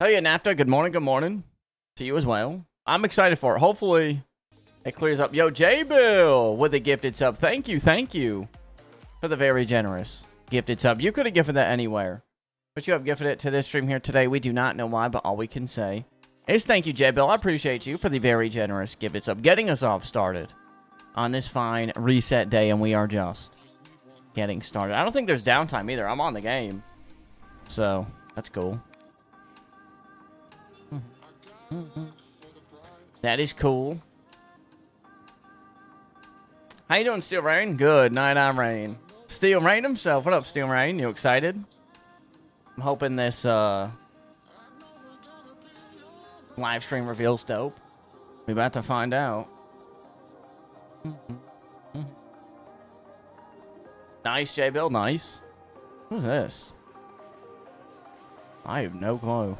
Oh yeah, NAFTA, good morning to you as well. I'm excited for it. Hopefully it clears up. Yo, J-Bill with a gifted sub. Thank you for the very generous gifted sub. You could have gifted that anywhere, but you have gifted it to this stream here today. We do not know why, but all we can say is thank you, J-Bill. I appreciate you for the very generous gifted sub, getting us off started on this fine reset day, and we are just getting started. I don't think there's downtime either. I'm on the game, so that's cool. That is cool. How you doing, Steel Rain? Good night, I'm Rain. Steel Rain himself. What up, Steel Rain? You excited? I'm hoping this live stream reveals dope. We about to find out. Nice, J-Bill. Nice. Who's this? I have no clue.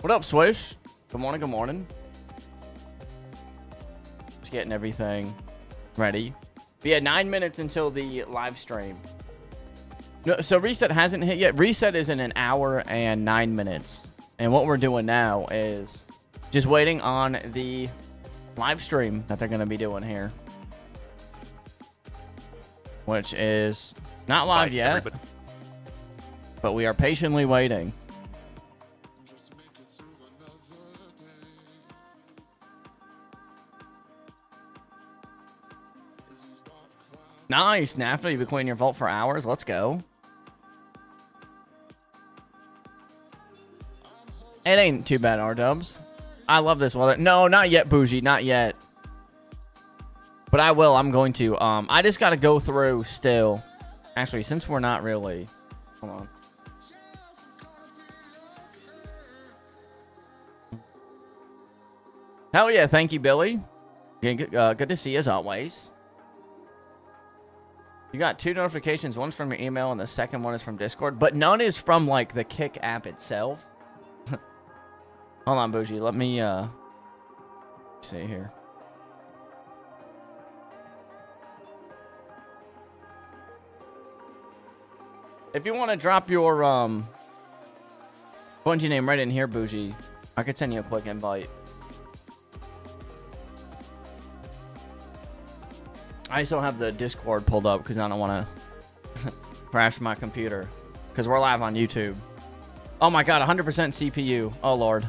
What up, Swish? Good morning. Just getting everything ready. We had 9 minutes until the live stream. No, so reset hasn't hit yet. Reset is in an hour and 9 minutes. And what we're doing now is just waiting on the live stream that they're going to be doing here. Which is not live yet. Everybody. But we are patiently waiting. Nice, NAFTA. You've been cleaning your vault for hours. Let's go. It ain't too bad, R-dubs. I love this weather. No, not yet, Bougie. Not yet. But I will. I'm going to. I just got to go through still. Actually, since we're not really... Hold on. Hell yeah. Thank you, Billy. Good to see you as always. You got 2 notifications. One's from your email and the second one is from Discord. But none is from, like, the Kick app itself. Hold on, Bougie. Let me, see here. If you want to drop your, Bungie name right in here, Bougie, I could send you a quick invite. I just don't have the Discord pulled up because I don't want to crash my computer. Because we're live on YouTube. Oh my god, 100% CPU. Oh lord.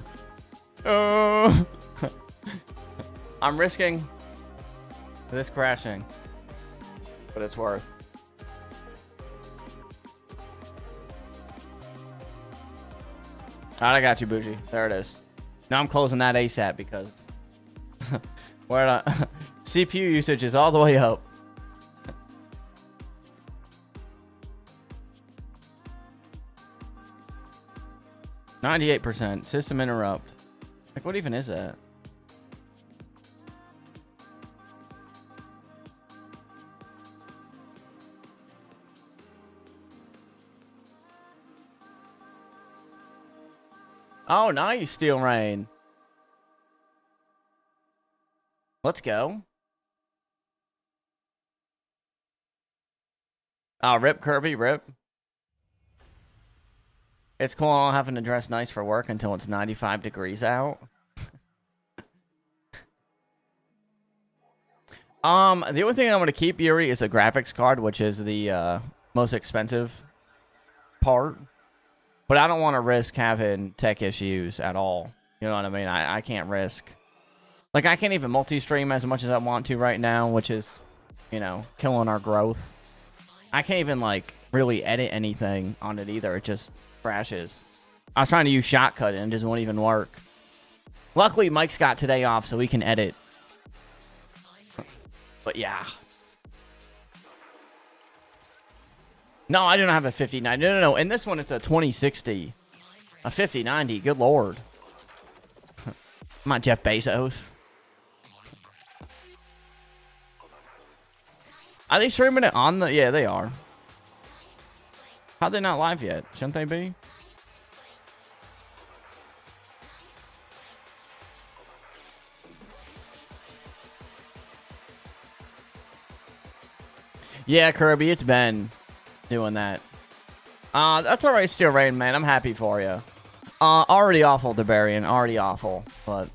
I'm risking this crashing. But it's worth. Alright, I got you, Bougie. There it is. Now I'm closing that ASAP because... we're not... CPU usage is all the way up. %. System interrupt. Like, what even is that? Oh, nice, Steel Rain. Let's go. Oh, rip, Kirby, rip. It's cool not having to dress nice for work until it's 95 degrees out. The only thing I'm going to keep, Yuri, is a graphics card, which is the most expensive part. But I don't want to risk having tech issues at all. You know what I mean? I can't risk. Like, I can't even multi-stream as much as I want to right now, which is, you know, killing our growth. I can't even, like, really edit anything on it either. It just crashes. I was trying to use Shotcut and it just won't even work. Luckily, Mike's got today off so we can edit. But, yeah. No, I don't have a 5090. No. In this one, it's a 2060. A 5090. Good lord. I'm not Jeff Bezos. Are they streaming it on the... Yeah, they are. How are they not live yet? Shouldn't they be? Yeah, Kirby, it's Ben doing that. That's alright, Steel Rain, man. I'm happy for you. Already awful, Debarian. Already awful. But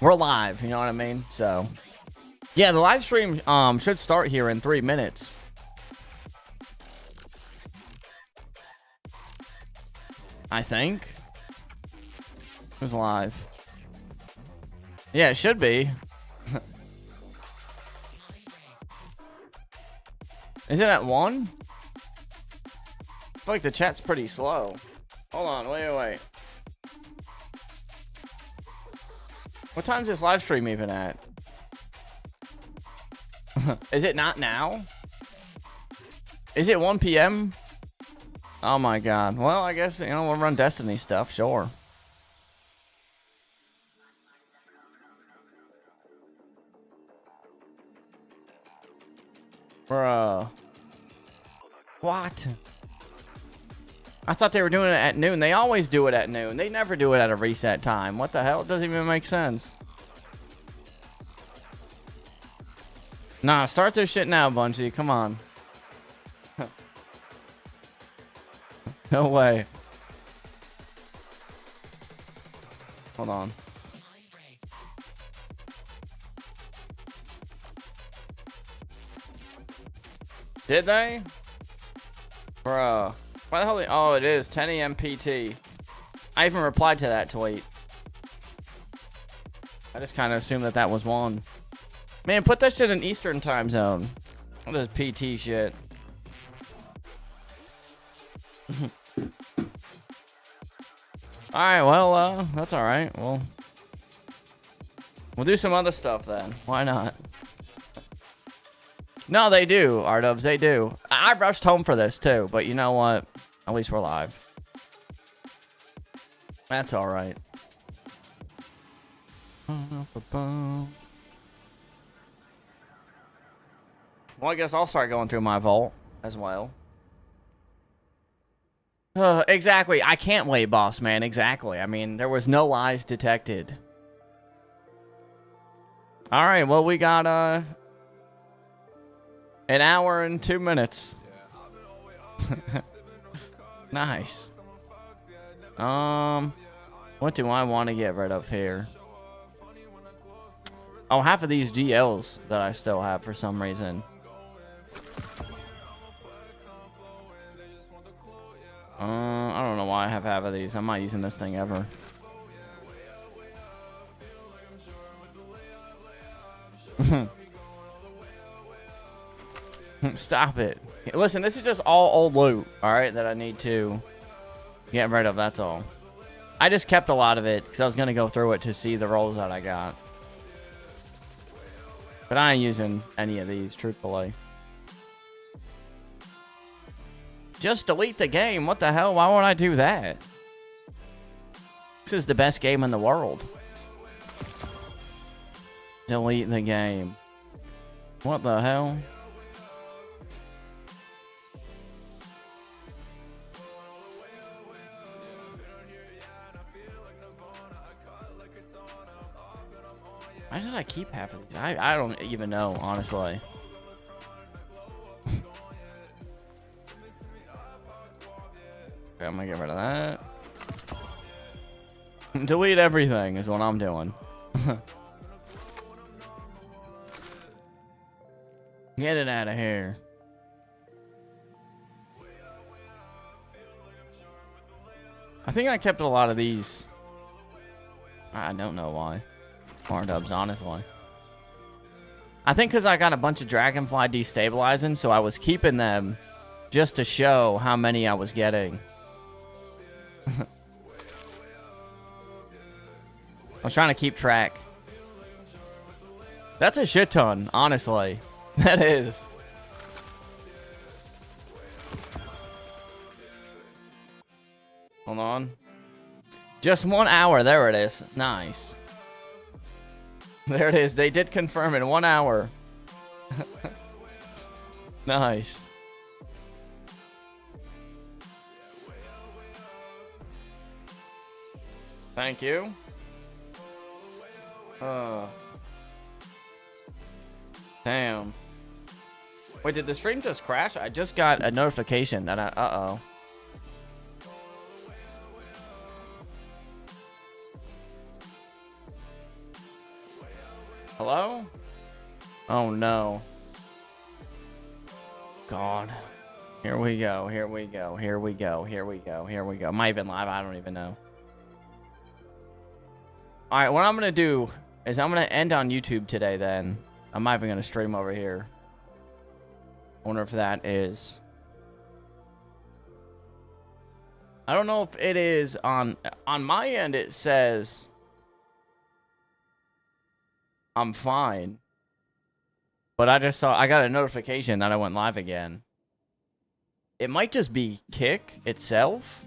we're live, you know what I mean? So, yeah, the live stream should start here in 3 minutes. I think. Who's live? Yeah, it should be. Is it at 1? I feel like the chat's pretty slow. Hold on, wait. What time's this live stream even at? Is it not now? Is it 1 p.m.? Oh my god. Well, I guess, we'll run Destiny stuff, sure. Bruh. What? I thought they were doing it at noon. They always do it at noon. They never do it at a reset time. What the hell? It doesn't even make sense. Nah, start this shit now, Bungie. Come on. No way. Hold on. Did they? Bruh. Why the hell? Oh, it is 10 a.m. PT. I even replied to that tweet. I just kind of assumed that was 1. Man, put that shit in Eastern time zone. What is PT shit? Alright, well, that's alright. We'll do some other stuff then. Why not? No, they do, R-dubs, they do. I rushed home for this too, but you know what? At least we're live. That's alright. Well, I guess I'll start going through my vault as well. Exactly. I can't wait, boss man. Exactly. I mean, there was no lies detected. Alright, well, we got, an hour and 2 minutes. Nice. What do I want to get rid of here? Oh, half of these GLs that I still have for some reason. I don't know why I have half of these. I'm not using this thing ever. Stop it. Listen, this is just all old loot, alright, that I need to get rid of, that's all. I just kept a lot of it because I was going to go through it to see the rolls that I got. But I ain't using any of these, truthfully. Just delete the game. What the hell? Why would I do that? This is the best game in the world. Delete the game. What the hell? Why did I keep half of these? I don't even know, honestly. Okay, I'm gonna get rid of that. Delete everything is what I'm doing. Get it out of here. I think I kept a lot of these. I don't know why. R-dubs, honestly. I think because I got a bunch of Dragonfly destabilizing, so I was keeping them just to show how many I was getting. I was trying to keep track. That's a shit ton, honestly. That is. Hold on. Just 1 hour. There it is. Nice. There it is. They did confirm in 1 hour. Nice. Thank you. Damn. Wait, did the stream just crash? I just got a notification that uh-oh. Hello? Oh, no. God. Here we go. Here we go. Here we go. Here we go. Here we go. Am I even live? I don't even know. All right, what I'm going to do is I'm going to end on YouTube today then. I'm not even going to stream over here. I wonder if that is... I don't know if it is on my end. It says I'm fine. But I got a notification that I went live again. It might just be Kick itself.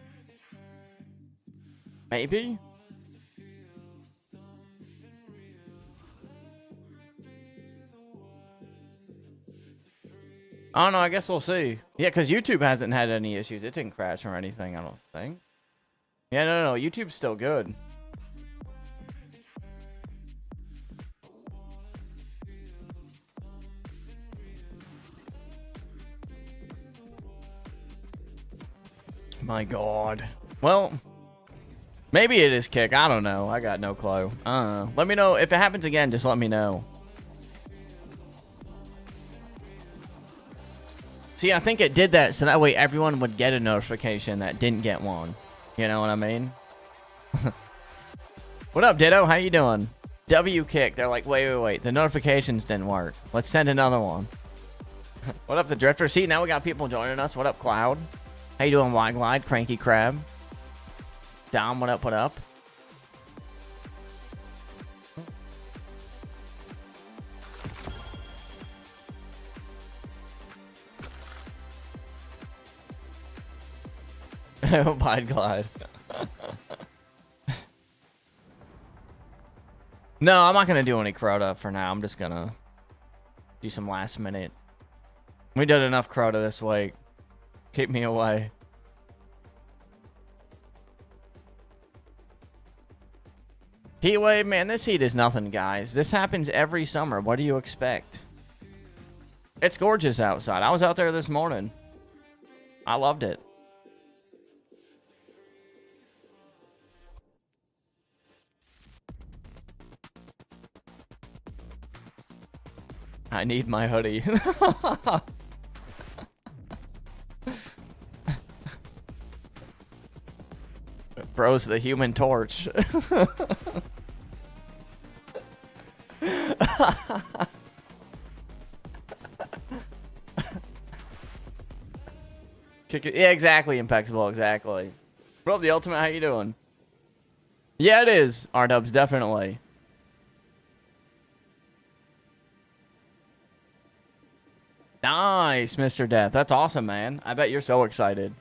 Maybe. I don't know. I guess we'll see. Yeah, because YouTube hasn't had any issues. It didn't crash or anything, I don't think. Yeah, no. YouTube's still good. My God. Well, maybe it is Kick. I don't know. I got no clue. Let me know. If it happens again, just let me know. See, I think it did that so that way everyone would get a notification that didn't get one. You know what I mean? What up, Ditto? How you doing? W Kick. They're like, wait. The notifications didn't work. Let's send another one. What up, the Drifter? See, now we got people joining us. What up, Cloud? How you doing, Wide Glide? Cranky Crab? Dom, what up, what up? Wide Glide. No, I'm not going to do any Crota for now. I'm just going to do some last minute. We did enough Crota this week. Keep me away. Heat wave, man, this heat is nothing, guys. This happens every summer. What do you expect? It's gorgeous outside. I was out there this morning. I loved it. I need my hoodie. Bro's the Human Torch. Kick it. Yeah, exactly, Impeccable, exactly. Bro, the Ultimate, how you doing? Yeah, it is. R-Dubs, definitely. Nice, Mr. Death. That's awesome, man. I bet you're so excited.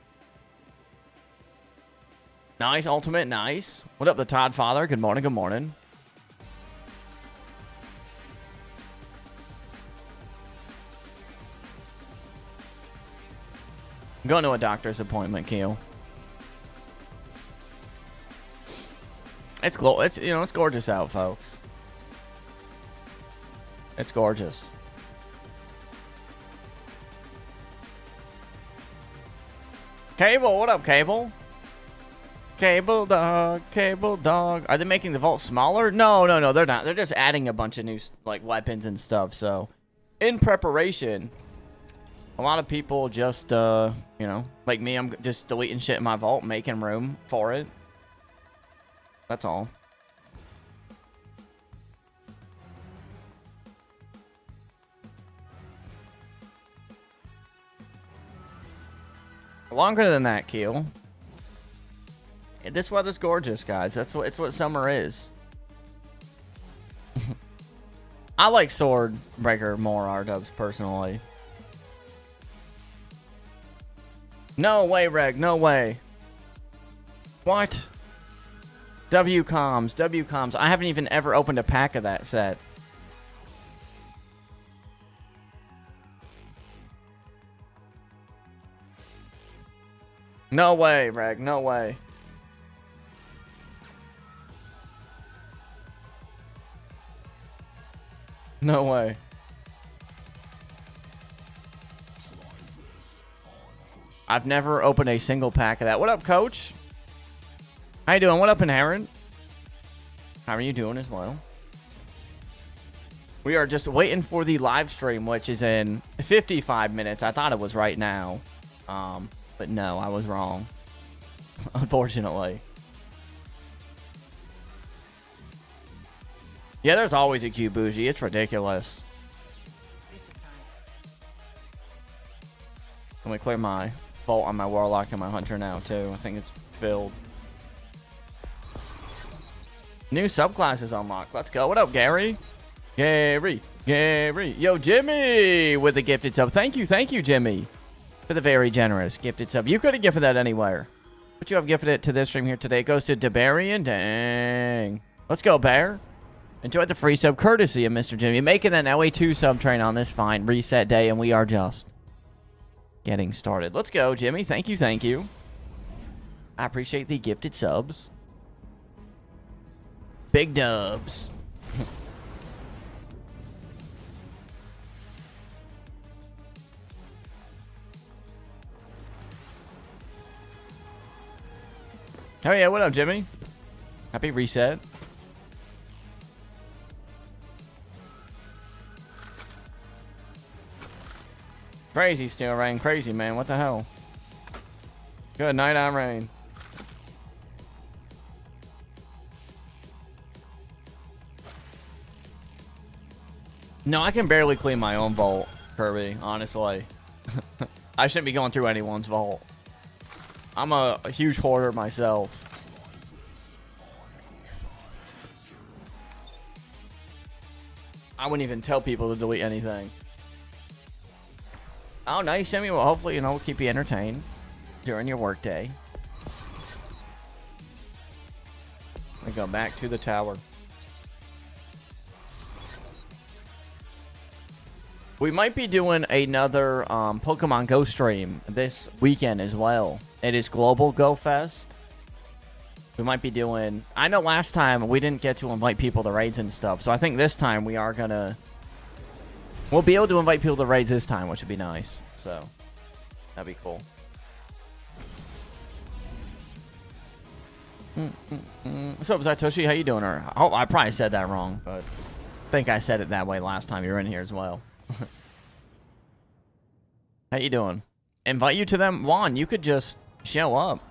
Nice, Ultimate, nice. What up, the Todd Father? Good morning, good morning. I'm going to a doctor's appointment, Keel. It's it's gorgeous out, folks. It's gorgeous. Cable, what up, Cable? Cable dog. Are they making the vault smaller? No, they're not. They're just adding a bunch of new like weapons and stuff. So, in preparation, a lot of people just like me, I'm just deleting shit in my vault, making room for it. That's all. Longer than that, Keel. This weather's gorgeous, guys. It's what summer is. I like Swordbreaker more, R-Dubs, personally. No way, Reg. No way. What? W-Coms. I haven't even ever opened a pack of that set. No way, Reg. No way. No way. I've never opened a single pack of that. What up, Coach? How you doing? What up, Inherent? How are you doing as well? We are just waiting for the live stream, which is in 55 minutes. I thought it was right now. But no, I was wrong. Unfortunately. Yeah, there's always a queue, Bougie. It's ridiculous. Let me clear my vault on my Warlock and my Hunter now, too. I think it's filled. New subclasses unlocked. Let's go. What up, Gary? Gary. Yo, Jimmy with the gifted sub. Thank you, Jimmy, for the very generous gifted sub. You could have gifted that anywhere, but you have gifted it to this stream here today. It goes to DeBarian. Dang. Let's go, Bear. Enjoy the free sub courtesy of Mr. Jimmy. Making that LA2 sub train on this fine reset day, and we are just getting started. Let's go, Jimmy. Thank you. I appreciate the gifted subs. Big dubs. Oh yeah, what up, Jimmy? Happy reset. Crazy still rain. Crazy, man. What the hell? Good night on rain. No, I can barely clean my own vault, Kirby, honestly. I shouldn't be going through anyone's vault. I'm a huge hoarder myself. I wouldn't even tell people to delete anything. Oh, nice, Jimmy. Well, hopefully, we'll keep you entertained during your workday. We go back to the tower. We might be doing another Pokemon Go stream this weekend as well. It is Global Go Fest. We might be doing... I know last time we didn't get to invite people to raids and stuff, so I think this time we are gonna... We'll be able to invite people to raids this time, which would be nice. So, that'd be cool. What's up, Zatoshi? How you doing? I probably said that wrong, but I think I said it that way last time you were in here as well. How you doing? Invite you to them? Juan, you could just show up,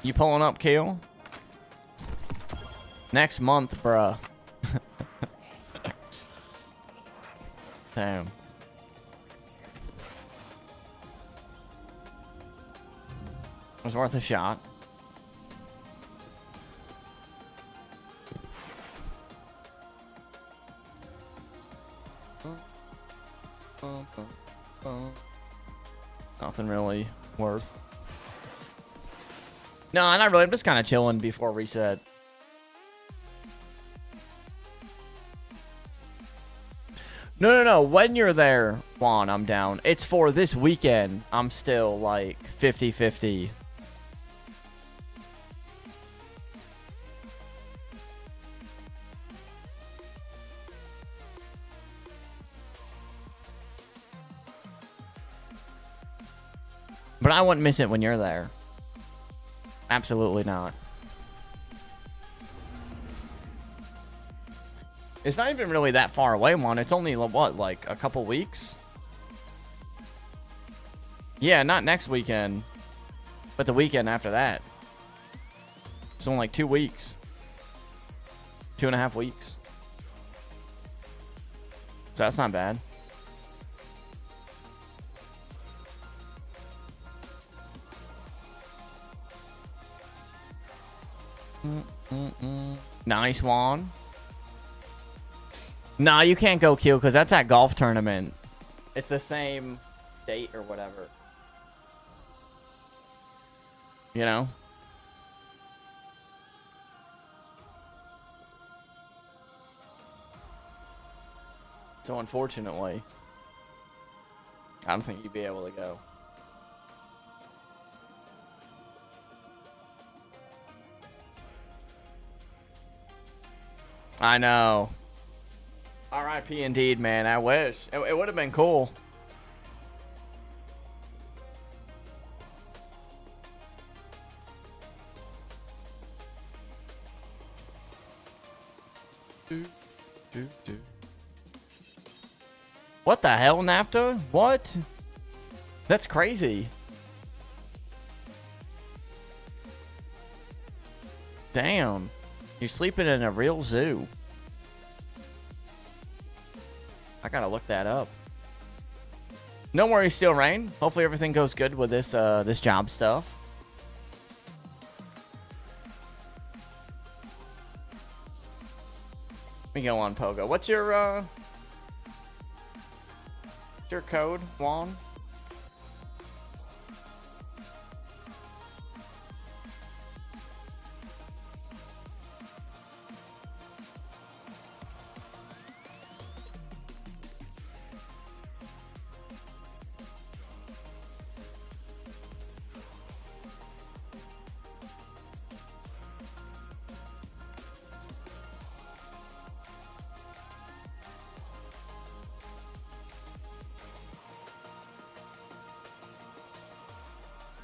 You pulling up, Kale? Next month, bruh. Damn. It was worth a shot. Nothing really worth. No, not really. I'm just kind of chilling before reset. No. When you're there, Juan, I'm down. It's for this weekend. I'm still like 50-50. But I wouldn't miss it when you're there. Absolutely not. It's not even really that far away, Juan. It's only, what, like a couple weeks? Yeah, not next weekend, but the weekend after that. It's only like 2 weeks. 2.5 weeks. So that's not bad. Nice, Juan. Nah, you can't go kill because that's that golf tournament. It's the same date or whatever. So unfortunately, I don't think you'd be able to go. I know. R.I.P. indeed, man. I wish. It would have been cool. What the hell, NAFTA? What? That's crazy. Damn. You're sleeping in a real zoo. I gotta look that up. No worries, Steel Rain. Hopefully everything goes good with this this job stuff. Let me go on Pogo. What's your code, Juan?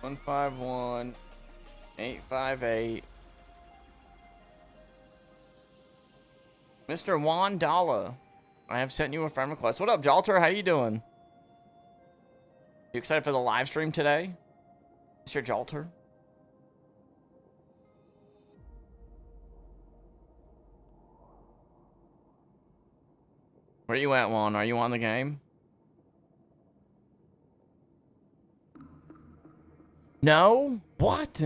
One 151 858. Mr. Juan Dalla, I have sent you a friend request. What up, Jalter? How you doing? You excited for the live stream today, Mr. Jalter? Where you at, Juan? Are you on the game? No? What?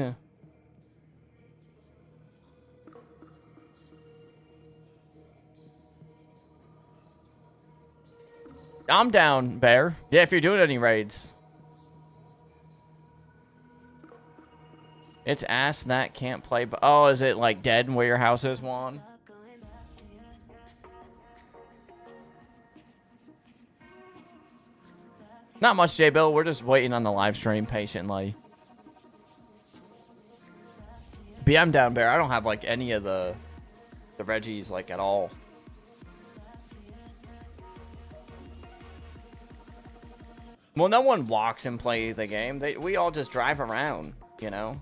I'm down, Bear. Yeah, if you're doing any raids. It's ass that can't play. Oh, is it like dead where your house is, Juan? Not much, J-Bill. We're just waiting on the live stream patiently. I'm down, Bear. I don't have like any of the Reggies like at all. Well, no one walks and plays the game. We all just drive around, you know,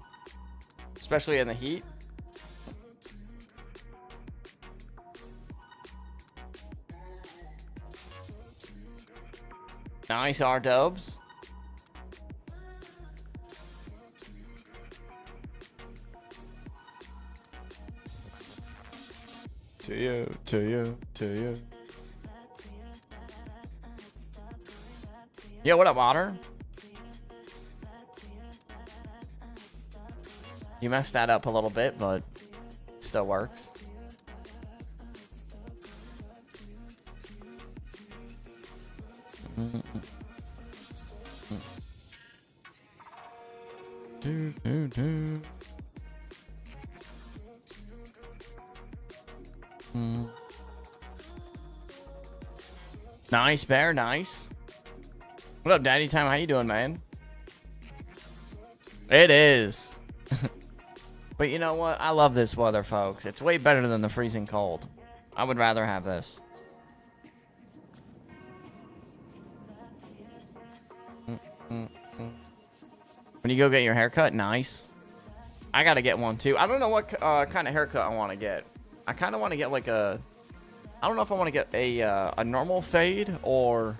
especially in the heat. Nice R-dubs. To you. Yeah, what up, Otter? You messed that up a little bit, but it still works. Nice, Bear, nice. What up, Daddy Time? How you doing, man? It is. But you know what? I love this weather, folks. It's way better than the freezing cold. I would rather have this. When you go get your haircut, nice. I gotta get one too. I don't know what kind of haircut I want to get. I kind of want to get like a... I don't know if I want to get a normal fade or...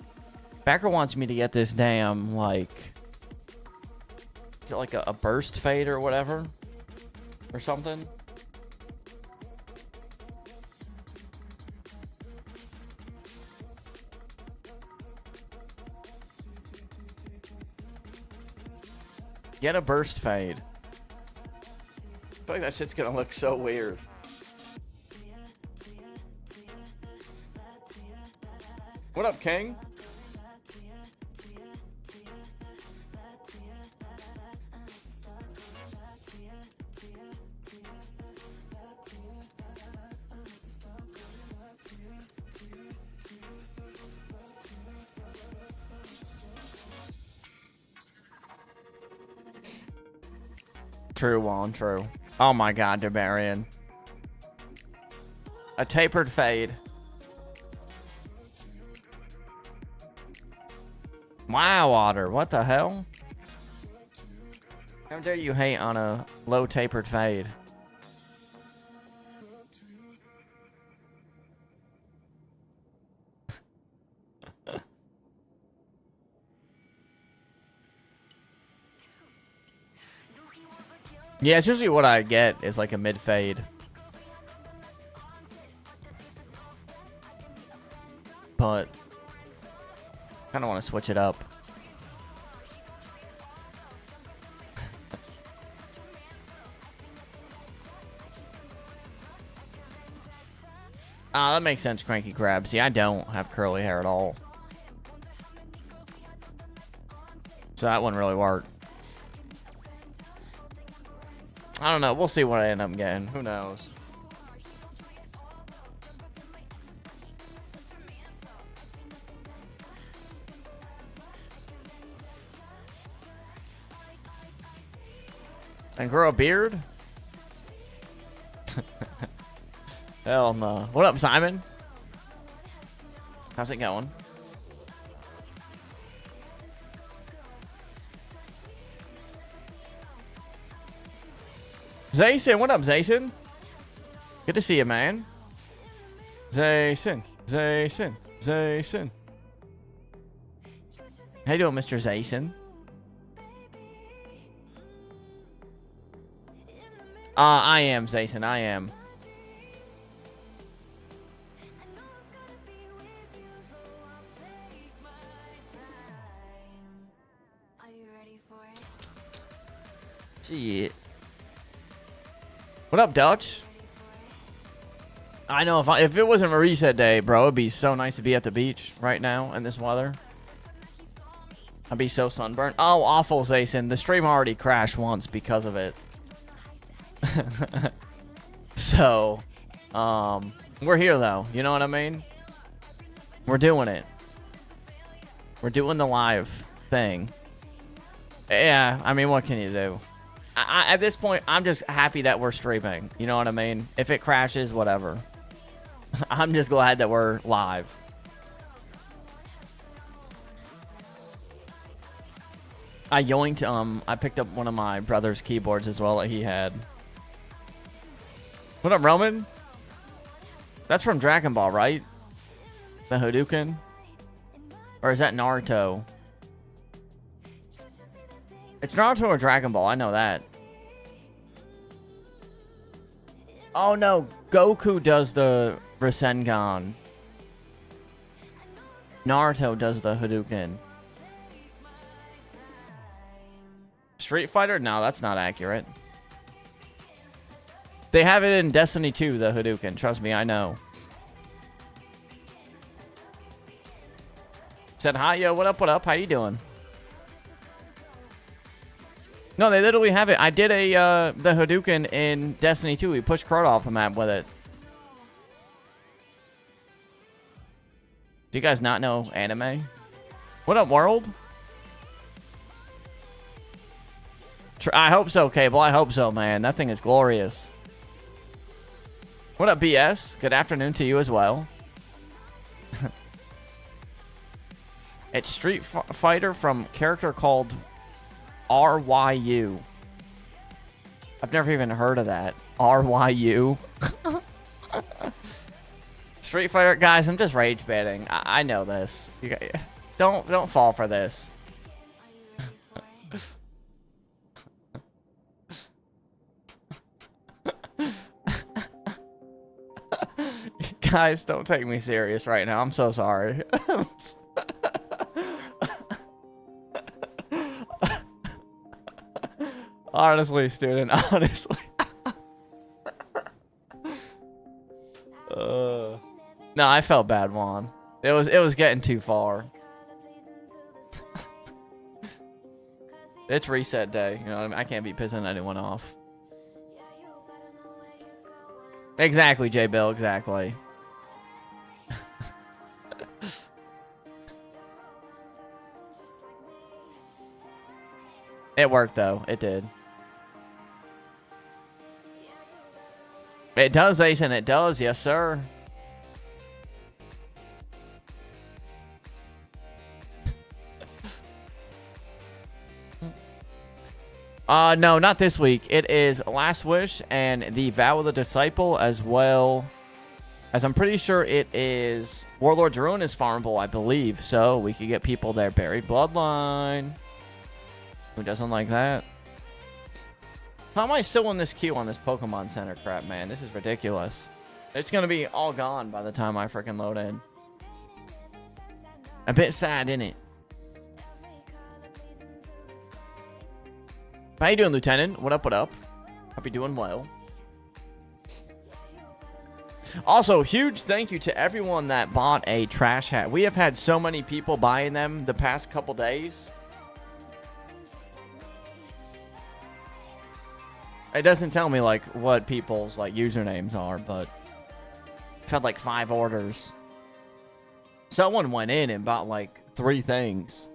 Backer wants me to get this damn, like... Is it like a burst fade or whatever? Or something? Get a burst fade. I feel like that shit's gonna look so weird. What up, King? True, Juan, true. Oh my god, Debarian. A tapered fade. Wow, Otter. What the hell? How dare you hate on a low tapered fade? Yeah, it's usually what I get is like a mid fade. But kind of want to switch it up. Ah, that makes sense, Cranky Crab. See, I don't have curly hair at all. So that wouldn't really work. I don't know. We'll see what I end up getting. Who knows? And grow a beard? Hell no. What up, Simon? How's it going? Zayson, what up, Zayson? Good to see you, man. Zayson, Zayson, Zayson. How you doing, Mr. Zayson? I am, Zayson, I am. Shit. What up, Dutch? I know if it wasn't a reset day, bro, it'd be so nice to be at the beach right now in this weather. I'd be so sunburned. Oh, awful, Zayson. The stream already crashed once because of it. So, we're here though. You know what I mean? We're doing it. We're doing the live thing. Yeah, I mean, what can you do? At this point, I'm just happy that we're streaming. You know what I mean? If it crashes, whatever. I'm just glad that we're live. I yoinked, I picked up one of my brother's keyboards as well that he had. What up, Roman? That's from Dragon Ball, right? The Hadouken? Or is that Naruto? It's Naruto or Dragon Ball, I know that. Oh no, Goku does the Rasengan. Naruto does the Hadouken. Street Fighter? No, that's not accurate. They have it in Destiny 2, the Hadouken. Trust me, I know. Said hi, yo, what up, what up? How you doing? No, they literally have it. I did the Hadouken in Destiny 2. We pushed Crota off the map with it. Do you guys not know anime? What up, world? I hope so, Cable. I hope so, man. That thing is glorious. What up, BS? Good afternoon to you as well. It's Street Fighter from character called RYU. I've never even heard of that. RYU. Street Fighter, guys. I'm just rage baiting. I know this. You guys, don't fall for this. Guys, don't take me serious right now. I'm so sorry. Honestly, student, honestly. No, I felt bad, Juan. It was getting too far. It's reset day. You know what I mean? I can't be pissing anyone off. Exactly, J Bill, exactly. It worked though. It did. It does, Asen. It does. Yes, sir. No, not this week. It is Last Wish and the Vow of the Disciple, as well as I'm pretty sure it is Warlord's Ruin is farmable, I believe. So we could get people there. Buried Bloodline. Who doesn't like that? How am I still in this queue on this Pokemon Center crap, man? This is ridiculous. It's going to be all gone by the time I freaking load in. A bit sad, isn't it? How you doing, Lieutenant? What up, what up? Hope you're doing well. Also, huge thank you to everyone that bought a trash hat. We have had so many people buying them the past couple days. It doesn't tell me, like, what people's, like, usernames are, but I've had, like, 5 orders. Someone went in and bought, like, 3 things.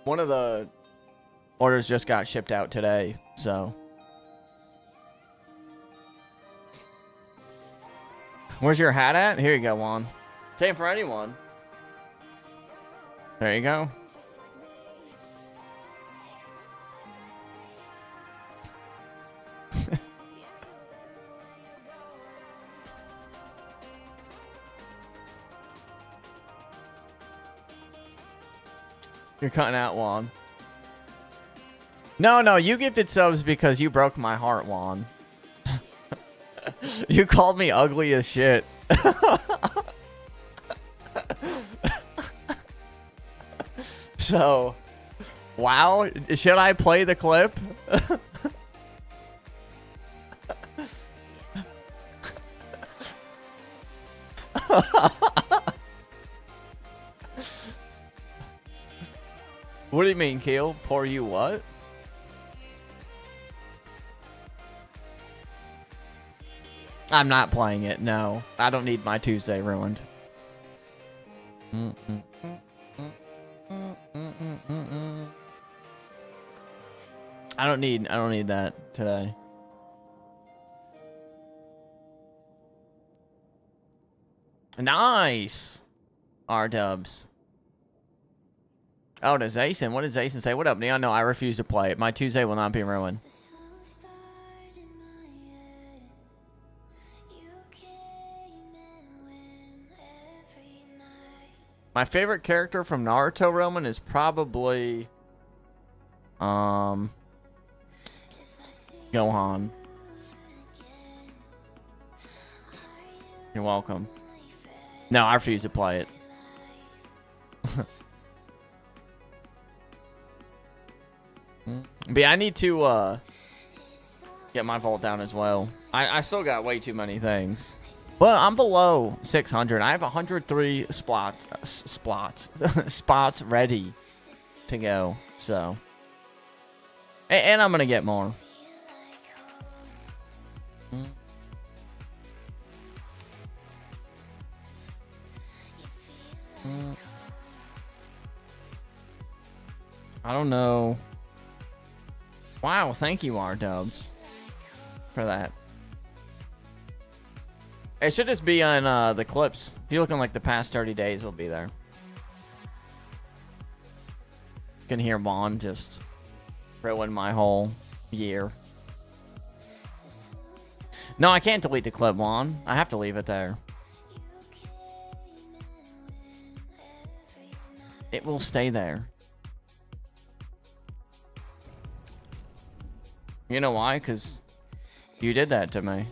One of the orders just got shipped out today, so. Where's your hat at? Here you go, Juan. Same for anyone. There you go. You're cutting out, Juan. No, you gifted subs because you broke my heart, Juan. You called me ugly as shit. So, wow. Should I play the clip? What do you mean, Keel? Pour you what? I'm not playing it, no. I don't need my Tuesday ruined. I don't need that today. Nice! R-dubs. Oh, does Asen? What does Asen say? What up, Neon? No, I refuse to play it. My Tuesday will not be ruined. My favorite character from Naruto, Roman, is probably Gohan. You're welcome. No, I refuse to play it. But yeah, I need to get my vault down as well. I still got way too many things. Well, I'm below 600. I have 103 spots ready to go. So, and I'm gonna get more. I don't know. Wow, thank you, R-dubs, for that. It should just be on the clips. If you're looking like the past 30 days, will be there. You can hear Vaughn just ruin my whole year. No, I can't delete the clip, Juan. I have to leave it there. It will stay there. You know why? Because you did that to me.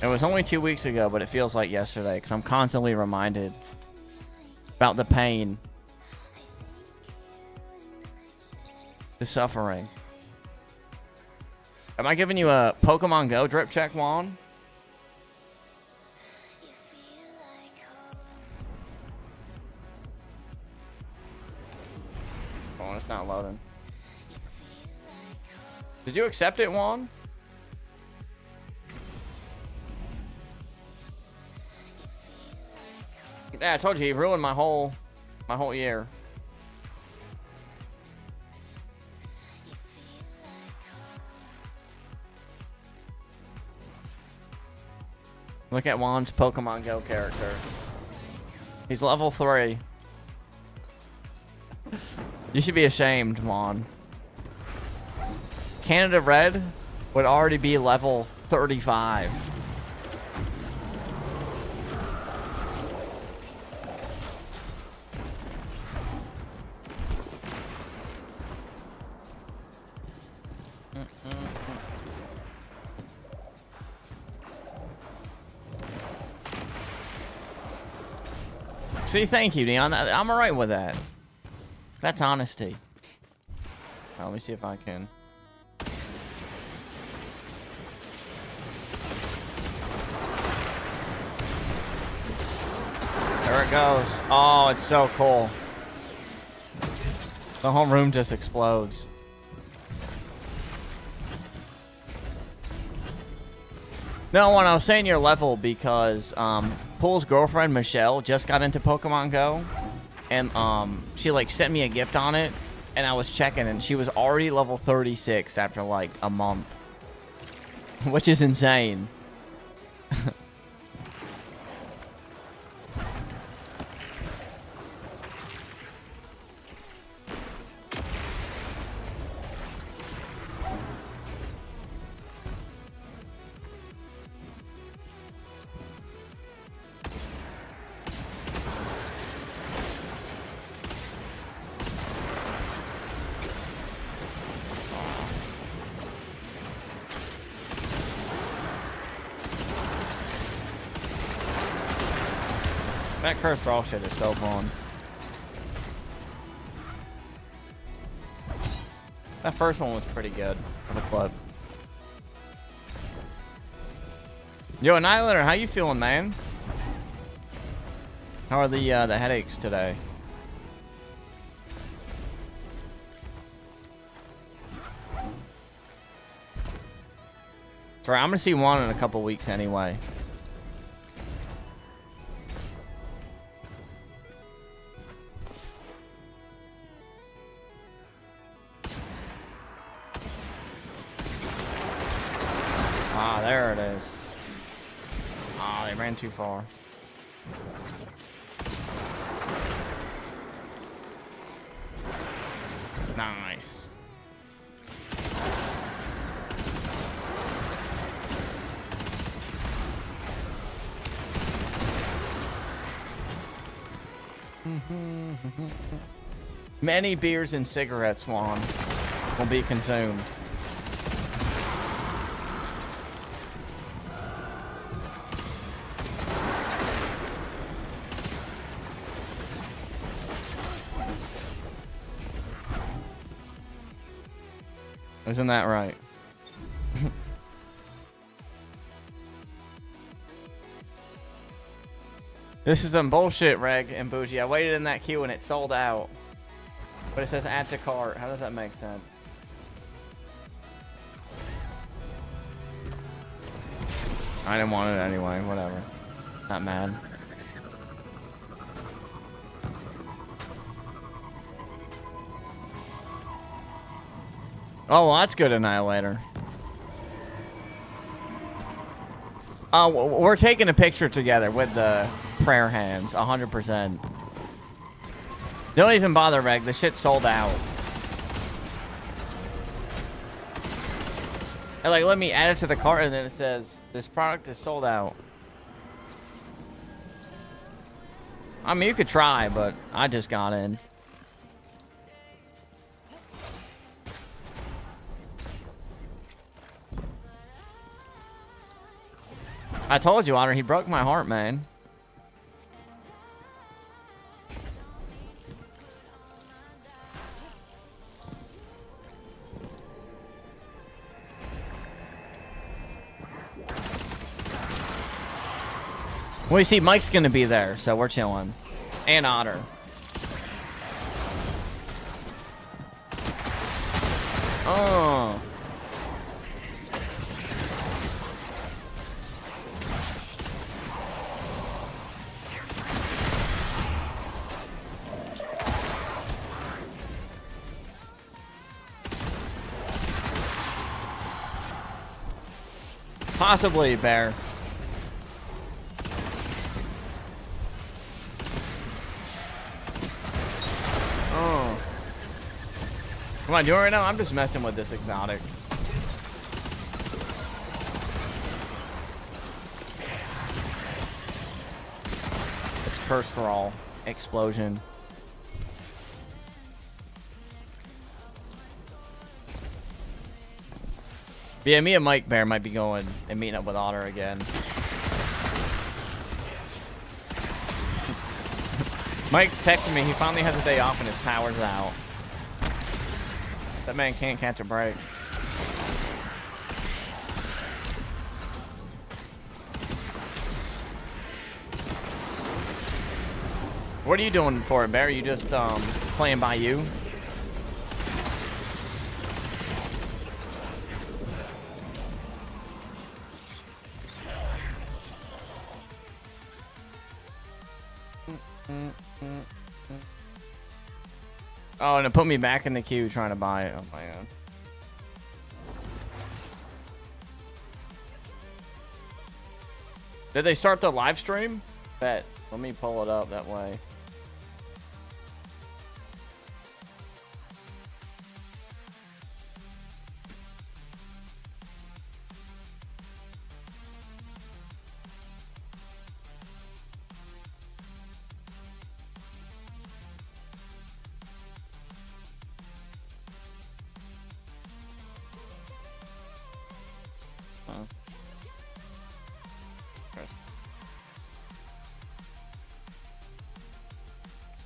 It was only 2 weeks ago, but it feels like yesterday because I'm constantly reminded about the pain, the suffering. Am I giving you a Pokemon Go drip check, Juan? Oh, it's not loading. Did you accept it, Juan? Yeah, I told you he ruined my whole year. Look at Juan's Pokemon Go character. He's level 3. You should be ashamed, Juan. Canada Red would already be level 35. See, thank you, Dion. I'm alright with that. That's honesty. Let me see if I can. There it goes. Oh, it's so cool. The whole room just explodes. No, when I was saying your level because Pool's girlfriend Michelle just got into Pokemon Go, and she like sent me a gift on it, and I was checking, and she was already level 36 after like a month, which is insane. That cursed throw shit is so fun. That first one was pretty good for the clip. Yo, Annihilator, how you feeling, man? How are the headaches today? Sorry, I'm gonna see Juan in a couple weeks anyway. Ah, there it is. Ah, they ran too far. Nice. Many beers and cigarettes, Juan, will be consumed. Isn't that right? This is some bullshit, Reg and Bougie. I waited in that queue and it sold out. But it says add to cart. How does that make sense? I didn't want it anyway. Whatever. Not mad. Oh, well, that's good, Annihilator. We're taking a picture together with the prayer hands, 100%. Don't even bother, Reg. The shit sold out. And, like, let me add it to the cart, and then it says, this product is sold out. I mean, you could try, but I just got in. I told you, Otter, he broke my heart, man. Well, you see, Mike's gonna be there, so we're chilling. And Otter. Oh. Possibly, Bear. Oh. What am I doing right now? I'm just messing with this exotic. It's Curse Thrall. Explosion. But yeah, me and Mike Bear might be going and meeting up with Otter again. Mike texted me, he finally has a day off and his power's out. That man can't catch a break. What are you doing for it, Bear? Are you just playing by you? Oh, and it put me back in the queue trying to buy it. Oh my god. Did they start the live stream? Bet. Let me pull it up that way.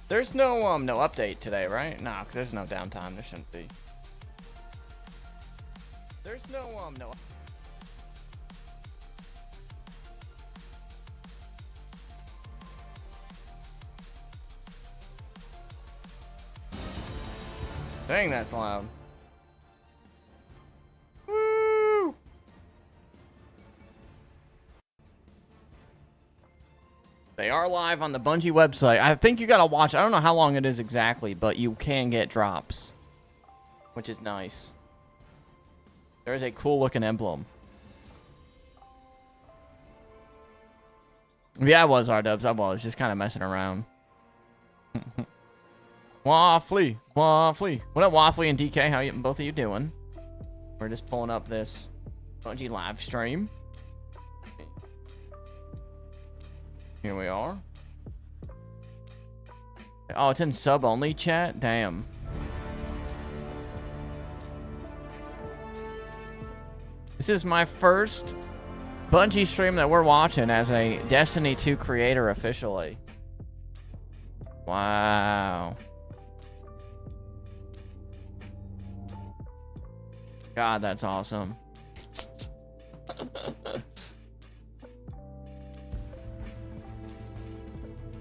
There's no no update today, right? Nah, because there's no downtime. There shouldn't be. There's no no. Dang, that's loud. Woo! They are live on the Bungie website. I think you gotta watch. I don't know how long it is exactly, but you can get drops, which is nice. There is a cool looking emblem. Yeah, I was, R-Dubs. I was just kind of messing around. Waffly. Waffly. What up, Waffly and DK? How you, both of you doing? We're just pulling up this Bungie live stream. Here we are. Oh, it's in sub-only chat? Damn. This is my first Bungie stream that we're watching as a Destiny 2 creator officially. Wow. God, that's awesome.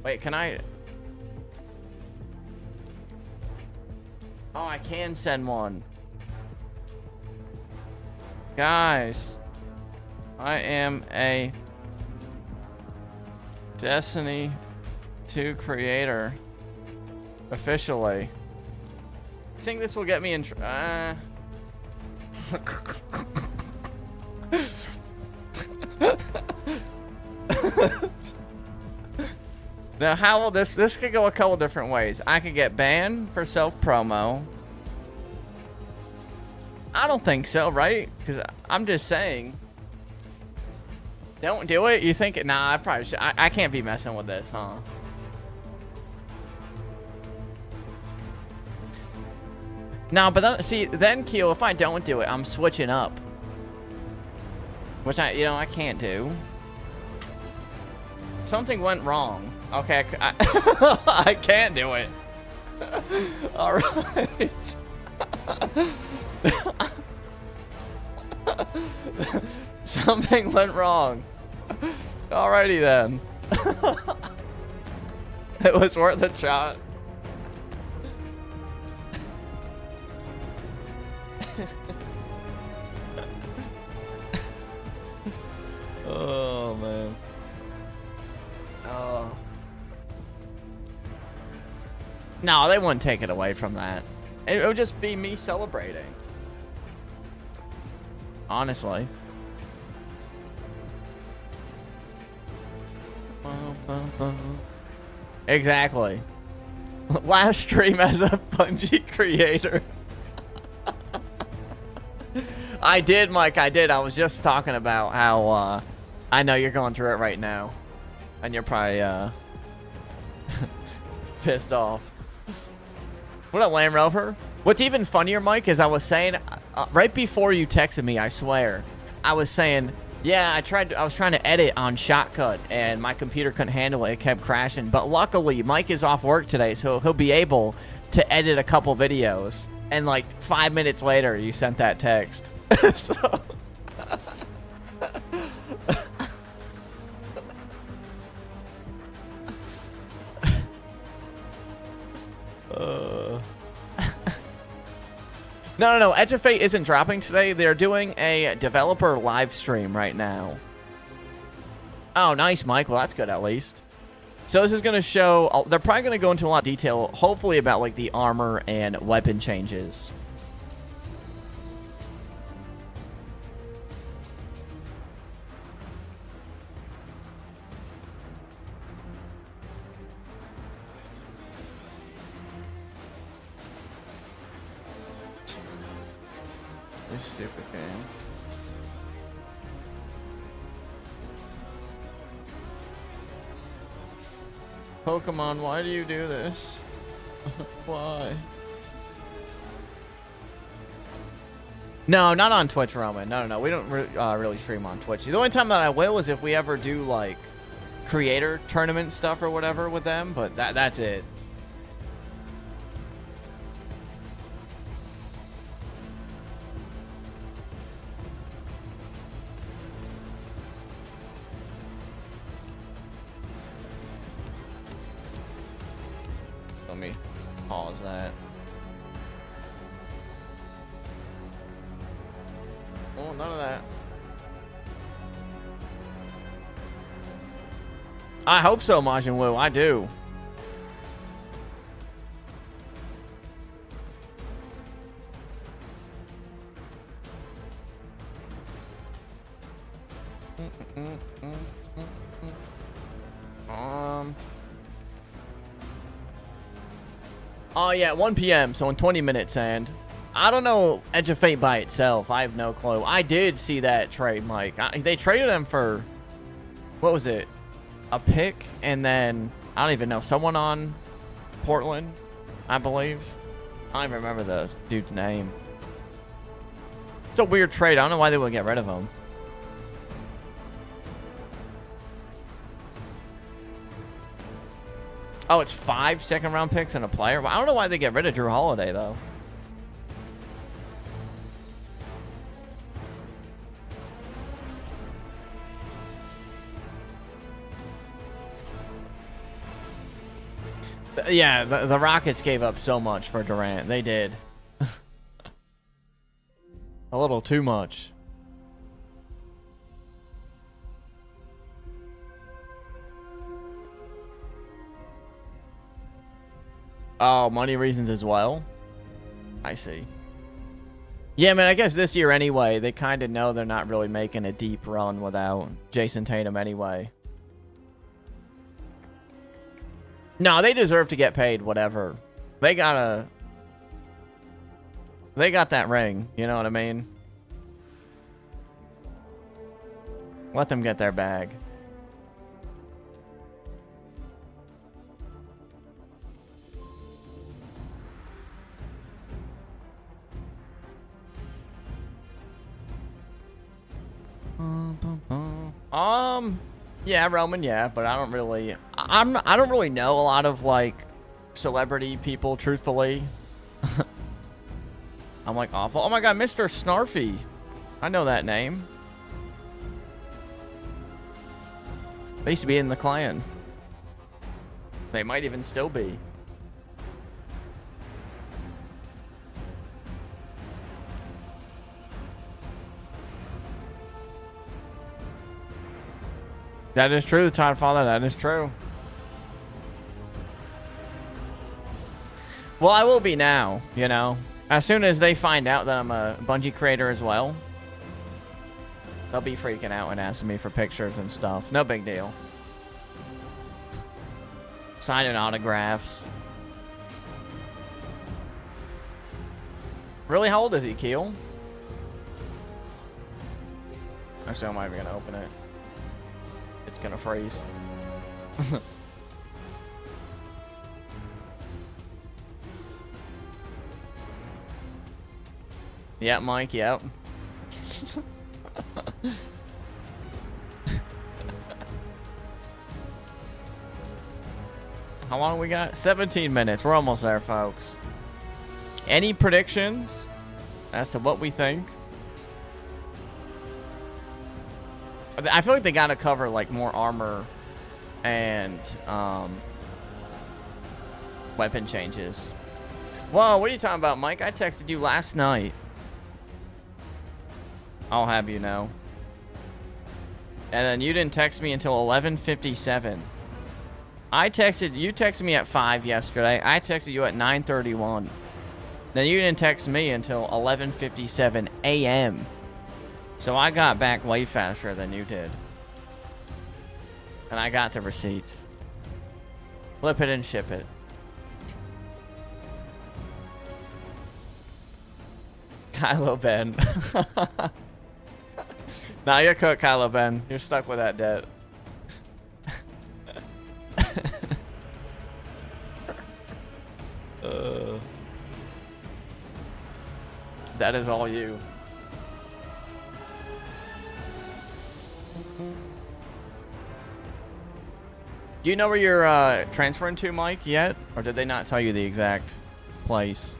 Wait, can I... Oh, I can send one. Guys, I am a Destiny 2 creator officially. I think this will get me in... Now, how will this could go a couple different ways. I could get banned for self-promo. I don't think so, right? Because I'm just saying. Don't do it? You think it? Nah, I probably should. I can't be messing with this, huh? No, but then, see, then, Keel, if I don't do it, I'm switching up. Which I can't do. Something went wrong. Okay, I can't do it. All right. Something went wrong. Alrighty then. It was worth a shot. Oh man. Oh. No, they wouldn't take it away from that. It would just be me celebrating. Honestly. Exactly. Last stream as a Bungie creator. I did, Mike. I did. I was just talking about how I know you're going through it right now, and you're probably pissed off. What up, Land Rover? What's even funnier, Mike, is I was saying right before you texted me, I swear, I was saying, yeah, I was trying to edit on Shotcut, and my computer couldn't handle it. It kept crashing. But luckily, Mike is off work today, so he'll be able to edit a couple videos. And like 5 minutes later, you sent that text. So... No. Edge of Fate isn't dropping today. They're doing a developer live stream right now. Oh, nice, Mike. Well, that's good at least. So this is going to show... They're probably going to go into a lot of detail, hopefully about like the armor and weapon changes. This stupid game. Pokemon, why do you do this? Why? No, not on Twitch, Roman. No. We don't really stream on Twitch. The only time that I will is if we ever do like creator tournament stuff or whatever with them, but that's it. Let me pause that. Oh, none of that. I hope so, Majin Wu. I do. Oh yeah, 1 p.m. So in 20 minutes, and I don't know Edge of Fate by itself. I have no clue. I did see that trade, Mike. They traded him for, what was it? A pick, and then I don't even know, someone on Portland, I believe. I don't even remember the dude's name. It's a weird trade. I don't know why they would get rid of him. Oh, it's 5 second-round picks and a player? Well, I don't know why they get rid of Drew Holiday, though. Yeah, the Rockets gave up so much for Durant. They did. A little too much. Oh, money reasons as well? I see. Yeah, man, I guess this year anyway, they kind of know they're not really making a deep run without Jason Tatum anyway. No, they deserve to get paid, whatever. They got that ring, you know what I mean? Let them get their bag. Yeah, Roman, yeah, but I don't really know a lot of like celebrity people, truthfully. I'm like awful. Oh my god, Mr. Snarfy. I know that name. They used to be in the clan. They might even still be. That is true, Todd Father. That is true. Well, I will be now, you know. As soon as they find out that I'm a Bungie creator as well, they'll be freaking out and asking me for pictures and stuff. No big deal. Signing autographs. Really, how old is he, Keel? Actually, I'm not even gonna open it. It's gonna freeze. Yeah, Mike, yep. How long we got? 17 minutes. We're almost there, folks. Any predictions as to what we think? I feel like they gotta cover like more armor and weapon changes. Whoa, what are you talking about, Mike? I texted you last night. I'll have you know. And then you didn't text me until 11:57. You texted me at 5 yesterday. I texted you at 9:31. Then you didn't text me until 11:57 a.m. So I got back way faster than you did. And I got the receipts. Flip it and ship it. Kylo Ben. Nah, you're cooked, Kylo Ben. You're stuck with that debt. That is all you. Do you know where you're transferring to, Mike, yet? Or did they not tell you the exact place?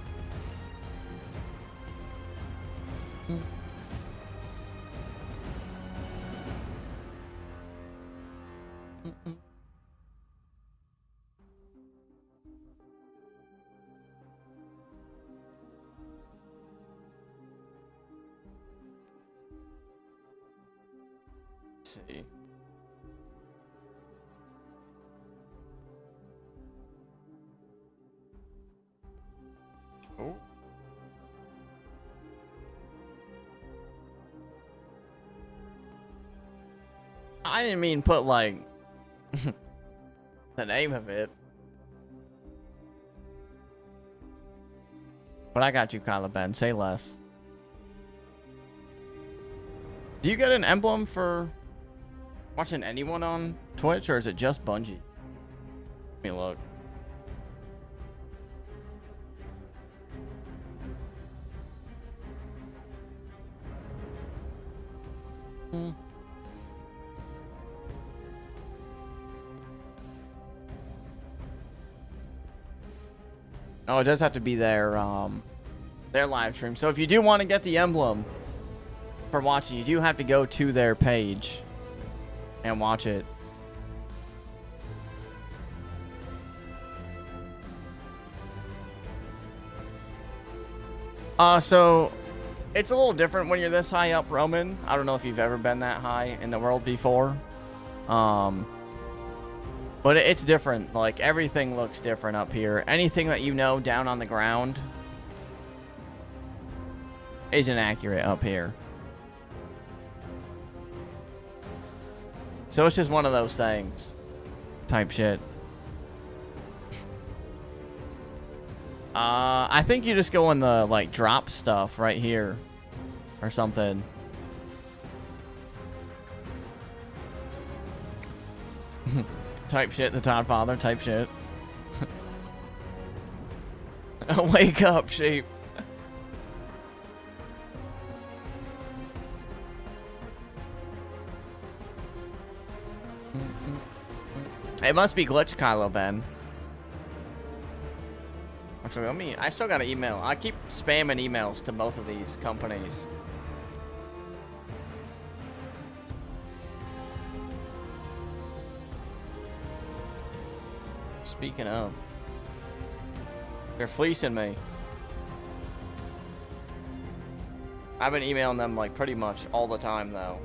Let's see. Oh. I didn't mean put like the name of it. But I got you, Kylo Ben. Say less. Do you get an emblem for watching anyone on Twitch, or is it just Bungie? Let me look. Oh, it does have to be their live stream. So if you do want to get the emblem for watching, you do have to go to their page and watch it. So it's a little different when you're this high up, Roman. I don't know if you've ever been that high in the world before. But it's different. Like, everything looks different up here. Anything that you know down on the ground isn't accurate up here. So it's just one of those things. Type shit. I think you just go in the, like, drop stuff right here. Or something. Type shit, the Todd Father, type shit. Wake up, sheep. It must be glitched, Kylo Ben. Actually, I still got an email. I keep spamming emails to both of these companies. Speaking of, they're fleecing me. I've been emailing them like pretty much all the time though.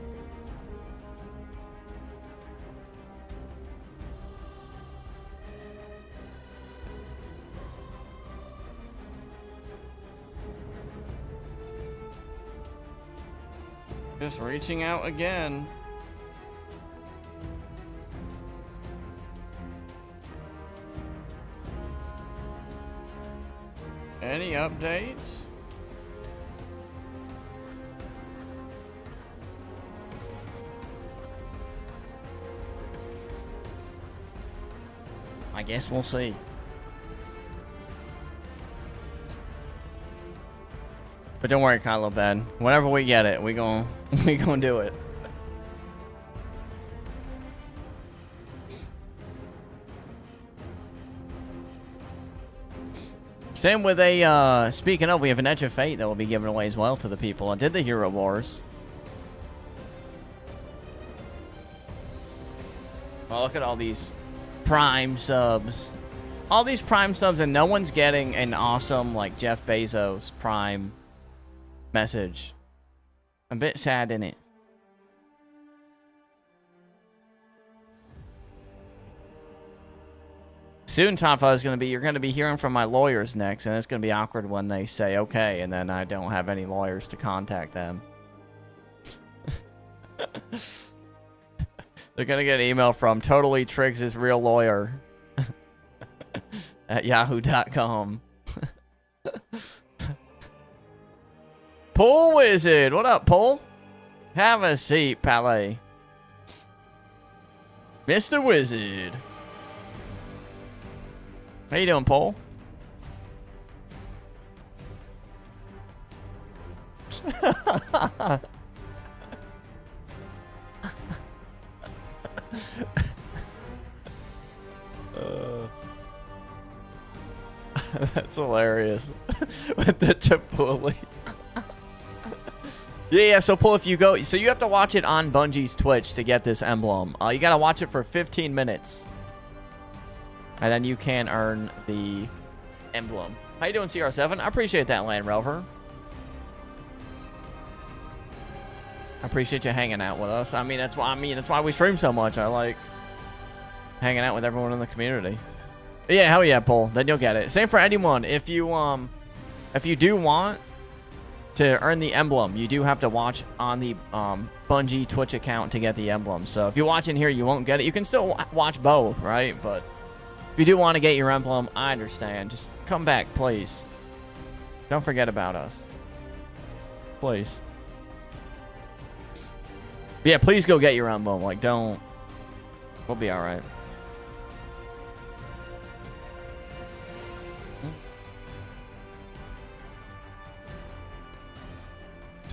Just reaching out again. Any updates? I guess we'll see. But don't worry, Kylo Ben. Whenever we get it, we gon' do it. Same with a, speaking of, we have an Edge of Fate that will be given away as well to the people. I did the Hero Wars. Oh, look at all these Prime subs. All these Prime subs, and no one's getting an awesome, like, Jeff Bezos Prime message. A bit sad, in it? Soon, Top is going to be, you're going to be hearing from my lawyers next, and it's going to be awkward when they say okay, and then I don't have any lawyers to contact them. They're going to get an email from Totally Triggs' real lawyer at yahoo.com. Pool Wizard. What up, Pool? Have a seat, Palais. Mr. Wizard. How you doing, Paul? That's hilarious. With the Chipotle. Yeah, so Paul, if you go... So you have to watch it on Bungie's Twitch to get this emblem. You gotta watch it for 15 minutes. And then you can earn the emblem. How you doing, CR7? I appreciate that, Land Rover. I appreciate you hanging out with us. I mean, that's why we stream so much. I like hanging out with everyone in the community. But yeah, hell yeah, Paul. Then you'll get it. Same for anyone. If you do want to earn the emblem, you do have to watch on the Bungie Twitch account to get the emblem. So if you watch in here, you won't get it. You can still watch both, right? But if you do want to get your emblem, I understand. Just come back, please. Don't forget about us. Please. Yeah, please go get your emblem. Like, don't. We'll be alright.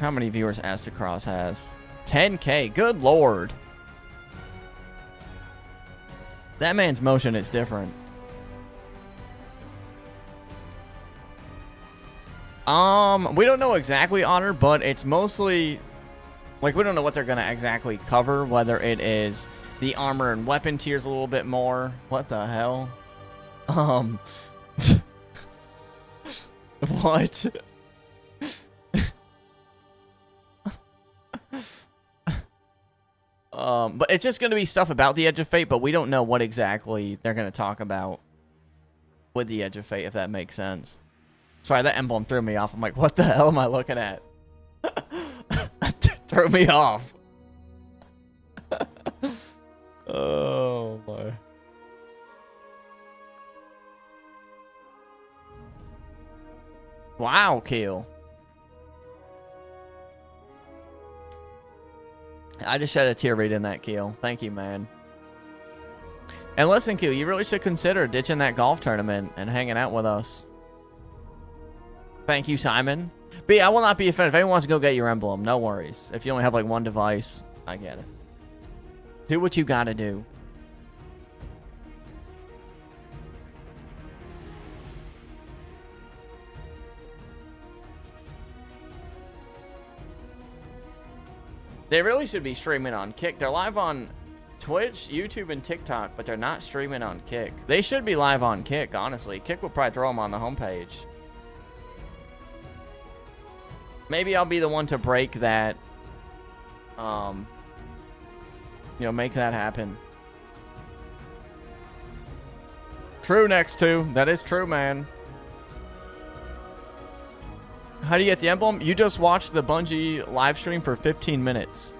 How many viewers Astacross has? 10K. Good lord. That man's motion is different. We don't know exactly, Honor, but it's mostly... Like, we don't know what they're going to exactly cover. Whether it is the armor and weapon tiers a little bit more. What the hell? What? But it's just going to be stuff about the Edge of Fate, but we don't know what exactly they're going to talk about with the Edge of Fate, if that makes sense. Sorry, that emblem threw me off. I'm like, what the hell am I looking at? Threw me off. Oh, my. Wow, kill. I just shed a tear reading that, Keel. Thank you, man. And listen, Keel, you really should consider ditching that golf tournament and hanging out with us. Thank you, Simon. But yeah, I will not be offended. If anyone wants to go get your emblem, no worries. If you only have like one device, I get it. Do what you gotta do. They really should be streaming on Kick. They're live on Twitch, YouTube, and TikTok, but they're not streaming on Kick. They should be live on Kick, honestly. Kick will probably throw them on the homepage. Maybe I'll be the one to break that. You know, make that happen. True, next to. That is true, man. How do you get the emblem? You just watch the Bungie live stream for 15 minutes.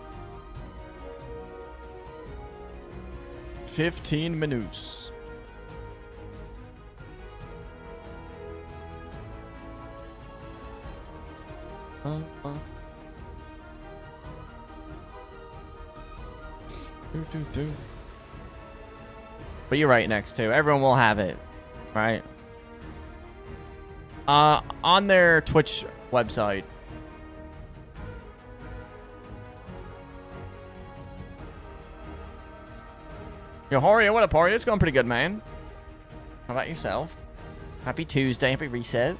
15 minutes. But you're right next to. Everyone will have it, right? On their Twitch website. Yo, Hario, what up, Hario? It's going pretty good, man. How about yourself? Happy Tuesday. Happy reset.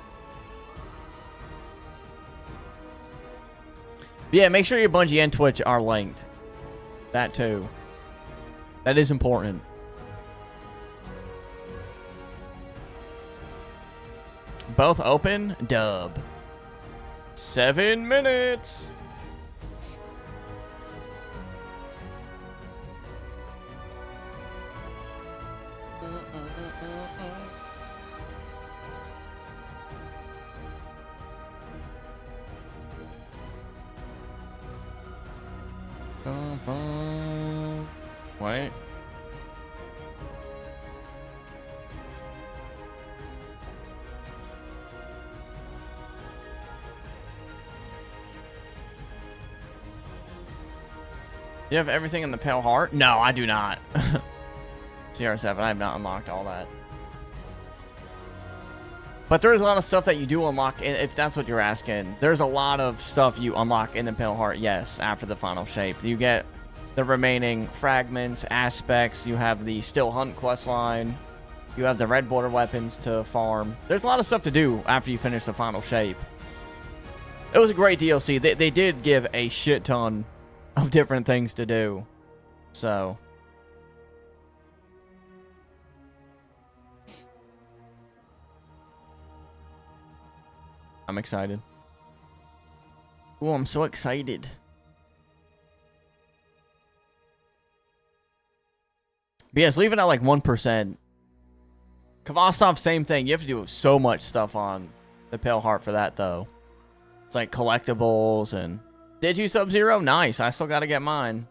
Yeah, make sure your Bungie and Twitch are linked. That too. That is important. Both open? Dub. 7 minutes. Wait. You have everything in the Pale Heart? No, I do not. CR7, I have not unlocked all that. But there's a lot of stuff that you do unlock, if that's what you're asking. There's a lot of stuff you unlock in the Pale Heart, yes, after the final shape. You get the remaining fragments, aspects. You have the Still Hunt questline. You have the Red Border weapons to farm. There's a lot of stuff to do after you finish the final shape. It was a great DLC. They did give a shit ton of different things to do. So... I'm excited. Oh, I'm so excited. But yes, leave it at like 1%. Kvasov, same thing. You have to do so much stuff on the Pale Heart for that, though. It's like collectibles and... Did you Sub-Zero? Nice. I still got to get mine.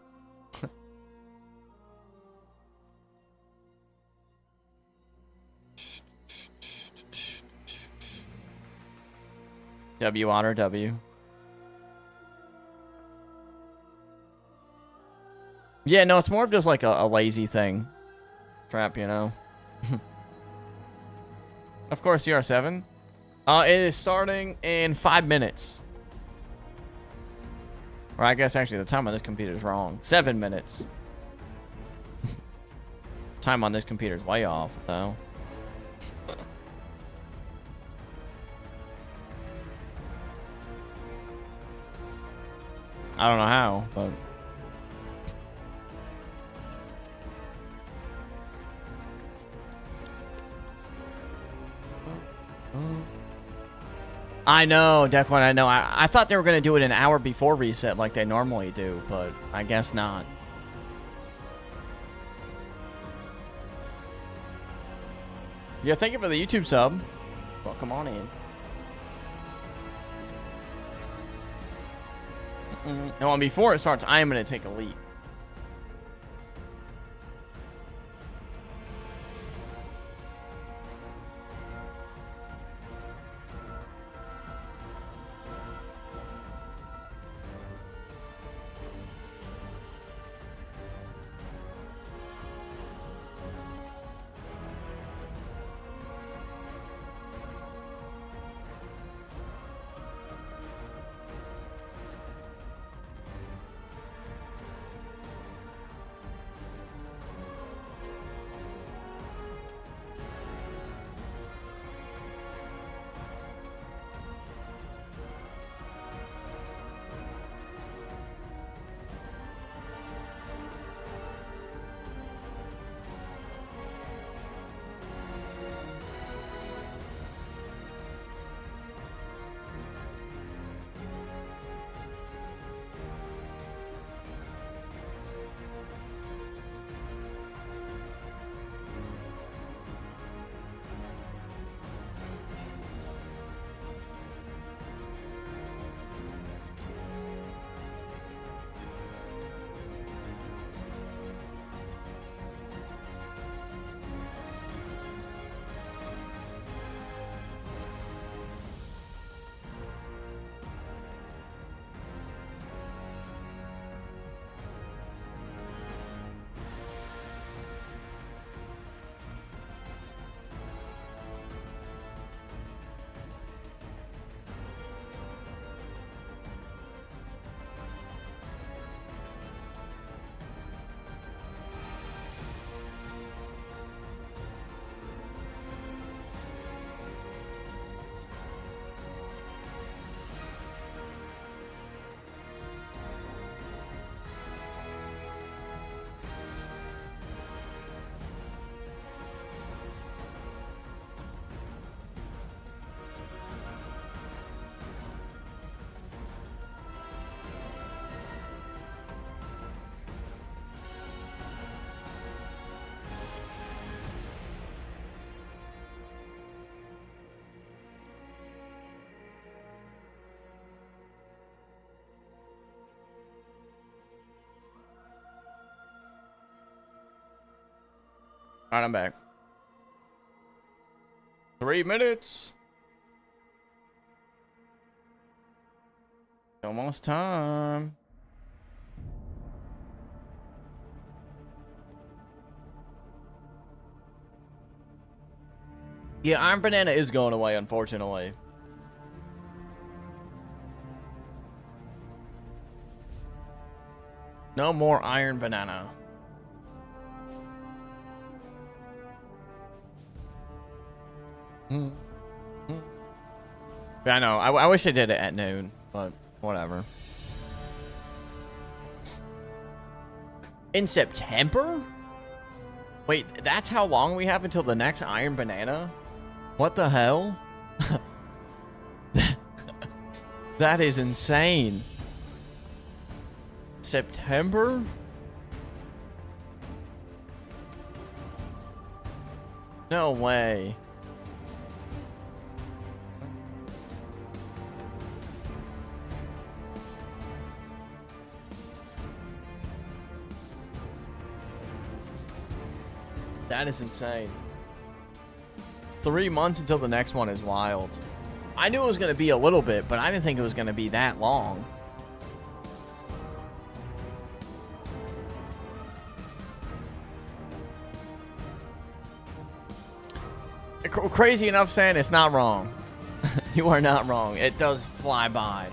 W Otter W. Yeah, no, it's more of just like a lazy thing. Trap, you know. Of course, CR7. It is starting in 5 minutes. Or I guess actually the time on this computer is wrong. 7 minutes. Time on this computer is way off, though. I don't know how, but... I know, Declan, I know. I thought they were going to do it an hour before reset like they normally do, but I guess not. Yeah, thank you for the YouTube sub. Well, come on in. No, and before it starts, I am going to take a leap. All right, I'm back. 3 minutes. Almost time. Yeah, Iron Banana is going away, unfortunately. No more Iron Banana. I know. I wish I did it at noon, but whatever. In September? Wait, that's how long we have until the next Iron Banana? What the hell? That is insane. September? No way. That is insane. 3 months until the next one is wild. I knew it was going to be a little bit, but I didn't think it was going to be that long. Crazy enough saying it's not wrong. You are not wrong. It does fly by.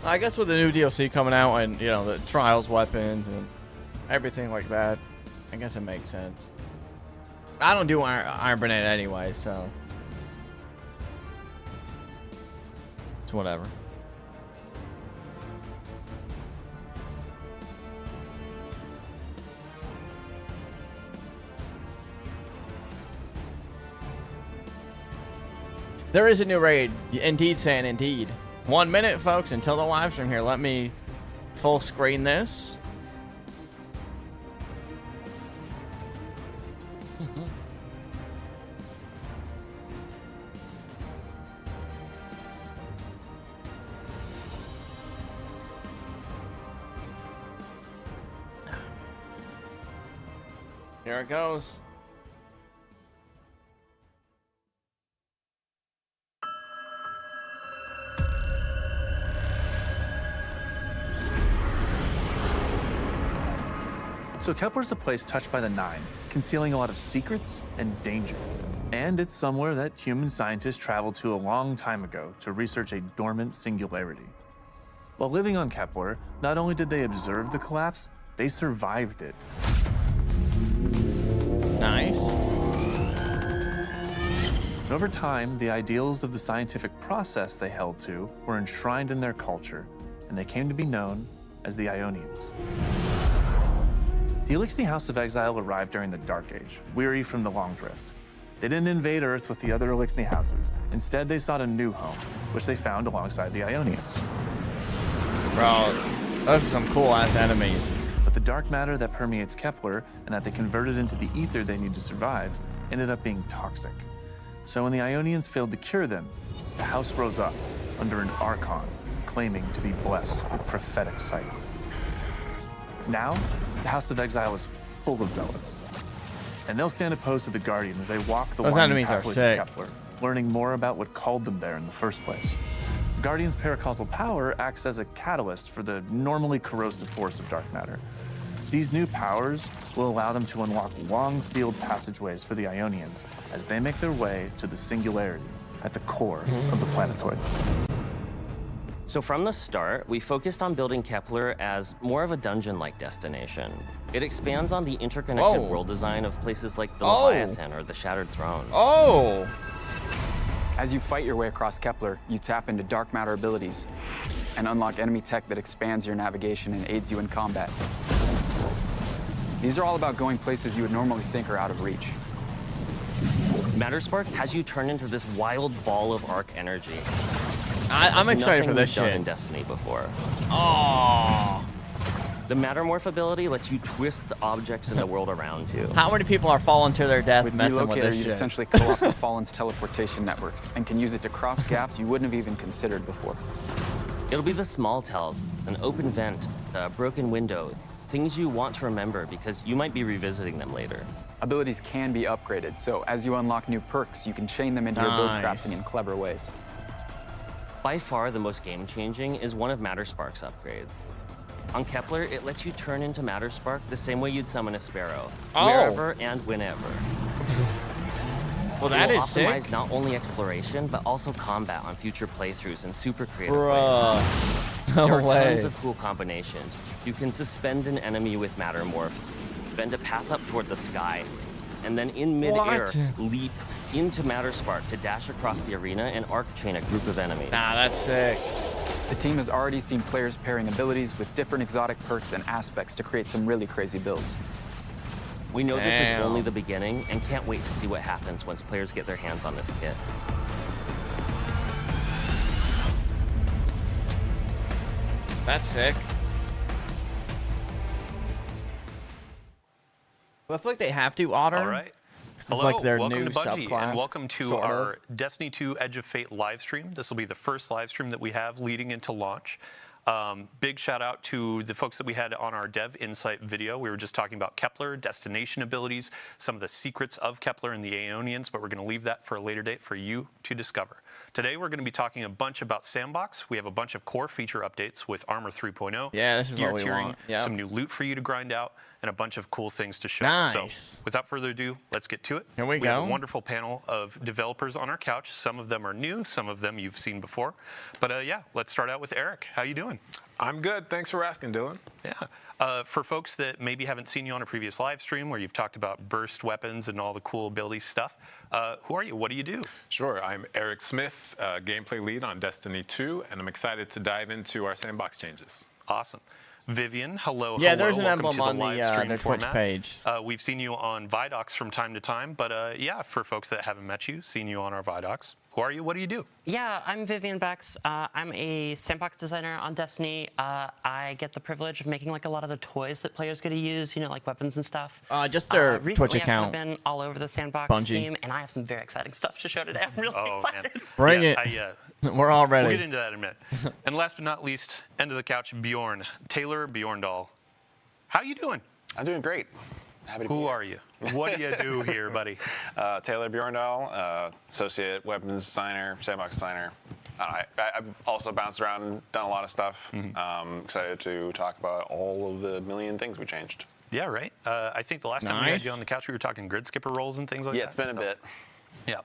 I guess with the new DLC coming out and, you know, the trials weapons and everything like that, I guess it makes sense. I don't do Iron Banana anyway, so it's whatever. There is a new raid. Indeed, saying indeed. 1 minute, folks, until the live stream here. Let me full screen this. Here it goes. So Kepler's a place touched by the Nine, concealing a lot of secrets and danger. And it's somewhere that human scientists traveled to a long time ago to research a dormant singularity. While living on Kepler, not only did they observe the collapse, they survived it. Nice. And over time, the ideals of the scientific process they held to were enshrined in their culture, and they came to be known as the Ionians. The Elixni House of Exile arrived during the Dark Age, weary from the Long Drift. They didn't invade Earth with the other Elixni houses. Instead, they sought a new home, which they found alongside the Ionians. Bro, those are some cool-ass enemies. But the dark matter that permeates Kepler and that they converted into the ether they need to survive ended up being toxic. So when the Ionians failed to cure them, the house rose up under an archon claiming to be blessed with prophetic sight. Now, the House of Exile is full of zealots, and they'll stand opposed to the Guardian as they walk the winding pathways of Kepler, learning more about what called them there in the first place. The Guardian's paracausal power acts as a catalyst for the normally corrosive force of dark matter. These new powers will allow them to unlock long-sealed passageways for the Ionians as they make their way to the singularity at the core of the planetoid. So from the start, we focused on building Kepler as more of a dungeon-like destination. It expands on the interconnected world design of places like the Leviathan or the Shattered Throne. As you fight your way across Kepler, you tap into dark matter abilities and unlock enemy tech that expands your navigation and aids you in combat. These are all about going places you would normally think are out of reach. Matterspark has you turn into this wild ball of arc energy. I'm excited for this Nothing we've done shit. in Destiny before. Oh. The Mattermorph ability lets you twist the objects in the world around you. How many people are falling to their death With messing with Relocator, this you shit? essentially co-opt the Fallen's teleportation networks and can use it to cross gaps you wouldn't have even considered before. It'll be the small tells, an open vent, a broken window, things you want to remember because you might be revisiting them later. Abilities can be upgraded, so as you unlock new perks, you can chain them into your build crafting in clever ways. By far, the most game-changing is one of Matterspark's upgrades. On Kepler, it lets you turn into Matterspark the same way you'd summon a sparrow, wherever and whenever. Well, that It will is sick. optimize not only exploration, but also combat on future playthroughs in super creative Bruh. ways. No There are way. tons of cool combinations. You can suspend an enemy with Mattermorph, bend a path up toward the sky, and then in mid-air, What? leap into Matterspark to dash across the arena and arc chain a group of enemies. Nah, that's sick. The team has already seen players pairing abilities with different exotic perks and aspects to create some really crazy builds. We know this is Damn. only the beginning and can't wait to see what happens once players get their hands on this kit. That's sick. I feel like they have to, Otter. All right. It's Hello, like their welcome new to Bungie, subclass, and welcome to sort of. our Destiny 2 Edge of Fate live stream. This will be the first live stream that we have leading into launch. Big shout out to the folks that we had on our Dev Insight video. We were just talking about Kepler, destination abilities, some of the secrets of Kepler and the Aeonians, but we're going to leave that for a later date for you to discover. Today we're going to be talking a bunch about Sandbox. We have a bunch of core feature updates with Armor 3.0, Yeah, this is gear what we tiering, want. Yep. some new loot for you to grind out, and a bunch of cool things to show. Nice. So without further ado, let's get to it. Here we have go. a wonderful panel of developers on our couch. Some of them are new, some of them you've seen before. But yeah, let's start out with Eric. How you doing? I'm good. Thanks for asking, Dylan. Yeah. For folks that maybe haven't seen you on a previous live stream where you've talked about burst weapons and all the cool ability stuff, who are you? What do you do? Sure. I'm Eric Smith, gameplay lead on Destiny 2, and I'm excited to dive into our sandbox changes. Awesome. Vivian, hello. Yeah, hello. there's an Welcome emblem to the on live the stream their Twitch format. page. We've seen you on Vidocs from time to time, but yeah, for folks that haven't met you, seen you on our Vidocs. Who are you? What do you do? Yeah, I'm Vivian Bex. I'm a sandbox designer on Destiny. I get the privilege of making like a lot of the toys that players get to use, you know, like weapons and stuff. Just their Recently, Twitch account. I've kind of been all over the sandbox Bungie. team, and I have some very exciting stuff to show today. I'm really excited. Man. Bring Yeah, it. We're all ready. We'll get into that in a minute. And last but not least, end of the couch, Bjorn. Taylor Bjorndal. How you doing? I'm doing great. Happy to be Who here. are you? What do you do here, buddy? Taylor Bjorndal, associate weapons designer, sandbox designer. I've also bounced around and done a lot of stuff. Excited to talk about all of the million things we changed. Yeah, right. I think the last time we had Nice. you on the couch, we were talking grid skipper roles and things like that. Yeah, it's been a bit. Yeah.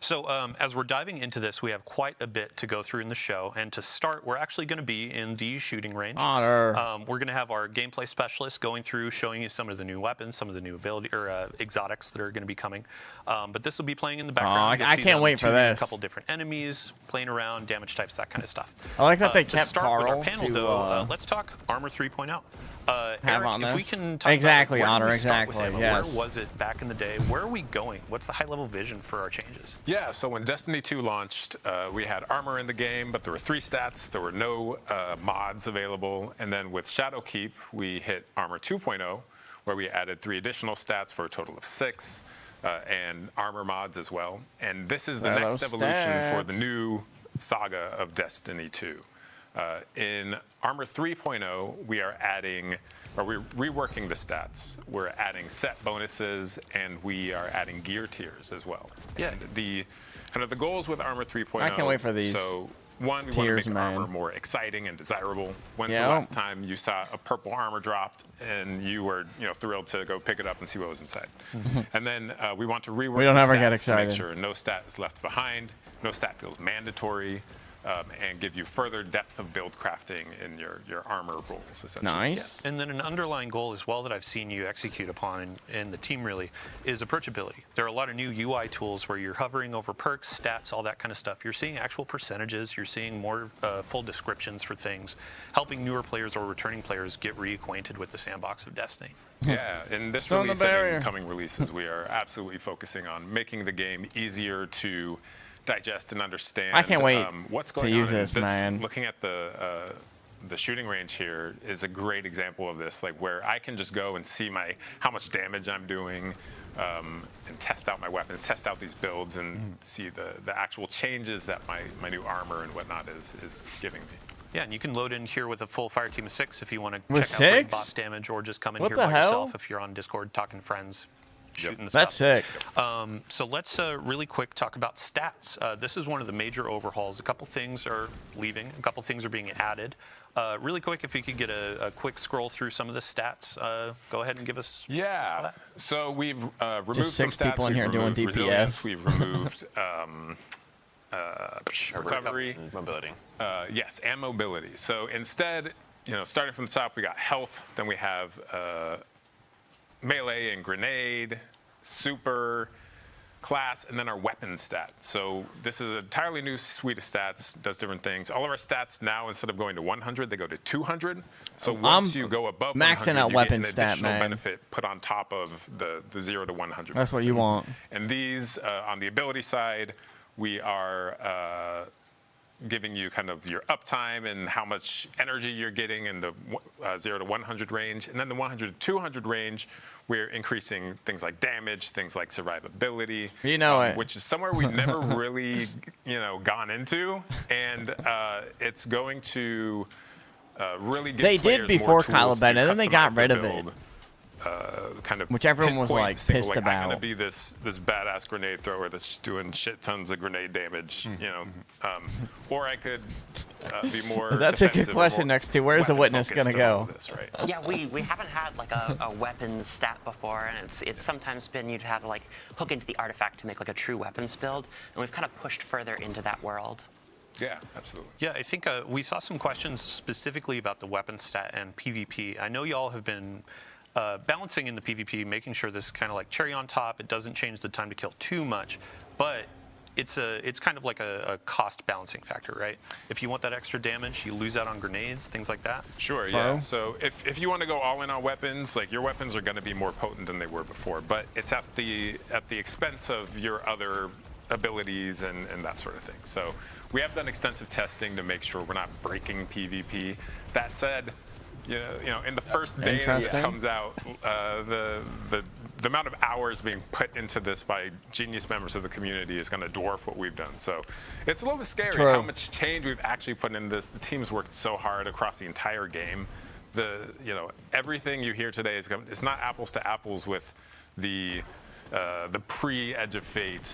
So as we're diving into this, we have quite a bit to go through in the show. And to start, we're actually going to be in the shooting range. Otter. We're going to have our gameplay specialist going through, showing you some of the new weapons, some of the new ability or exotics that are going to be coming. But this will be playing in the background. You'll I see can't them wait for tuning this. A couple different enemies, playing around, damage types, that kind of stuff. I like that they To kept start with our Carl panel, to, though, let's talk Armor 3.0. Eric, on if we this. can talk Exactly, about Otter, where we start with exactly, ammo, yes. Where was it back in the day? Where are we going? What's the high-level vision for our changes? Yeah, so when Destiny 2 launched, we had armor in the game, but there were 3 stats. There were no mods available. And then with Shadowkeep, we hit Armor 2.0, where we added 3 additional stats for a total of 6, and armor mods as well. And this is the Hello, next evolution for the stats. new saga of Destiny 2. In Armor 3.0, we are adding, or we're reworking the stats. We're adding set bonuses, and we are adding gear tiers as well. Yeah. And the kind of the goals with Armor 3.0. I can't wait for these So one, we want to tiers, make man. armor more exciting and desirable. When's Yeah. the last time you saw a purple armor dropped and you were, thrilled to go pick it up and see what was inside? And then we want to rework We don't the ever stats get to excited. make sure no stat is left behind, no stat feels mandatory, and give you further depth of build crafting in your armor roles, essentially. Nice. And then an underlying goal as well that I've seen you execute upon and the team really is approachability. There are a lot of new UI tools where you're hovering over perks, stats, all that kind of stuff. You're seeing actual percentages. You're seeing more full descriptions for things, helping newer players or returning players get reacquainted with the sandbox of Destiny. Yeah, in this Throw the release and barrier. in coming releases, we are absolutely focusing on making the game easier to digest and understand. I can't wait what's to going use on. this, man. Looking at the shooting range here is a great example of this, like where I can just go and see how much damage I'm doing, and test out my weapons, test out these builds, and see the actual changes that my new armor and whatnot is giving me. Yeah, and you can load in here with a full fire team of 6 if you want to With check out raid 6? boss damage, or just come in What here the by hell? yourself if you're on Discord talking to friends, shooting the That's stuff. sick. So let's really quick talk about stats. This is one of the major overhauls. A couple things are leaving, a couple things are being added. Really quick, if you could get a quick scroll through some of the stats, go ahead and give us. Yeah. So we've removed Just 6 some stats. people in here We've doing removed DPS. resilience. We've removed recovery. And mobility. Yes, and mobility. So instead, starting from the top, we got health. Then we have melee and grenade, super, class, and then our weapon stat. So this is an entirely new suite of stats, does different things. All of our stats now, instead of going to 100, they go to 200. So once you go above maxing 100, out you weapon get an stat, additional man. benefit put on top of the 0 to 100. That's what you want. And these, on the ability side, we are giving you kind of your uptime and how much energy you're getting in the 0 to 100 range. And then the 100 to 200 range, we're increasing things like damage, things like survivability. Which is somewhere we've never really, gone into. And it's going to really get They did players before more Kylo tools Ben, to and then they got customize rid their of it. build. Kind of Which everyone was, pinpoint like, single, pissed I'm about. gonna be this badass grenade thrower that's just doing shit tons of grenade damage, or I could be more. That's a good defensive or question more next to where's the witness weapon-focused gonna and all go? of this, right? Yeah, we haven't had like a weapons stat before, and it's sometimes been you'd have to like hook into the artifact to make like a true weapons build, and we've kind of pushed further into that world. Yeah, absolutely. Yeah, I think we saw some questions specifically about the weapon stat and PvP. I know y'all have been balancing in the PvP, making sure this is kind of like cherry on top. It doesn't change the time to kill too much, but it's kind of like a cost balancing factor, right? If you want that extra damage, you lose out on grenades, things like that. Sure, yeah. So if you want to go all in on weapons, like your weapons are going to be more potent than they were before, but it's at the expense of your other abilities and that sort of thing. So we have done extensive testing to make sure we're not breaking PvP. That said, in the first day that it comes out, the amount of hours being put into this by genius members of the community is going to dwarf what we've done. So it's a little bit scary how much change we've actually put in this. The team's worked so hard across the entire game. Everything you hear today it's not apples to apples with the pre-Edge of Fate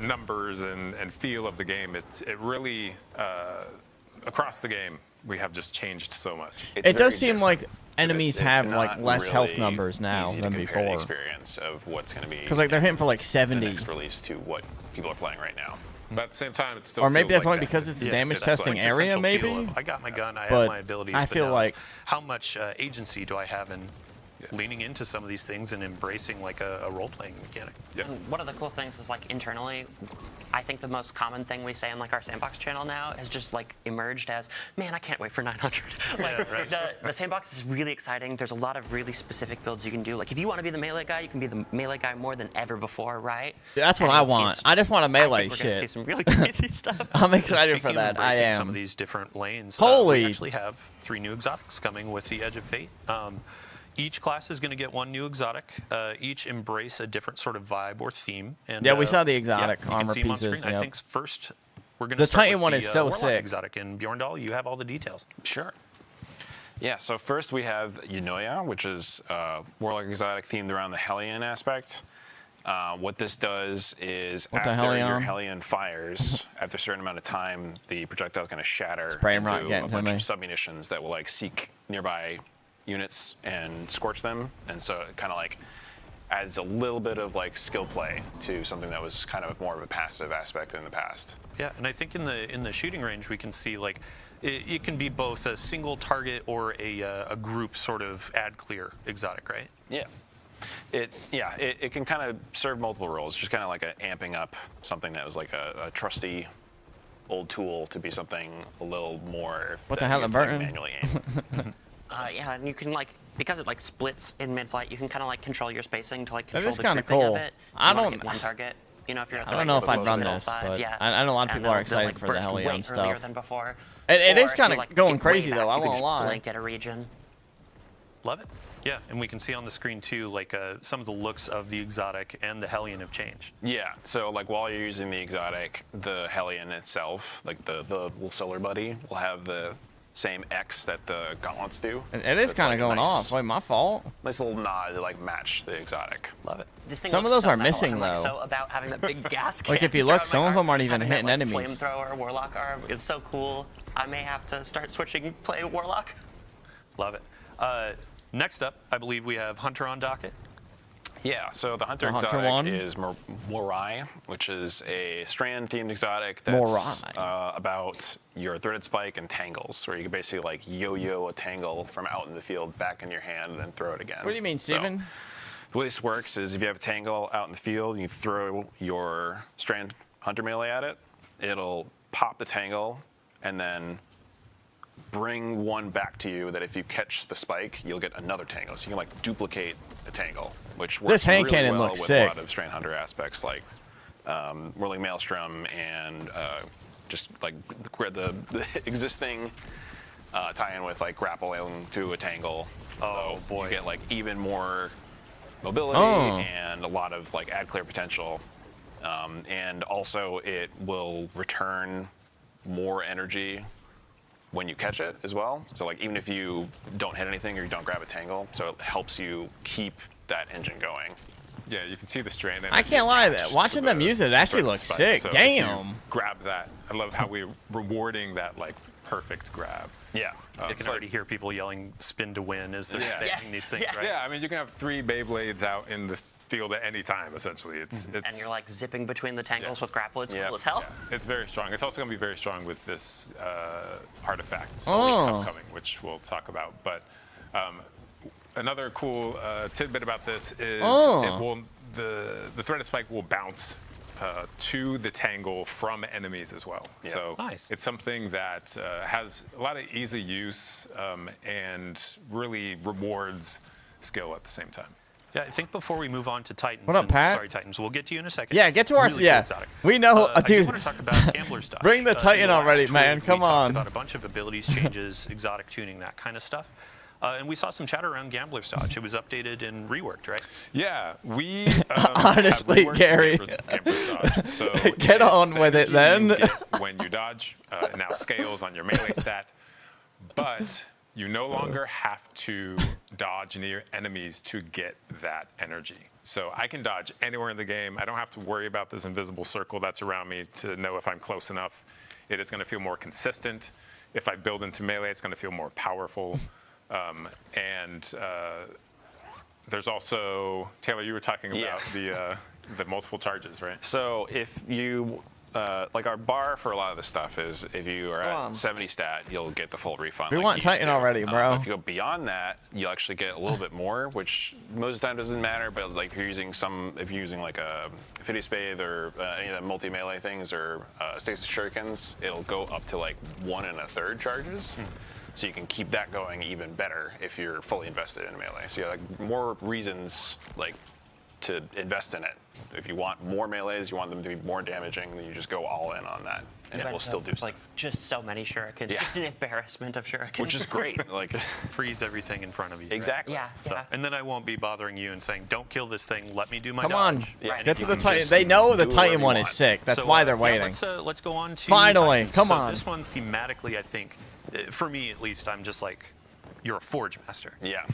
numbers and feel of the game. It really across the game we have just changed so much. It does seem like enemies It's have not like less health really numbers now easy to than compare before. The experience of what's going to be Because like they're hitting for like the 70. next release to what people are playing right now. But at the same time, it still Or maybe feels that's like only because Destiny. it's a Yeah, damage that's testing like the area, essential feel maybe. of, I got my gun, I But have my abilities, I but feel now like- it's how much agency do I have in leaning into some of these things and embracing like a role-playing mechanic? Yeah. And one of the cool things is like internally, I think the most common thing we say on like our sandbox channel now has just like emerged as, man, I can't wait for 900. Like right. the sandbox is really exciting. There's a lot of really specific builds you can do. Like if you want to be the melee guy, you can be the melee guy more than ever before, right? That's what And I it's- want. it's- I just want a I melee think we're gonna see shit. some really crazy stuff. I'm excited for Speaking of that. I embracing am. some of these different lanes. Holy- we actually have 3 new exotics coming with the Edge of Fate. Each class is going to get 1 new exotic. Each embrace a different sort of vibe or theme. And, Yeah, we saw the exotic you can armor see 'em on pieces, screen. I yep. think first we're going to The start Titan with one the, is so Warlock sick. exotic. And Bjorndal, you have all the details. Sure. Yeah, so first we have Yunoya, which is Warlock exotic themed around the Hellion aspect. What this does is What the after your Hellion? Hellion fires, after a certain amount of time, the projectile is going to shatter Brain rot into getting a to bunch me. of submunitions that will like seek nearby units and scorch them. And so it kind of like adds a little bit of like skill play to something that was kind of more of a passive aspect in the past. Yeah, and I think in the shooting range we can see like it can be both a single target or a group sort of ad clear exotic, right? Yeah. It can kind of serve multiple roles, just kind of like amping up something that was like a trusty old tool to be something a little more. What the that hell, you have to, like, Burton? manually aim. Yeah, and you can like, because it like splits in mid-flight, you can kind of like control your spacing to like That control is the kinda grouping cool. of it. I You wanna don't- hit one target. You know, if you're at I the don't know if I'd middle run of this, 5, but yeah. I know a lot of And people are they'll, excited like, for the burst Hellion way earlier stuff. than before. It Or is if kind you, of like, going get way crazy, back, though. I you can won't just lie. blink at a region. Love it. Yeah, and we can see on the screen too, like some of the looks of the exotic and the Hellion have changed. Yeah, so like while you're using the exotic, the Hellion itself, like the little solar buddy, will have the same X that the gauntlets do. It is So it's kind like of a going nice, off. Wait, my fault. Nice little nod to like match the exotic. Love it. This thing Some of looks those so are metal. missing, I'm, like, though. so about having that big gas Like, if you canister look, on some my of them aren't arm, even having hitting that, enemies. Flamethrower warlock arm is so cool. I may have to start switching play warlock. Love it. Next up, I believe we have Hunter on docket. Yeah, so the Hunter The Hunter exotic one? is Morai, which is a strand-themed exotic that's Morai. about your threaded spike and tangles, where you can basically like yo-yo a tangle from out in the field back in your hand and then throw it again. What do you mean, Steven? So, the way this works is if you have a tangle out in the field, you throw your strand Hunter melee at it, it'll pop the tangle and then bring one back to you that if you catch the spike, you'll get another tangle. So you can like duplicate a tangle, which works This hand really cannon well looks with sick. a lot of Strand Hunter aspects like Whirling Maelstrom and just like the existing tie-in with like grappling to a tangle. Oh, So boy. You get like even more mobility Oh. and a lot of like ad clear potential. And also it will return more energy when you catch it as well. So like even if you don't hit anything or you don't grab a tangle, so it helps you keep that engine going. Yeah, you can see the strand. I can't lie, attached watching to them use it actually threaded looks spike. sick. So if Damn. you grab that. I love how we're rewarding that like perfect grab. Yeah. I can already hear people yelling "spin to win" as they're Yeah. spamming these things, right? Yeah, I mean you can have 3 Beyblades out in the field at any time. Essentially, it's And you're like zipping between the tangles Yeah. with grapple. It's Yeah. cool as hell. It's very strong. It's also going to be very strong with this artifact Oh. upcoming, which we'll talk about. But another cool tidbit about this is the threaded spike will bounce to the tangle from enemies as well. Yeah. So Nice. it's something that has a lot of easy use and really rewards skill at the same time. Yeah, I think before we move on to Titans, What up, Pat? Sorry, Titans, we'll get to you in a second. Yeah, get to our- Really yeah. cool exotic. We know- I do dude. want to talk about Gambler's Dodge. Bring the Titan in last already, man, quiz, come we on. talked about a bunch of abilities changes, exotic tuning, that kind of stuff. And we saw some chatter around Gambler's Dodge. It was updated and reworked, right? Yeah, we Honestly, have reworked Gary. Gambler's Dodge. So Get it's on the with it, energy you then. get when you dodge, it now scales on your melee stat, but you no longer have to dodge near enemies to get that energy. So I can dodge anywhere in the game. I don't have to worry about this invisible circle that's around me to know if I'm close enough. It is going to feel more consistent. If I build into melee, it's going to feel more powerful. There's also, Taylor, you were talking about the multiple charges, right? So if you, like our bar for a lot of this stuff is if you are at 70 stat, you'll get the full refund. We like want you used Titan to. already, bro. If you go beyond that, you'll actually get a little bit more, which most of the time doesn't matter, but like if you're using like a Phidias Bathe or any of the multi-melee things or Stasis Shurikens, it'll go up to like 1 1/3 charges. So you can keep that going even better if you're fully invested in melee. So you have like more reasons like to invest in it. If you want more melees, you want them to be more damaging, then you just go all in on that, and it will still do Like stuff. just so many shurikens. Yeah. Just an embarrassment of shurikens. Which is great. Like Freeze everything in front of you. right? exactly. Yeah. So, Yeah. and then I won't be bothering you and saying, "Don't kill this thing. Let me do my Come dodge." on. Yeah. And Get if to you the can Titan. just- They know the do Titan whatever one you is want. sick. That's So, why they're yeah, waiting. let's go on to Finally, Titans. come So on. This one thematically, I think, for me at least, I'm just like, you're a Forge Master. Yeah.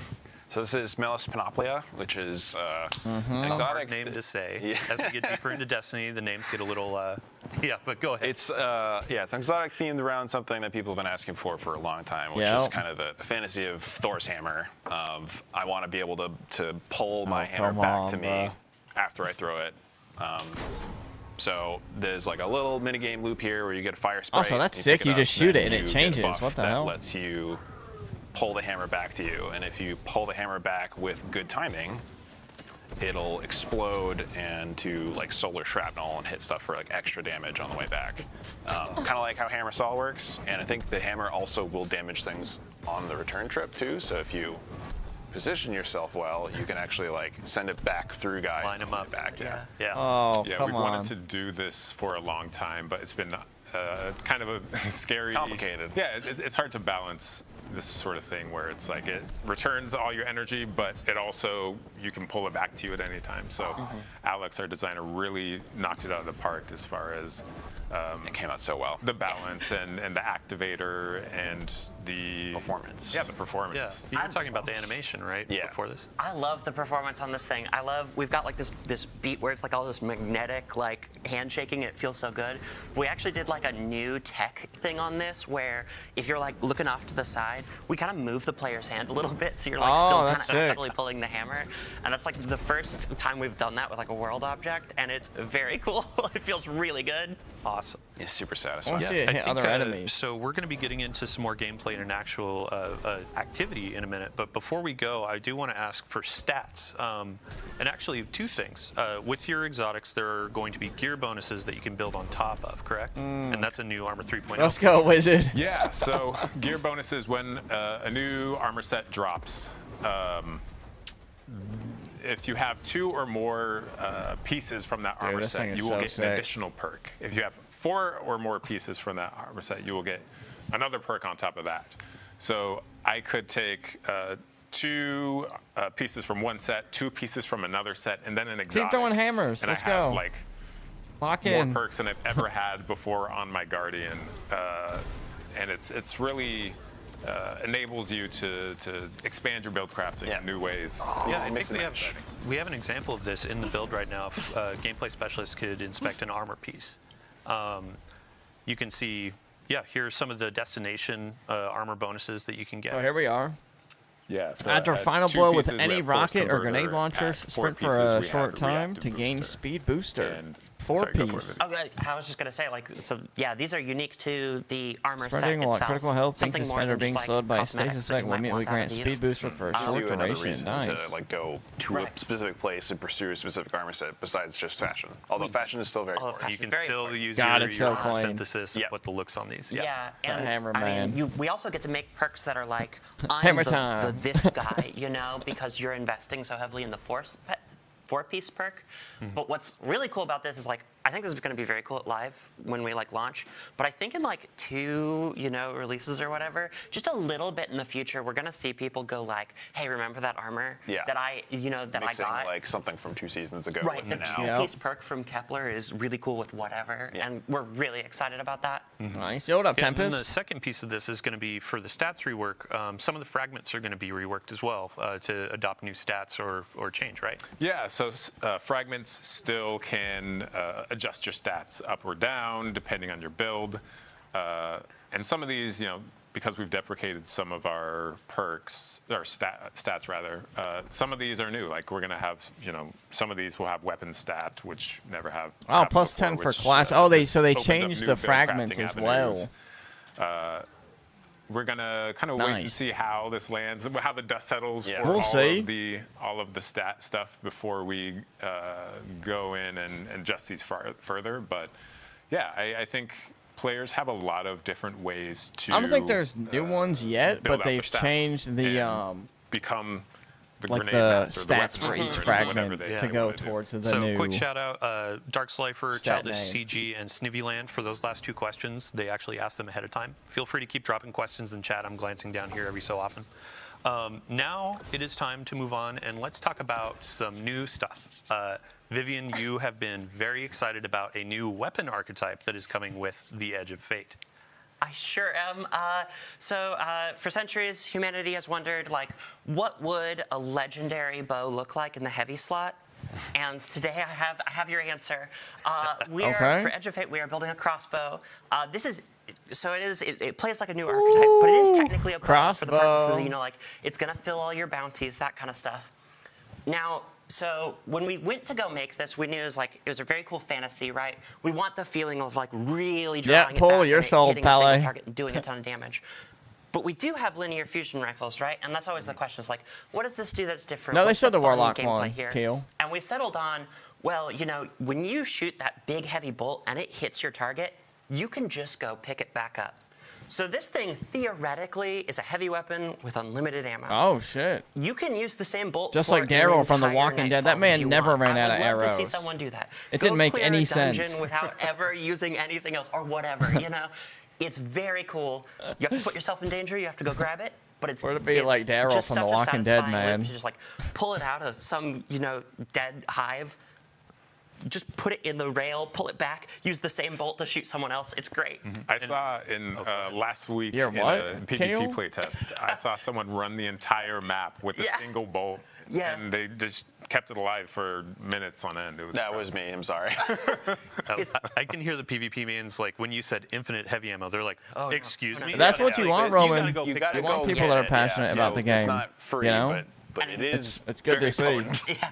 So this is Melis Panoplia, which is an A exotic hard name to say. Yeah. As we get deeper into Destiny, the names get a little, yeah, but go ahead. It's it's an exotic themed around something that people have been asking for a long time, which Yeah. is kind of the fantasy of Thor's hammer. Of I want to be able to pull my hammer come back on, to me bro. after I throw it. So there's like a little mini game loop here where you get a fire sprite. Also, that's and sick. pick You up, just shoot then it and it you get a changes. buff What the that hell? lets you pull the hammer back to you, and if you pull the hammer back with good timing, it'll explode into like solar shrapnel and hit stuff for like extra damage on the way back. Kind of like how hammer saw works, and I think the hammer also will damage things on the return trip too. So if you position yourself well, you can actually like send it back through guys. Line them up. Back, yeah. Yeah. Oh, Yeah, come we've on. wanted to do this for a long time, but it's been kind of a scary, complicated. Yeah, it's hard to balance this sort of thing where it's like it returns all your energy, but it also you can pull it back to you at any time. So Alex, our designer, really knocked it out of the park as far as It came out so well. the balance and the activator and the Performance. Yeah, the performance. Yeah. You were talking about the animation, right? Yeah. Before this. I love the performance on this thing. We've got like this beat where it's like all this magnetic like handshaking. It feels so good. We actually did like a new tech thing on this where if you're like looking off to the side, we kind of move the player's hand a little bit, so you're like still kind that's of sick. actually pulling the hammer. And that's like the first time we've done that with like a world object, and it's very cool. It feels really good. Awesome. It's super I satisfying. want to see it hit other enemies. So we're going to be getting into some more gameplay and an actual activity in a minute. But before we go, I do want to ask for stats. And actually, two things. With your exotics, there are going to be gear bonuses that you can build on top of, correct? And that's a new Armor 3.0. Let's go, Wizard. Yeah, so gear bonuses when a new armor set drops. If you have 2 or more pieces from that armor this thing set, is you will so get sick. an additional perk. If you have 4 or more pieces from that armor set, you will get another perk on top of that. So I could take 2 pieces from one set, 2 pieces from another set, and then an exotic. Keep throwing hammers. And Let's I have go. like Lock more in. perks than I've ever had before on my Guardian, and it's really enables you to expand your build crafting in new ways. Yeah, I makes think it we have an example of this in the build right now. If gameplay specialists could inspect an armor piece. You can see, here's some of the destination armor bonuses that you can get. Oh, here we are. Yeah. So After at final 2 blow with pieces, we any have force rocket or converter. grenade launchers, At 4 sprint for pieces, a we have short time reactive to gain booster. speed booster. And 4 sorry, go for piece. it. Okay, I was just gonna say, like, so yeah, these are unique to the armor Spreading set while itself. critical health being Something more suspended or than being just, like, slowed by a cosmetics stasis that you effect will might immediately want out grant of speed these. booster for a Gives short you another duration. reason Nice. to like go to Right. a specific place and pursue a specific armor set besides just fashion. Although fashion is still very Although important. You can Very still important. use God, your, it's so your clean. synthesis Yeah. of what the looks on these. Yeah, and hammer I man. mean, we also get to make perks that are like, I'm Hammer the time. this guy, you know, because you're investing so heavily in the 4-piece perk. But what's really cool about this is like, I think this is going to be very cool at live when we like launch. But I think in like 2, releases or whatever, just a little bit in the future, we're going to see people go like, hey, remember that armor Yeah. that I Mixing got? like something from 2 seasons ago Right, with the now. 2-piece perk from Kepler is really cool with whatever, and we're really excited about that. Nice. Yo, what up, Yeah, and then the Tempest? second piece of this is going to be for the stats rework. Some of the fragments are going to be reworked as well to adopt new stats or change, right? Yeah, so fragments still can adjust your stats up or down depending on your build. And some of these, because we've deprecated some of our perks, or stats rather, some of these are new. Like we're going to have, some of these will have weapon stat, which never have. Oh, happened plus before, 10 for which, class. so They opens up changed new the build fragments crafting as well. avenues. We're gonna kind of wait and Nice. see how this lands, how the dust settles Yeah. for We'll see. all of the stat stuff before we go in and adjust these further. But yeah, I think players have a lot of different ways to. I don't think there's new ones yet, build but out their they've stats changed the and become the like grenade the master, the stats weapon for each master, whatever fragment they to go wanna do. towards the So new. quick shout out, Dark Slifer, stat Childish name. CG, and Snivyland for those last 2 questions. They actually asked them ahead of time. Feel free to keep dropping questions in chat. I'm glancing down here every so often. Now it is time to move on and let's talk about some new stuff. Vivian, you have been very excited about a new weapon archetype that is coming with the Edge of Fate. I sure am. For centuries, humanity has wondered, like, what would a legendary bow look like in the heavy slot? And today I have your answer. Okay. For Edge of Fate, we are building a crossbow. It plays like a new archetype, but it is technically a bow for the Crossbow. purposes, it's gonna fill all your bounties, that kind of stuff. Now, so when we went to go make this, we knew it was a very cool fantasy, right? We want the feeling of like really drawing it Paul, back you're and sold, hitting a single Pele. target and doing a ton of damage. But we do have linear fusion rifles, right? And that's always the question: is like, what does this do that's different? No, they What's showed the fun Warlock gameplay one, here? Keel. And we settled on, well, when you shoot that big heavy bolt and it hits your target, you can just go pick it back up. So this thing theoretically is a heavy weapon with unlimited ammo. Oh shit! You can use the same bolt. Just for like Daryl from The entire Walking Dead. That Nightfall man if you never want. ran out of I would love to see arrows. someone do that. It Go didn't make clear any a dungeon sense. without ever using anything else or whatever. You know, it's very cool. You have to put yourself in danger. You have to go grab it. But it's, Or to be it's like Daryl just from The such a Walking Dead, satisfying man. loop to just like pull it out of some dead hive. Just put it in the rail, pull it back, use the same bolt to shoot someone else. It's great. I saw in last week Yeah, in what? a Kale? PvP playtest, I saw someone run the entire map with a Yeah. single bolt, Yeah. and they just kept it alive for minutes on end. It was That was me. I'm sorry. I can hear the PvP mains like when you said infinite heavy ammo. They're like, Oh, no. excuse No, me. no. That's what you want, Roman. gotta go You pick gotta You that want go people get that are it, passionate about the game. It's not free, you know? but it is. It's good very to see. potent. Yeah.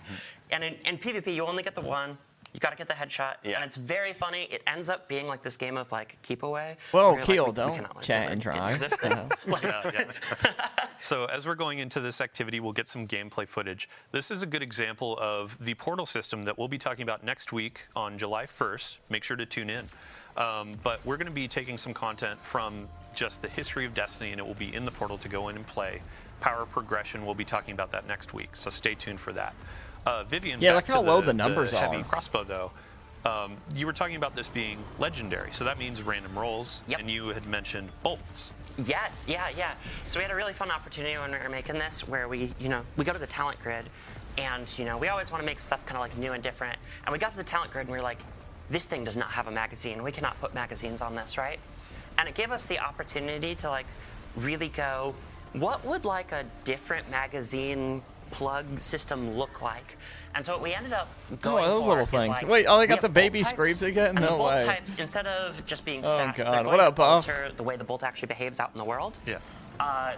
And in PvP, you only get the one. You got to get the headshot. Yeah. And it's very funny. It ends up being like this game of like keep away. Whoa, where you're Keel, we don't cannot, like, chat ever and get drive. this thing. Yeah. So as we're going into this activity, we'll get some gameplay footage. This is a good example of the portal system that we'll be talking about next week on July 1st. Make sure to tune in. But we're going to be taking some content from just the history of Destiny, and it will be in the portal to go in and play. Power progression, we'll be talking about that next week, so stay tuned for that. Vivian, Yeah, back look how to low the numbers heavy are. crossbow, though. You were talking about this being legendary, so that means random rolls, Yep. and you had mentioned bolts. Yes, yeah. So we had a really fun opportunity when we were making this where we go to the talent grid and, we always want to make stuff kind of like new and different. And we got to the talent grid and we were like, this thing does not have a magazine. We cannot put magazines on this, right? And it gave us the opportunity to like really go, what would like a different magazine plug system look like? And so what we ended up going those for little is, things. like, Wait, oh, they we got have the baby bolt types, screams again? and the No bolt way. types, instead of just being Oh, stats, God. they're What going up, to Buff? alter the way the bolt actually behaves out in the world. Yeah.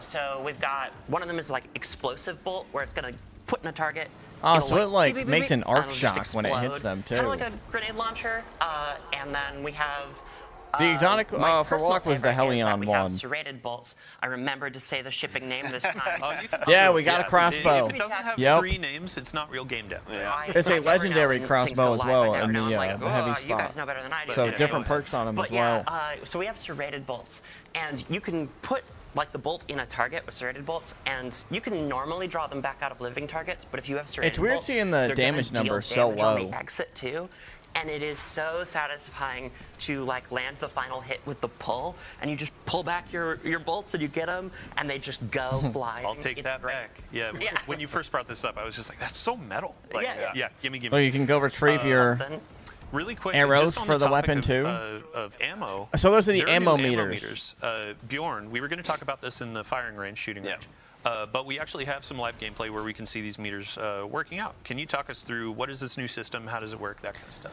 So we've got one of them is like explosive bolt, where it's going to put in a target. Oh, it'll, so it like beep, beep, makes beep, an arc and it'll just shock when it hits explode. them too. Kind of like a grenade launcher. And then we have. The exotic my for personal Walk was the favorite is that Hellion we one. have serrated bolts. I remembered to say the shipping name this time. Oh, you can Yeah, do we it. got a crossbow. If it doesn't have Yep. 3 names, it's not real game dev. It's a legendary crossbow as well in the like, heavy You guys spot. know better than I do. So Yeah. different perks on them But as well. so we have serrated bolts, and you can put like the bolt in a target with serrated bolts, and you can normally draw them back out of living targets. But if you have serrated It's weird bolts, seeing the they're gonna damage deal numbers so damage on low. the exit too. And it is so satisfying to like land the final hit with the pull, and you just pull back your bolts and you get them, and they just go flying. I'll take It's that great. back. Yeah, Yeah. when you first brought this up, I was just like, that's so metal. Like, Yeah. give me. So you can go retrieve your. Something. Really quick, Arrows just on for the topic weapon, of, too? Of ammo. So those are the there ammo new meters. Bjorn, we were going to talk about this in the firing range, shooting Yeah. range. But we actually have some live gameplay where we can see these meters working out. Can you talk us through what is this new system? How does it work? That kind of stuff.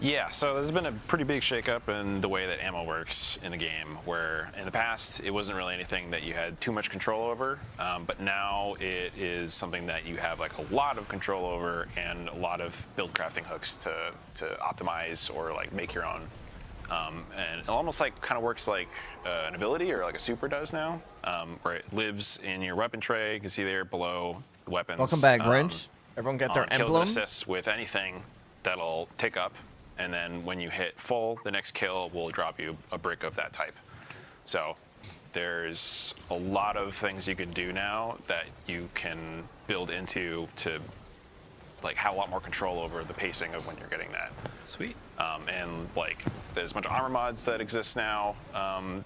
Yeah, so there's been a pretty big shakeup in the way that ammo works in the game, where in the past it wasn't really anything that you had too much control over, but now it is something that you have like a lot of control over and a lot of build crafting hooks to optimize or like make your own. And it almost like kind of works like an ability or like a super does now, where it lives in your weapon tray. You can see there below the weapons. Welcome back, Grinch. Everyone got their Kills and emblem. assists with anything that'll tick up, and then when you hit full, the next kill will drop you a brick of that type. So there's a lot of things you can do now that you can build into to like have a lot more control over the pacing of when you're getting that. Sweet. And like there's a bunch of armor mods that exist now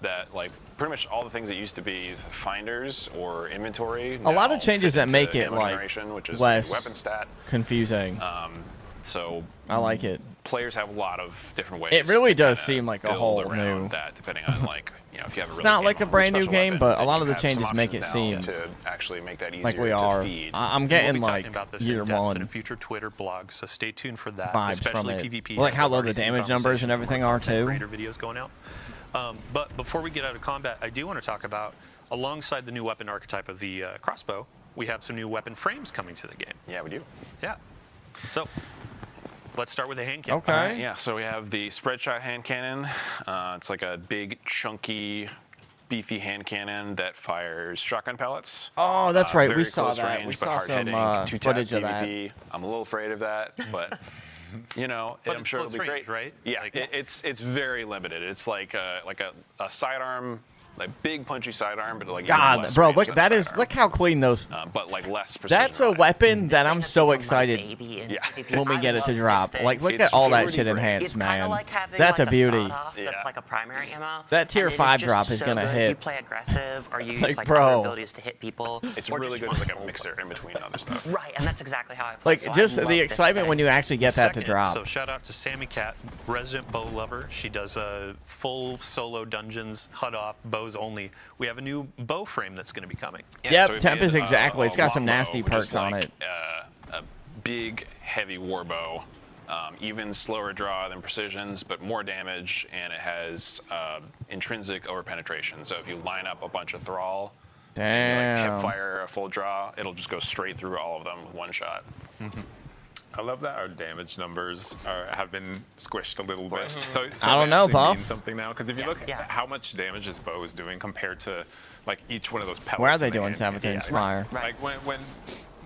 that like pretty much all the things that used to be finders or inventory. A lot now of changes fit that make into it ammo like generation, which is less weapon stat. confusing. So I like it. players have a lot of different ways. It really to does kinda seem like a build whole around new- that, depending on like if you have a It's really not like a game-hungry brand new special game, weapon, but a then lot you of the have some changes make options it now seem to actually make that easier like we to are. feed. I'm We'll getting be like talking about this year in depth in a one future Twitter blog, so stay tuned for that. vibes especially from it. PvP. Like how I've low already the seen damage numbers and conversation everything from our are too. content creator videos going out. But before we get out of combat, I do want to talk about alongside the new weapon archetype of the crossbow, we have some new weapon frames coming to the game. Yeah, we do. Yeah. So let's start with the hand cannon. Okay. Yeah, so we have the spread shot hand cannon. It's like a big, chunky, beefy hand cannon that fires shotgun pellets. Oh, that's right. We Very saw close that. range, We but saw hard some hitting, two-tap footage of that. PvP. I'm a little afraid of that, but But I'm it's sure it'll close be range, great. right? Yeah, Like- it's very limited. It's like a sidearm like big punchy sidearm, but like even God, less bro, range look, than that a is, sidearm. look how clean those. But like less precision. That's a on it. weapon that I'm This so thing has become my excited baby in Yeah. PvP. when we I get it love to this drop. thing. Like, look It's at all that pretty shit great. enhanced, It's kind man. of like having That's like a beauty. sawed-off that's Yeah. like a primary ammo. That tier and it 5 just drop is so gonna good. hit. You play aggressive, or you Like, use like bro. other abilities to hit people. It's or really just good want as like to a mixer in between other stuff. Right, and that's exactly how I play. Like, so I just love the this excitement when thing. you actually get that to Second, drop. So shout out to Sammy Cat, resident bow lover. She does full solo dungeons, HUD off, bows only. We have a new bow frame that's going to be coming. Yep, so we temp made, is exactly. It's got some longbow, nasty which is perks on like, it. A big, heavy war bow, even slower draw than precisions, but more damage, and it has intrinsic over penetration. So if you line up a bunch of thrall, and you, like, hip Damn. fire a full draw, it'll just go straight through all of them with one shot. I love that our damage numbers have been squished a little bit. So I don't know, they Puff. mean something now, because if you look Yeah. at how much damage this bow is doing compared to like each one of those pellets. Where are they in the doing hand, 7th yeah, Inspire? Like when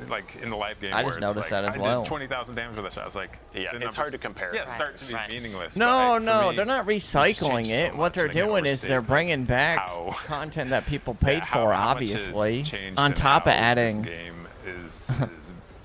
like in the live game, I where just it's noticed like, that as I well. did 20,000 damage with that shot. I was like, Yeah, the it's hard numbers- to compare. Yeah, start to be Right. meaningless. No, but no, for me, they're not it's recycling changed it. so What much. they're I can't doing is they're understand bringing back how- content that people paid yeah, for, how much has obviously. changed On and top of how this adding game is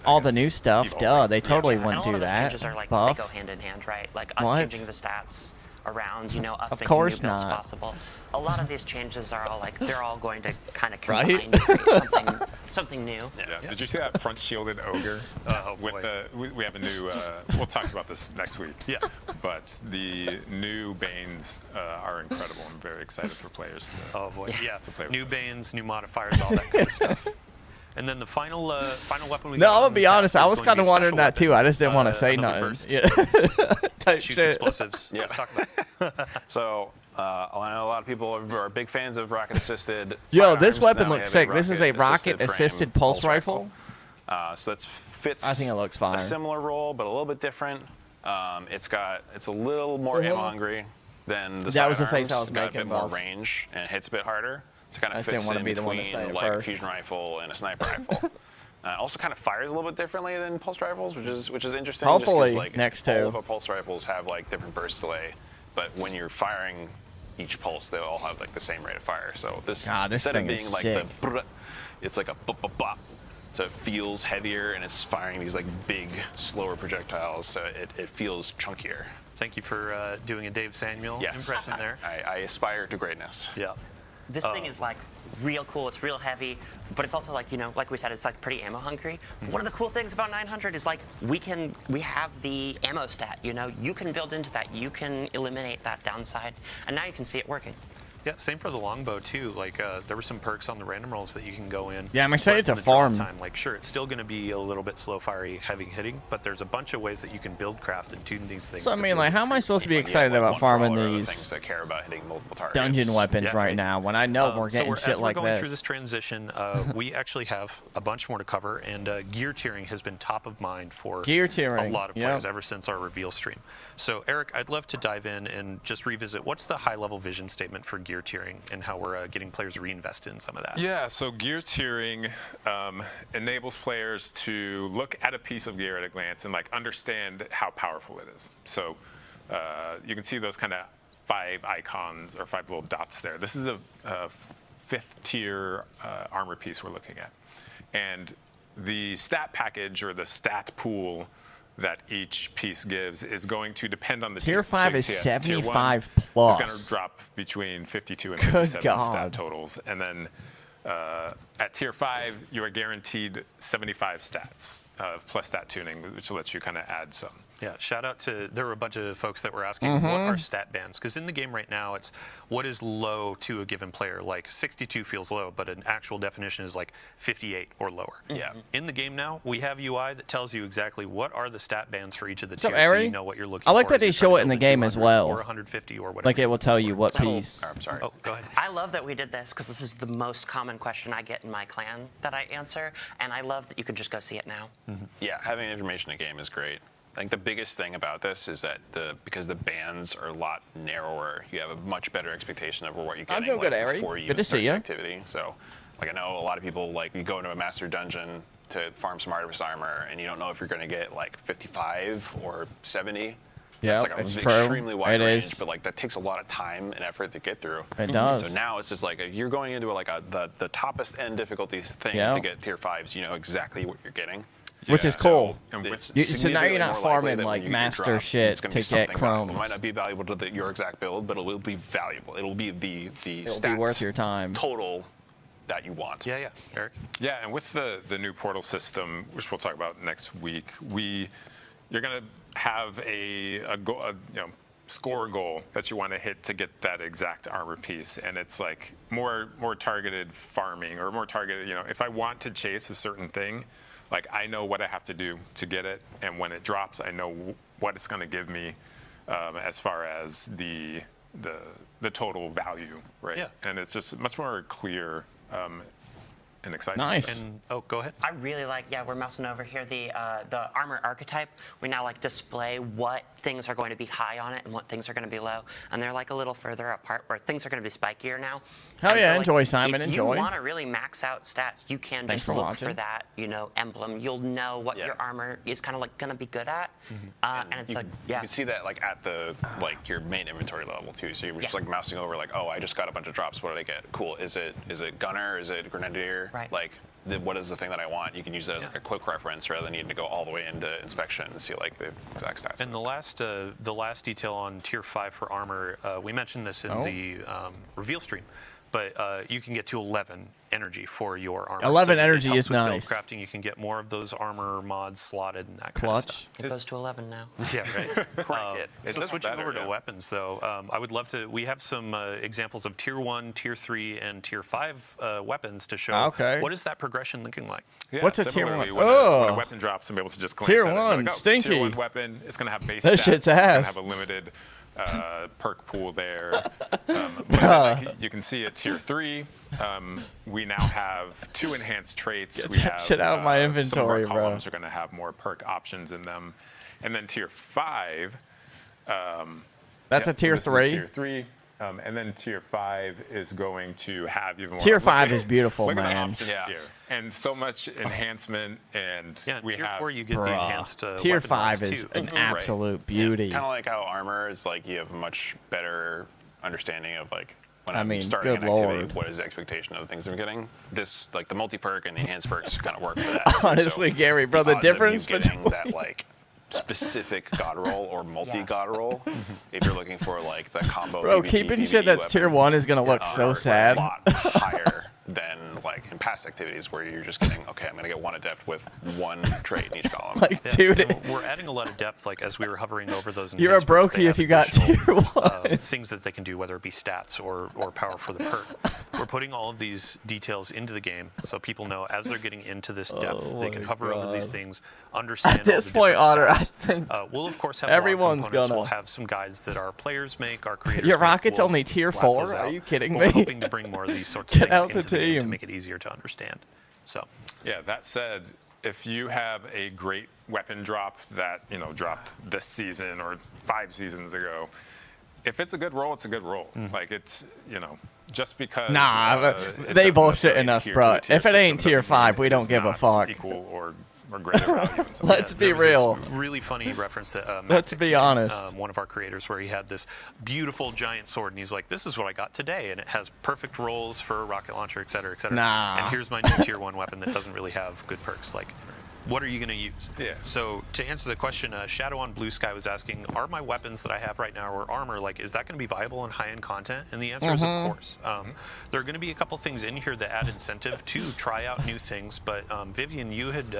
all the new stuff. Duh, they totally And wouldn't all do of those that. changes are like Buff. they go hand in hand, right? Like us What? changing the stats around, you know, us Of making course new builds not. possible. A lot of these changes are all like they're all going to kind of Right? combine to create something new. Yeah. Did you see that front shielded ogre? Oh, with boy. the we have a new. We'll talk about this next week. Yeah. But the new Banes are incredible. I'm very excited for players. Oh boy, yeah. play with. New banes, new modifiers, all that kind of stuff. And then the final weapon we No, got I'm on gonna be tap honest. is I was going to kind be of a wondering special that too. I just didn't want to say another nothing. burst. Yeah. Type Shoots shit. explosives. Yeah. Let's talk about it. So I know a lot of people are big fans of rocket-assisted. Yo, this sidearms. weapon Now we looks have sick. This is a rocket-assisted frame pulse rifle. So that fits. I think it looks fire. A similar role, but a little bit different. It's a little more ammo hungry than the That was the sidearms. face I was It's got a making, bit more Buff. range and it hits a bit harder. So it kind I of just didn't fits wanna in be the one to between say it like a first. fusion rifle and a sniper rifle. Also kind of fires a little bit differently than pulse rifles, which is interesting. just 'cause, Hopefully, like, next all two. of our pulse rifles have like different burst delay, but when you're firing each pulse, they all have like the same rate of fire. So this, God, this instead thing of is being like sick. the brr, it's like a bop bop bop. So it feels heavier and it's firing these like big, slower projectiles. So it feels chunkier. Thank you for doing a Dave Samuel Yes. impression there. I aspire to greatness. Yeah. This thing is like real cool. It's real heavy, but it's also like, you know, like we said, it's like pretty ammo hungry. One of the cool things about 900 is like we have the ammo stat. You know, you can build into that. You can eliminate that downside, and now you can see it working. Yeah, same for the longbow too. Like there were some perks on the random rolls that you can go in. Yeah, I'm excited lessen to the draw farm. Time. Like sure, it's still going to be a little bit slow, fiery, heavy hitting, but there's a bunch of ways that you can build craft and tune these things. So I to mean, feel like, how good am for I you. supposed to be Yeah, excited like about one farming crawler are the these things that care about hitting multiple targets. dungeon weapons Yeah, right right. now when I know we're So getting as shit we're like going this? through this transition, we actually have a bunch more to cover, and gear tiering has been top of mind for Gear a tiering, lot of yep. players ever since our reveal stream. So Eric, I'd love to dive in and just revisit what's the high-level vision statement for gear tiering and how we're getting players reinvested in some of that. Yeah, so gear tiering enables players to look at a piece of gear at a glance and like understand how powerful it is. So you can see those kind of 5 icons or 5 little dots there. This is a 5th tier armor piece we're looking at. And the stat package or the stat pool that each piece gives is going to depend on the Tier tier. 5 So is you see at tier 75 1 plus. It's going to drop between 52 and Good 57 God. stat totals. And then at tier 5, you are guaranteed 75 stats of plus stat tuning, which lets you kind of add some. Yeah, shout out to, there were a bunch of folks that were asking what are stat bands? Because in the game right now, it's what is low to a given player. Like 62 feels low, but an actual definition is like 58 or lower. Yeah. In the game now, we have UI that tells you exactly what are the stat bands for each of the So, tiers, so Ari, you know what you're looking I like for that as they you're show trying it in to the build a game as 200 well. Or 150 or whatever. Like, it will tell you what piece. I'm sorry. Oh, go ahead. I love that we did this because this is the most common question I get in my clan that I answer, and I love that you could just go see it now. Yeah, having information in a game is great. I think the biggest thing about this is that because the bands are a lot narrower, you have a much better expectation of what you're I'm getting doing good, Ari. before you Good to even see start ya. the activity. So, like I know a lot of people like you go into a master dungeon to farm some artifice armor, and you don't know if you're going to get like 55 or 70. Yeah, It's like it's an true. extremely wide It range, is. but like that takes a lot of time and effort to get through. It does. So now it's just like you're going into like the toppest end difficulty thing Yeah. to get tier 5s. You know exactly what you're getting. Which is cool. And So it's now significantly you're not more likely farming that when like you get your master drop, shit it's gonna to be get something valuable. chromes. It might not be valuable to your exact build, but it will be valuable. It'll be the It'll stats be worth your time. total that you want. Yeah, Eric. Yeah, and with the new portal system, which we'll talk about next week, you're gonna have a score goal that you want to hit to get that exact armor piece, and it's like more targeted farming or more targeted. If I want to chase a certain thing, like I know what I have to do to get it, and when it drops, I know what it's going to give me as far as the total value, right? Yeah. And it's just much more clear and exciting. Nice. And go ahead. I really like, we're mousing over here, the armor archetype. We now like display what things are going to be high on it and what things are going to be low. And they're like a little further apart where things are going to be spikier now. Hell And yeah, so, like, enjoy, Simon, If enjoy. you want to really max out stats, you can Thanks just for look watching. for that, emblem. You'll know what your armor is kind of like going to be good at. And it's like, You can see that like at the your main inventory level too. So you're just like mousing over like, oh, I just got a bunch of drops. What did I get? Cool. Is it gunner? Is it grenadier? Right. Like what is the thing that I want? You can use that as like a quick reference rather than needing to go all the way into inspection and see like the exact stats. And the last detail on tier 5 for armor, we mentioned this in the reveal stream, but you can get to 11 energy for your armor. 11 it energy helps is with build nice. crafting. You can get more of those armor mods slotted and that kind of Clutch. stuff. it goes to 11 now. Yeah, right. Crank it. So does switching better, over to yeah. weapons, though, I would love to. We have some examples of tier 1, tier 3, and tier 5 weapons to show. Okay. What is that progression looking like? Yeah, What's a tier similarly, one? When Oh. a weapon drops, and be able to just glance Tier at it and be one, like, oh, stinky. Tier 1 weapon. It's gonna have base That stats. shit's It's gonna ass. have a limited perk pool there. But like, you can see at tier 3, we now have 2 enhanced traits. Get we that have shit out of my inventory, some of our bro. columns are gonna have more perk options in them, and then tier 5. That's a tier this is 3. Tier 3. And then tier 5 is going to have even more. Tier 5 is beautiful, Look at the man. options here, and so much enhancement, and Yeah, we tier have 4 you get the Bruh. enhanced Tier weapon 5 mods, is too. an absolute beauty. Kind of like how armor is like you have a much better understanding of like when I I'm mean, starting good an activity, lord. what is the expectation of the things I'm getting. This like the multi-perk and the enhanced perks kind of work for that. too. Honestly, So Gary, bro, the odds of you difference getting between that like specific god roll or multi-god roll, if you're looking for like the combo. Bro, PvP, keeping PvE shit that's weapon, tier 1 is gonna look are, so like, sad. A lot higher than like in past activities where you're just getting okay, I'm gonna get 1 adept with 1 trait in each column. Like, Yeah, dude, and we're adding a lot of depth, like as we were hovering over those. You're a enhanced perks, they brokey have if you got additional, tier 1. things that they can do, whether it be stats or power for the perk. We're putting all of these details into the game so people know as they're getting into this depth, Oh they can my hover over these God. things, understand At this all the point, different Otter, I stats. think We'll of course have everyone's log components. gonna- We'll have some guides that our players make, our creators. Your make. rocket's We'll only tier blast 4? those Are out. you kidding But we're me? hoping to bring more of these sorts of Get things out the into the game to team. make it easier to understand. So. Yeah, that said, if you have a great weapon drop that, dropped this season or 5 seasons ago, if it's a good roll, it's a good roll. Like it's, just because Nah, it they doesn't bullshitting necessarily us, adhere bro. to the tier If it ain't system tier doesn't mean 5, we it don't is give a not fuck. Equal or greater value. in some Let's way. be There was this real. really funny reference that Let's Matt be made, honest. one of our creators, where he had this beautiful giant sword, and he's like, "This is what I got today, and it has perfect rolls for a rocket launcher, et cetera, et cetera. Nah. And here's my new tier 1 weapon that doesn't really have good perks. Like, what are you going to use?" Yeah. So to answer the question, Shadow on Blue Sky was asking, "Are my weapons that I have right now or armor is that going to be viable in high-end content?" And the answer is, of course. There are going to be a couple things in here that add incentive to try out new things. But Vivian, you had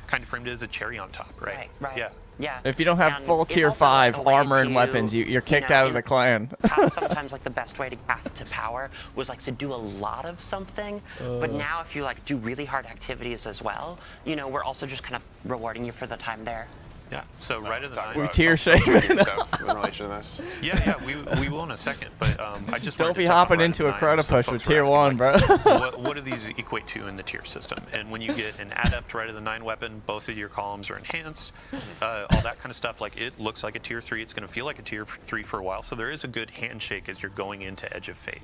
kind of framed it as a cherry on top, right? Right. Yeah. Yeah. If you don't have And full it's tier also 5 a way armor and to, weapons, you're kicked out of the clan. Sometimes like the best way to path to power was like to do a lot of something, but now if you like do really hard activities as well, we're also just kind of rewarding you for the time there. Yeah. So right in the Talk nine. We tier shaming. stuff in relation to this. Yeah, we will in a second. But I just Don't wanted be to touch on hopping right into a at the crowd nine. Some push with folks were tier asking, 1, bro. what do these equate to in the tier system? And when you get an adept right of the 9 weapon, both of your columns are enhanced, all that kind of stuff. Like it looks like a tier 3. It's going to feel like a tier 3 for a while. So there is a good handshake as you're going into Edge of Fate.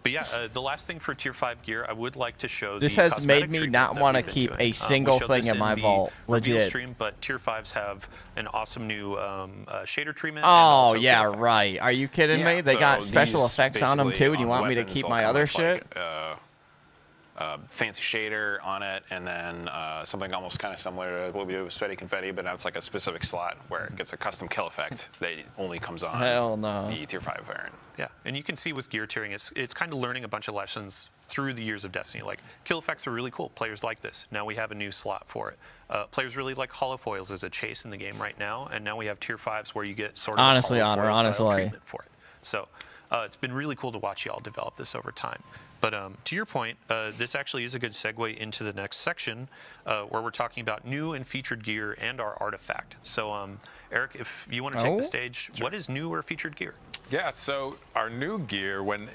But yeah, the last thing for Tier 5 gear, I would like to show This the has made cosmetic me treatment not that want to we've been keep doing. a single We showed thing this in my the vault. reveal Legit. stream, but Tier 5s have an awesome new shader treatment. and Oh, also yeah, kill effects. right. Are you kidding me? They so got special these effects on them, basically too? Do you on want me to weapons, keep they'll my come other with, shit? Fancy shader on it, and then something almost kind of similar to what we do with Sweaty Confetti, but now it's like a specific slot where it gets a custom kill effect that only comes on Hell no. the Tier 5 variant. Yeah, and you can see with gear tiering, it's kind of learning a bunch of lessons through the years of Destiny. Like, kill effects are really cool. Players like this. Now we have a new slot for it. Players really like holofoils as a chase in the game right now, and now we have Tier 5s where you get sort of Honestly, a Honor, holofoil style honestly. treatment for it. So it's been really cool to watch y'all develop this over time. But to your point, this actually is a good segue into the next section where we're talking about new and featured gear and our artifact. So, Eric, if you want to take the stage, what is new or featured gear? Yeah, so our new gear, when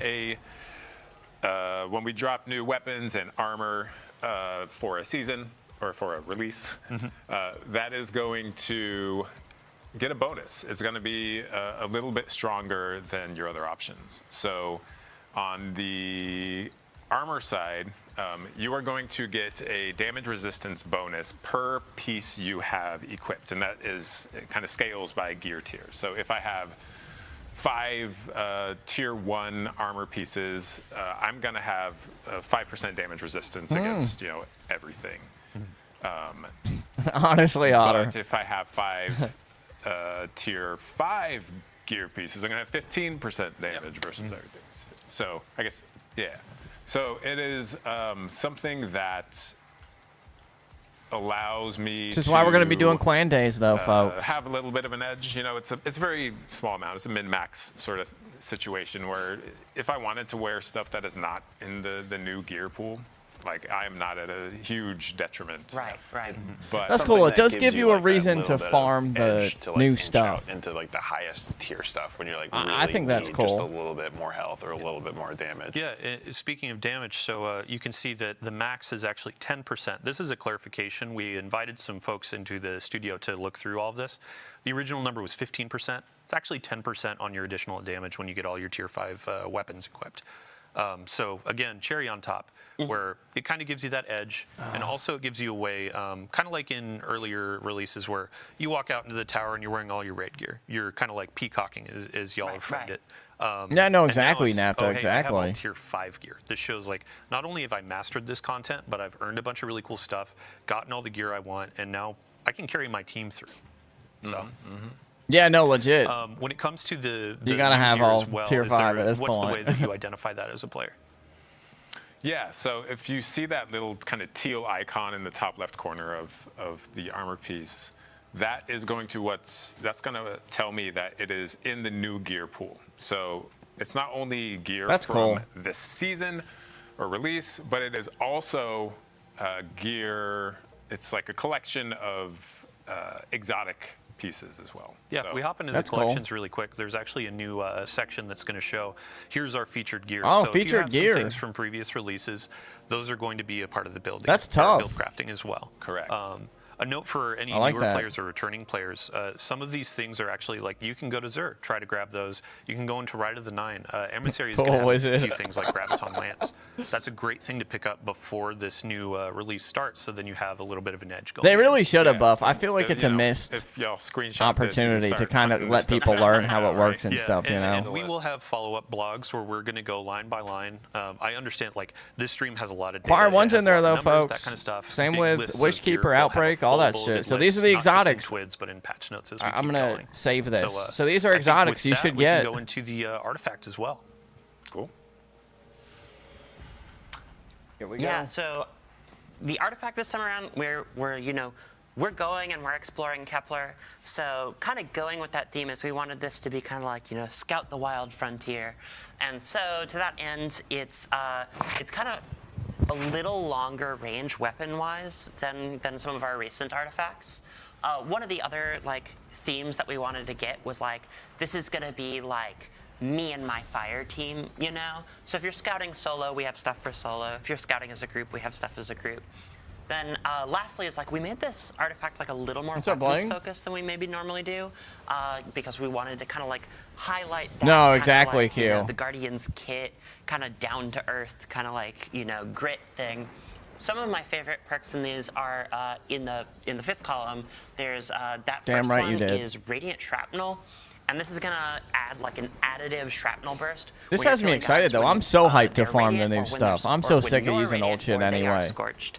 we drop new weapons and armor for a season or for a release, that is going to get a bonus. It's going to be a little bit stronger than your other options. So on the armor side, you are going to get a damage resistance bonus per piece you have equipped, and that is, it kind of scales by gear tier. So if I have 5 tier 1 armor pieces, I'm going to have 5% damage resistance against, everything. Honestly, Otter. But if I have 5 tier 5 gear pieces, I'm going to have 15% damage versus everything. So I guess, yeah. So it is something that allows me This is why we're going to be doing clan days, though, folks. have a little bit of an edge. It's a very small amount. It's a min-max sort of situation where if I wanted to wear stuff that is not in the new gear pool, like I am not at a huge detriment. Right. But That's cool. It that does gives give you a like, that reason little to bit of farm the edge to, like, new inch stuff. out into like the highest tier stuff when you're like really I think that's need cool. just a little bit more health or a little bit more damage. Yeah, speaking of damage, so you can see that the max is actually 10%. This is a clarification. We invited some folks into the studio to look through all of this. The original number was 15%. It's actually 10% on your additional damage when you get all your tier 5 weapons equipped. So again, cherry on top, where it kind of gives you that edge, and also it gives you a way, kind of like in earlier releases where you walk out into the tower and you're wearing all your raid gear. You're kind of like peacocking, as y'all have framed it. Yeah, no, exactly, and now it's, Naphtha, hey, I have all exactly. tier 5 gear. This shows like not only have I mastered this content, but I've earned a bunch of really cool stuff, gotten all the gear I want, and now I can carry my team through. So. Yeah, no, legit. When it comes to the You gotta new have gear all as well, tier 5 at this what's point. the way that you identify that as a player? Yeah, so if you see that little kind of teal icon in the top left corner of the armor piece, that is going to that's going to tell me that it is in the new gear pool. So it's not only gear from this season or release, but it is also gear. It's like a collection of exotic pieces as well. Yeah, so we hop into the collections really quick. There's actually a new section that's going to show, here's our featured gear. Oh, so featured if you have gear. some things from previous releases, those are going to be a part of the building. That's tough. Build crafting as well. Correct. A note for any like newer that. players or returning players, some of these things are actually like, you can go to Xur, try to grab those. You can go into Rite of the Nine. Emissary is going to have a few things like Graviton Lance. That's a great thing to pick up before this new release starts, so then you have a little bit of an edge going. They really should have buff. I feel like it's a missed if y'all screenshot opportunity this, to kind of let people learn how it works and stuff, you know? And we will have follow-up blogs where we're going to go line by line. I understand, like, this stream has a lot of data. Part 1's in there, though, numbers, folks. That kind of stuff. Same Big with lists of gear. Witchkeeper, We'll have a Outbreak, all that full shit. bulleted So these list, are the not just in exotics. TWIDs, but in patch notes as we I'm keep going to going. save this. So, So these are I think exotics with you that, should we get. can go into the artifact as well. Cool. Here we go. Yeah, so the artifact this time around, we're going and we're exploring Kepler. So kind of going with that theme is we wanted this to be kind of like, scout the wild frontier. And so to that end, it's kind of a little longer range weapon-wise than some of our recent artifacts. One of the other themes that we wanted to get was this is gonna be me and my fire team, So if you're scouting solo, we have stuff for solo. If you're scouting as a group, we have stuff as a group. Then lastly, it's like we made this artifact like a little more What's up, weapons Blaine? focused than we maybe normally do, because we wanted to kind of like highlight that No, kinda exactly, like, you know, Q. the Guardians kit, kind of down to earth, kind of like, you know, grit thing. Some of my favorite perks in these are in the fifth column. There's that Damn first right one you did. is Radiant Shrapnel. And this is gonna add like an additive shrapnel burst. This when you're has me killing excited guys though. when, I'm so hyped to they're farm the radiant new or when stuff. they're- I'm or so when sick of you're using old radiant shit or they are anyway. scorched.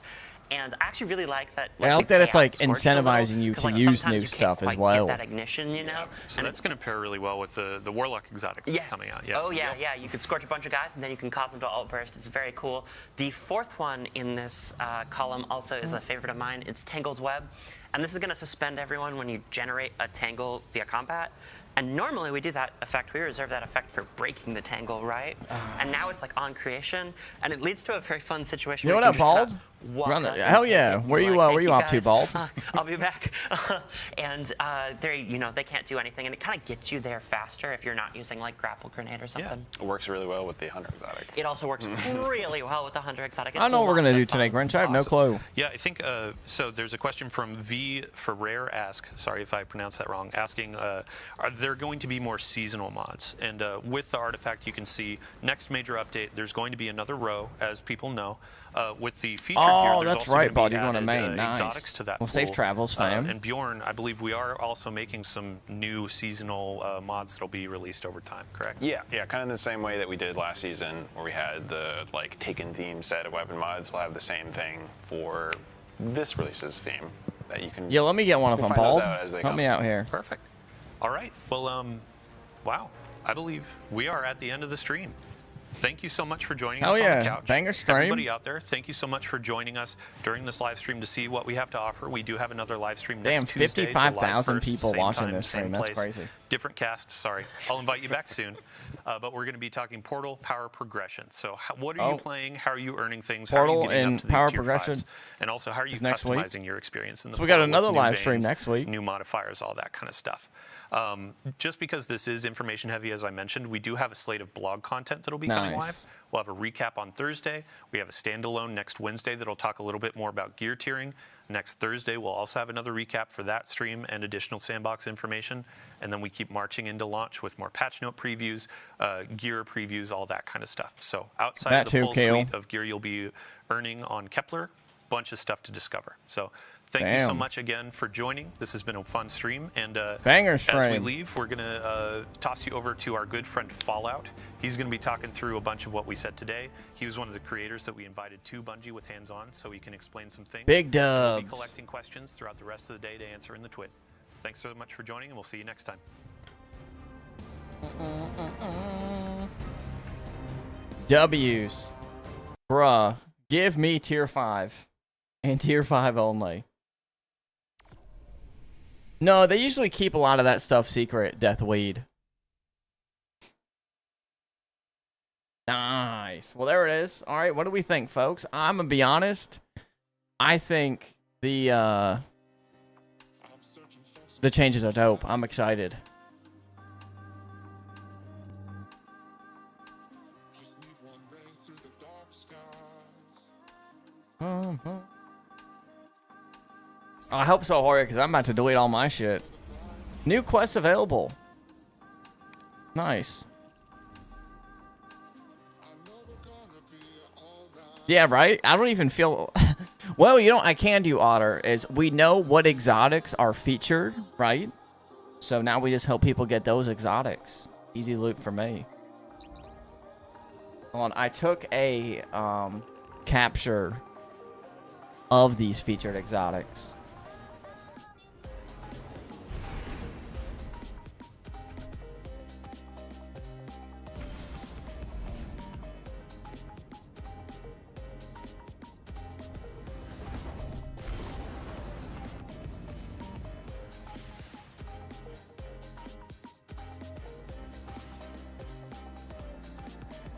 And I actually really like that. I like the that it's, like, chaos scorched a little, incentivizing you 'cause, to like, use sometimes new you can't stuff as quite well. Get that ignition, you know. So And that's going to pair really well with the Warlock exotic that's coming out. Yeah. Oh yeah, yeah. You could scorch a bunch of guys, and then you can cause them to alt burst. It's very cool. The fourth one in this column also is a favorite of mine. It's Tangled Web, and this is going to suspend everyone when you generate a tangle via combat. And normally we do that effect. We reserve that effect for breaking the tangle, right? And now it's like on creation, and it leads to a very fun situation. You know where what you up, can just Bald? kinda walk Run up it. and Hell take yeah. it. Where you, Like, where "Thank you off to, guys. Bald?" I'll be back. And they, you know, they can't do anything, and it kind of gets you there faster if you're not using like grapple grenade or something. It works really well with the Hunter exotic. It also works really well with the Hunter exotic. I don't know what we're It's gonna do lots of today, fun. Grinch. I have no clue. Yeah, I think so. There's a question from V Ferrer ask. Sorry if I pronounced that wrong. Asking, are there going to be more seasonal mods? And with the artifact, you can see next major update. There's going to be another row, as people know. With the featured gear, Oh, there's that's also right, gonna Bald. be You're going to added, main. Nice. exotics to that Well, safe pool. travels, fam. And Bjorn, I believe we are also making some new seasonal mods that'll be released over time. Correct? Yeah, kind of in the same way that we did last season, where we had the like Taken theme set of weapon mods. We'll have the same thing for this release's theme that you can. Yeah, let me get one of We'll them, find those Bald. out as they Help come. me out here. Perfect. All right. Well, wow. I believe we are at the end of the stream. Thank you so much for joining Hell us on yeah. the couch. Banger stream. Everybody out there, thank you so much for joining us during this live stream to see what we have to offer. We do have another live stream Damn, next Tuesday, 55,000 July 1st, people same watching time, this same stream. That's place. crazy. Different cast, sorry. I'll invite you back soon. But we're going to be talking Portal Power Progression. So what are you playing? How are you earning things? How are Portal you getting and up to these Power tier Progression 5s? And also, how are you is next week. customizing your experience in the So we got Portal with another new live stream banes, next week. new modifiers, all that kind of stuff. Just because this is information heavy, as I mentioned, we do have a slate of blog content that'll be coming live. Nice. We'll have a recap on Thursday. We have a standalone next Wednesday that'll talk a little bit more about gear tiering. Next Thursday, we'll also have another recap for that stream and additional sandbox information. And then we keep marching into launch with more patch note previews, gear previews, all that kind of stuff. So outside That of the too, full Kale. suite of gear you'll be earning on Kepler, bunch of stuff to discover. So thank you so Damn. much again for joining. This has been a fun stream. And Banger as we stream. leave, we're going to toss you over to our good friend Fallout. He's going to be talking through a bunch of what we said today. He was one of the creators that we invited to Bungie with hands-on, so he can explain some things. Big We'll be dubs. collecting questions throughout the rest of the day to answer in the twit. Thanks so much for joining, and we'll see you next time. W's. Bruh. Give me tier 5. And tier 5 only. No, they usually keep a lot of that stuff secret, Deathweed. Nice. Well, there it is. All right, what do we think, folks? I'm going to be honest. I think the changes are dope. I'm excited. I hope so, Horia, because I'm about to delete all my shit. New quests available. Nice. Yeah, right? I don't even feel... Well, you know what I can do, Otter, is we know what exotics are featured, right? So now we just help people get those exotics. Easy loot for me. Hold on, I took a capture of these featured exotics.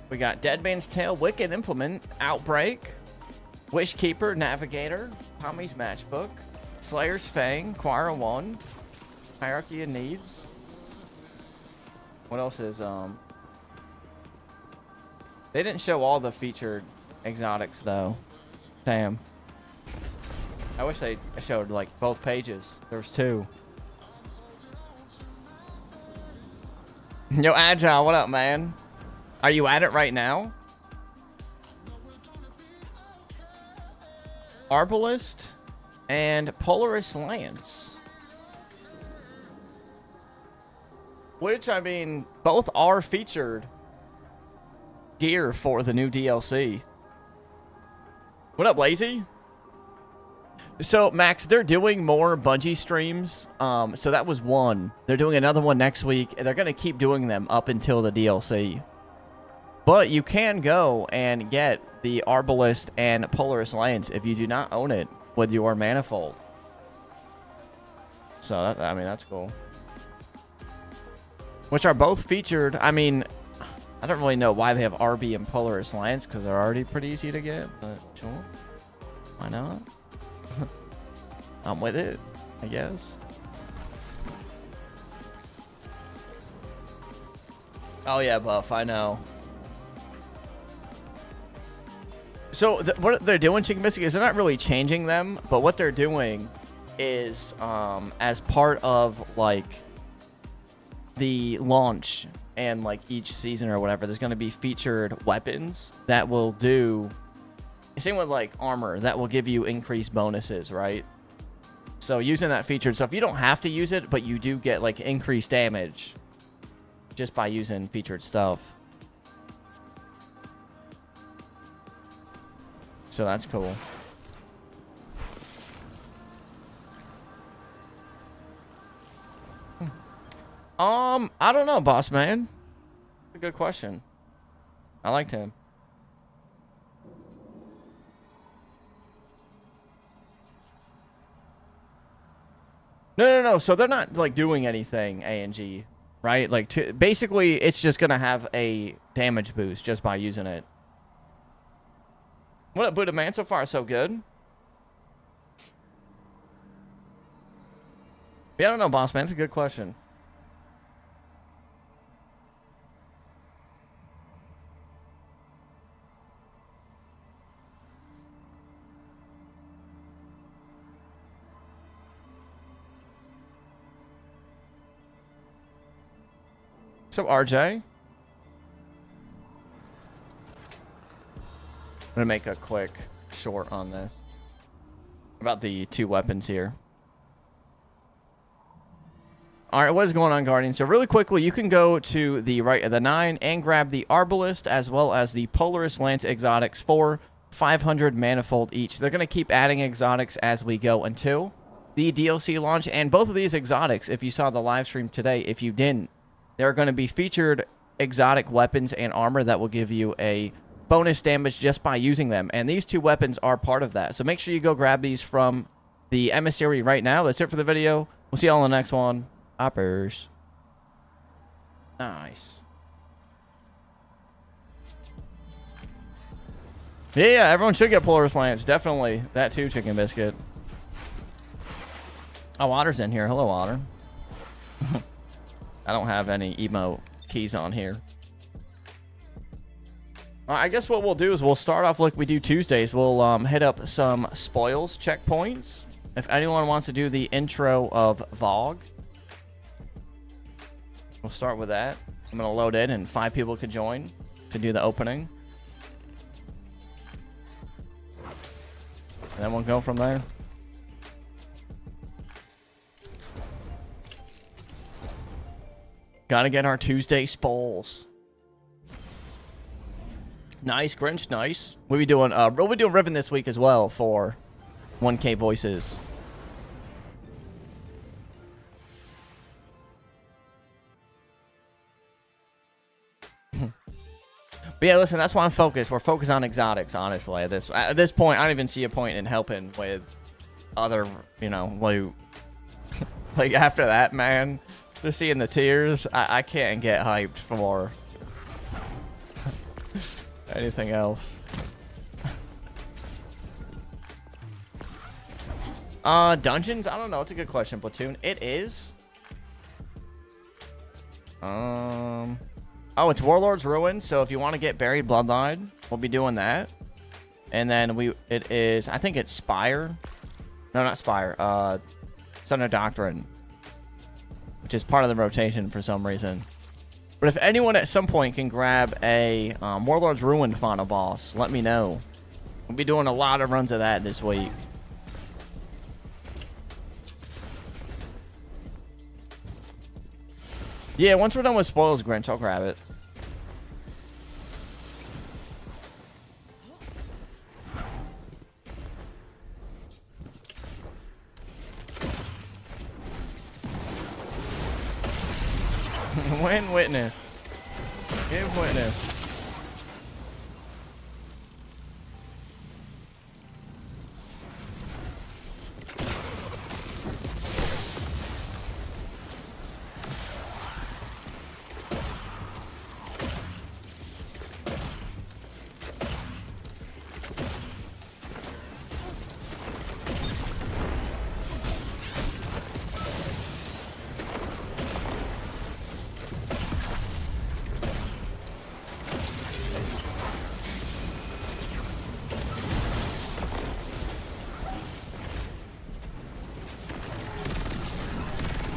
We got Deadman's Tail, Wicked Implement, Outbreak, Wishkeeper, Navigator, Tommy's Matchbook, Slayer's Fang, Quira 1, Hierarchy of Needs. What else is, They didn't show all the featured exotics, though. Damn. I wish they showed like both pages. There's two. Yo, Agile, what up, man? Are you at it right now? Arbalist and Polaris Lance. Which, I mean, both are featured gear for the new DLC. What up, Lazy? So, Max, they're doing more Bungie streams. So that was one. They're doing another one next week. And they're going to keep doing them up until the DLC. But you can go and get the Arbalist and Polaris Lance if you do not own it with your Manifold. So, that, I mean, that's cool. Which are both featured. I mean, I don't really know why they have RB and Polaris Lance because they're already pretty easy to get. But sure. Why not? I'm with it, I guess. Oh yeah, Buff, I know. So what they're doing, Chicken Biscuit, is they're not really changing them, but what they're doing is as part of like the launch and like each season or whatever, there's going to be featured weapons that will do. Same with like armor that will give you increased bonuses, right? So using that featured stuff, you don't have to use it, but you do get like increased damage just by using featured stuff. So that's cool. I don't know, boss man. That's a good question. I liked him. No. So they're not like doing anything, A&G, right? Like basically, it's just gonna have a damage boost just by using it. What up, Buddha man? So far, so good. Yeah, I don't know, boss man. It's a good question. So RJ, I'm gonna make a quick short on this about the two weapons here. All right, what is going on, Guardian? So really quickly, you can go to the right of the 9 and grab the Arbalist as well as the Polaris Lance exotics for 500 manifold each. They're gonna keep adding exotics as we go until the DLC launch, and both of these exotics, if you saw the live stream today, if you didn't, there are going to be featured exotic weapons and armor that will give you a bonus damage just by using them. And these two weapons are part of that. So make sure you go grab these from the emissary right now. That's it for the video. We'll see y'all in the next one. Oppers. Nice. Yeah, everyone should get Polaris Lance. Definitely. That too, Chicken Biscuit. Oh, Otter's in here. Hello, Otter. I don't have any emote keys on here. I guess what we'll do is we'll start off like we do Tuesdays. We'll hit up some spoils checkpoints. If anyone wants to do the intro of VOG, we'll start with that. I'm going to load in and 5 people could join to do the opening. And then we'll go from there. Gotta get our Tuesday spoils. Nice, Grinch, nice. We'll be doing Riven this week as well for 1K voices. But yeah, listen, that's why I'm focused. We're focused on exotics, honestly. At this point, I don't even see a point in helping with other, you know, loot. Like after that, man. Just seeing the tears, I can't get hyped for anything else. Dungeons? I don't know. It's a good question, Platoon. It is. Oh, it's Warlord's Ruin. So if you want to get Buried Bloodline, we'll be doing that. And then it is, I think it's Spire. No, not Spire. Sunder Doctrine, which is part of the rotation for some reason. But if anyone at some point can grab a Warlord's Ruin final boss, let me know. We'll be doing a lot of runs of that this week. Yeah, once we're done with spoils, Grinch, I'll grab it. Win witness. Give witness.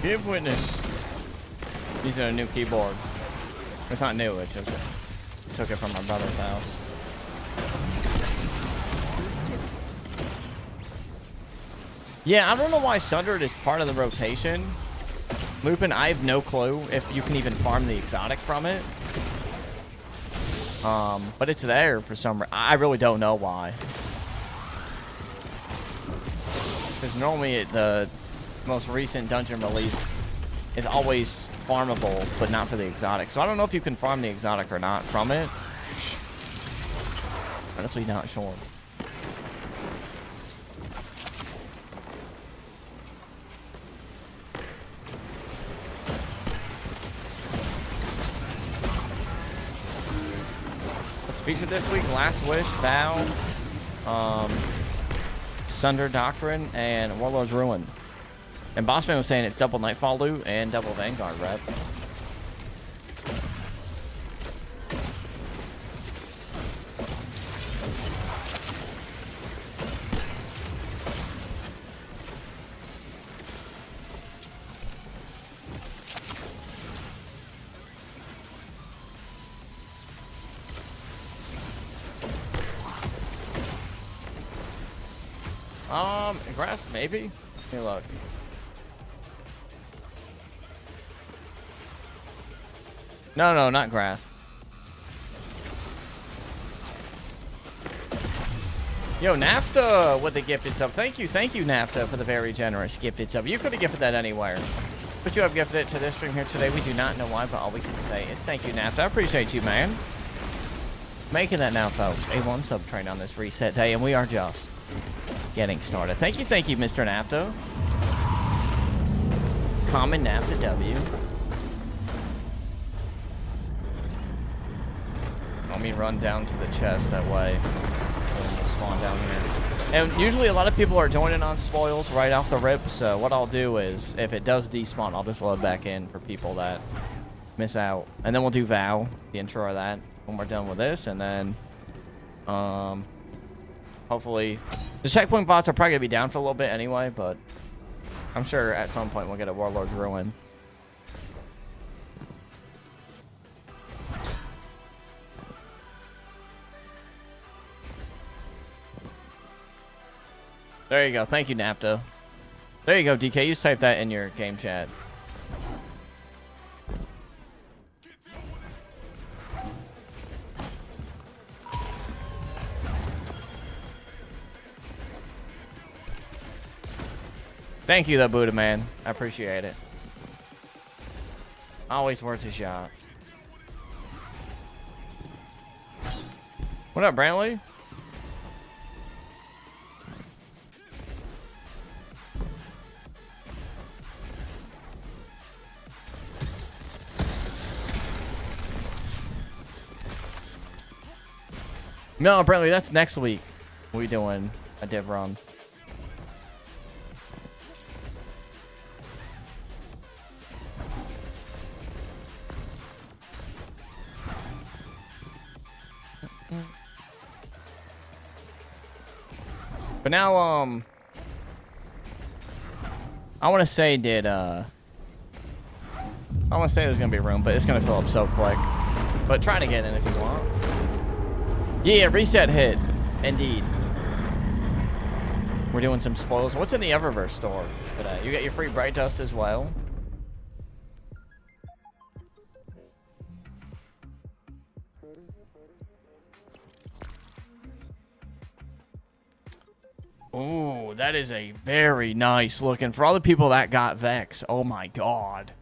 Give witness. Using a new keyboard. It's not new, it's just took it from my brother's house. Yeah, I don't know why Sundered is part of the rotation. Lupin, I have no clue if you can even farm the exotic from it. But it's there for some reason. I really don't know why. Because normally the most recent dungeon release is always farmable, but not for the exotic. So I don't know if you can farm the exotic or not from it. Honestly, not sure. What's featured this week? Last Wish, Vow, Sunder Doctrine, and Warlord's Ruin. And Bossman was saying it's double Nightfall loot and double Vanguard rep. Grass, maybe? Here, look. No, not grass. Yo, NAFTA with the gifted sub. Thank you, NAFTA, for the very generous gifted sub. You could have gifted that anywhere, but you have gifted it to this stream here today. We do not know why, but all we can say is thank you, NAFTA. I appreciate you, man. Making that now, folks. A1 sub train on this reset day, and we are just getting started. Thank you, Mr. NAFTA. Common NAFTA W. Let me run down to the chest that way. We'll spawn down here. And usually a lot of people are joining on spoils right off the rip, so what I'll do is, if it does despawn, I'll just load back in for people that miss out. And then we'll do Vow, the intro of that, when we're done with this, and then hopefully the checkpoint bots are probably gonna be down for a little bit anyway, but I'm sure at some point we'll get a Warlord's Ruin. There you go. Thank you, NAFTA. There you go, DK. You type that in your game chat. Thank you, though, Buddha man. I appreciate it. Always worth a shot. What up, Brantley? No, apparently that's next week. We doing a div run. But now, I want to say there's gonna be room, but it's gonna fill up so quick. But try to get in if you want. Yeah, reset hit. Indeed. We're doing some spoils. What's in the Eververse store today? You get your free Bright Dust as well. Ooh, that is a very nice looking. For all the people that got Vex, oh my god.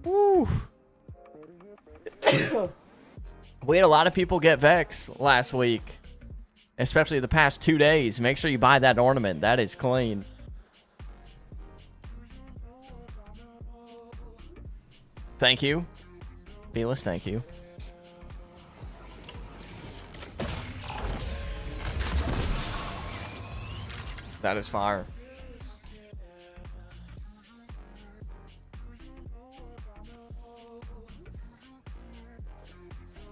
Woo. We had a lot of people get Vex last week, especially the past 2 days. Make sure you buy that ornament. That is clean. Thank you. Felis, thank you. That is fire.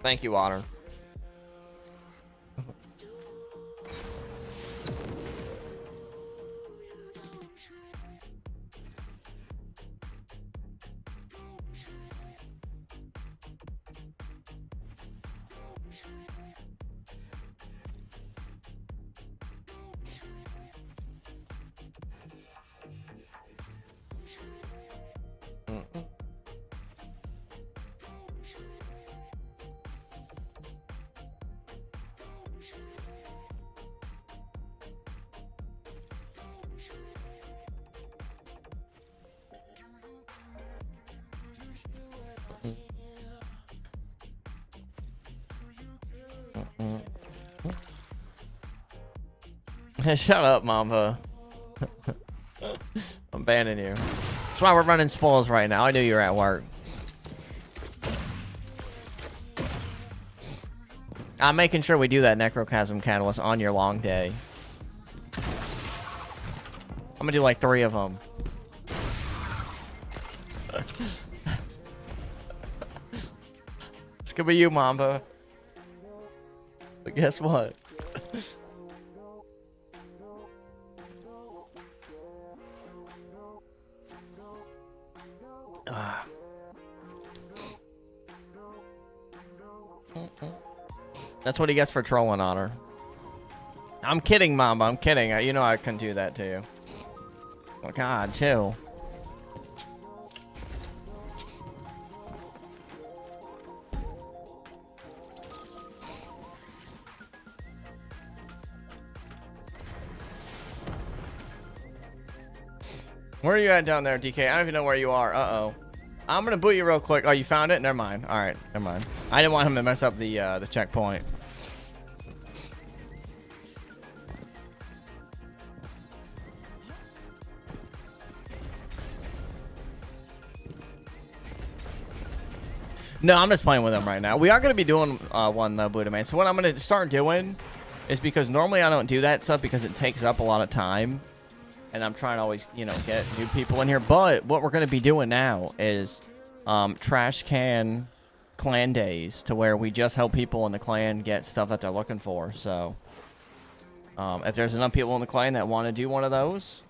Thank you, Otter. Shut up, Mamba. I'm banning you. That's why we're running spoils right now. I knew you were at work. I'm making sure we do that Necrochasm Catalyst on your long day. I'm gonna do like 3 of them. It's gonna be you, Mamba. But guess what? That's what he gets for trolling on her. I'm kidding, Mamba. I'm kidding. You know I couldn't do that to you. Oh, God, chill. Where are you at down there, DK? I don't even know where you are. Uh-oh. I'm gonna boot you real quick. Oh, you found it? Never mind. All right, never mind. I didn't want him to mess up the checkpoint. No, I'm just playing with him right now. We are gonna be doing one though, Buddha Man. So what I'm gonna start doing is, because normally I don't do that stuff because it takes up a lot of time. And I'm trying to always, you know, get new people in here. But what we're going to be doing now is trash can clan days, to where we just help people in the clan get stuff that they're looking for. So if there's enough people in the clan that want to do one of those,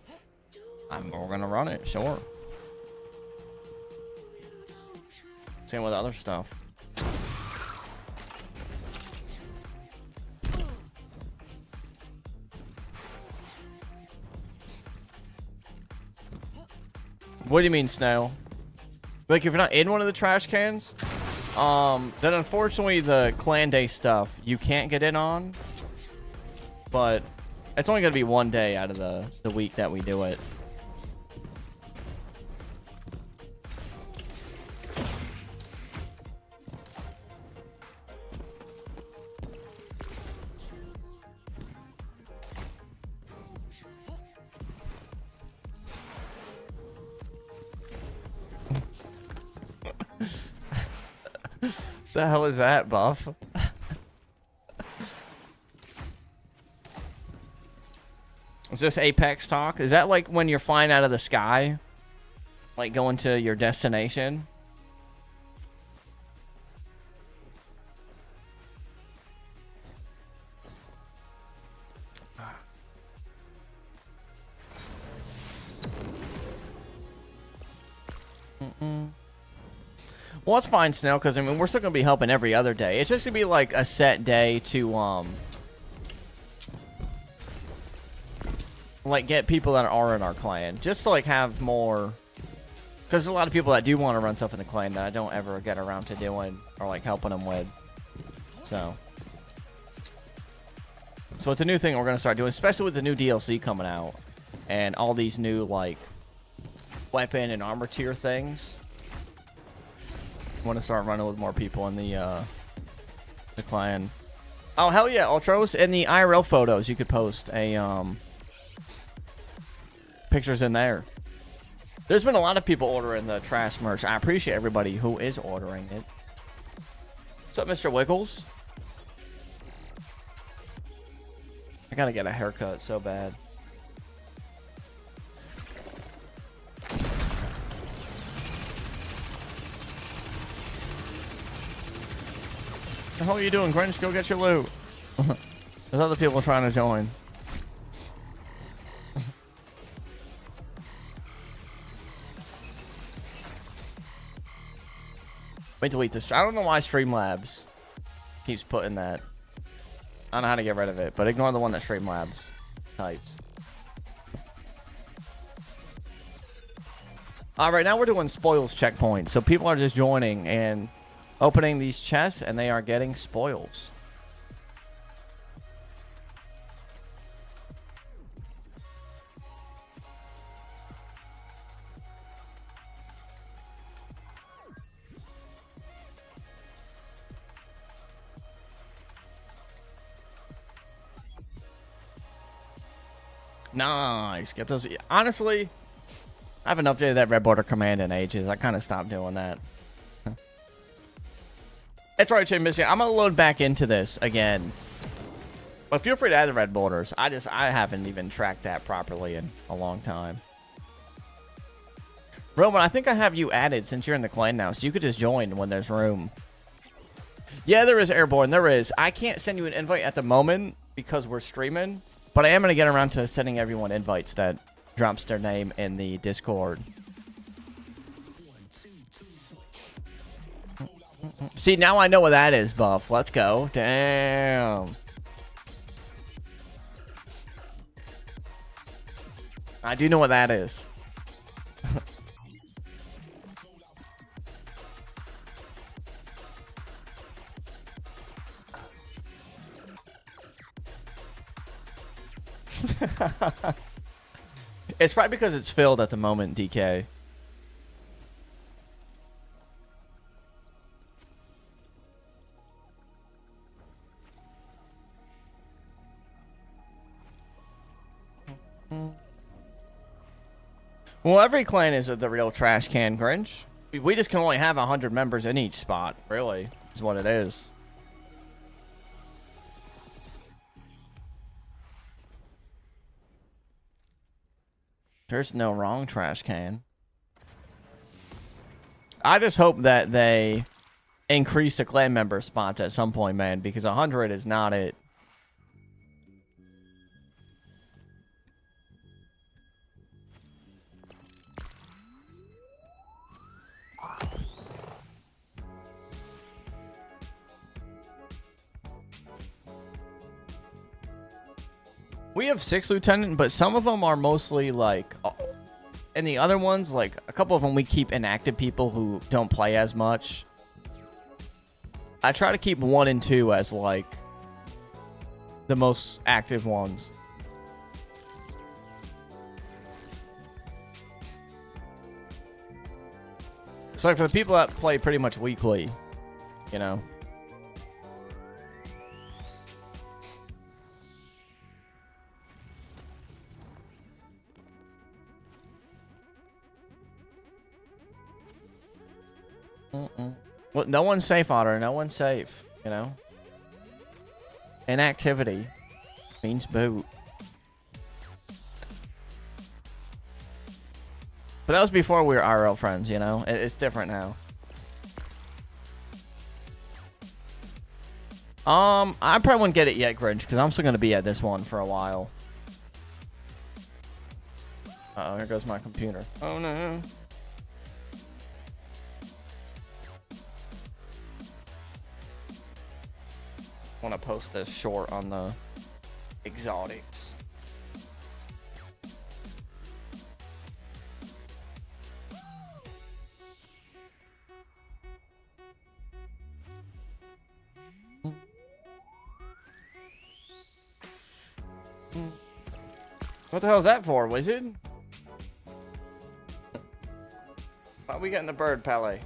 we're going to run it, sure. Same with other stuff. What do you mean, Snail? Like, if you're not in one of the trash cans, then unfortunately the clan day stuff you can't get in on. But it's only going to be 1 day out of the week that we do it. The hell is that, Buff? Is this Apex talk? Is that like when you're flying out of the sky? Like going to your destination? Well, it's fine, Snail, because I mean we're still gonna be helping every other day. It's just gonna be like a set day to like get people that are in our clan, just to like have more. Because there's a lot of people that do want to run stuff in the clan that I don't ever get around to doing or like helping them with. So it's a new thing we're gonna start doing, especially with the new DLC coming out and all these new like weapon and armor tier things. I want to start running with more people in the clan. Oh hell yeah, Ultros! In the IRL photos, you could post a pictures in there. There's been a lot of people ordering the trash merch. I appreciate everybody who is ordering it. What's up, Mr. Wiggles? I gotta get a haircut so bad. The hell are you doing, Grinch? Go get your loot. There's other people trying to join. Wait to delete this. I don't know why Streamlabs keeps putting that. I don't know how to get rid of it, but ignore the one that Streamlabs types. Alright, now we're doing spoils checkpoints. So people are just joining and opening these chests, and they are getting spoils. Nice. Get those. Honestly, I haven't updated that red border command in ages. I kind of stopped doing that. It's right, Jay Missy. I'm gonna load back into this again. But feel free to add the red borders. I haven't even tracked that properly in a long time. Roman, I think I have you added since you're in the clan now, so you could just join when there's room. Yeah, there is Airborne. There is. I can't send you an invite at the moment because we're streaming, but I am gonna get around to sending everyone invites that drops their name in the Discord. See, now I know what that is, Buff. Let's go. Damn. I do know what that is. It's probably because it's filled at the moment, DK. Well, every clan is the real trash can, Grinch. We just can only have 100 members in each spot, really, is what it is. There's no wrong trash can. I just hope that they increase the clan member spots at some point, man, because 100 is not it. We have 6 lieutenant, but some of them are mostly like, and the other ones, like a couple of them, we keep inactive people who don't play as much. I try to keep 1 and 2 as like the most active ones. So like for the people that play pretty much weekly, you know. Well, no one's safe, Otter. No one's safe, you know. Inactivity means boot. But that was before we were IRL friends, you know. It's different now. I probably wouldn't get it yet, Grinch, because I'm still going to be at this one for a while. Uh-oh, here goes my computer. Oh, no. want to post this short on the exotics. What the hell is that for, wizard? Why are we getting the bird pallet?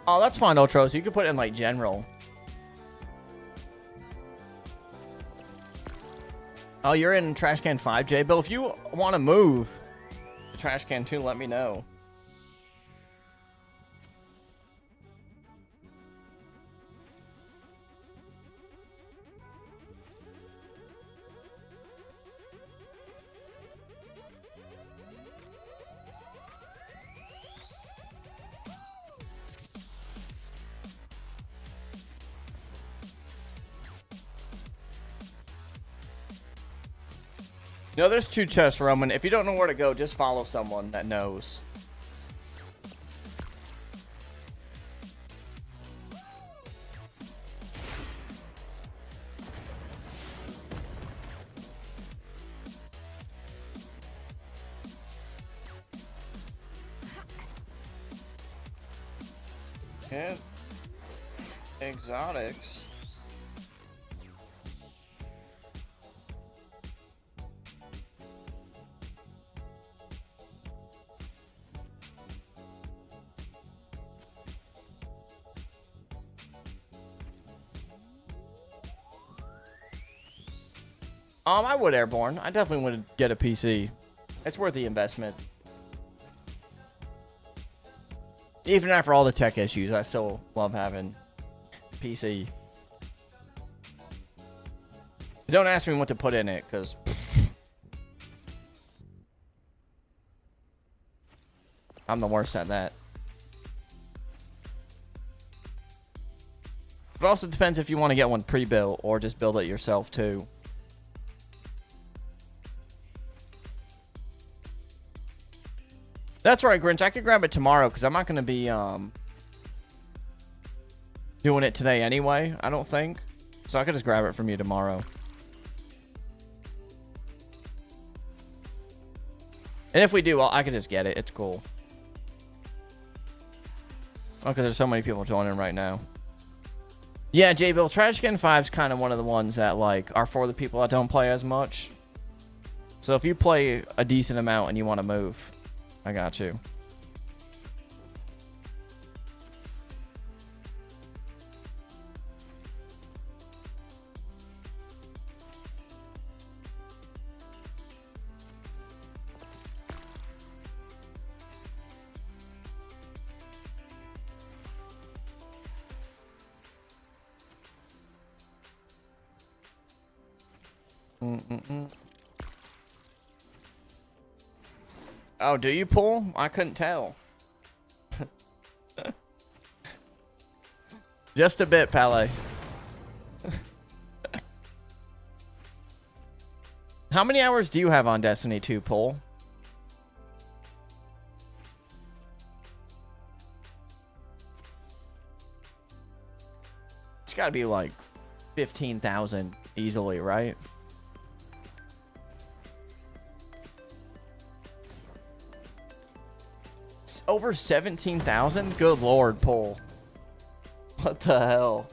Oh, that's fine, Ultros. You can put it in like general. Oh, you're in Trash Can 5, J Bill. If you want to move to Trash Can 2, let me know. No, there's 2 chests, Roman. If you don't know where to go, just follow someone that knows. Yeah. Exotics. I would Airborne. I definitely would get a PC. It's worth the investment. Even after all the tech issues, I still love having a PC. Don't ask me what to put in it, because I'm the worst at that. It also depends if you want to get one pre-built or just build it yourself too. That's right, Grinch. I could grab it tomorrow because I'm not going to be doing it today anyway, I don't think. So I could just grab it from you tomorrow. And if we do, well, I can just get it. It's cool. Okay, there's so many people joining right now. Yeah, J-Bill, Trash Can 5 is kind of one of the ones that like are for the people that don't play as much. So if you play a decent amount and you want to move, I got you. Oh, do you pull? I couldn't tell. Just a bit, Palais. How many hours do you have on Destiny 2, Pull? It's got to be like 15,000 easily, right? Over 17,000? Good lord, Pull. What the hell?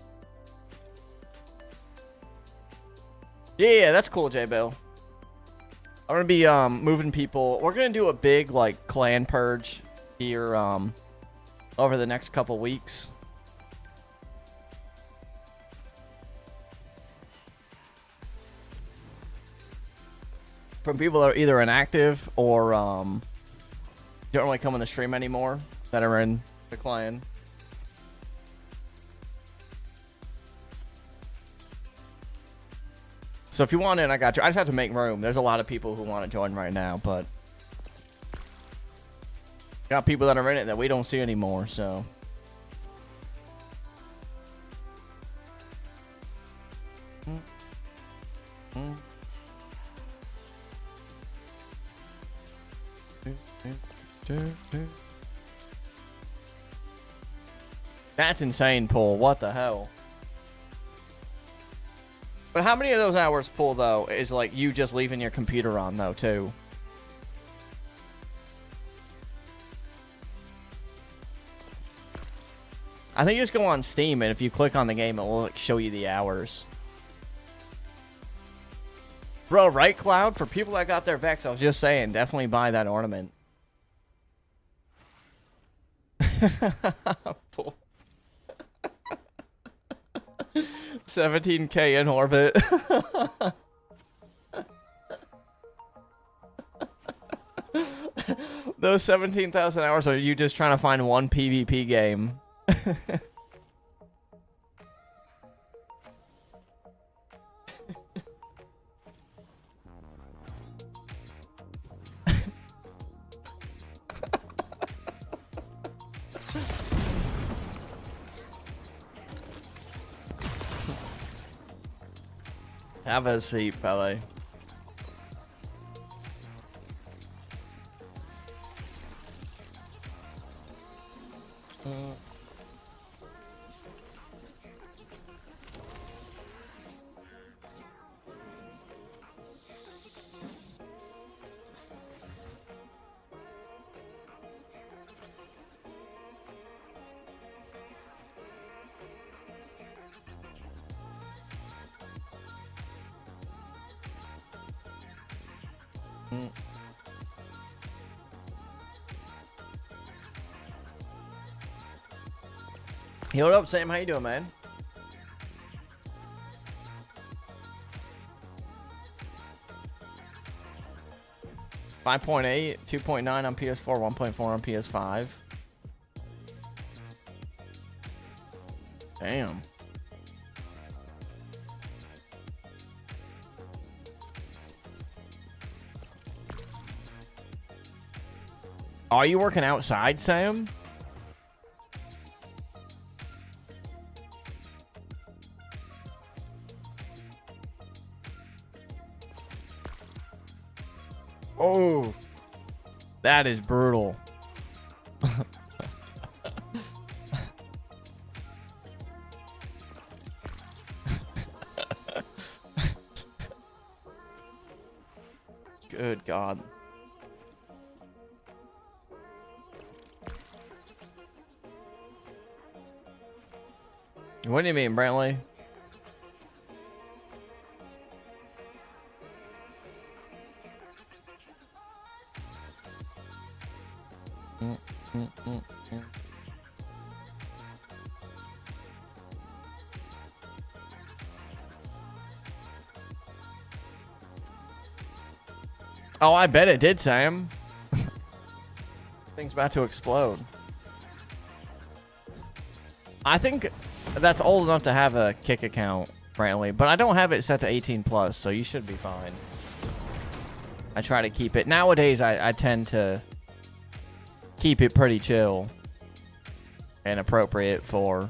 Yeah, that's cool, J-Bill. I'm gonna be moving people. We're gonna do a big like clan purge here over the next couple weeks. From people that are either inactive or don't really come on the stream anymore that are in the clan. So if you want in, I got you. I just have to make room. There's a lot of people who want to join right now, but got people that are in it that we don't see anymore, so. That's insane, Paul. What the hell? But how many of those hours, Paul, though, is like you just leaving your computer on, though, too? I think you just go on Steam, and if you click on the game, it will like, show you the hours. Bro, right, Cloud? For people that got their Vex, I was just saying, definitely buy that ornament. 17K in orbit. Those 17,000 hours are you just trying to find one PvP game. Have a seat, Pele. Yo, what up, Sam? How you doing, man? $5.8, 2.9 on PS4, 1.4 on PS5. Damn. Are you working outside, Sam? Oh, that is brutal. Good God. What do you mean, Brantley? Oh, I bet it did, Sam. Thing's about to explode. I think that's old enough to have a Kick account, Brantley, but I don't have it set to 18 plus, so you should be fine. I try to keep it. Nowadays, I tend to keep it pretty chill and appropriate for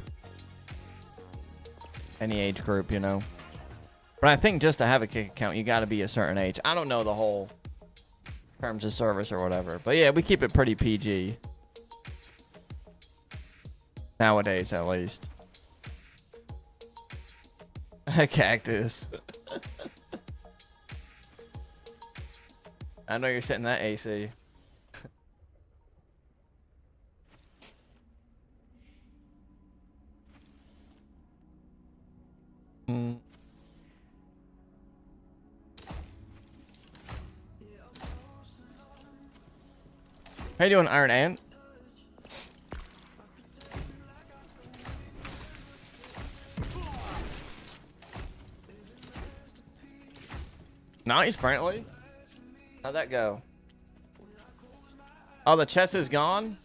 any age group, you know. But I think just to have a Kick account, you got to be a certain age. I don't know the whole terms of service or whatever, but yeah, we keep it pretty PG nowadays, at least. A cactus. I know you're setting that AC. How you doing, Iron Ant? Nice, Brantley. How'd that go? Oh, the chest is gone?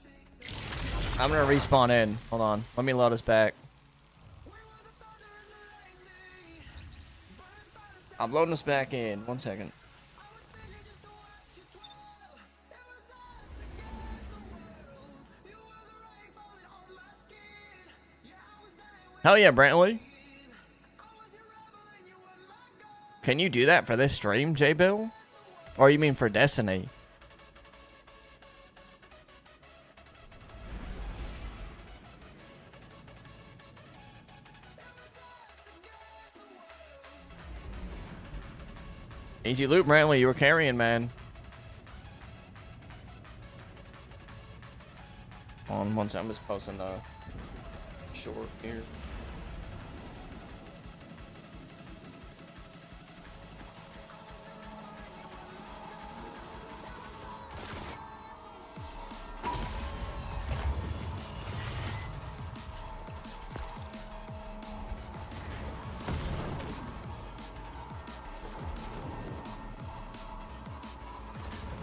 I'm gonna respawn in. Hold on. Let me load us back. I'm loading us back in. 1 second. Hell yeah, Brantley. Can you do that for this stream, J-Bill? Or you mean for Destiny? Easy loop, Brantley. You were carrying, man. On one second, I'm just posting the short here.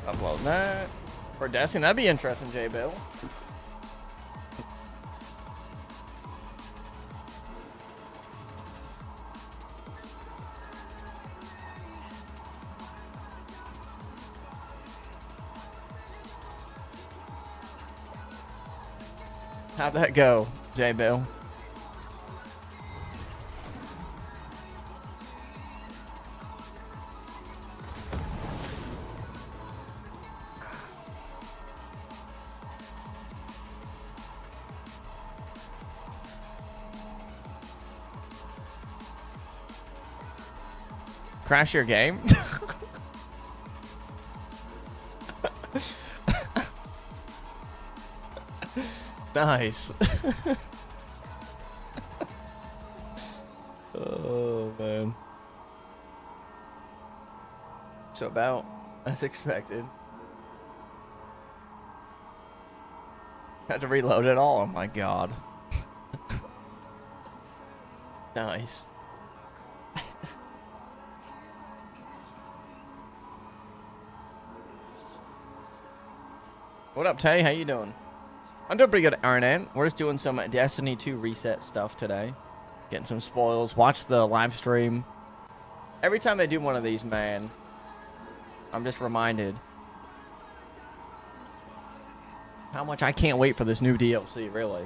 Upload that for Destiny. That'd be interesting, J-Bill. How'd that go, J-Bill? Crash your game? Nice. Oh, man. So about as expected. Had to reload it all. Oh my god. Nice. What up, Tay? How you doing? I'm doing pretty good, Arnett. We're just doing some Destiny 2 reset stuff today. Getting some spoils. Watch the live stream. Every time they do one of these, man, I'm just reminded how much I can't wait for this new DLC, really.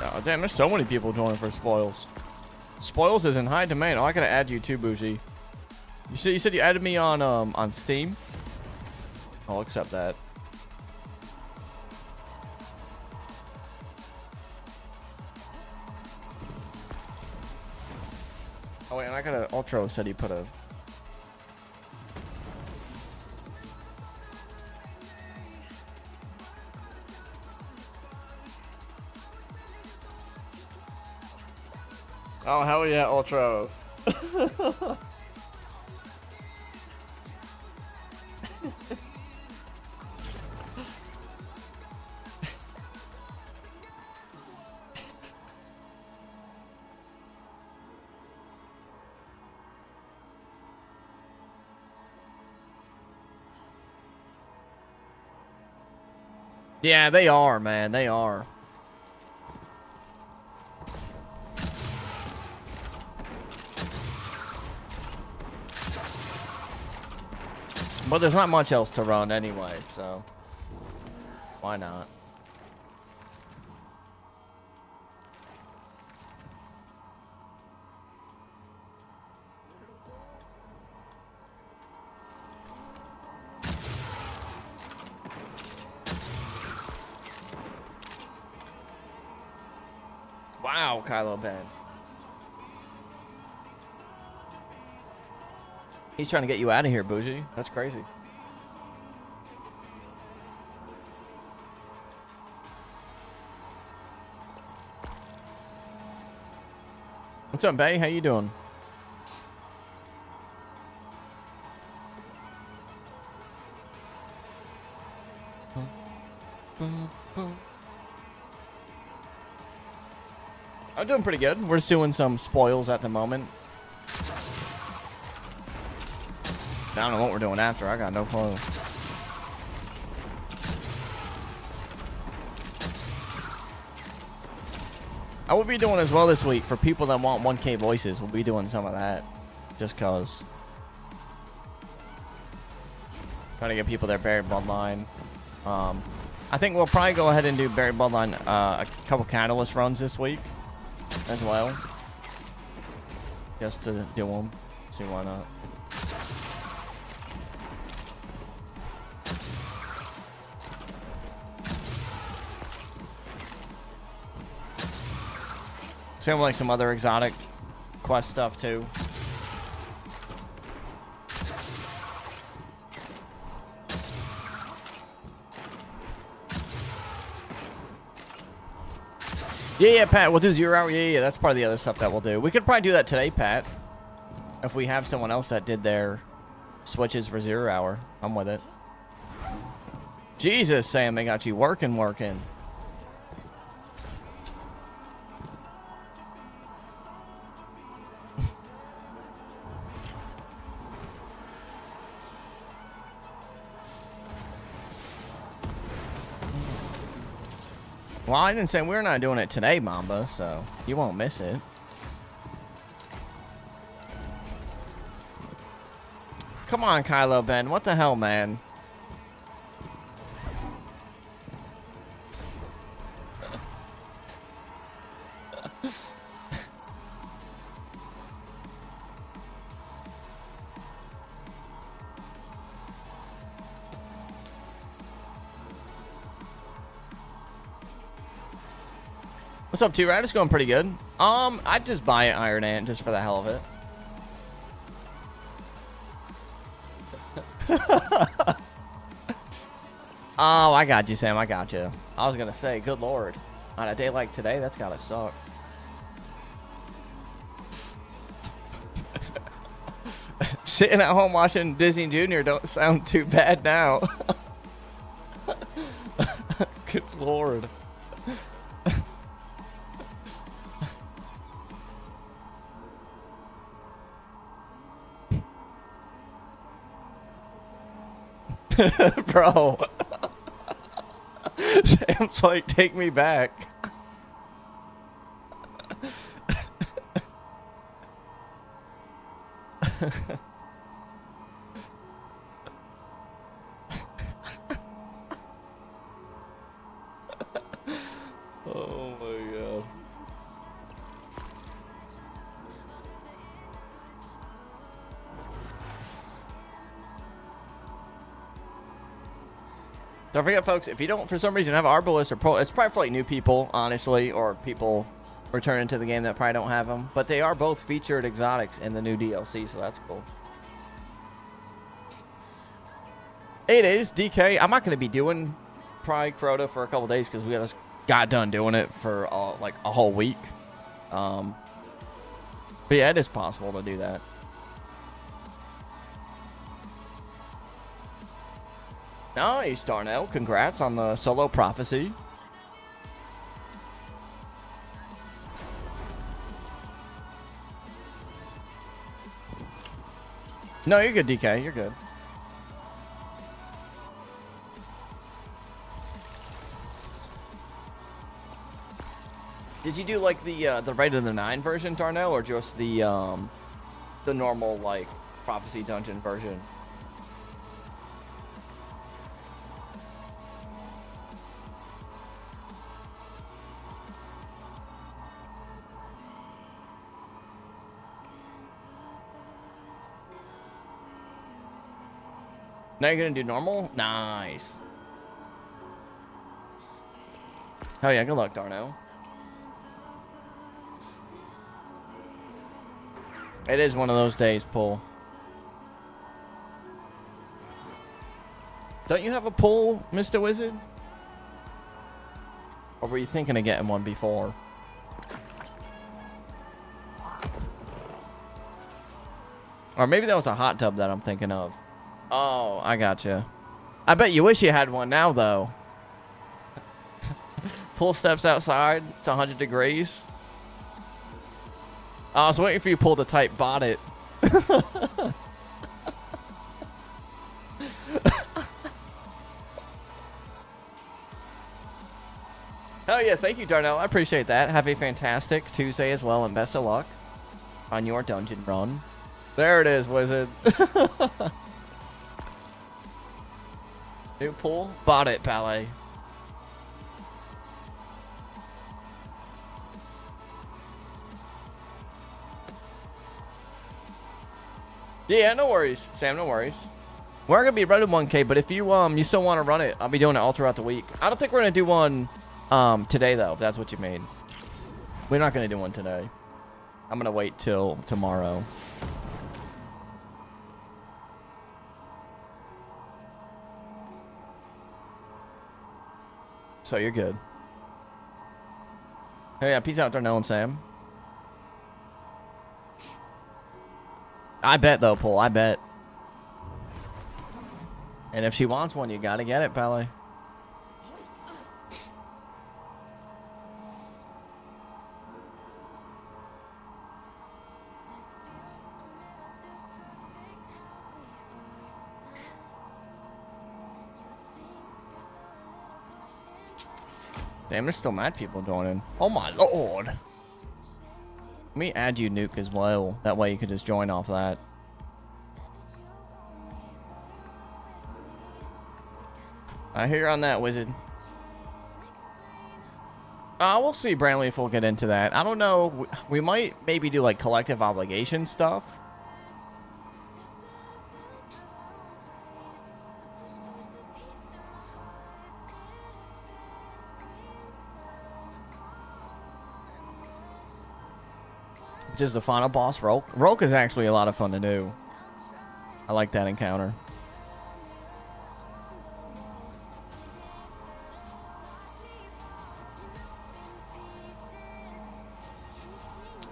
Oh, damn, there's so many people joining for spoils. Spoils is in high demand. Oh, I gotta add you too, Bougie. You said you added me on Steam. I'll accept that. Oh wait, and I gotta. Ultra said he put a. Oh, hell yeah, Ultros. Yeah, they are, man. They are. But there's not much else to run anyway, so why not? Wow, Kylo Ben. He's trying to get you out of here, Bougie. That's crazy. What's up, Bay? How you doing? Oh, doing pretty good. We're just doing some spoils at the moment. I don't know what we're doing after. I got no clue. I will be doing as well this week for people that want 1K voices. We'll be doing some of that just cause. Trying to get people their Buried Bloodline. I think we'll probably go ahead and do Buried Bloodline a couple Catalyst runs this week as well. Just to do them. See why not. Same with like some other exotic quest stuff too. Yeah, Pat, we'll do 0 hour. Yeah, that's part of the other stuff that we'll do. We could probably do that today, Pat. If we have someone else that did their switches for 0 hour. I'm with it. Jesus, Sam, they got you working. Well, I didn't say we're not doing it today, Mamba, so you won't miss it. Come on, Kylo Ben. What the hell, man? What's up, T-Rad? It's going pretty good. I'd just buy an Iron Ant just for the hell of it. Oh, I got you, Sam. I got you. I was going to say, good lord. On a day like today, that's got to suck. Sitting at home watching Disney Junior don't sound too bad now. Good lord. Bro. Sam's like, take me back. Oh my god. Don't forget, folks, if you don't, for some reason, have Arbalest or Pro, it's probably for like new people, honestly, or people returning to the game that probably don't have them. But they are both featured exotics in the new DLC, so that's cool. 8 days, DK. I'm not going to be doing probably Crota for a couple days because we just got done doing it for like a whole week. But yeah, it is possible to do that. Nice, Darnell. Congrats on the solo prophecy. No, you're good, DK. You're good. Did you do like the Raid of the Nine version, Darnell, or just the normal like prophecy dungeon version? Now you're gonna do normal? Nice. Hell yeah, good luck, Darno. It is one of those days, Paul. Don't you have a pull, Mr. Wizard? Or were you thinking of getting one before? Or maybe that was a hot tub that I'm thinking of. Oh, I gotcha. I bet you wish you had one now, though. Pool steps outside. It's 100 degrees. I was waiting for you to pull the type bot it. Hell yeah, thank you, Darnell. I appreciate that. Have a fantastic Tuesday as well, and best of luck on your dungeon run. There it is, Wizard. New pool? Bought it, Ballet. Yeah, no worries, Sam, no worries. We're gonna be running 1K, but if you still want to run it, I'll be doing it all throughout the week. I don't think we're gonna do one today though, if that's what you mean. We're not gonna do one today. I'm gonna wait till tomorrow. So you're good. Hey, yeah, peace out, Darnell and Sam. I bet though, Paul. I bet. And if she wants one, you gotta get it, Pele. Damn, there's still mad people joining. Oh my lord. Let me add you, Nuke, as well. That way you could just join off that. I hear you on that, Wizard. We'll see, Brantley, if we'll get into that. I don't know. We might maybe do, like, collective obligation stuff. Just the final boss, Roke. Roke is actually a lot of fun to do. I like that encounter.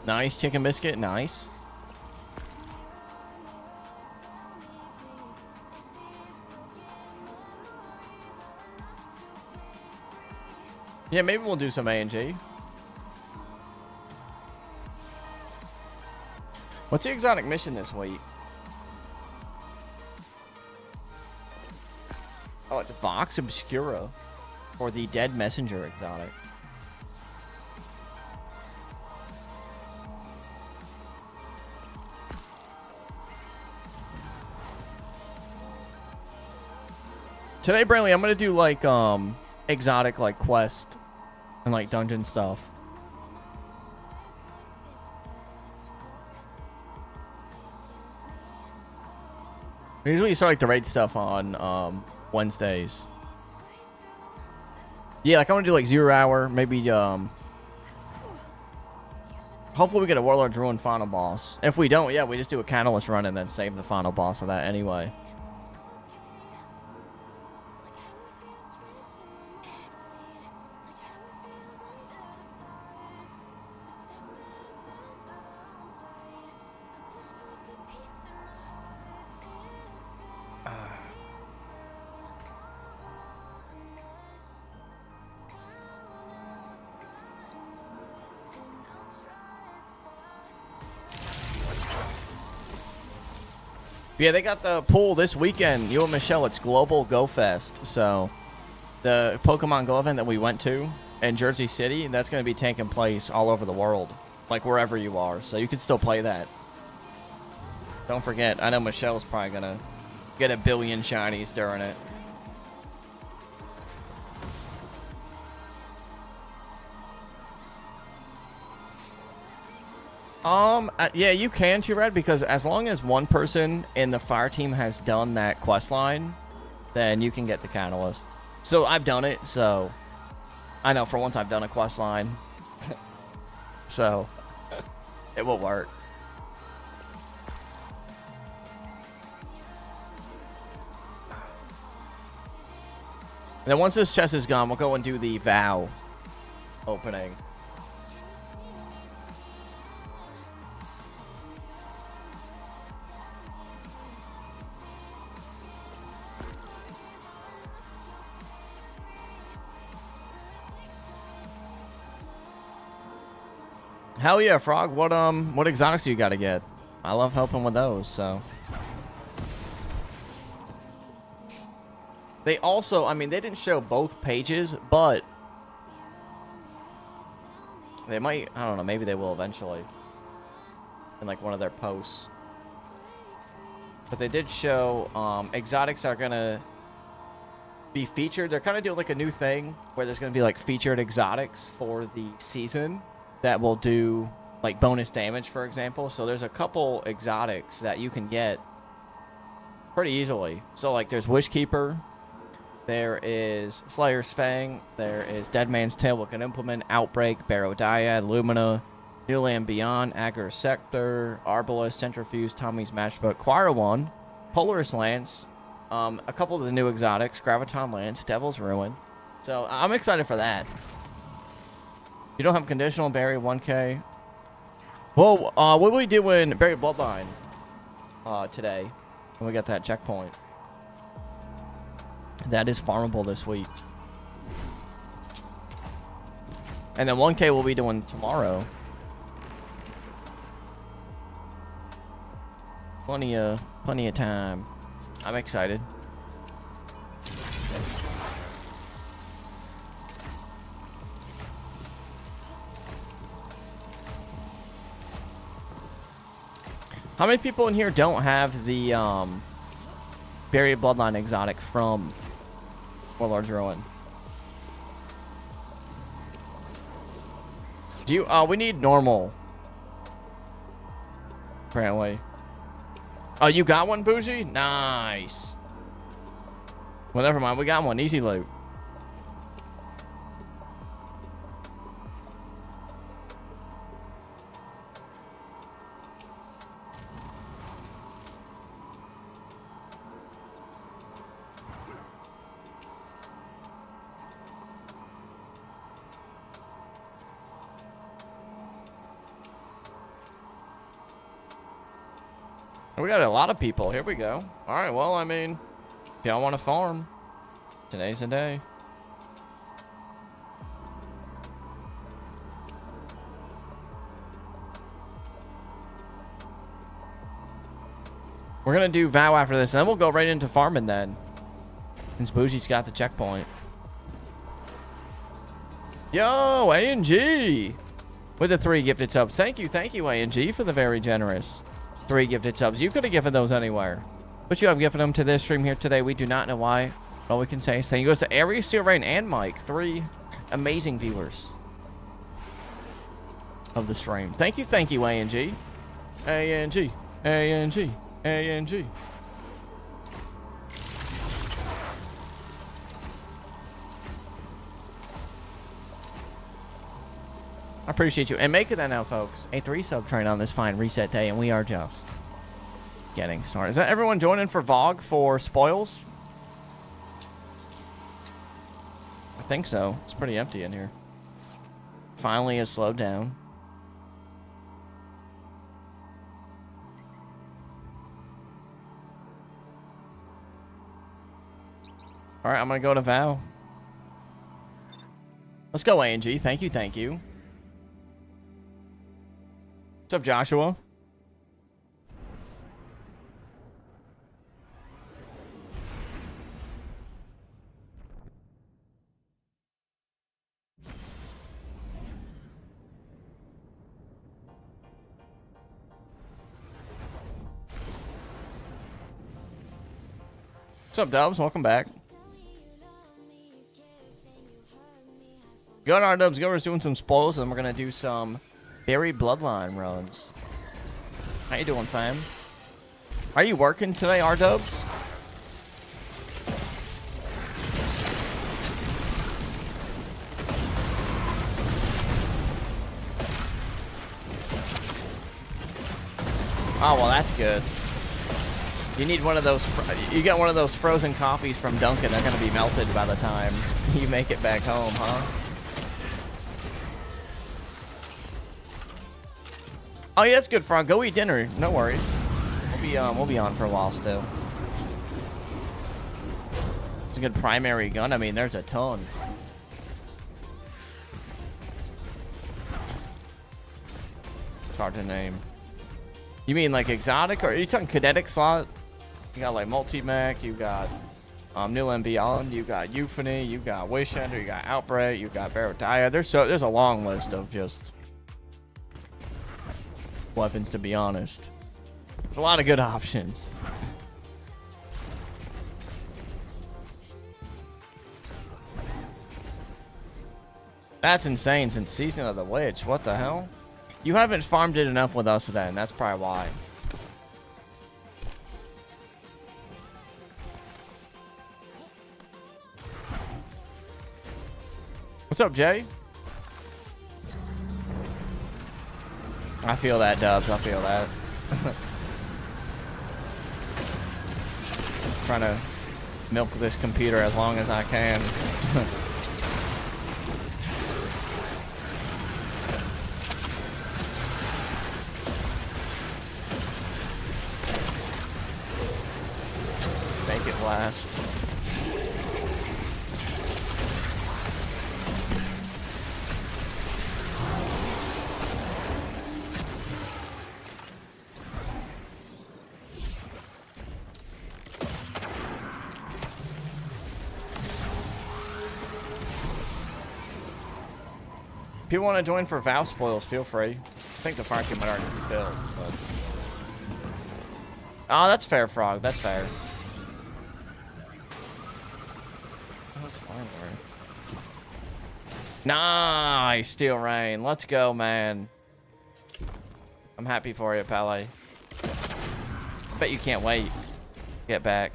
Nice chicken biscuit, nice. Yeah, maybe we'll do some A&G. What's the exotic mission this week? Oh, it's Vox Obscura. Or the Dead Messenger exotic. Today, Brantley, I'm gonna do like exotic like quest and like dungeon stuff. Usually you start like the raid stuff on Wednesdays. Yeah, like I want to do like 0 hour, maybe hopefully we get a Warlord's Ruin final boss. If we don't, yeah, we just do a Catalyst run and then save the final boss of that anyway. Yeah, they got the pool this weekend. You and Michelle, it's Global Go Fest. So, the Pokemon Go event that we went to in Jersey City, that's going to be taking place all over the world. Like, wherever you are. So, you can still play that. Don't forget, I know Michelle's probably going to get a billion shinies during it. Yeah, you can, T-Red, because as long as one person in the fire team has done that quest line, then you can get the catalyst. So I've done it, so I know for once I've done a quest line. So it will work. And then once this chest is gone, we'll go and do the vow opening. Hell yeah, Frog. What exotics do you got to get? I love helping with those, so. They also, I mean, they didn't show both pages, but they might, I don't know, maybe they will eventually in like one of their posts. But they did show exotics are going to be featured. They're kind of doing like a new thing where there's going to be like featured exotics for the season that will do like bonus damage, for example. So there's a couple exotics that you can get pretty easily. So like there's Wishkeeper, there is Slayer's Fang, there is Dead Man's Tail with an Implement, Outbreak, Barodryad, Lumina, New Land Beyond, Agar Sector, Arbalest, Centrifuge, Tommy's Matchbook, Quirawan, Polaris Lance, a couple of the new exotics, Graviton Lance, Devil's Ruin. So I'm excited for that. You don't have conditional Barry 1K. Well, what are we doing Barry Bloodline today when we got that checkpoint? That is farmable this week. And then 1K we'll be doing tomorrow. Plenty of time. I'm excited. How many people in here don't have the Buried Bloodline exotic from Warlord's Ruin? Do you we need normal. Apparently. Oh, you got one, Bougie? Nice. Well, never mind. We got one. Easy loot. We got a lot of people. Here we go. All right, well, I mean, if y'all want to farm, today's the day. We're going to do Vow after this, and then we'll go right into farming then, since Bougie's got the checkpoint. Yo, A&G with the 3 gifted subs. Thank you, A&G, for the very generous 3 gifted subs. You could have given those anywhere, but you have given them to this stream here today. We do not know why. All we can say is thank you goes to Aries, Steel Rain, and Mike. 3 amazing viewers of the stream. Thank you, A&G. A&G. A&G. A&G. I appreciate you. And make it that now, folks. A 3 sub train on this fine reset day, and we are just getting started. Is that everyone joining for VOG for spoils? I think so. It's pretty empty in here. Finally, it's slowed down. All right, I'm going to go to Vow. Let's go, A&G. Thank you. What's up, Joshua? What's up, Dubs? Welcome back. Good, our Dubs. We're doing some spoils, and we're going to do some Buried Bloodline runs. How you doing, fam? Are you working today, R-Dubs? Oh, well, that's good. You need one of those. You get one of those frozen coffees from Dunkin'. They're going to be melted by the time you make it back home, huh? Oh yeah, that's good, Frog. Go eat dinner. No worries. We'll be on for a while still. It's a good primary gun. I mean, there's a ton. It's hard to name. You mean like exotic, or are you talking kinetic slot? You got like multi-mech, you got New and Beyond, you got Euphony, you got Wishender, you got Outbreak, you got Barataya. There's a long list of just weapons, to be honest. There's a lot of good options. That's insane since Season of the Witch. What the hell? You haven't farmed it enough with us then. That's probably why. What's up, Jay? I feel that, Dubs. I feel that. Trying to milk this computer as long as I can. Make it last. If you want to join for Valve spoils, feel free. I think the fire team might already be filled, but... Oh, that's fair, Frog. That's fair. Oh, that's fine, right? Nice, Steel Rain. Let's go, man. I'm happy for you, Pele. I bet you can't wait to get back.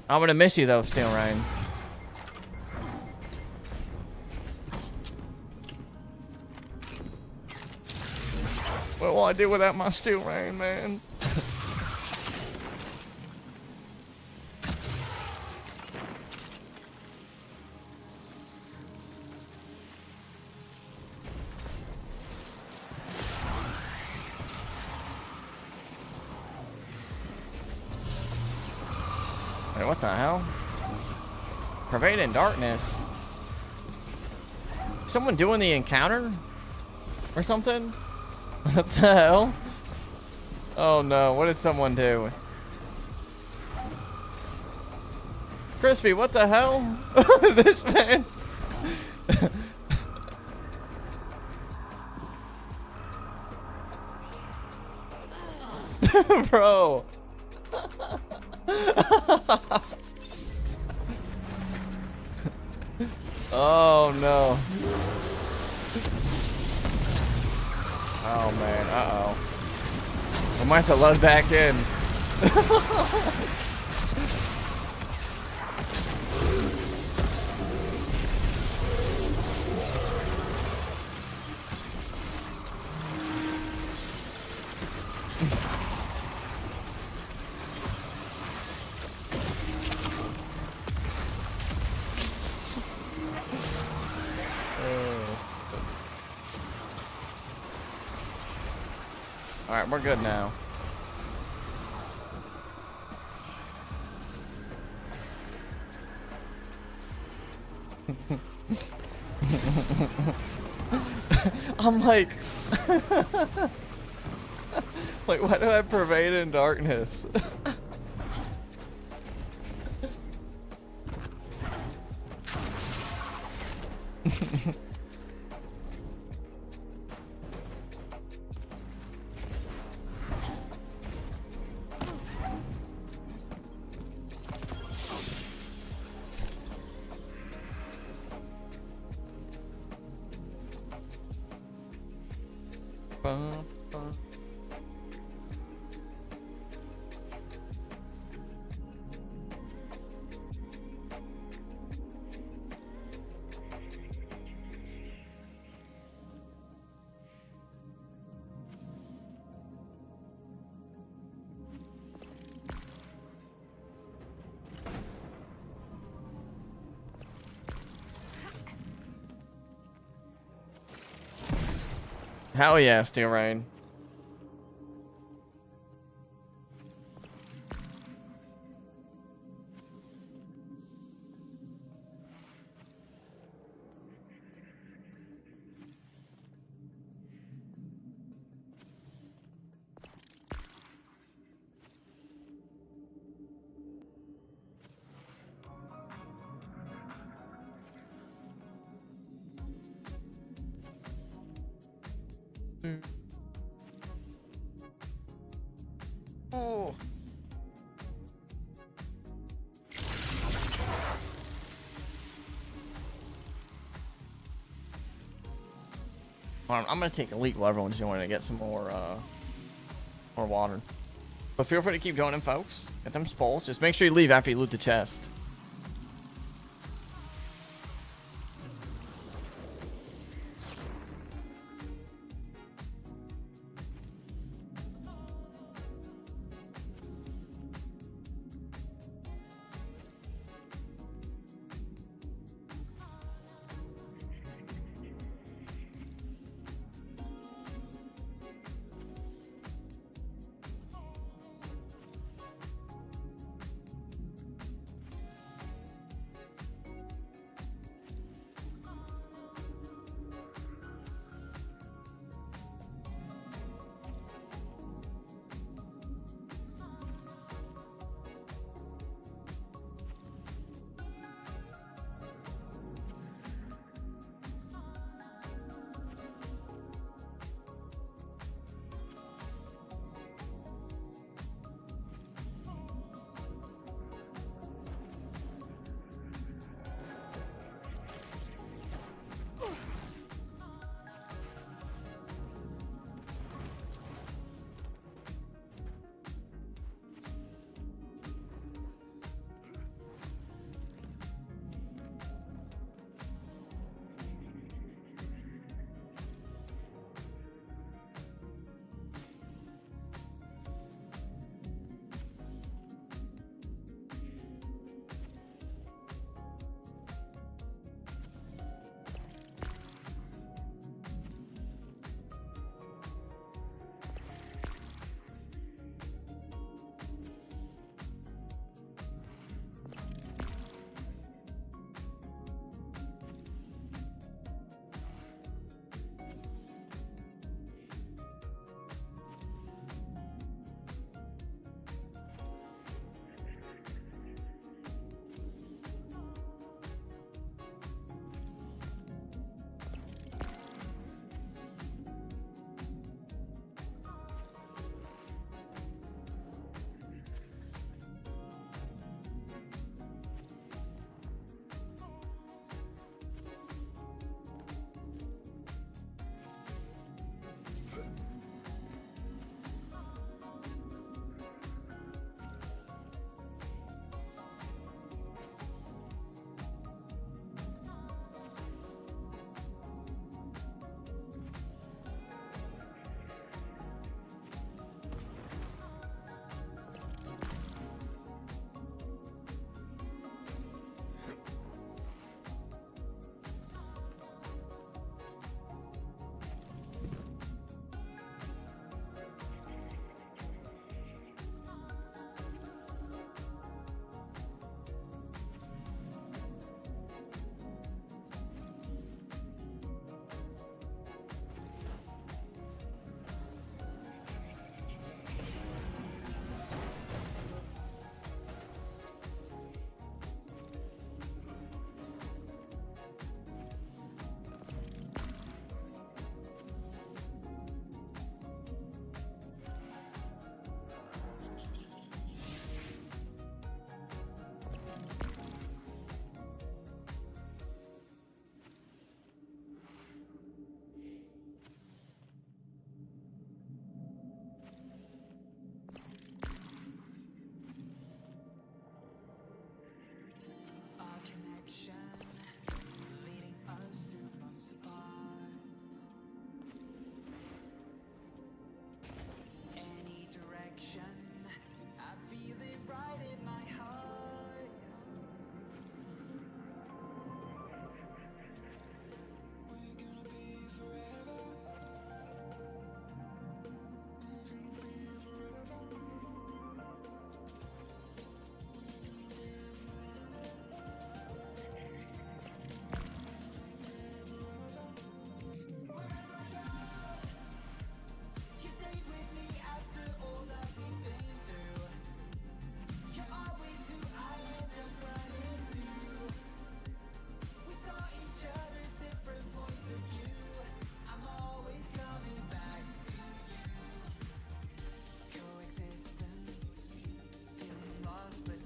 I'm gonna miss you, though, Steel Rain. What will I do without my Steel Rain, man? Wait, what the hell? Pervading darkness. Someone doing the encounter? Or something? What the hell? Oh no, what did someone do? Crispy, what the hell? This man. Bro. Oh no. Oh man, uh-oh. I might have to load back in. Alright, we're good now. I'm like... like, why do I pervade in darkness? Hell yeah, Steel Rain. Oh. I'm gonna take a leak while everyone's joining to get some more water. But feel free to keep joining, folks. Get them spoils. Just make sure you leave after you loot the chest.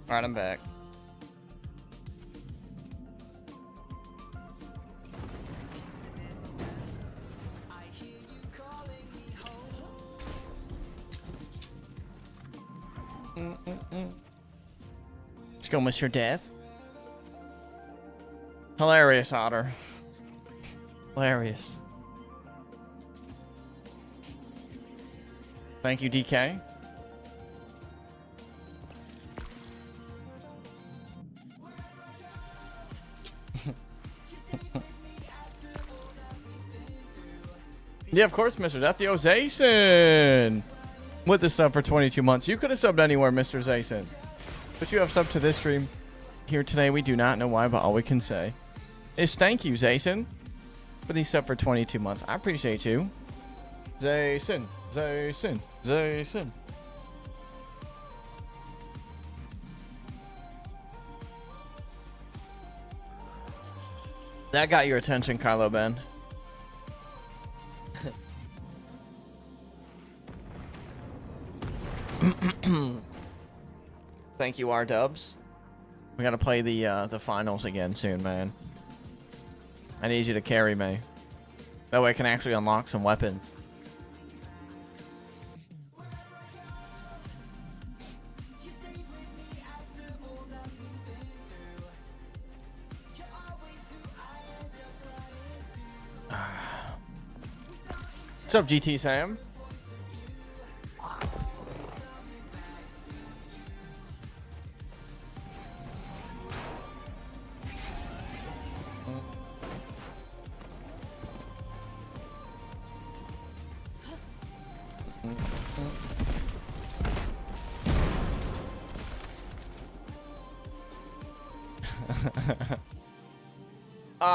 All right, I'm back. Let's go, Mr. Death. Hilarious, Otter. Hilarious. Thank you, DK. Yeah, of course, Mr. Death. Yo, Zayson! With the sub for 22 months. You could have subbed anywhere, Mr. Zayson. But you have subbed to this stream here today. We do not know why, but all we can say is thank you, Zayson, for the sub for 22 months. I appreciate you. Zayson, Zayson, Zayson. That got your attention, Kylo Ben. Thank you, R-Dubs. We gotta play the finals again soon, man. I need you to carry me. That way I can actually unlock some weapons. What's up, GT Sam?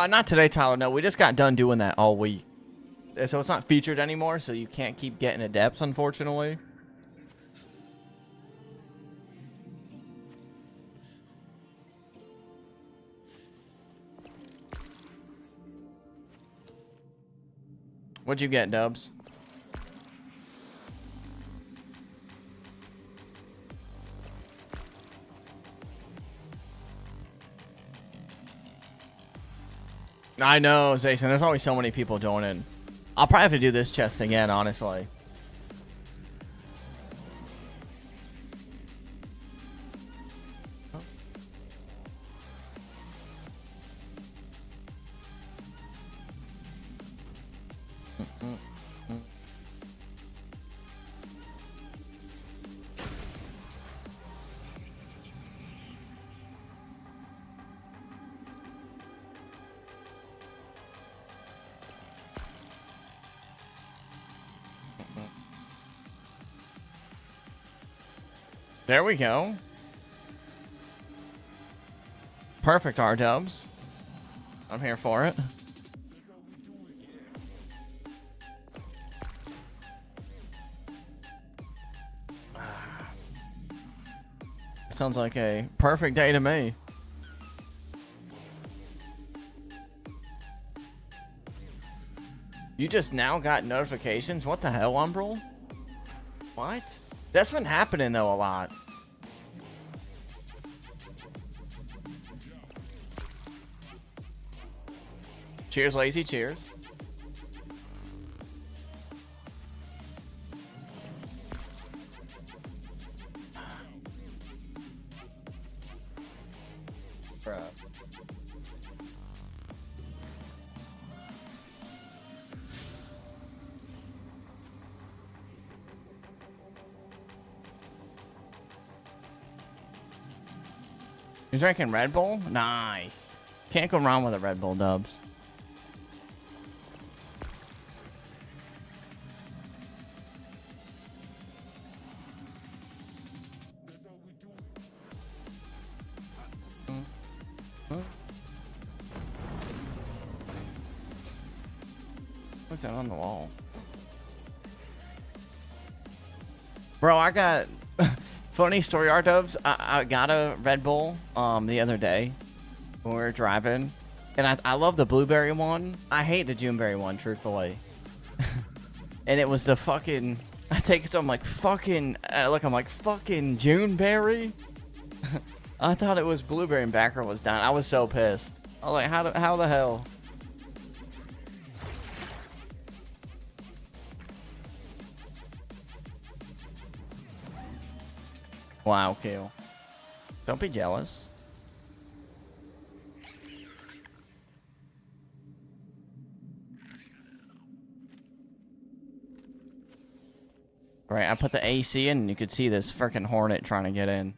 Not today, Tyler. No, we just got done doing that all week. So it's not featured anymore, so you can't keep getting adepts, unfortunately. What'd you get, Dubs? I know, Zayson. There's always so many people doing it. I'll probably have to do this chest again, honestly. There we go. Perfect, R-Dubs. I'm here for it. Sounds like a perfect day to me. You just now got notifications? What the hell, Umbral? What? That's been happening, though, a lot. Cheers, Lazy. Cheers. Bruh. You're drinking Red Bull? Nice. Can't go wrong with a Red Bull, Dubs. What's that on the wall? Bro, I got... Funny story, R-Dubs. I got a Red Bull the other day when we were driving. And I love the blueberry one. I hate the Juneberry one, truthfully. And it was the fucking... I take it to, I'm like, fucking... look, I'm like, fucking Juneberry? I thought it was blueberry and backer was down. I was so pissed. I was like, how the hell? Wow, kill. Don't be jealous. Right, I put the AC in and you could see this freaking hornet trying to get in.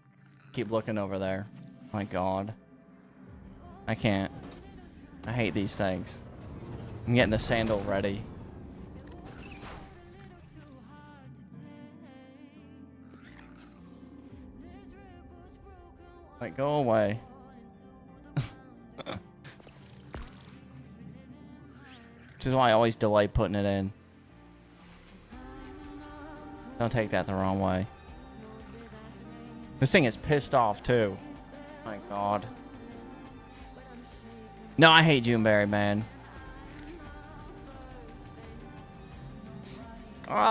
Keep looking over there. My god. I can't. I hate these things. I'm getting the sandal ready. Like, go away. Which is why I always delay putting it in. Don't take that the wrong way. This thing is pissed off, too. My god. No, I hate Juneberry, man.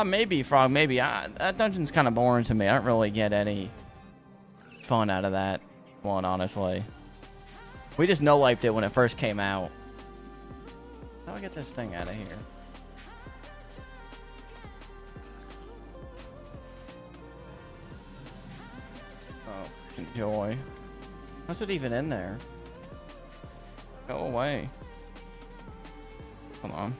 Maybe, Frog, maybe. That dungeon's kind of boring to me. I don't really get any fun out of that one, honestly. We just no-lifed it when it first came out. How do I get this thing out of here? Oh, enjoy. How's it even in there? Go away. Come on.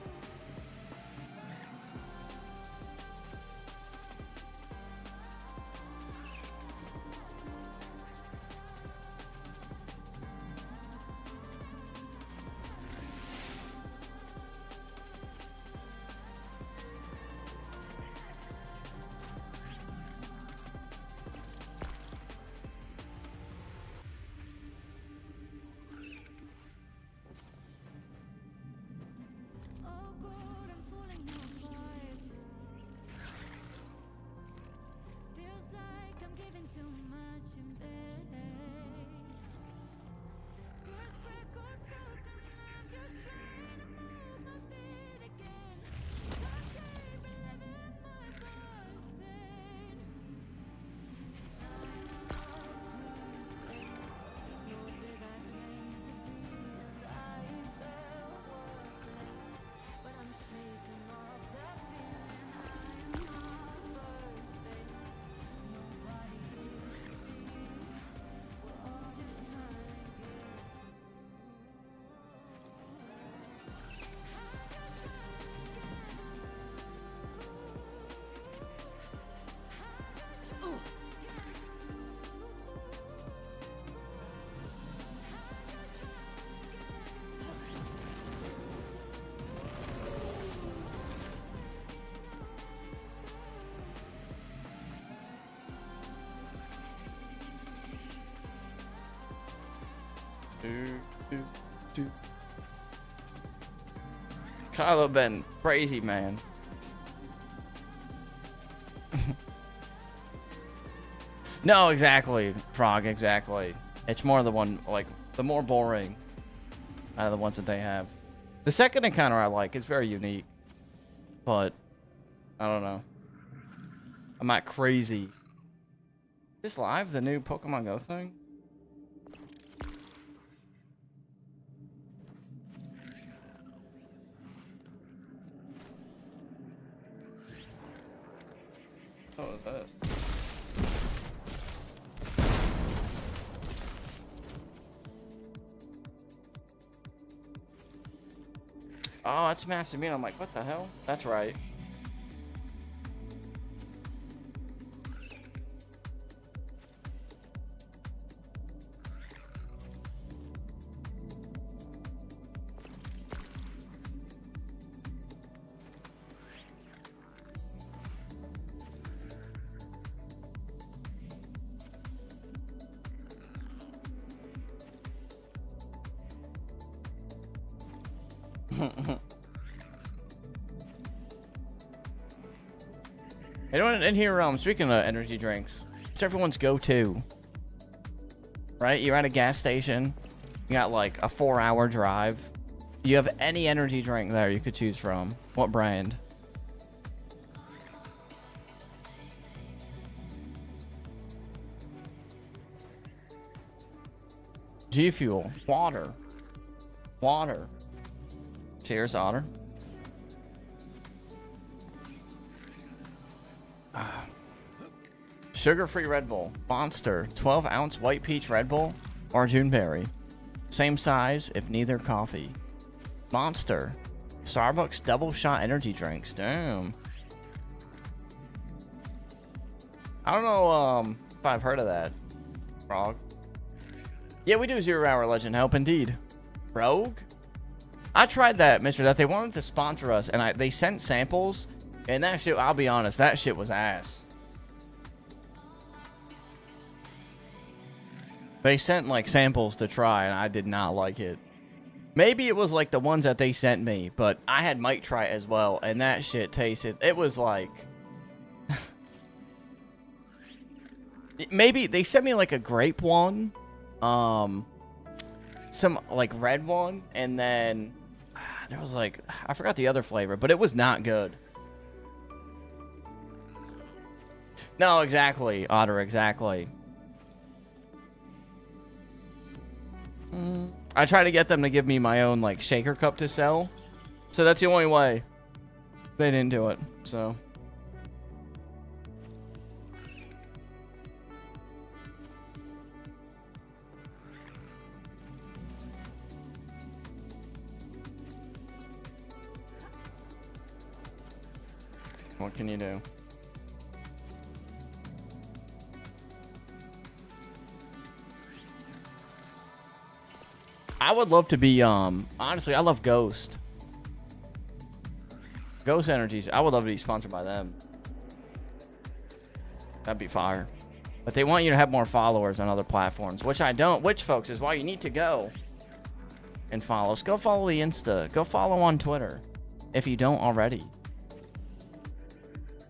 Kylo been crazy, man. No, exactly, Frog, exactly. It's more the one, like, the more boring out of the ones that they have. The second encounter I like. It's very unique. But, I don't know. I'm not crazy. Is this live, the new Pokemon Go thing? What was that? Oh, that's Master Mean. I'm like, what the hell? That's right. Anyone in here, speaking of energy drinks, it's everyone's go-to, right? You're at a gas station, you got like a 4-hour drive. You have any energy drink there you could choose from. What brand? G Fuel. Water. Water. Cheers, Otter. Sugar-free Red Bull. Monster. 12-ounce white peach Red Bull or Juneberry. Same size, if neither coffee. Monster. Starbucks double shot energy drinks. Damn. I don't know if I've heard of that. Frog. Yeah, we do 0 Hour Legend Help, indeed. Rogue? I tried that, Mr. That they wanted to sponsor us, and they sent samples, and that shit, I'll be honest, that shit was ass. They sent, like, samples to try, and I did not like it. Maybe it was, like, the ones that they sent me, but I had Mike try it as well, and that shit tasted, it was like... Maybe they sent me, like, a grape one, some, like, red one, and then there was, like, I forgot the other flavor, but it was not good. No, exactly, Otter, exactly. I try to get them to give me my own, like, shaker cup to sell, so that's the only way. They didn't do it, so... What can you do? I would love to be, honestly, I love Ghost. Ghost Energies. I would love to be sponsored by them. That'd be fire. But they want you to have more followers on other platforms, which I don't. Which, folks, is why you need to go and follow us. Go follow the Insta. Go follow on Twitter if you don't already.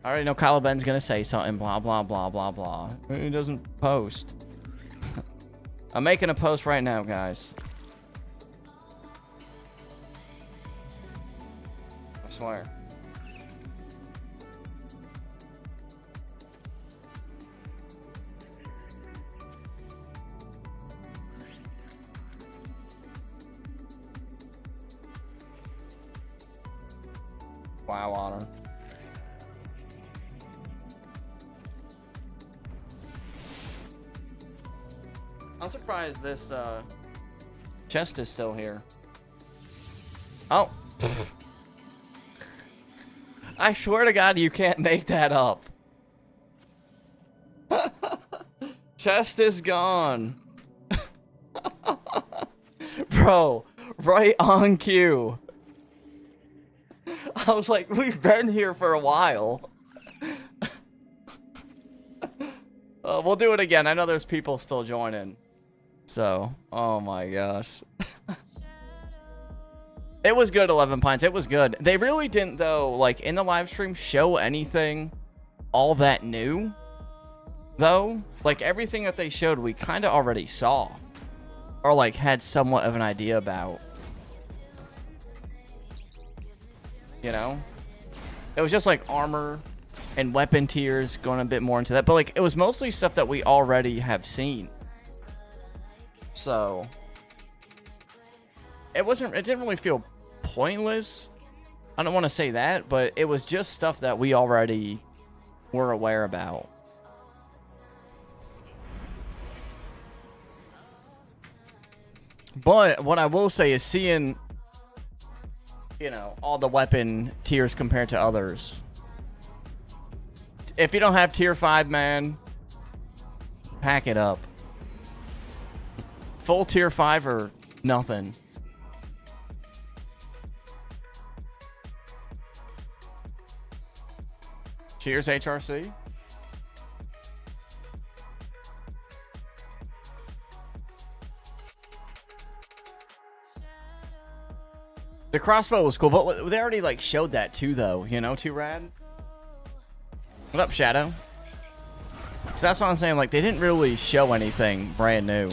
I already know Kylo Ben's gonna say something, blah, blah, blah, blah, blah. He doesn't post. I'm making a post right now, guys. I swear. Wow, Honor. I'm surprised this chest is still here. Oh. I swear to God, you can't make that up. Chest is gone. Bro, right on cue. I was like, we've been here for a while. We'll do it again. I know there's people still joining. So, oh my gosh. It was good, 11 pints. It was good. They really didn't, though, like, in the live stream, show anything all that new, though. Like, everything that they showed, we kind of already saw. Or, like, had somewhat of an idea about. You know? It was just, like, armor and weapon tiers, going a bit more into that. But, like, it was mostly stuff that we already have seen. So, it didn't really feel pointless. I don't want to say that, but it was just stuff that we already were aware about. But what I will say is seeing, you know, all the weapon tiers compared to others. If you don't have tier 5, man, pack it up. Full tier 5 or nothing. Cheers, HRC. The crossbow was cool, but they already like showed that too, though. You know, too rad. What up, Shadow? So that's what I'm saying. Like, they didn't really show anything brand new.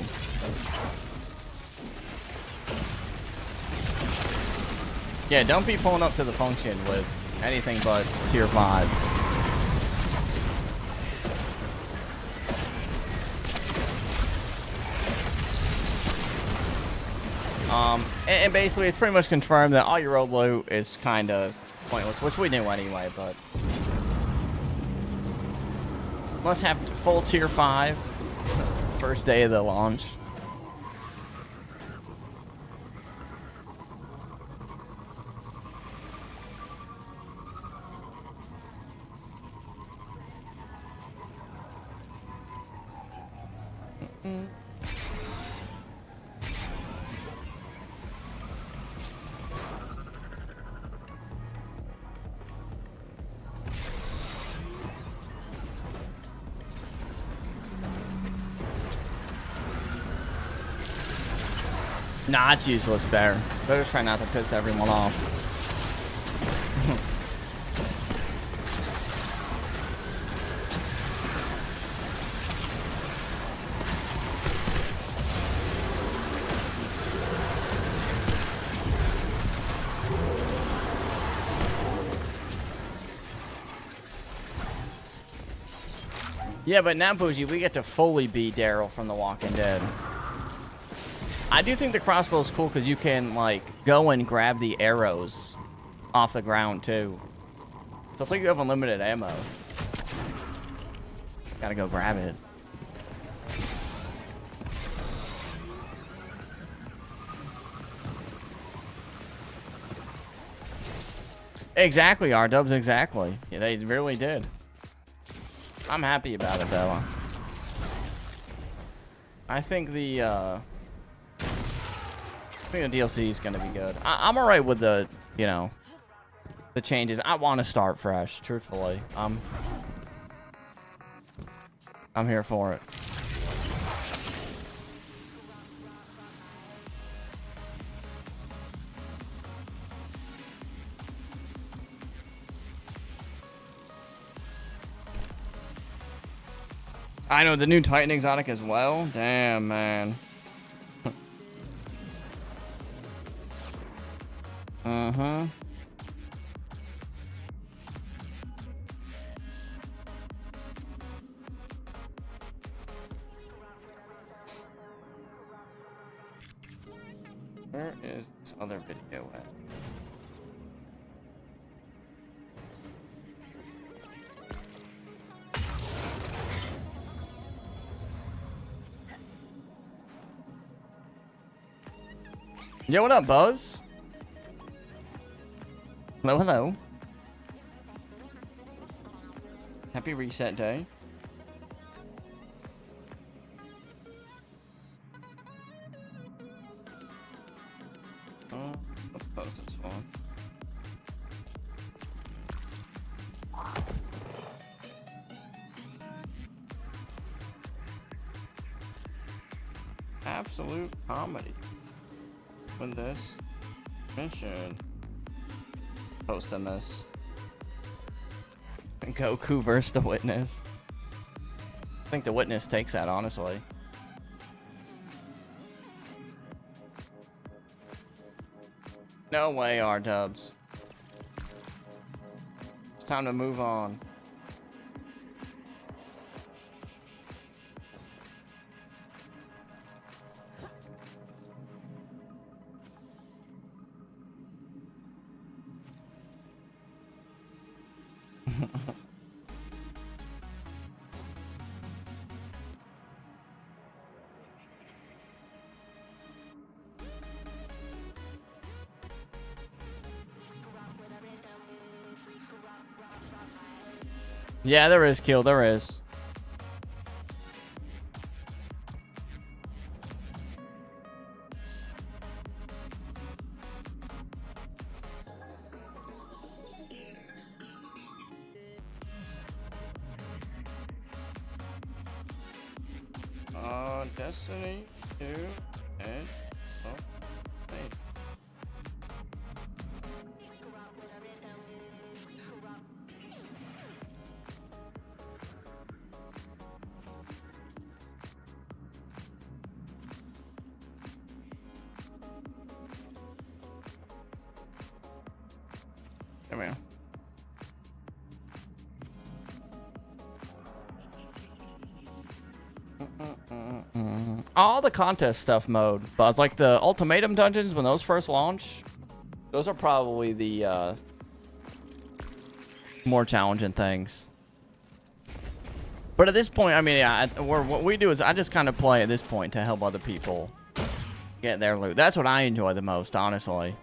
Yeah, don't be pulling up to the function with anything but tier 5. And basically, it's pretty much confirmed that all your old loot is kind of pointless, which we knew anyway, but... Must have full tier 5. First day of the launch. Nah, it's useless, Bear. Better try not to piss everyone off. Yeah, but now, Bougie, we get to fully be Daryl from The Walking Dead. I do think the crossbow is cool because you can, like, go and grab the arrows off the ground, too. So it's like you have unlimited ammo. Gotta go grab it. Exactly, R-dubs, exactly. Yeah, they really did. I'm happy about it, though. I think the DLC is going to be good. I'm alright with the, you know, the changes. I want to start fresh, truthfully. I'm here for it. I know the new Titan exotic as well. Damn, man. Uh-huh. Where is this other video at? Yo, what up, Buzz? Hello, hello. Happy reset day. Let's post this one. Absolute comedy. When this mission. Posting this. Goku versus the Witness. I think the Witness takes that, honestly. No way, R-dubs. It's time to move on. Yeah, there is kill. There is. Destiny 2 and eight. There we go. all the contest stuff mode, but it's like the ultimatum dungeons when those first launch. Those are probably the more challenging things. But at this point, I mean, yeah, what we do is I just kind of play at this point to help other people get their loot. That's what I enjoy the most, honestly.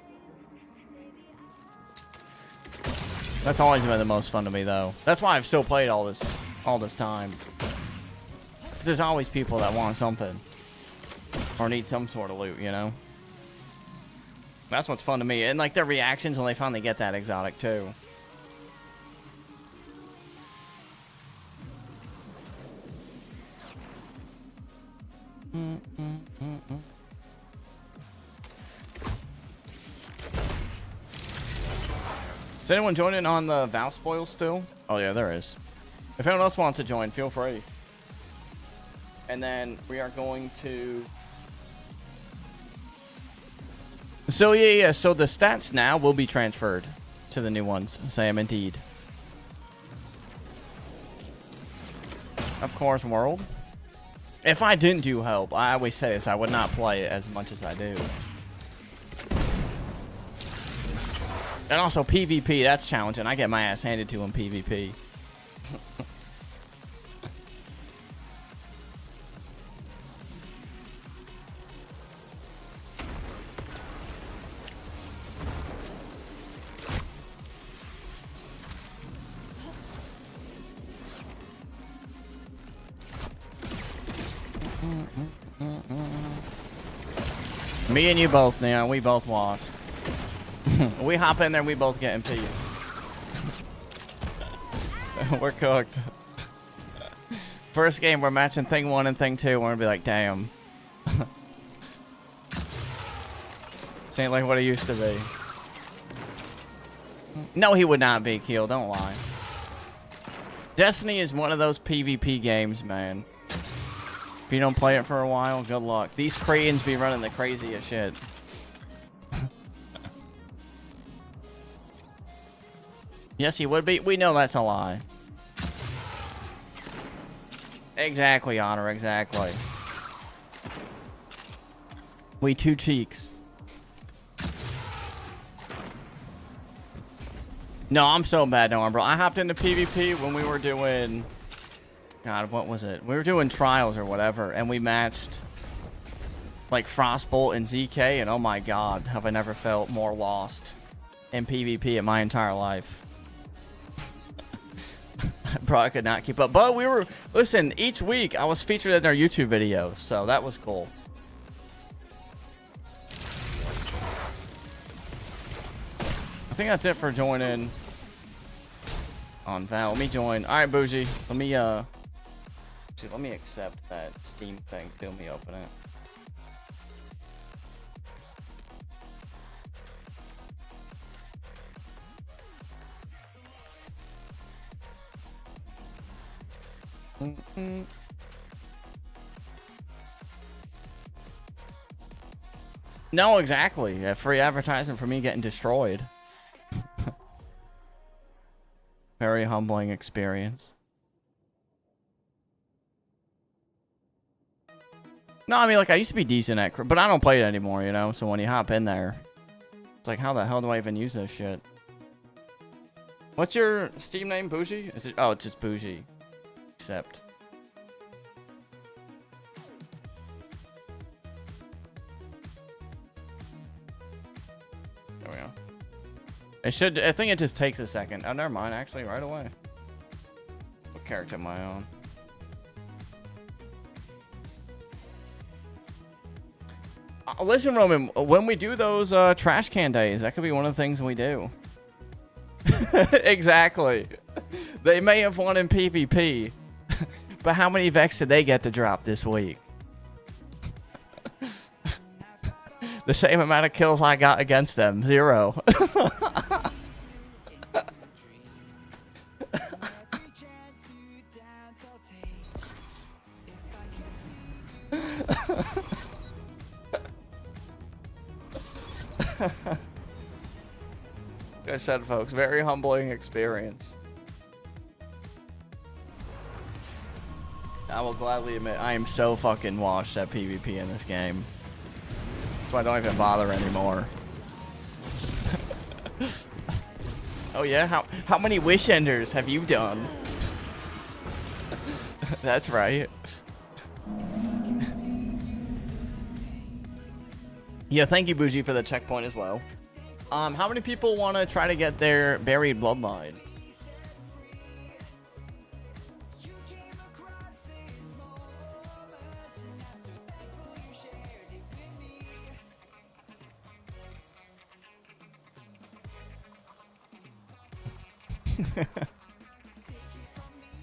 That's always been the most fun to me, though. That's why I've still played all this time. 'Cause there's always people that want something or need some sort of loot, you know. That's what's fun to me, and like their reactions when they finally get that exotic too. Is anyone joining on the Val spoil still? Oh yeah, there is. If anyone else wants to join, feel free. And then we are going to... So yeah, so the stats now will be transferred to the new ones, Sam, indeed. Of course, world. If I didn't do help, I always say this, I would not play it as much as I do. And also PvP, that's challenging. I get my ass handed to in PvP. Me and you both, Neon. We both watch. We hop in there and we both get in peace. We're cooked. First game, we're matching thing 1 and thing 2. We're gonna be like, damn. This ain't like what it used to be. No, he would not be killed. Don't lie. Destiny is one of those PvP games, man. If you don't play it for a while, good luck. These Cretans be running the craziest shit. Yes, he would be. We know that's a lie. Exactly, Honor, exactly. We two cheeks. No, I'm so bad, no, bro. I hopped into PvP when we were doing... God, what was it? We were doing trials or whatever, and we matched like Frostbolt and ZK, and oh my god, have I never felt more lost in PvP in my entire life. Bro, I could not keep up. But we were, listen, each week I was featured in their YouTube videos, so that was cool. I think that's it for joining on Val. Let me join. All right, Bougie. Let me accept that Steam thing. Let me open it. No, exactly. Free advertising for me getting destroyed. Very humbling experience. No, I mean, like, I used to be decent at... But I don't play it anymore, you know? So when you hop in there, it's like, how the hell do I even use this shit? What's your Steam name, Bougie? Is it... Oh, it's just Bougie. Accept. There we go. It should... I think it just takes a second. Oh, never mind, actually, right away. What character am I on? Listen, Roman, when we do those trash can days, that could be one of the things we do. Exactly. They may have won in PvP, but how many Vex did they get to drop this week? The same amount of kills I got against them. 0. Like I said, folks, very humbling experience. I will gladly admit I am so fucking washed at PvP in this game. So I don't even bother anymore. Oh yeah? How many wish enders have you done? That's right. Yeah, thank you, Bungie, for the checkpoint as well. How many people want to try to get their buried bloodline?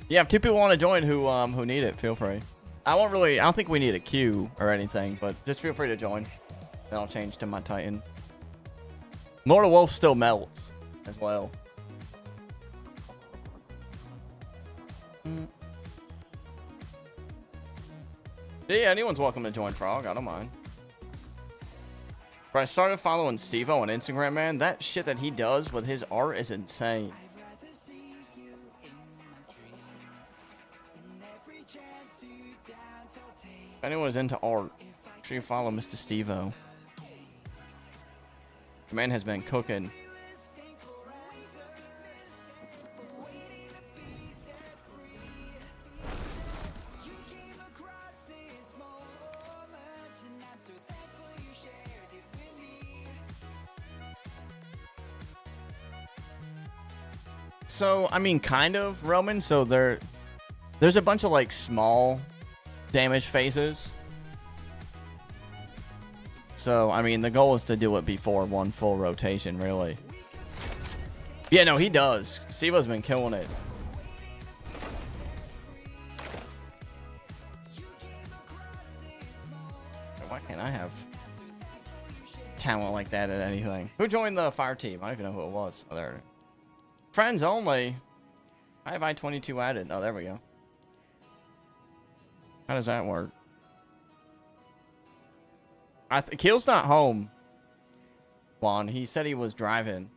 Yeah, if 2 people want to join who need it, feel free. I don't think we need a queue or anything, but just feel free to join. Then I'll change to my Titan. Lord of Wolf still melts as well. Yeah, anyone's welcome to join Frog. I don't mind. But I started following Steve-O on Instagram, man. That shit that he does with his art is insane. If anyone's into art, make sure you follow Mr. Steve-O. The man has been cooking. So, I mean, kind of, Roman. So there's a bunch of, like, small damage phases. So, I mean, the goal is to do it before one full rotation, really. Yeah, no, he does. Steve-O's been killing it. Why can't I have talent like that at anything? Who joined the fire team? I don't even know who it was. Oh, there. Friends only. I have I-22 added. Oh, there we go. How does that work? Keel's not home. Juan, he said he was driving.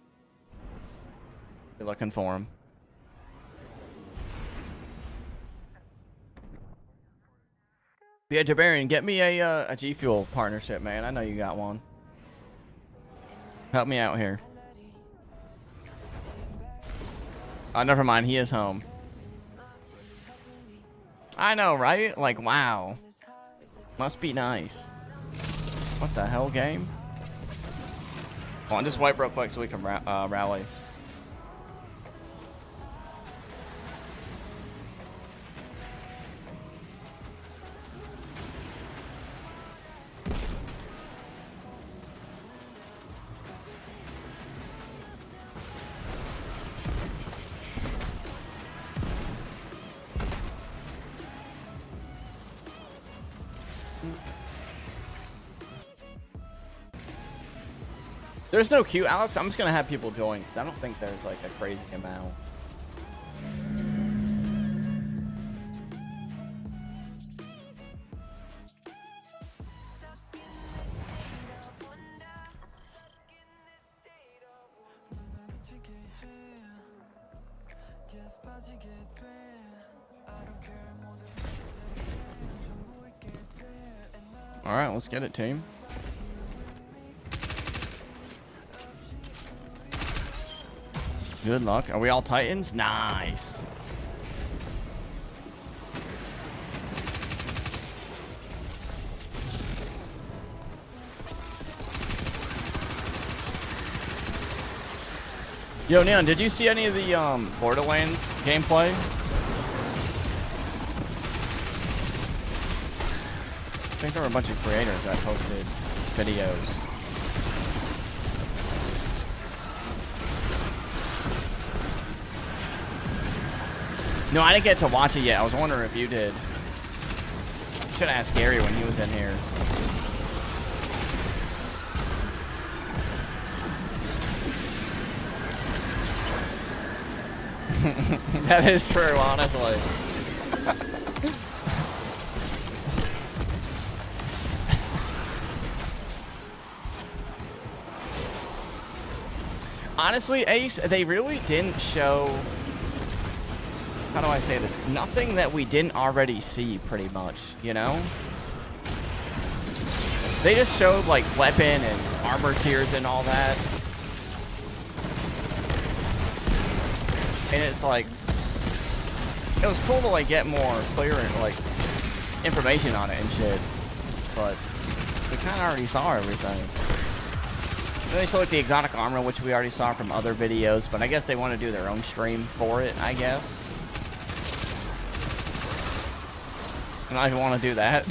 You're looking for him. Yeah, Jabarian, get me a G Fuel partnership, man. I know you got one. Help me out here. Oh, never mind. He is home. I know, right? Like, wow. Must be nice. What the hell, game? Hold on, just wipe real quick so we can rally. There's no queue, Alex. I'm just gonna have people join because I don't think there's like a crazy amount. All right, let's get it, team. Good luck. Are we all Titans? Nice. Yo, Neon, did you see any of the Borderlands gameplay? I think there were a bunch of creators that posted videos. No, I didn't get to watch it yet. I was wondering if you did. Should ask Gary when he was in here. That is true, honestly. Honestly, Ace, they really didn't show how do I say this? Nothing that we didn't already see, pretty much, you know? They just showed, like, weapon and armor tiers and all that. And it's like, it was cool to, like, get more clear, like, information on it and shit. But we kind of already saw everything. Then they showed, like, the exotic armor, which we already saw from other videos. But I guess they want to do their own stream for it, I guess. And I want to do that.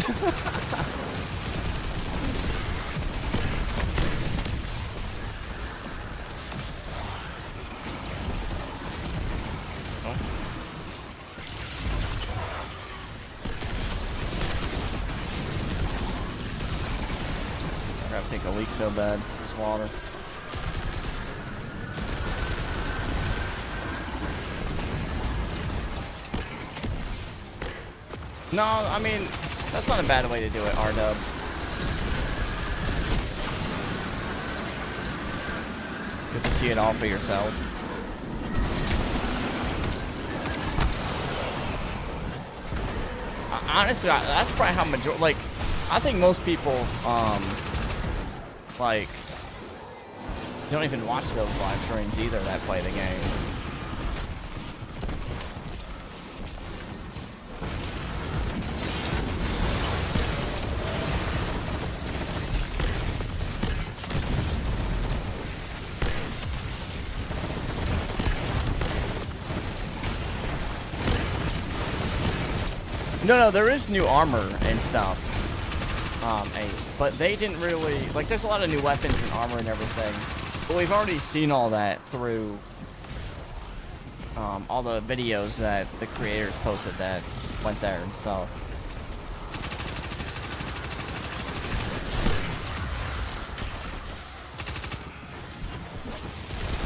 I gotta take a leak so bad. This water. No, I mean, that's not a bad way to do it, R-dubs. Get to see it all for yourself. Honestly, that's probably how like, I think most people, like, don't even watch those live streams either that play the game. No, there is new armor and stuff, Ace, but they didn't really, like, there's a lot of new weapons and armor and everything, but we've already seen all that through all the videos that the creators posted that went there and stuff.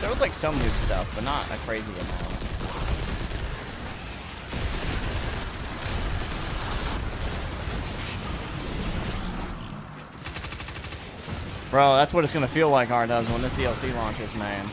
There was, like, some new stuff, but not a crazy amount. Bro, that's what it's gonna feel like, R-dubs, when this DLC launches, man.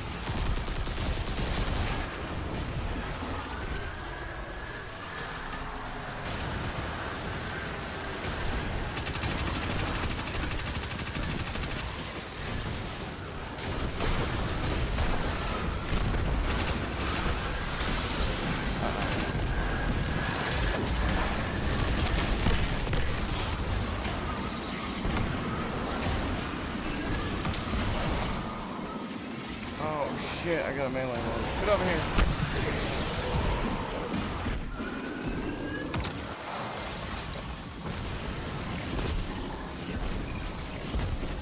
Shit, I got a melee one. Get over here.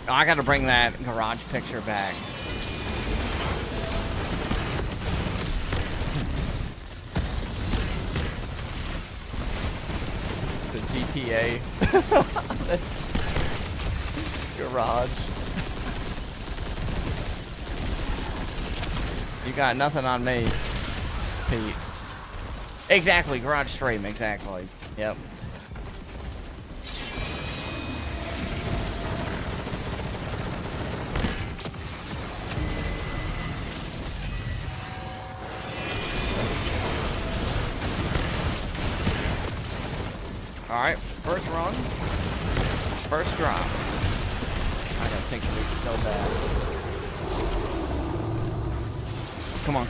Oh, I gotta bring that garage picture back. The GTA. Garage. You got nothing on me, Pete. Exactly, garage stream, exactly. Yep. Alright, first run. First drop. I gotta take the lead so bad.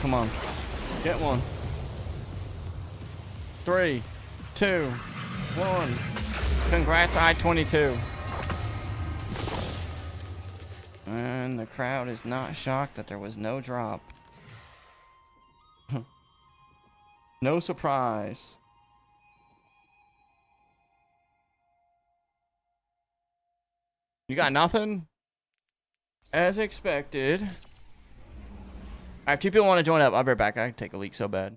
Come on. Get one. 3, 2, 1. Congrats, I-22. And the crowd is not shocked that there was no drop. No surprise. You got nothing? As expected. Alright, if 2 people want to join up, I'll be right back. I can take a leak so bad.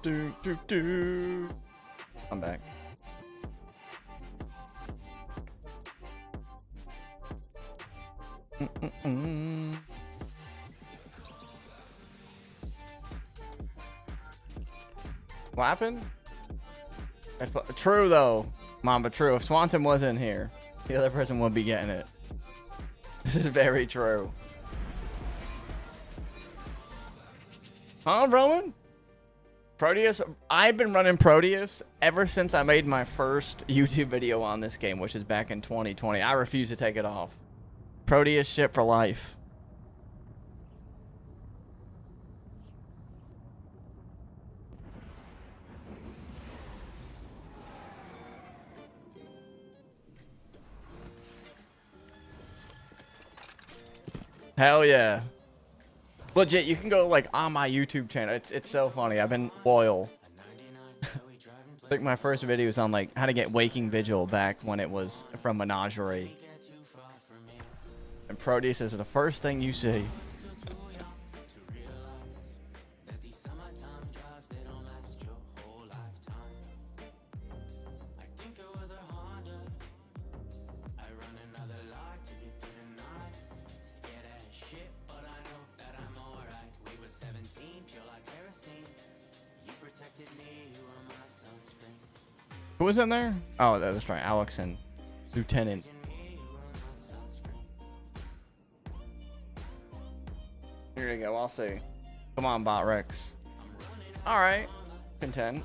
I'm back. What happened? True though, Mamba. True. If Swanton wasn't here, the other person would be getting it. This is very true. Huh, Roman? Proteus? I've been running Proteus ever since I made my first YouTube video on this game, which is back in 2020. I refuse to take it off. Proteus shit for life. Hell yeah. Legit, you can go like on my YouTube channel. It's so funny. I've been loyal. I think my first video was on like how to get Waking Vigil back when it was from Menagerie. And Proteus is the first thing you see. Who was in there? Oh, that's right. Alex and Lieutenant. Here you go. I'll see. Come on, Bot Rex. All right. Content.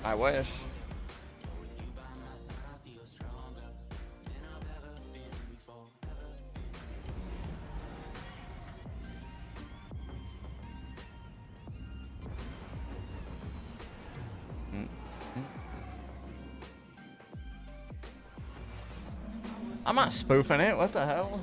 I wish. I'm not spoofing it. What the hell?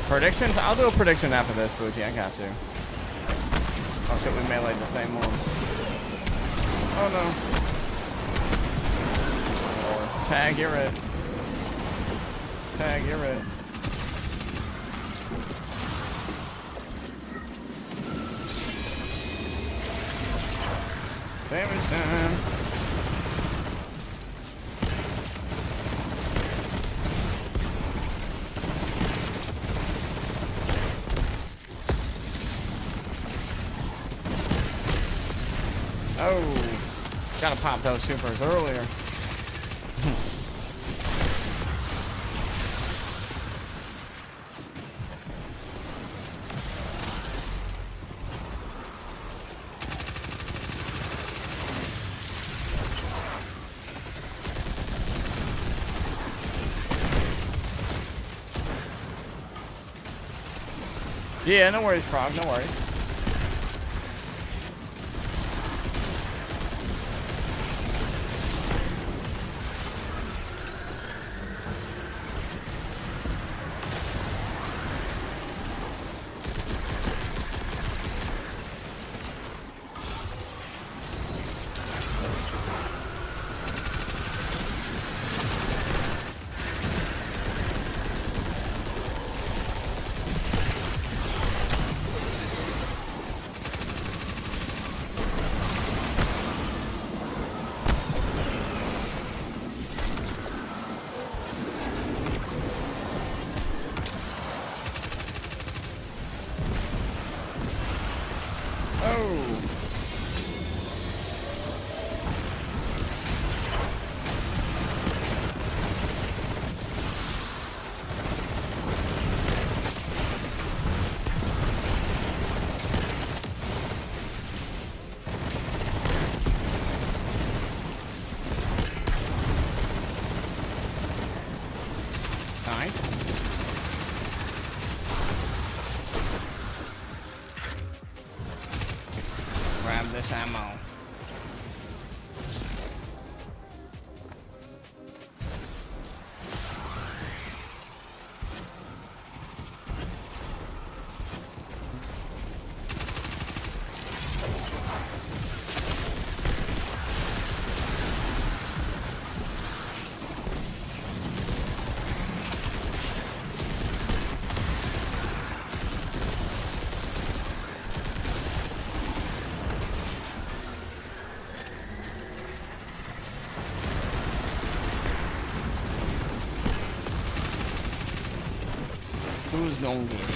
Predictions? I'll do a prediction after this, Bougie. I got you. Oh shit, we meleeed the same one. Oh no. Or tag, you're it. Tag, you're it. Damage time. Oh, gotta pop those supers earlier. Yeah, no worries, Frog, no worries. Nice. Grab this ammo. Who's gonna get it?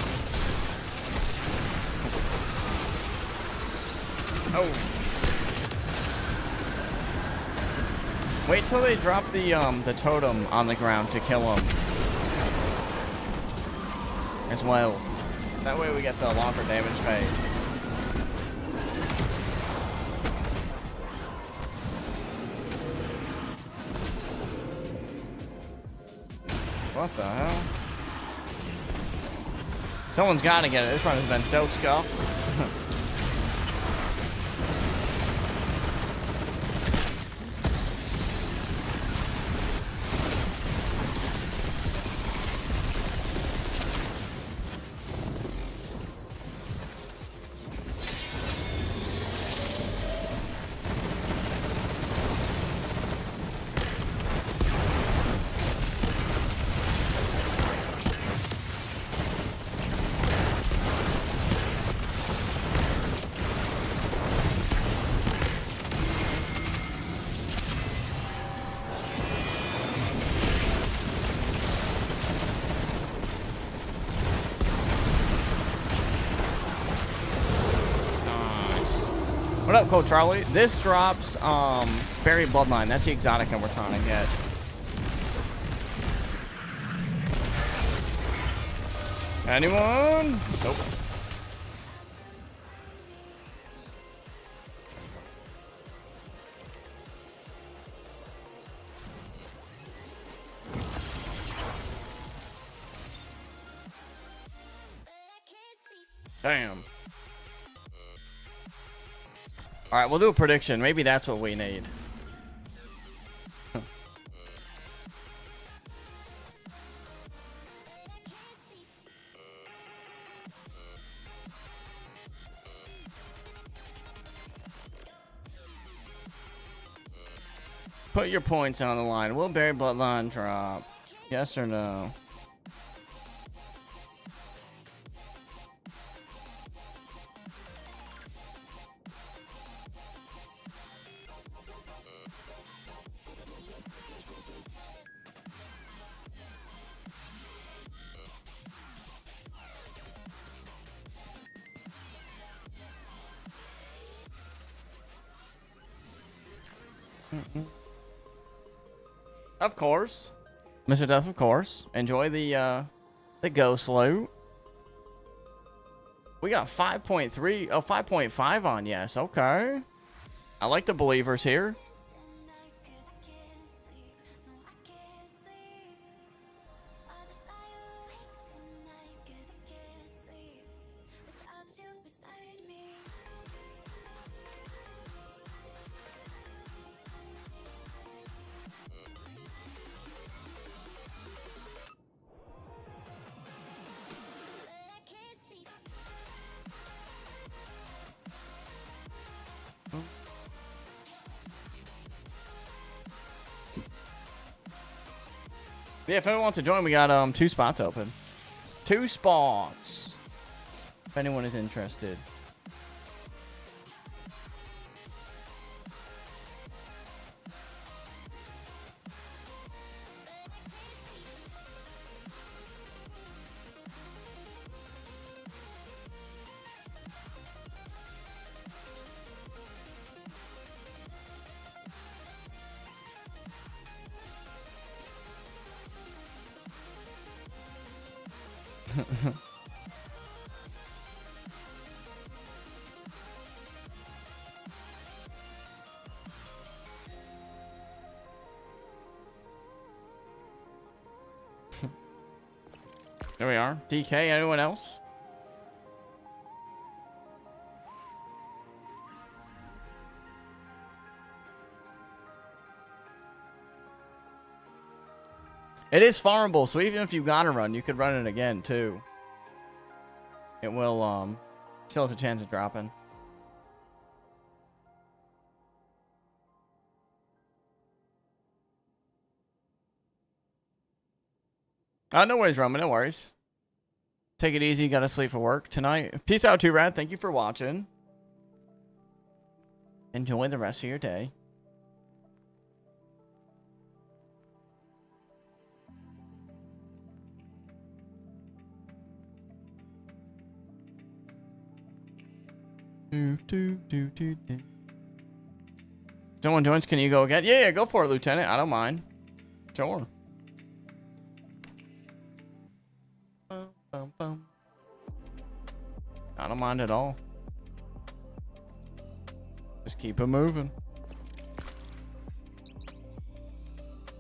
Oh. Wait till they drop the totem on the ground to kill him. As well. That way we get the longer damage phase. What the hell? Someone's got to get it. This run has been so scuffed. What up, Cold Charlie? This drops Buried Bloodline. That's the exotic that we're trying to get. Anyone? Nope. Damn. All right, we'll do a prediction. Maybe that's what we need. Put your points on the line. Will Buried Bloodline drop? Yes or no? Of course. Mr. Death, of course. Enjoy the ghost loot. We got 5.3, oh, 5.5 on yes. Okay. I like the believers here. Yeah, if anyone wants to join, we got 2 spots open. 2 spots. If anyone is interested. There we are. DK, anyone else? It is farmable, so even if you gotta run, you could run it again too. It will still has a chance of dropping. No worries, Roman. No worries. Take it easy. You gotta sleep for work tonight. Peace out, too, Rad. Thank you for watching. Enjoy the rest of your day. Someone joins. Can you go again? Yeah, go for it, Lieutenant. I don't mind. Sure. I don't mind at all. Just keep it moving.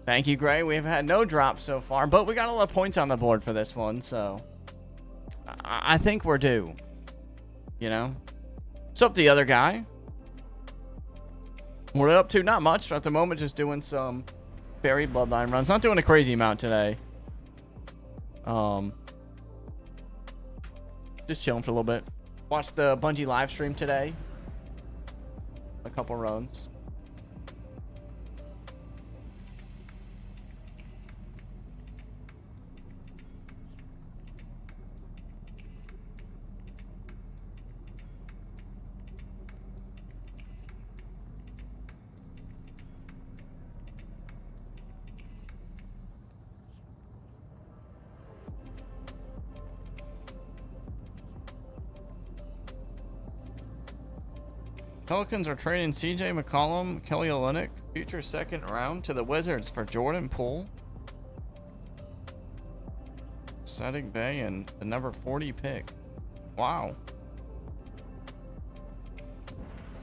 Thank you, Gray. We've had no drops so far, but we got a lot of points on the board for this one, so I think we're due. You know? What's up, the other guy? We're up to not much at the moment, just doing some buried bloodline runs. Not doing a crazy amount today. Just chilling for a little bit. Watched the Bungie live stream today. A couple runs. Pelicans are trading CJ McCollum, Kelly Olynyk, future second round to the Wizards for Jordan Poole, Saddiq Bey, and the number 40 pick. Wow.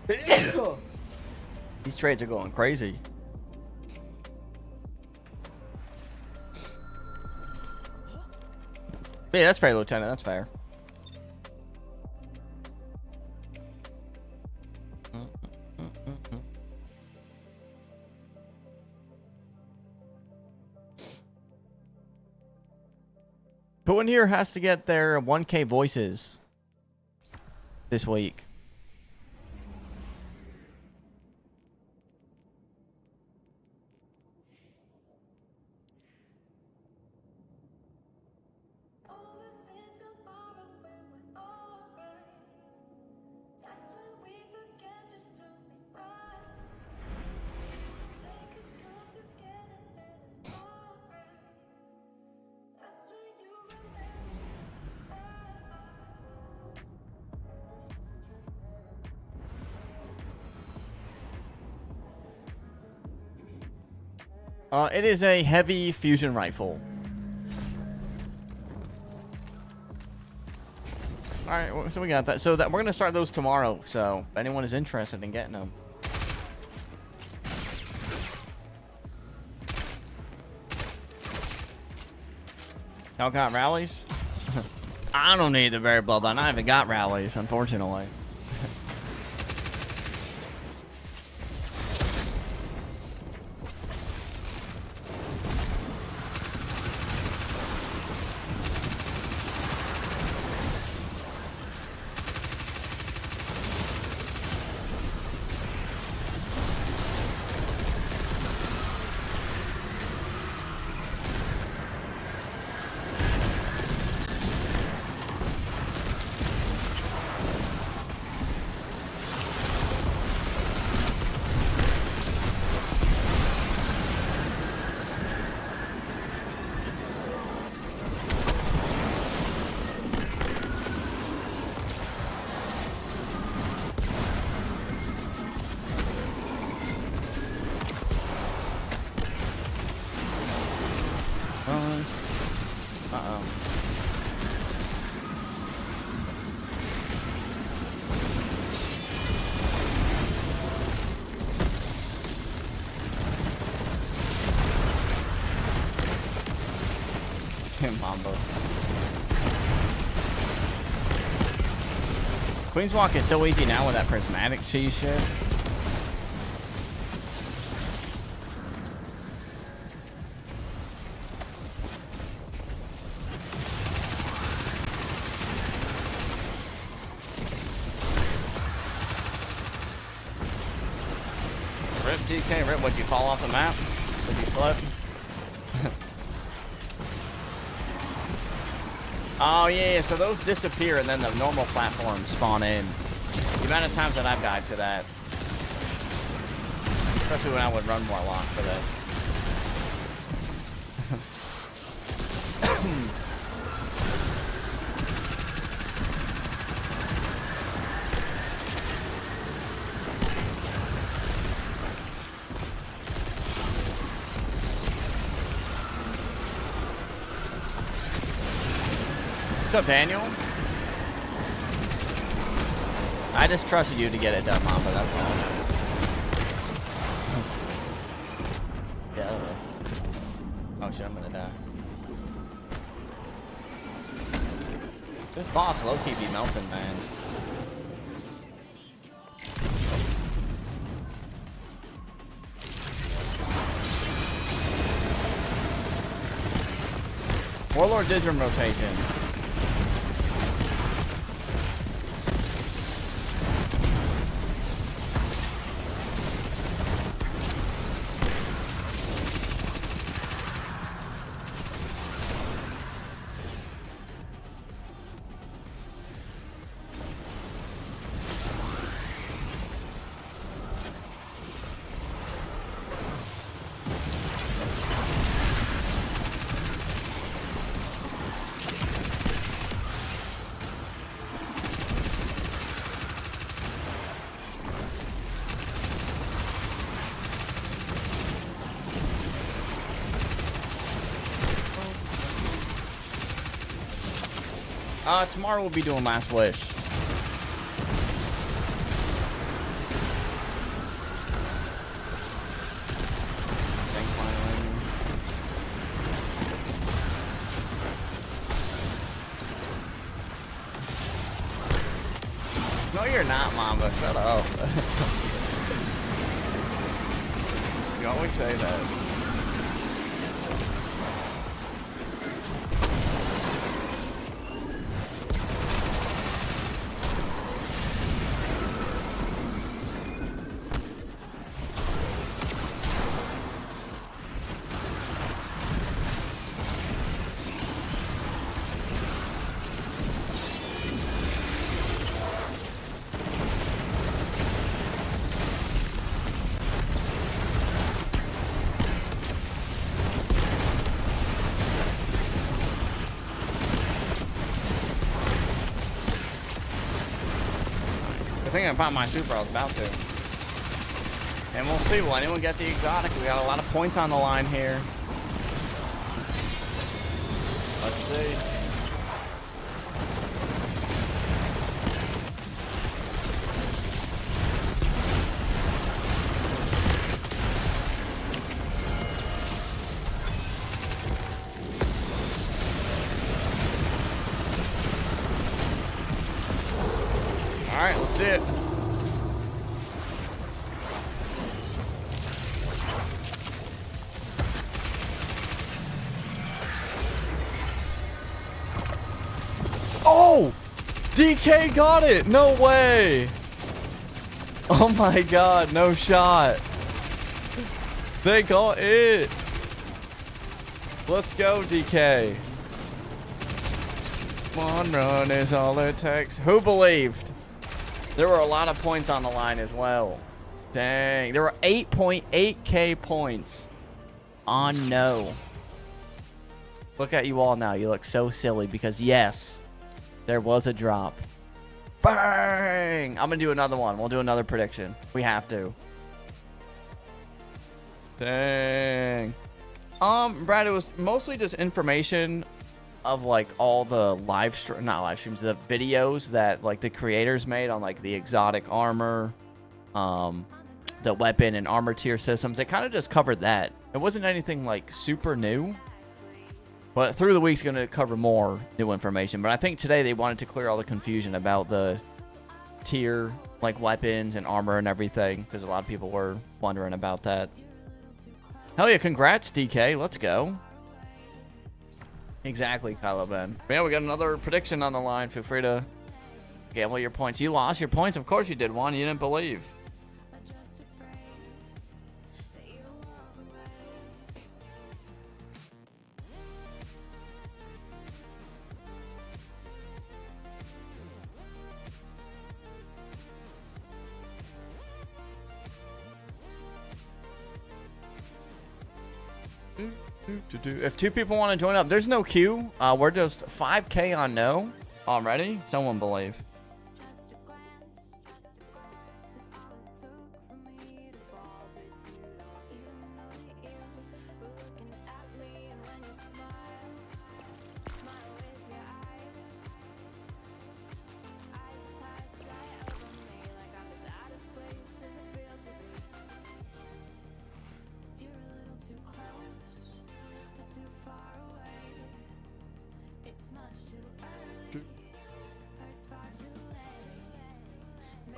These trades are going crazy. Yeah, that's fair, Lieutenant. That's fair. Who in here has to get their 1K voices this week? It is a heavy fusion rifle. All right, so we got that. So that we're gonna start those tomorrow. So if anyone is interested in getting them, y'all got rallies? I don't need the very bloodline. I haven't got rallies, unfortunately. Mambo. Queen's Walk is so easy now with that prismatic cheese shit. Rip DK, Rip, would you fall off the map? Would you slip? Oh yeah, so those disappear and then the normal platforms spawn in. The amount of times that I've died to that. Especially when I would run more lock for this. What's up, Daniel? I just trusted you to get it done, Mom, but that's all. Yeah. Oh shit, I'm gonna die. This boss low-key be melting, man. Warlords is in rotation. Tomorrow we'll be doing Last Wish. No, you're not, Mamba. Shut up. You always say that. I think I found my super. I was about to. And we'll see. Will anyone get the exotic? We got a lot of points on the line here. Let's see. All right, let's see it. Oh! DK got it! No way! Oh my god, no shot. They got it! Let's go, DK. One run is all it takes. Who believed? There were a lot of points on the line as well. Dang. There were 8.8k points on no. Look at you all now. You look so silly because, yes, there was a drop. Bang! I'm going to do another one. We'll do another prediction. We have to. Dang. Brad, it was mostly just information of like all the not live streams, the videos that like the creators made on like the exotic armor, the weapon and armor tier systems. They kind of just covered that. It wasn't anything like super new, but through the week's going to cover more new information. But I think today they wanted to clear all the confusion about the tier like weapons and armor and everything, because a lot of people were wondering about that. Hell yeah, congrats, DK. Let's go. Exactly, Kylo Ben. Yeah, we got another prediction on the line. Feel free to gamble your points. You lost your points? Of course you did, Juan. You didn't believe. If 2 people want to join up, there's no queue. We're just 5K on no already. Someone believe.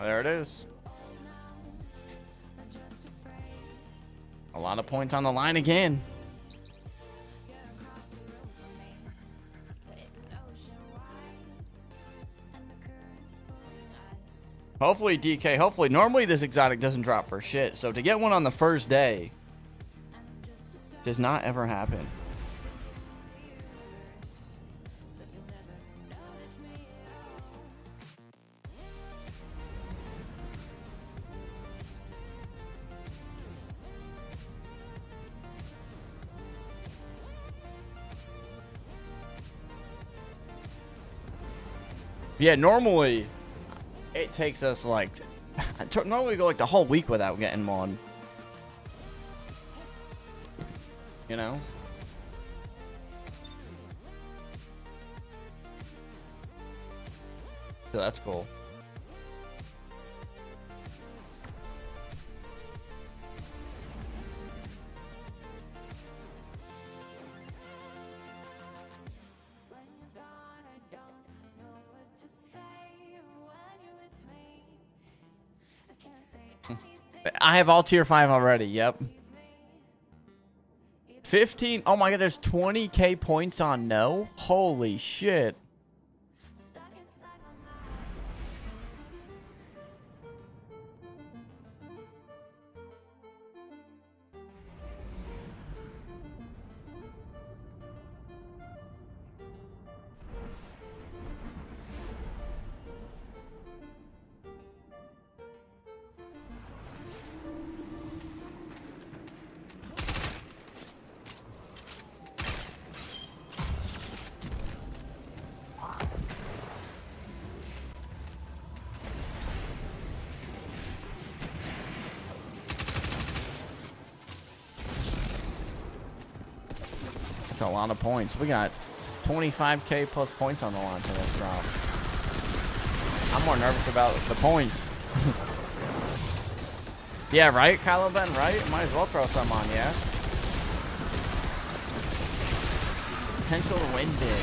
There it is. A lot of points on the line again. Hopefully, DK, hopefully. Normally, this exotic doesn't drop for shit. So, to get one on the first day does not ever happen. Yeah, normally it takes us like normally we go like the whole week without getting one. You know? So that's cool. I have all tier 5 already. Yep. 15. Oh my god, there's 20k points on no. Holy shit. That's a lot of points. We got 25k plus points on the line for this drop. I'm more nervous about the points. Yeah, right, Kylo Ben, right? Might as well throw some on, yes. Potential to win big.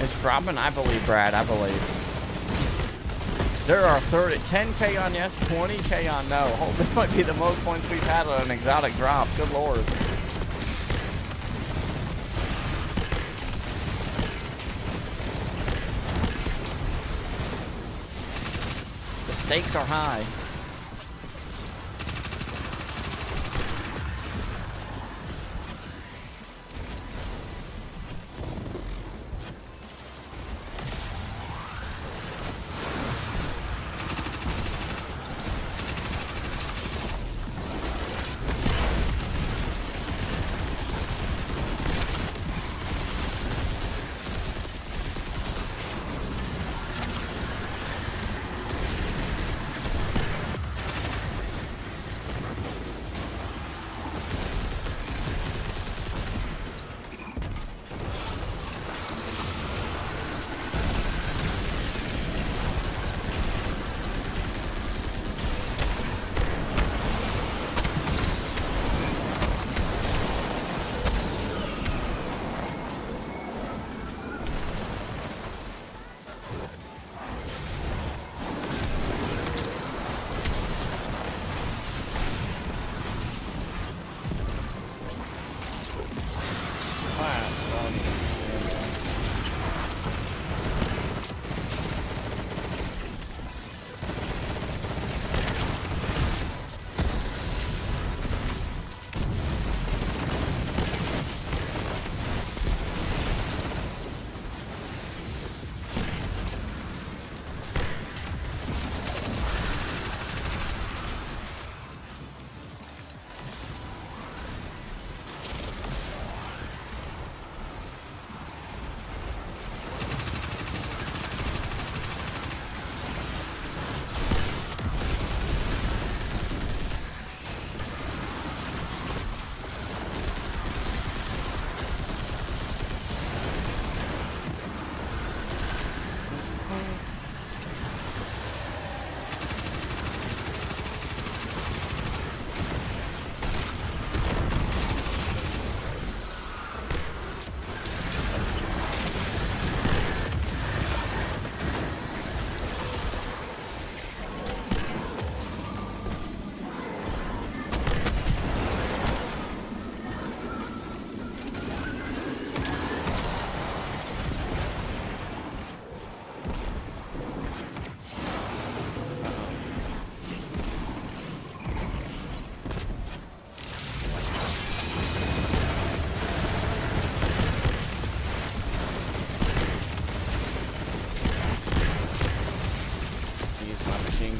It's dropping, I believe, Brad. I believe. There are 10k on yes, 20k on no. Oh, this might be the most points we've had on an exotic drop. Good lord. The stakes are high.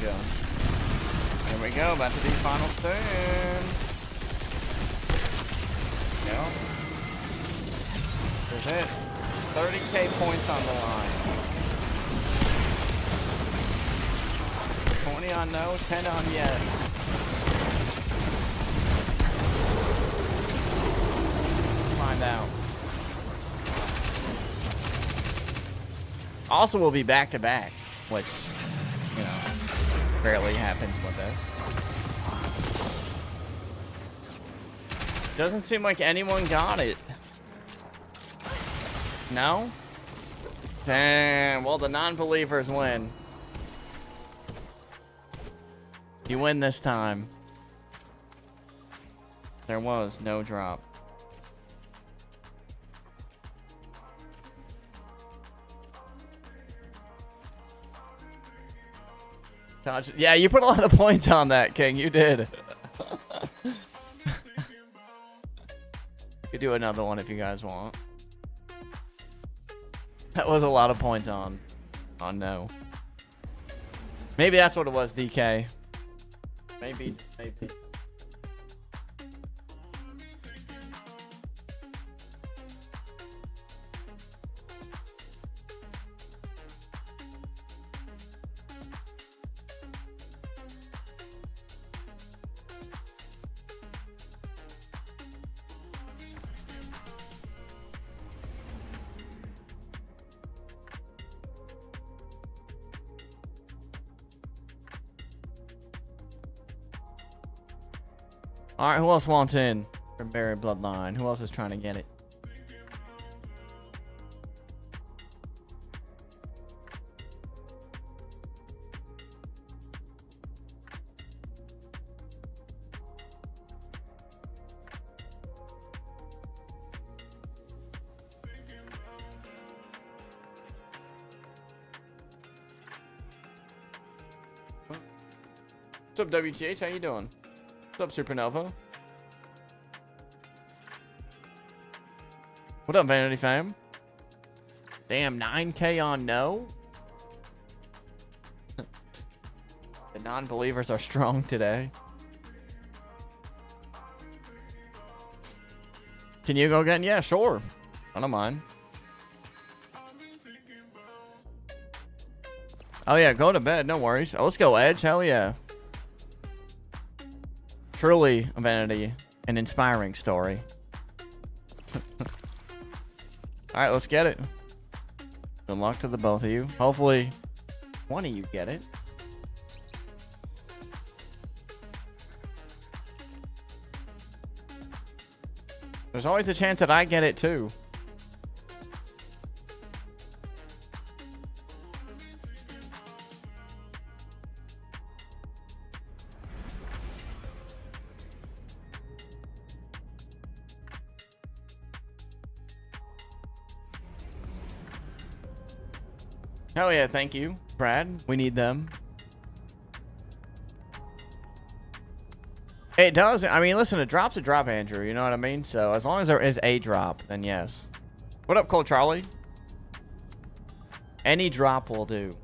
go. Here we go. About to be final stand. Yep. This is it. 30K points on the line. 20 on no, 10 on yes. Find out. Also, we'll be back to back, which, you know, rarely happens with this. Doesn't seem like anyone got it. No? Damn. Well, the non-believers win. You win this time. There was no drop. Yeah, you put a lot of points on that, King. You did. You could do another one if you guys want. That was a lot of points on no. Maybe that's what it was, DK. Maybe. All right, who else wants in from Buried Bloodline? Who else is trying to get it? What's up, WTH? How you doing? What's up, Supernova? What up, Vanity Fam? Damn, 9K on no? The non-believers are strong today. Can you go again? Yeah, sure. I don't mind. Oh, yeah, go to bed. No worries. Oh, let's go, Edge. Hell yeah. Truly, Vanity, an inspiring story. Alright, let's get it. Good luck to the both of you. Hopefully, one of you get it. There's always a chance that I get it too. Hell yeah, thank you, Brad. We need them. It does. I mean, listen, a drop's a drop, Andrew. You know what I mean? So as long as there is a drop, then yes. What up, Cole Charlie? Any drop will do.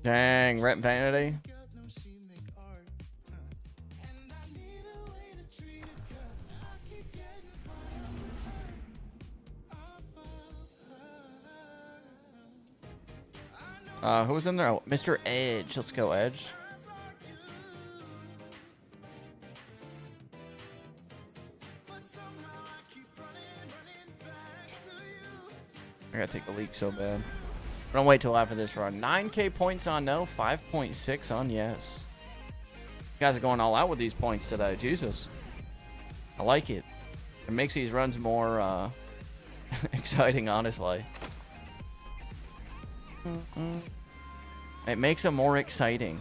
Dang, rep Vanity. Who's in there? Oh, Mr. Edge. Let's go, Edge. I gotta take a leak so bad. Don't wait till after this run. 9K points on no, 5.6 on yes. You guys are going all out with these points today. Jesus. I like it. It makes these runs more exciting, honestly. It makes them more exciting.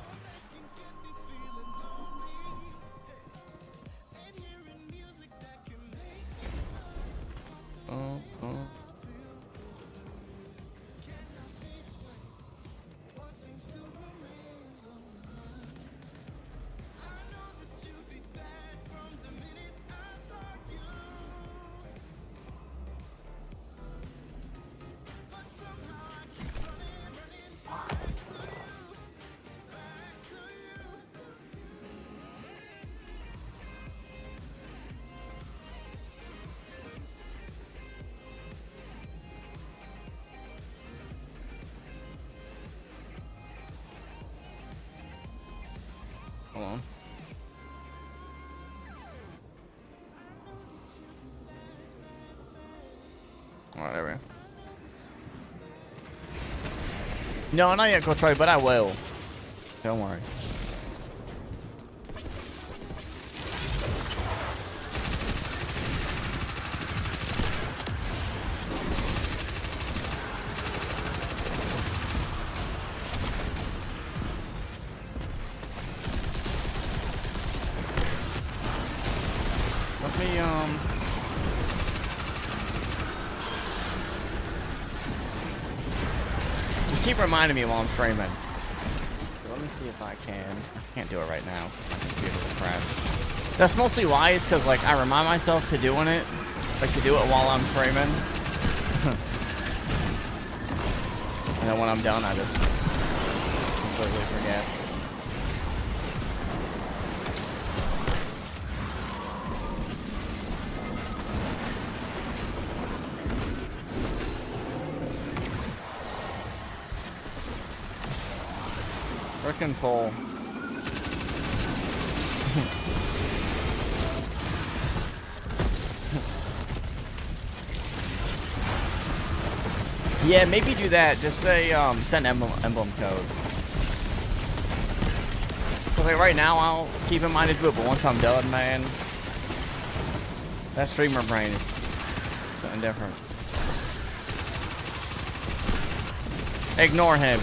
Hold on. Alright, there we go. No, not yet, Coach Troy, but I will. Don't worry. Let me, just keep reminding me while I'm streaming. Let me see if I can. I can't do it right now. My computer's a crash. That's mostly why, is because, like, I remind myself to doing it. Like, to do it while I'm streaming. And then when I'm done, I just completely forget. Frickin' pull. Yeah, maybe do that. Just say send emblem code. So like right now, I'll keep in mind to do it, but once I'm done, man, that streamer brain is something different. Ignore him.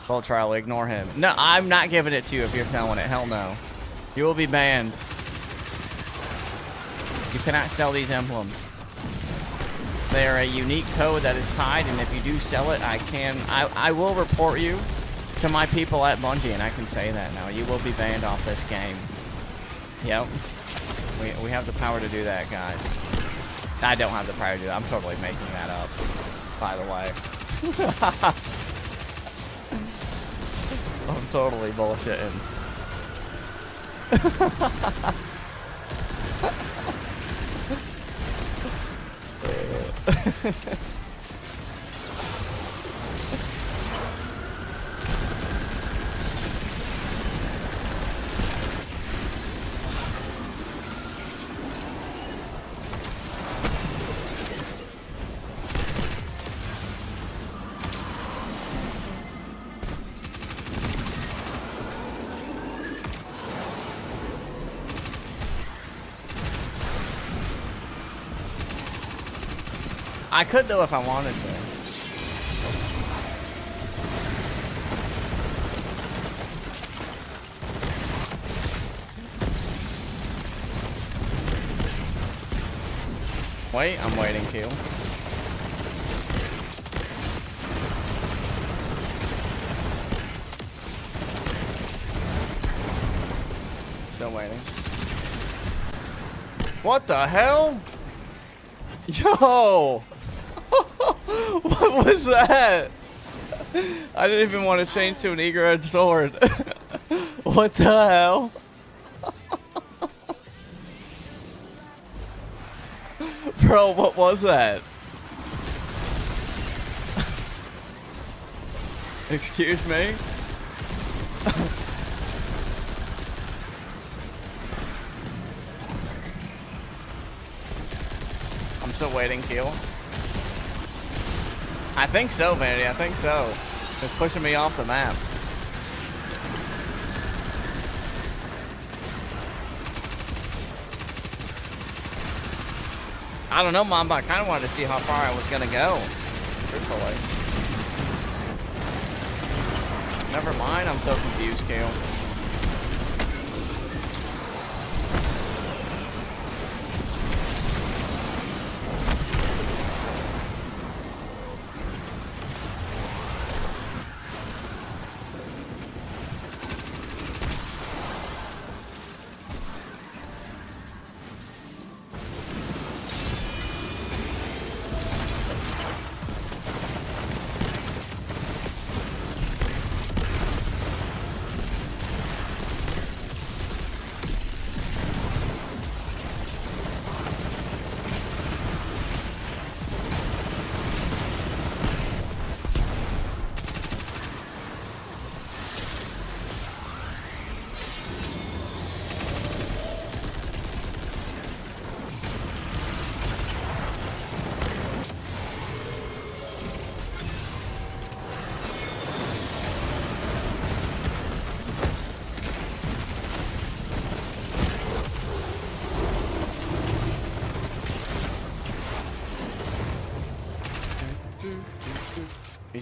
Bolt trial, ignore him. No, I'm not giving it to you if you're selling it. Hell no. You will be banned. You cannot sell these emblems. They are a unique code that is tied, and if you do sell it, I will report you to my people at Bungie, and I can say that now. You will be banned off this game. Yep. We have the power to do that, guys. I don't have the power to do that. I'm totally making that up, by the way. I'm totally bullshitting. I could though if I wanted to. Wait, I'm waiting, Q. Still waiting. What the hell? Yo! What was that? I didn't even want to change to an eager-edged sword. What the hell? Bro, what was that? Excuse me? I'm still waiting, Keel. I think so, Vanity. I think so. It's pushing me off the map. I don't know, Mom, but I kind of wanted to see how far I was going to go. Truthfully. Never mind. I'm so confused, Kale.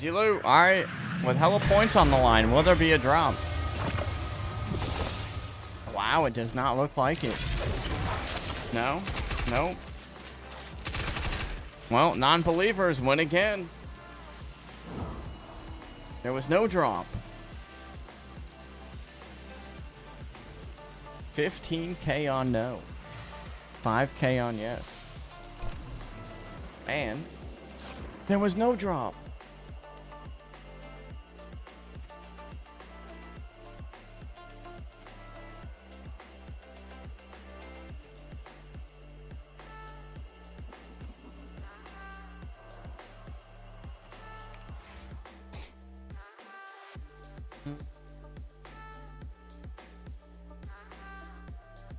Easy loot. All right. With hella points on the line, will there be a drop? Wow, it does not look like it. No. Nope. Well, non-believers win again. There was no drop. 15K on no. 5K on yes. And there was no drop.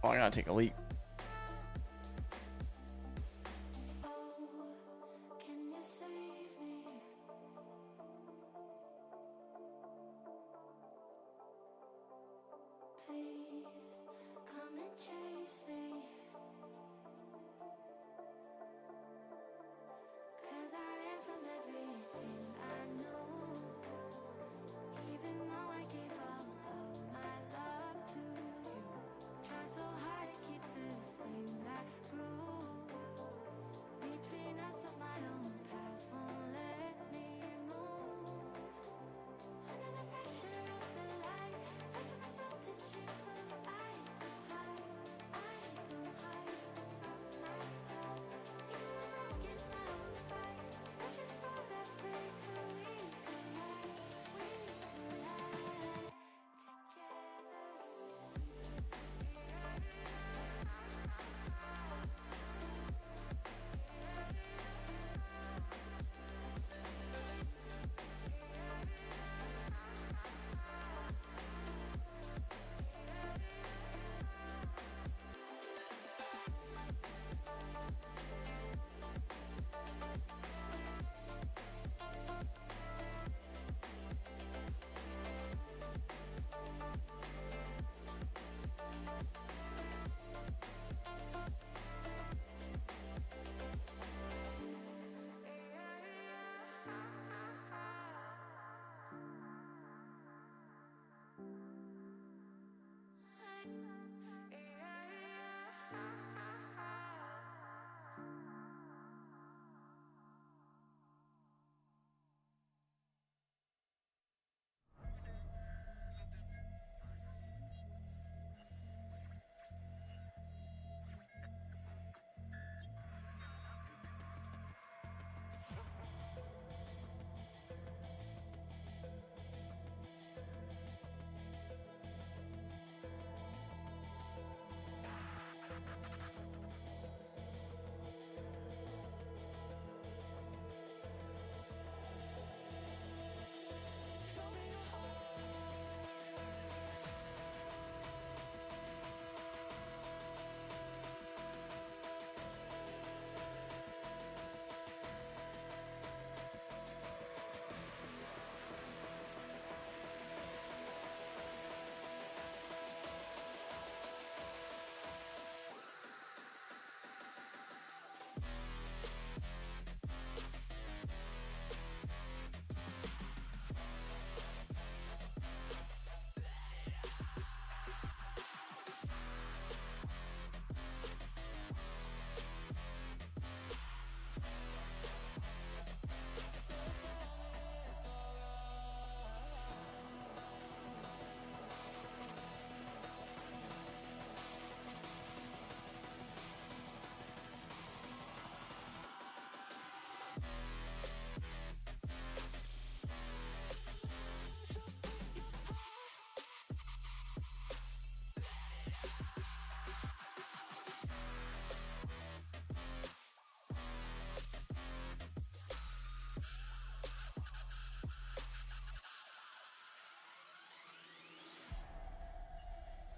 Oh, I gotta take a leap.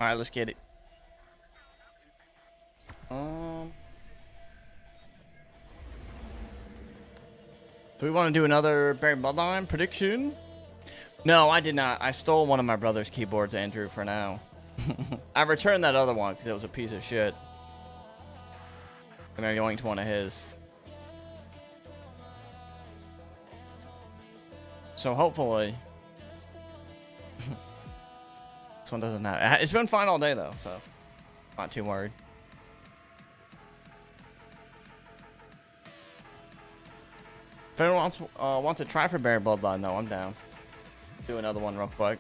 All right, let's get it. Do we want to do another Barry Bloodline prediction? No, I did not. I stole one of my brother's keyboards, Andrew, for now. I returned that other one because it was a piece of shit. And I yoinked one of his. So hopefully this one doesn't have. It's been fine all day though, so not too worried. If anyone wants to try for Berry Bloodline though, I'm down. Do another one real quick.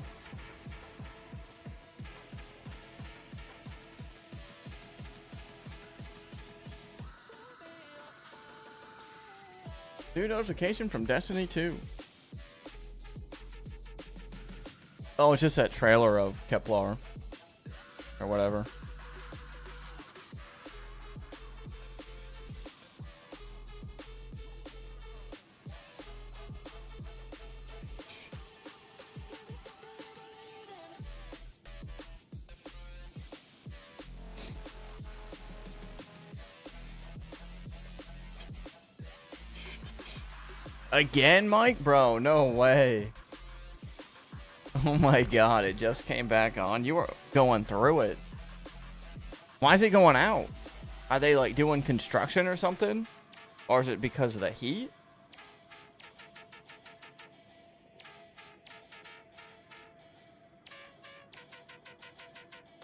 New notification from Destiny 2. Oh, it's just that trailer of Kepler. Or whatever. Again, Mike? Bro, no way. Oh my god, it just came back on. You were going through it. Why is it going out? Are they like doing construction or something? Or is it because of the heat?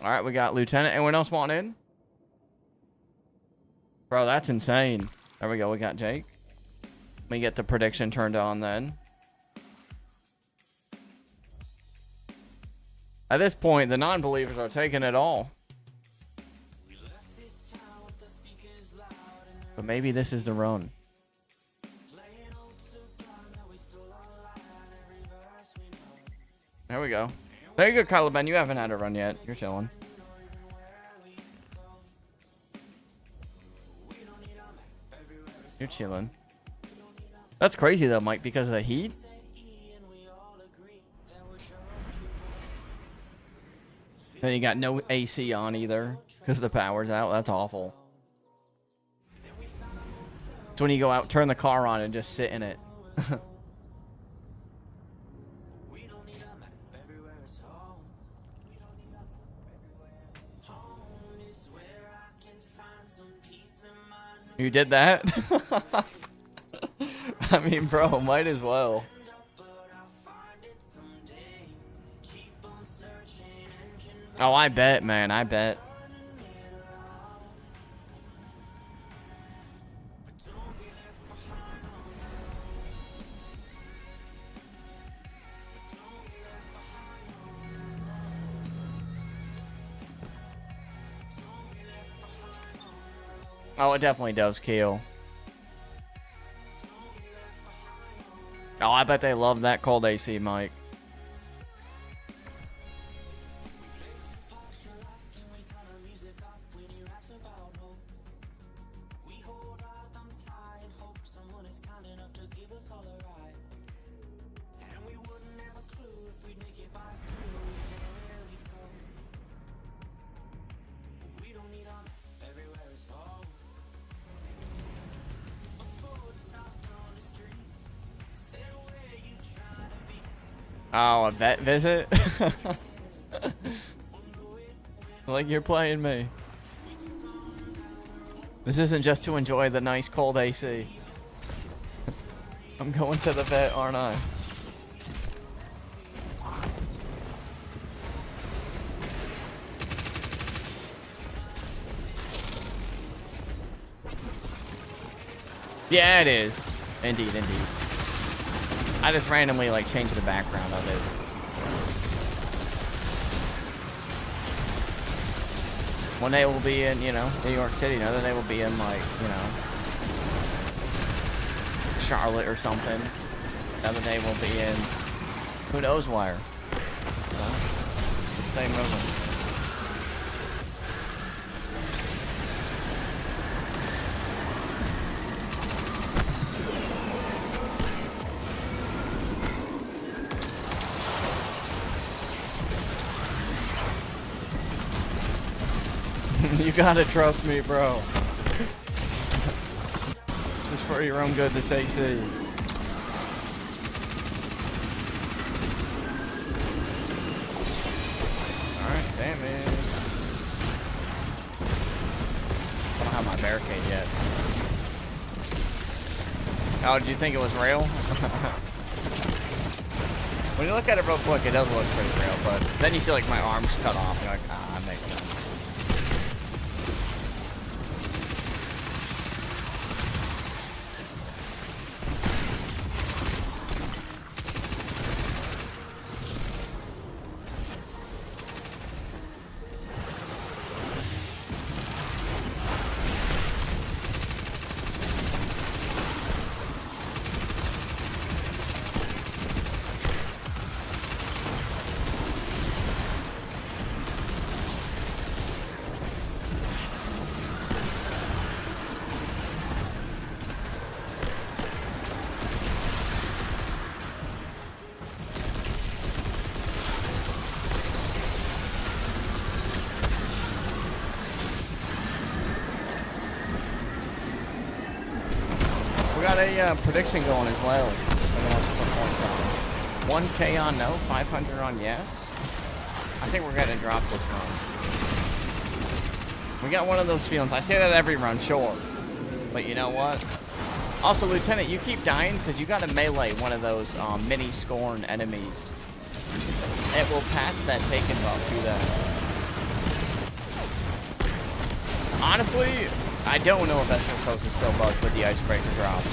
Alright, we got Lieutenant. Anyone else want in? Bro, that's insane. There we go, we got Jake. Let me get the prediction turned on then. At this point, the non-believers are taking it all. But maybe this is the run. There we go. There you go, Kylo Ben. You haven't had a run yet. You're chilling. You're chilling. That's crazy though, Mike, because of the heat. Then you got no AC on either because the power's out. That's awful. It's when you go out, turn the car on, and just sit in it. You did that? I mean, bro, might as well. Oh, I bet, man. I bet. Oh, it definitely does kill. Oh, I bet they love that cold AC, Mike. Oh, a vet visit? Like you're playing me. This isn't just to enjoy the nice cold AC. I'm going to the vet, aren't I? Yeah, it is. Indeed, indeed. I just randomly like changed the background of it. One day we'll be in, you know, New York City. Another day we'll be in like, you know, Charlotte or something. Another day we'll be in who knows where. So, same movement. You gotta trust me, bro. Just for your own good, this AC. Alright, damn it. I don't have my barricade yet. Oh, did you think it was real? When you look at it real quick, it does look pretty real, but then you see like my arms cut off, and you're like, ah, that makes sense. We got a prediction going as well. I'm gonna have to put points on. 1K on no, 500 on yes. I think we're gonna drop this run. We got one of those feelings. I say that every run, sure. But you know what? Also, Lieutenant, you keep dying because you got to melee one of those mini scorn enemies. It will pass that taken buff to them. Honestly, I don't know if Esmer's Host is still bugged with the icebreaker drops.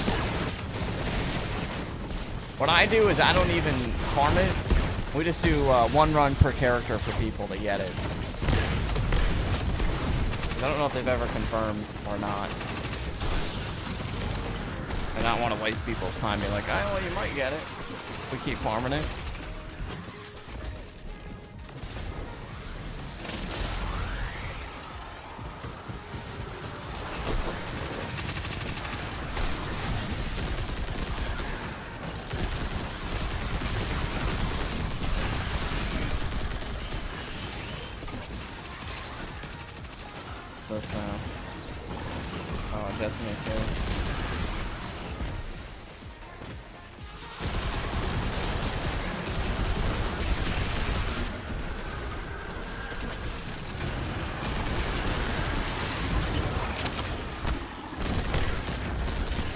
What I do is I don't even farm it. We just do one run per character for people to get it. I don't know if they've ever confirmed or not. I don't want to waste people's time being like, oh, well, you might get it. We keep farming it. So now. Oh, Destiny 2.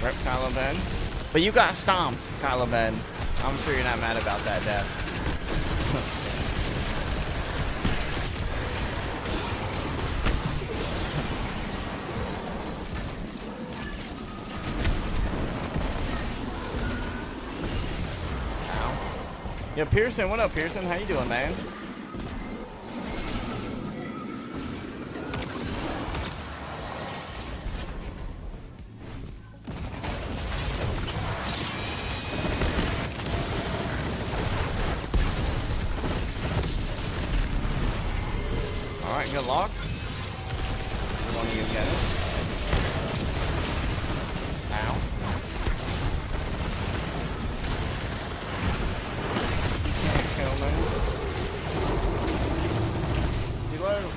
Rip Kylo Ben. But you got stomped, Kylo Ben. I'm sure you're not mad about that death. Yo, Pearson, what up, Pearson? How you doing, man? All right, good luck. One of you get it. Ow. Kill me. Reload.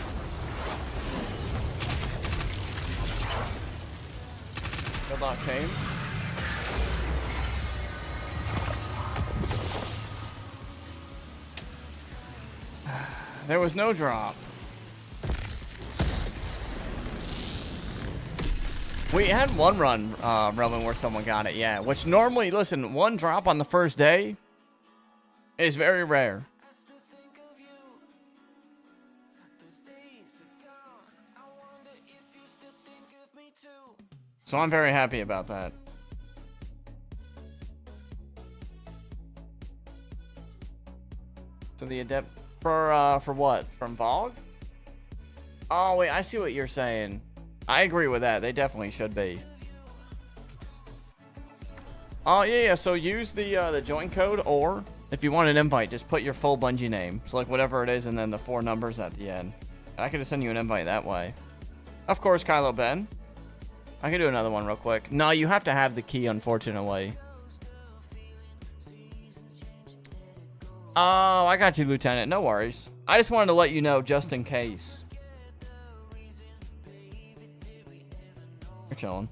Good luck, team. There was no drop. We had one run, Roman, where someone got it, yeah. Which normally, listen, one drop on the first day is very rare. So I'm very happy about that. So the adept for what? From Vogue? Oh wait, I see what you're saying. I agree with that. They definitely should be. Oh yeah. So use the join code, or if you want an invite, just put your full Bungie name. So like whatever it is, and then the 4 numbers at the end. I could just send you an invite that way. Of course, Kylo Ben. I can do another one real quick. No, you have to have the key, unfortunately. Oh, I got you, Lieutenant. No worries. I just wanted to let you know, just in case. You're chilling.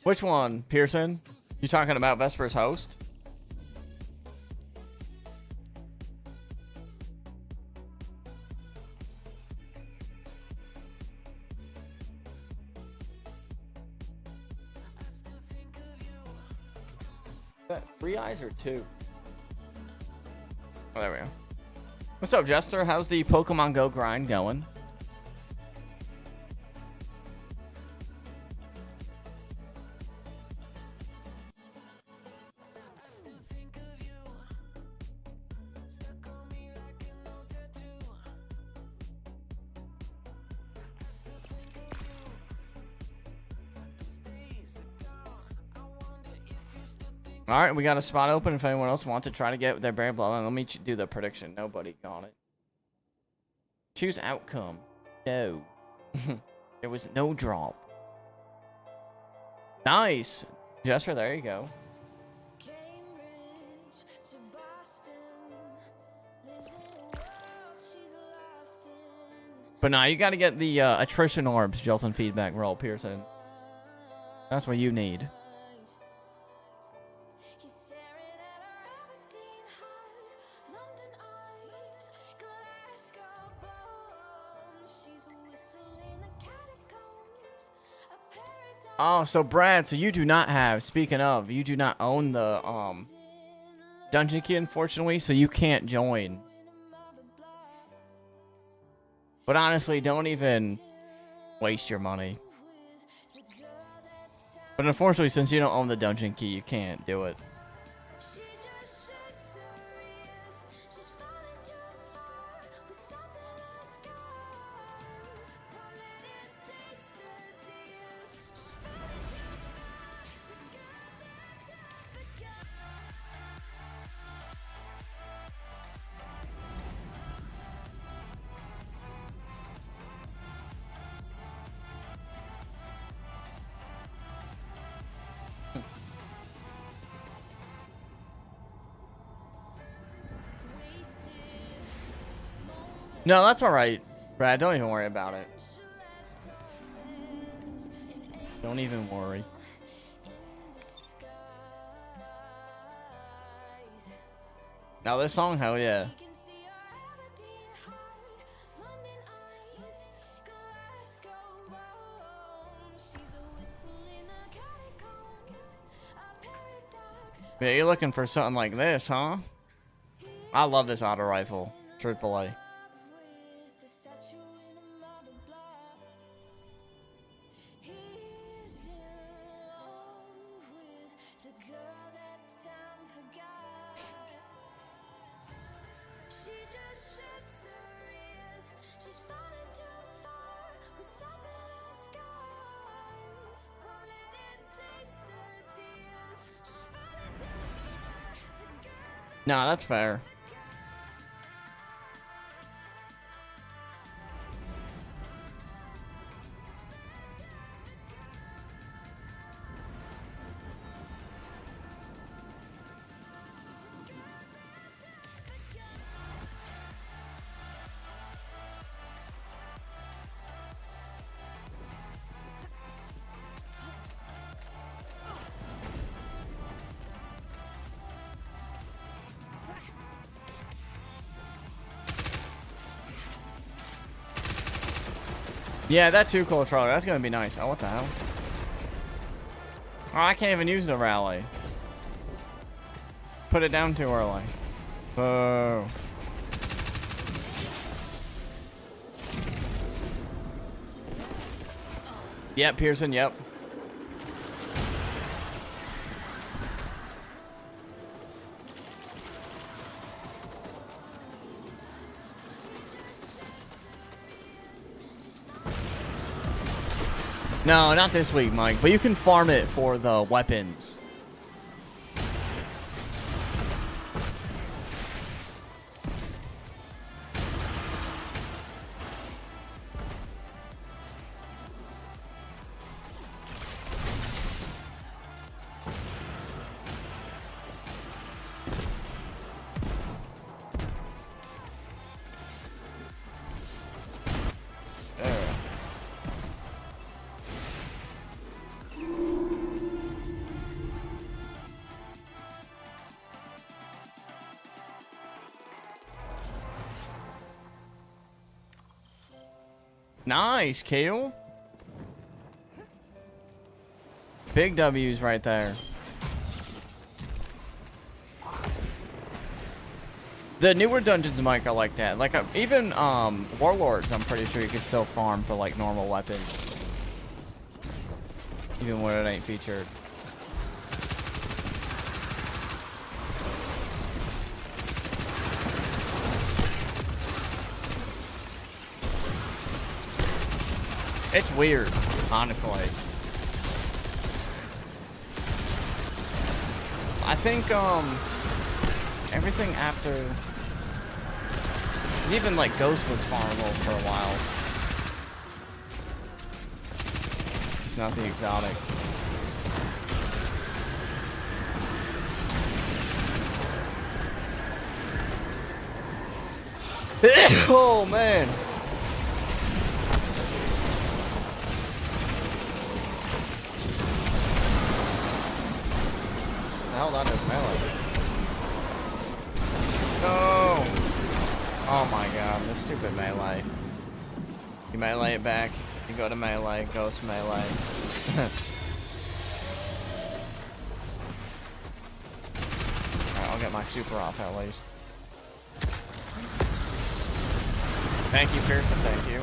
Which one, Pearson? You talking about Vesper's host? Is that 3 eyes or 2? Oh, there we go. What's up, Jester? How's the Pokemon Go grind going? All right, we got a spot open if anyone else wants to try to get their berry bloodline. Let me do the prediction. Nobody got it. Choose outcome. No. There was no drop. Nice. Jester, there you go. But now you got to get the attrition orbs, Jolton feedback roll, Pearson. That's what you need. Oh, so Brad, so you do not have, speaking of, you do not own the dungeon key, unfortunately, so you can't join. But honestly, don't even waste your money. But unfortunately, since you don't own the dungeon key, you can't do it. No, that's alright, Brad. Don't even worry about it. Don't even worry. Now this song, hell yeah. Yeah, you're looking for something like this, huh? I love this auto rifle. AAA. No, that's fair. Yeah, that's too cool, Troller. That's gonna be nice. Oh, what the hell? Oh, I can't even use the rally. Put it down too early. Boo. Yep, Pearson, yep. No, not this week, Mike. But you can farm it for the weapons. Nice, Kale. Big W's right there. The newer dungeons, Mike, I like that. Like, even Warlords, I'm pretty sure you can still farm for, like, normal weapons. Even when it ain't featured. It's weird, honestly. I think, everything after... Even, like, Ghost was farmable for a while. It's not the exotic. Oh, man. The hell that is melee? No! Oh my god, this stupid melee. You melee it back, you go to melee, ghost melee. Alright, I'll get my super off at least. Thank you, Pearson, thank you.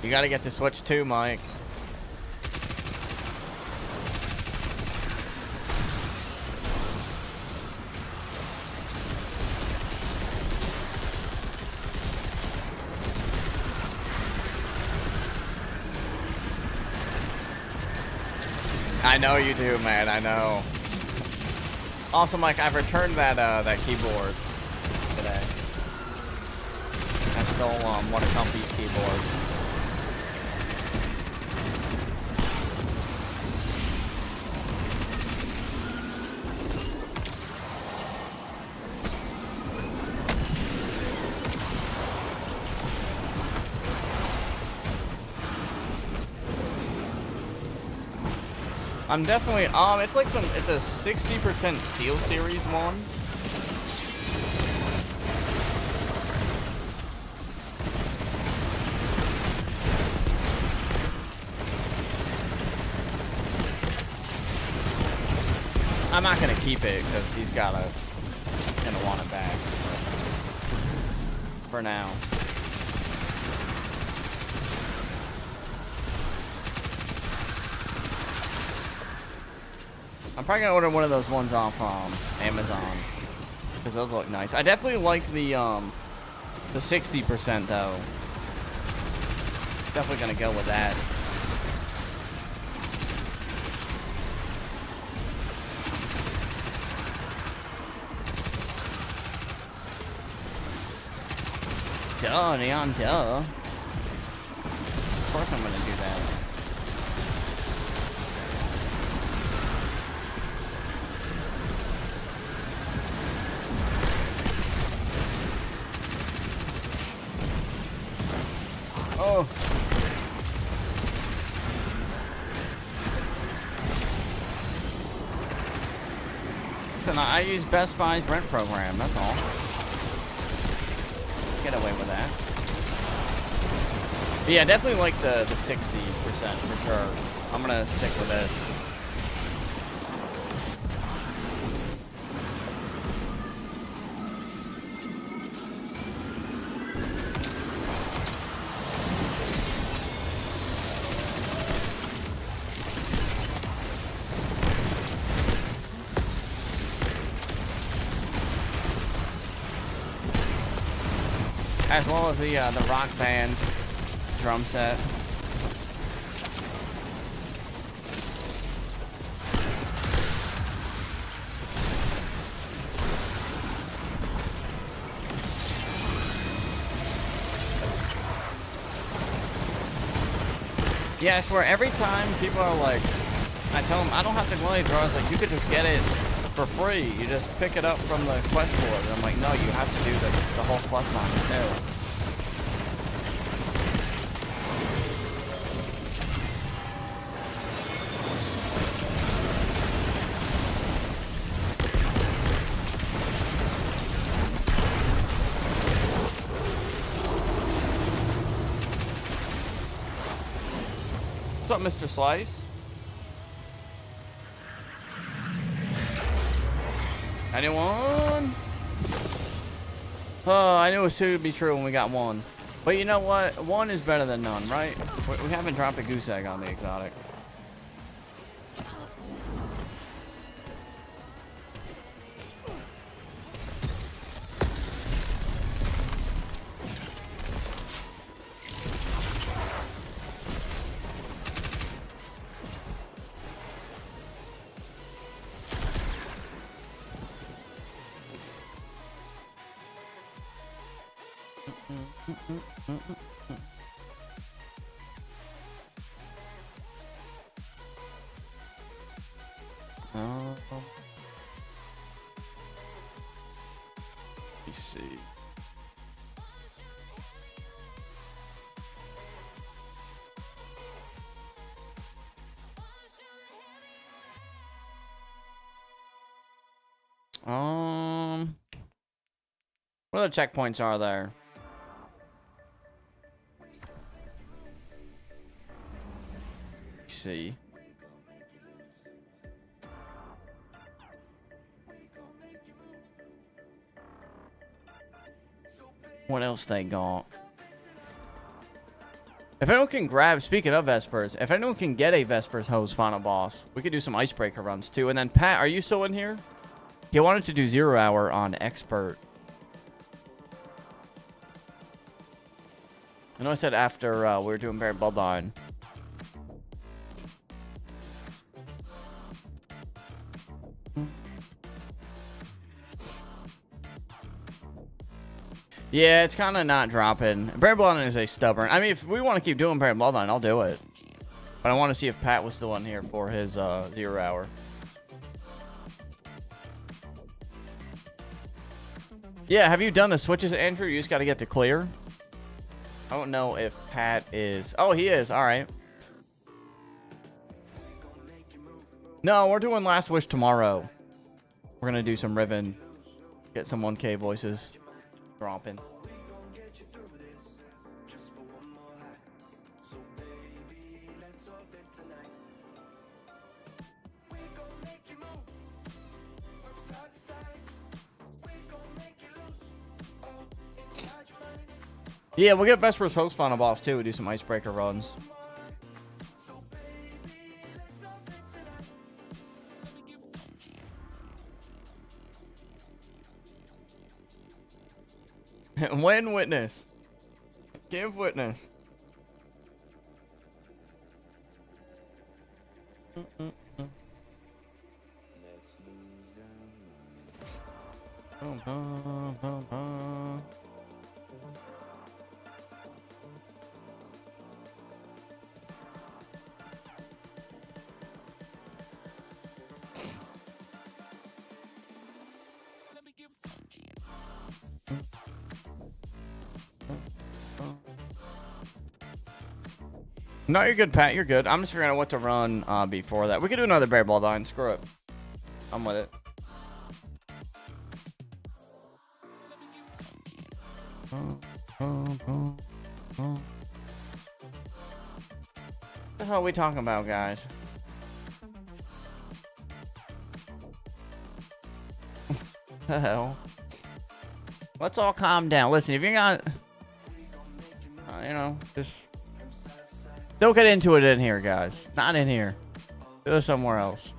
You gotta get the Switch too, Mike. I know you do, man. I know. Also, Mike, I've returned that that keyboard today. I stole one of Comfy's keyboards. I'm definitely it's like it's a 60% Steel Series one. I'm not gonna keep it because he's gonna want it back for now. I'm probably gonna order one of those ones off Amazon because those look nice. I definitely like the 60% though. Definitely gonna go with that. Duh, Neon, duh. Of course I'm gonna do that. Oh. Listen, I use Best Buy's rent program, that's all. Get away with that. But yeah, definitely like the 60% for sure. I'm gonna stick with this. As well as the Rock Band drum set. Yeah, I swear every time people are like, I tell them I don't have to glide draws, like you could just get it for free. You just pick it up from the quest board. And I'm like, no, you have to do the whole quest line too. What's up, Mr. Slice? Anyone? Oh, I knew it was too good to be true when we got one. But you know what? One is better than none, right? We haven't dropped a goose egg on the exotic. Let me see. What other checkpoints are there? Let's see. What else they got? If anyone can grab, speaking of Vespers, if anyone can get a Vespers hose final boss, we could do some icebreaker runs too. And then Pat, are you still in here? He wanted to do 0 hour on expert. I know I said after we were doing Barry Bloodline. Yeah, it's kind of not dropping. Barry Bloodline is a stubborn. I mean, if we want to keep doing Barry Bloodline, I'll do it. But I want to see if Pat was still in here for his 0 hour. Yeah, have you done the switches, Andrew? You just got to get to clear. I don't know if Pat is... Oh, he is. All right. No, we're doing Last Wish tomorrow. We're going to do some Riven. Get some 1K voices. Dropping. Yeah, we'll get Vesper's host final boss too. We do some icebreaker runs. When witness. Give witness. No, you're good, Pat. You're good. I'm just figuring out what to run before that. We could do another Bear Ball Line. Screw it. I'm with it. What the hell are we talking about, guys? The hell? Let's all calm down. Listen, if you're not... you know, just... Don't get into it in here, guys. Not in here. Do it somewhere else.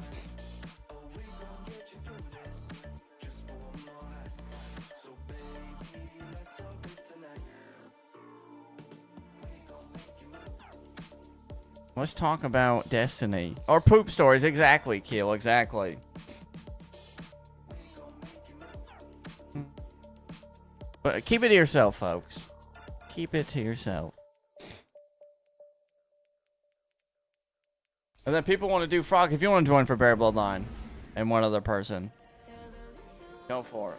Let's talk about Destiny. Or poop stories. Exactly, Keel. Exactly. But keep it to yourself, folks. Keep it to yourself. And then people want to do Frog. If you want to join for Bear Bloodline and one other person, go for it.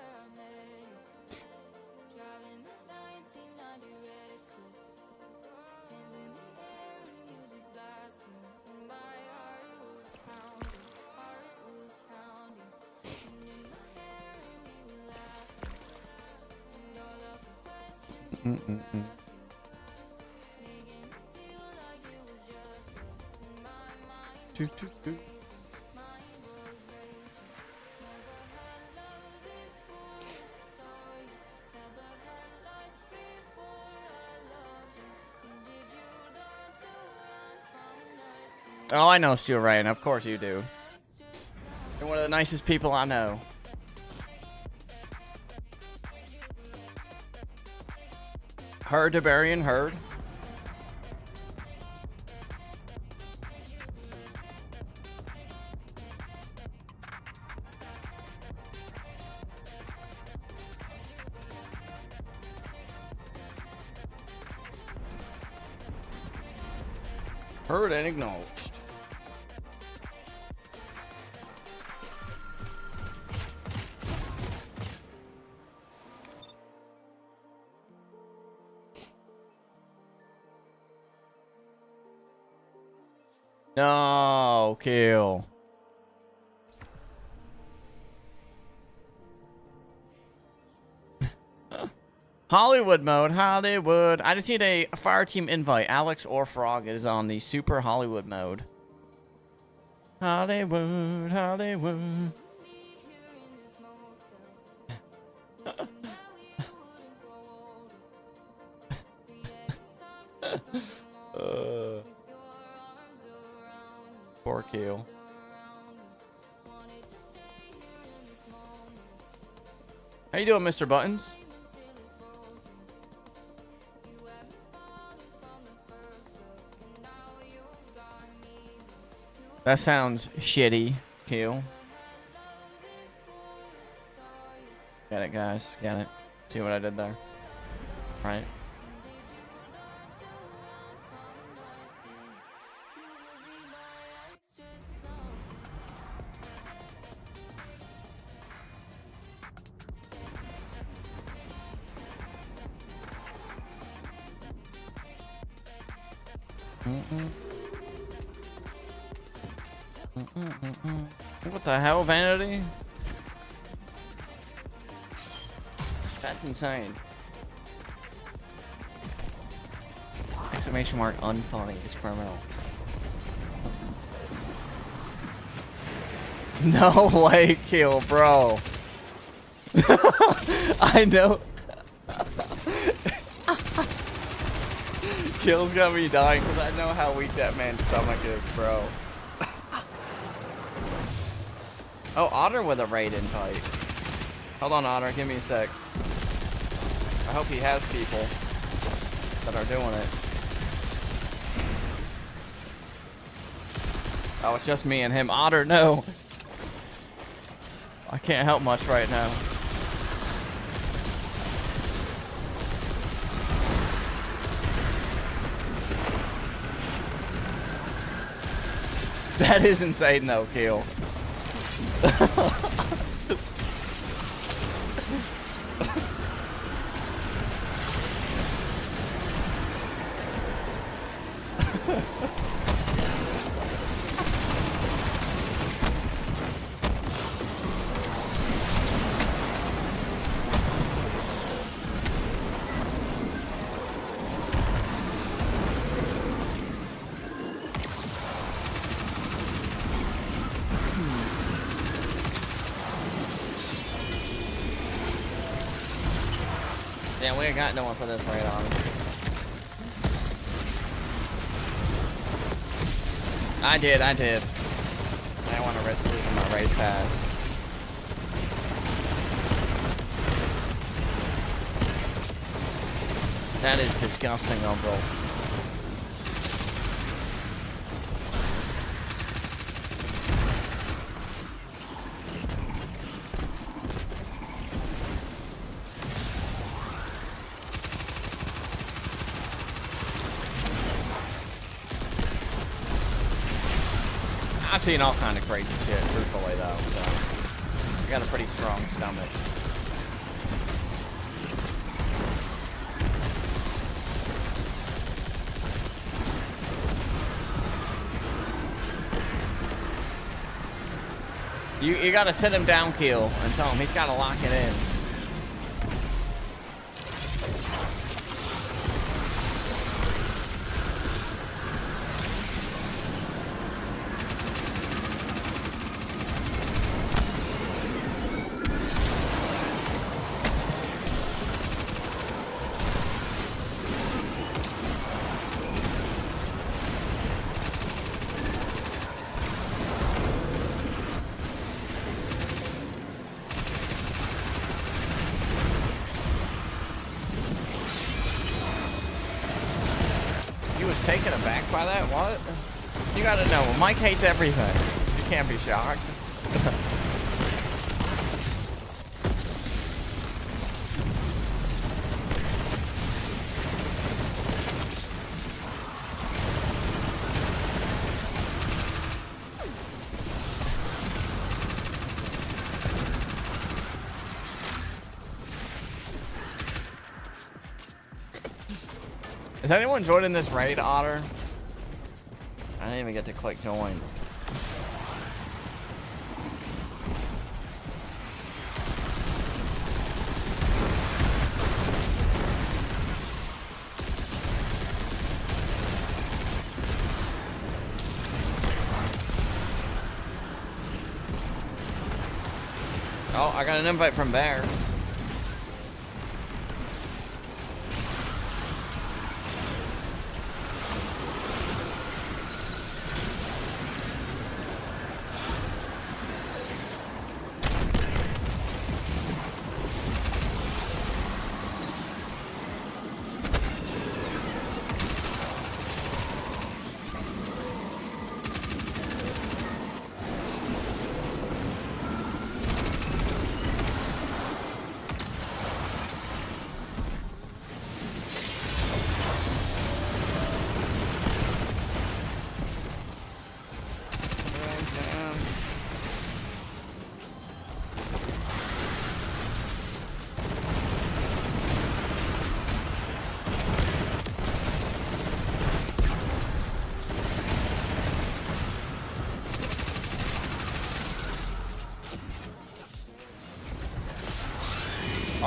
Oh, I know Stu Ryan. Of course you do. You're one of the nicest people I know. Heard Debarian, heard. Heard and acknowledged. No, kill. Hollywood mode, Hollywood. I just need a fire team invite. Alex or Frog is on the super Hollywood mode. Hollywood, Hollywood. Poor kill. How you doing, Mr. Buttons? That sounds shitty, kill. Get it, guys. Get it. See what I did there? Right. What the hell, Vanity? That's insane. Exclamation mark unfunny is criminal. No way, kill, bro. I know. Kill's got me dying because I know how weak that man's stomach is, bro. Oh, Otter with a raid invite. Hold on, Otter. Give me a sec. I hope he has people that are doing it. Oh, it's just me and him. Otter, no. I can't help much right now. That is insane, though, Kill. Yeah, we ain't got no one for this raid on. I did. I didn't want to risk losing my raid pass. That is disgusting, bro. I've seen all kind of crazy shit, truthfully, though, so I got a pretty strong stomach. You gotta sit him down, Kill, and tell him he's gotta lock it in. was taken aback by that. What? You gotta know, Mike hates everything. You can't be shocked. Is anyone joining this raid, Otter? I didn't even get to click join. Oh, I got an invite from Bear.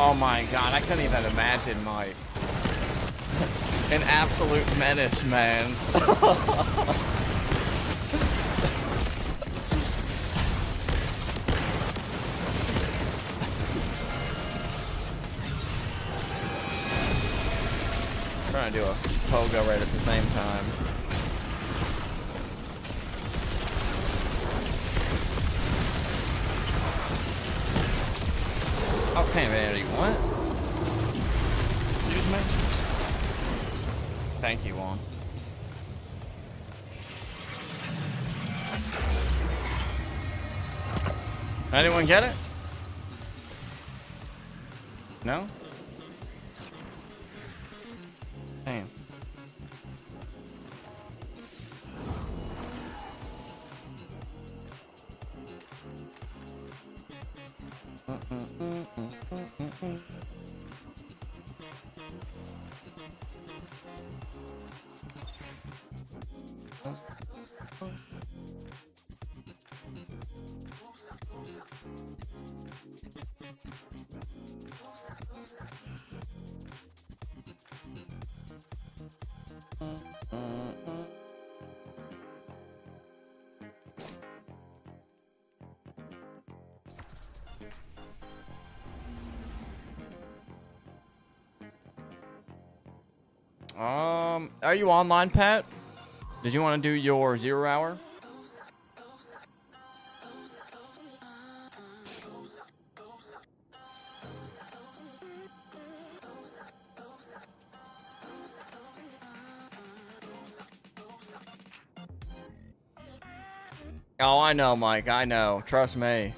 Oh my god, I couldn't even imagine Mike. An absolute menace, man. Trying to do a pogo right at the same time. Oh, can't vanity. What? Excuse me? Thank you, Juan. Anyone get it? No? Damn. Are you online, Pat? Did you want to do your 0 hour? Oh, I know, Mike. I know. Trust me.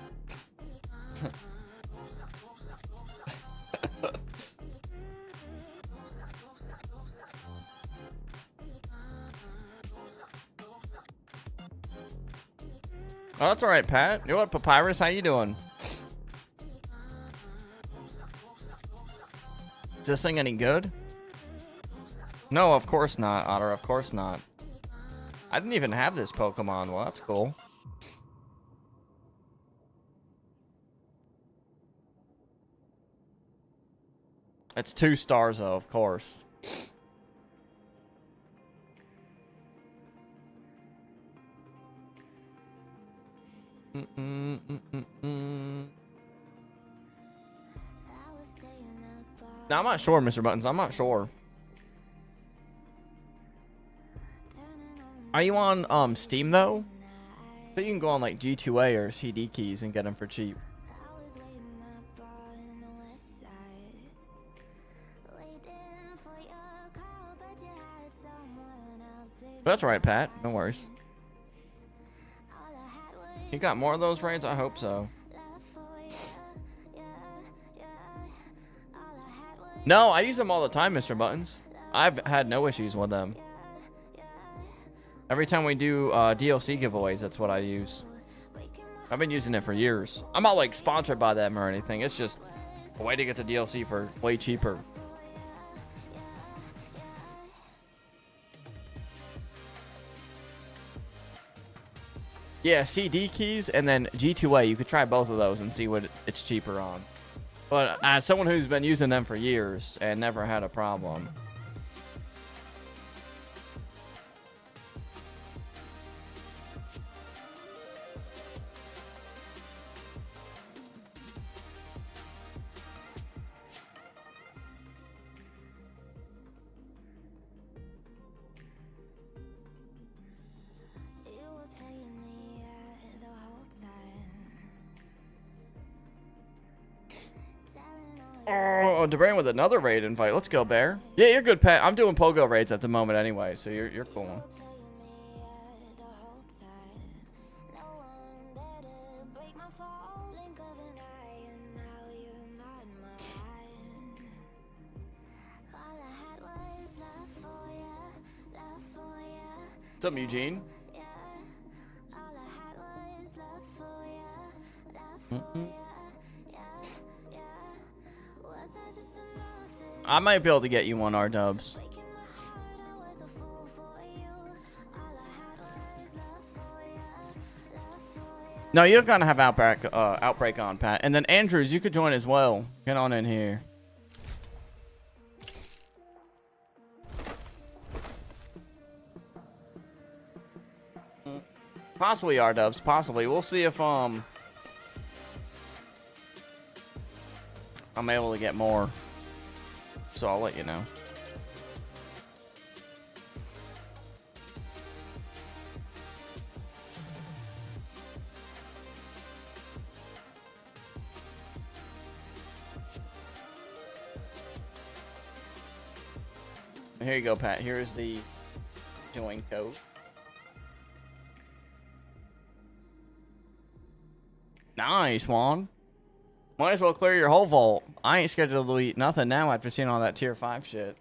Oh, that's all right, Pat. You know what, Papyrus? How you doing? Is this thing any good? No, of course not, Otter. Of course not. I didn't even have this Pokemon. Well, that's cool. It's 2 stars, though, of course. Now, I'm not sure, Mr. Buttons. I'm not sure. Are you on Steam though? But you can go on like G2A or CD Keys and get them for cheap. That's all right, Pat. No worries. You got more of those raids? I hope so. No, I use them all the time, Mr. Buttons. I've had no issues with them. Every time we do DLC giveaways, that's what I use. I've been using it for years. I'm not like sponsored by them or anything. It's just a way to get the DLC for way cheaper. Yeah, CD keys and then G2A. You could try both of those and see what it's cheaper on. But as someone who's been using them for years and never had a problem. Oh, DeBrain with another raid invite. Let's go, Bear. Yeah, you're good, Pat. I'm doing pogo raids at the moment anyway, so you're cool. What's up, Eugene? I might be able to get you one, R-dubs. No, you're gonna have outbreak on, Pat. And then Andrews, you could join as well. Get on in here. Possibly R-dubs, possibly. We'll see if I'm able to get more. So I'll let you know. Here you go, Pat. Here's the join code. Nice, Juan. Might as well clear your whole vault. I ain't scared to delete nothing now after seeing all that tier 5 shit.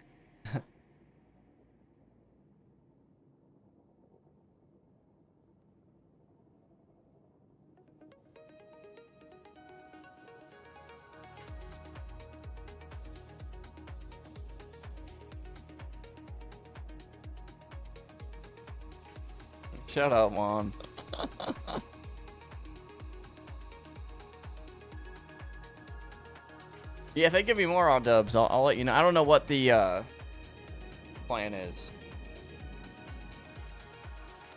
Shut up, Juan. Yeah, if they give me more R-dubs, I'll let you know. I don't know what the plan is.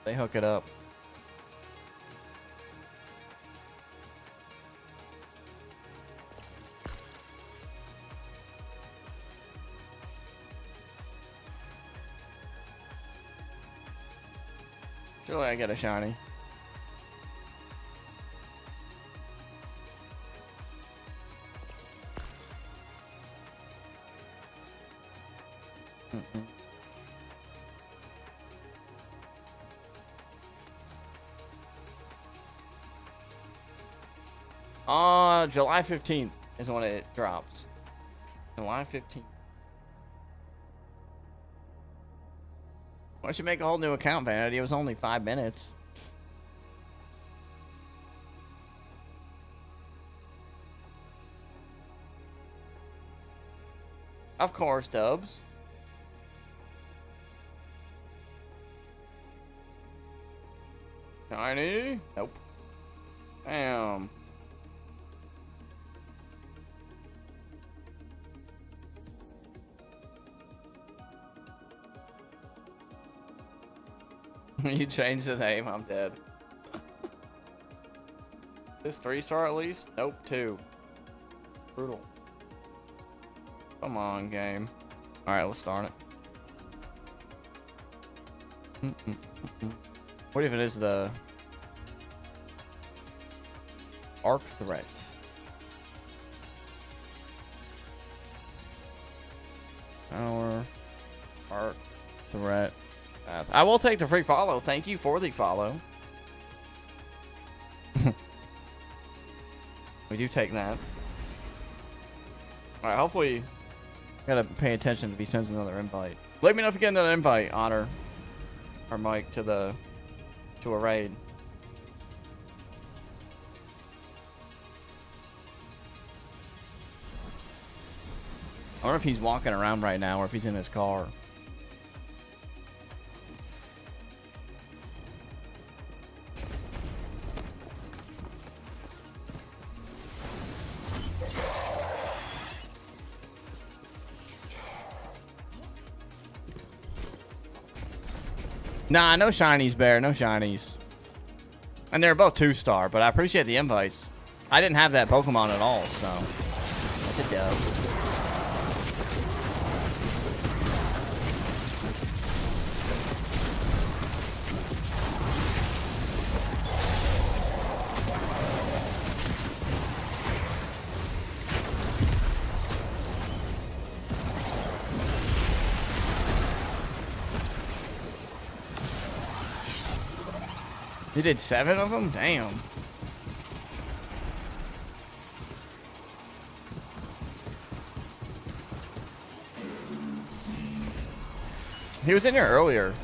They hook it up. Surely I get a shiny. July 15th is when it drops. July 15th. Why don't you make a whole new account, Vanity? It was only 5 minutes. Of course, Dubs. Shiny? Nope. Damn. You changed the name, I'm dead. This 3-star at least? Nope, 2. Brutal. Come on, game. Alright, let's start it. What if it is the arc threat? Our arc threat I will take the free follow. Thank you for the follow. We do take that. Alright, hopefully gotta pay attention if he sends another invite. Let me know if you get another invite, Honor. Or Mike to a raid. I wonder if he's walking around right now or if he's in his car. Nah, no shinies, Bear. No shinies. And they're both 2-star, but I appreciate the invites. I didn't have that Pokemon at all, so that's a dub. You did 7 of them? Damn. He was in here earlier.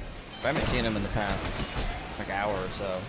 I haven't seen him in the past like hour or so.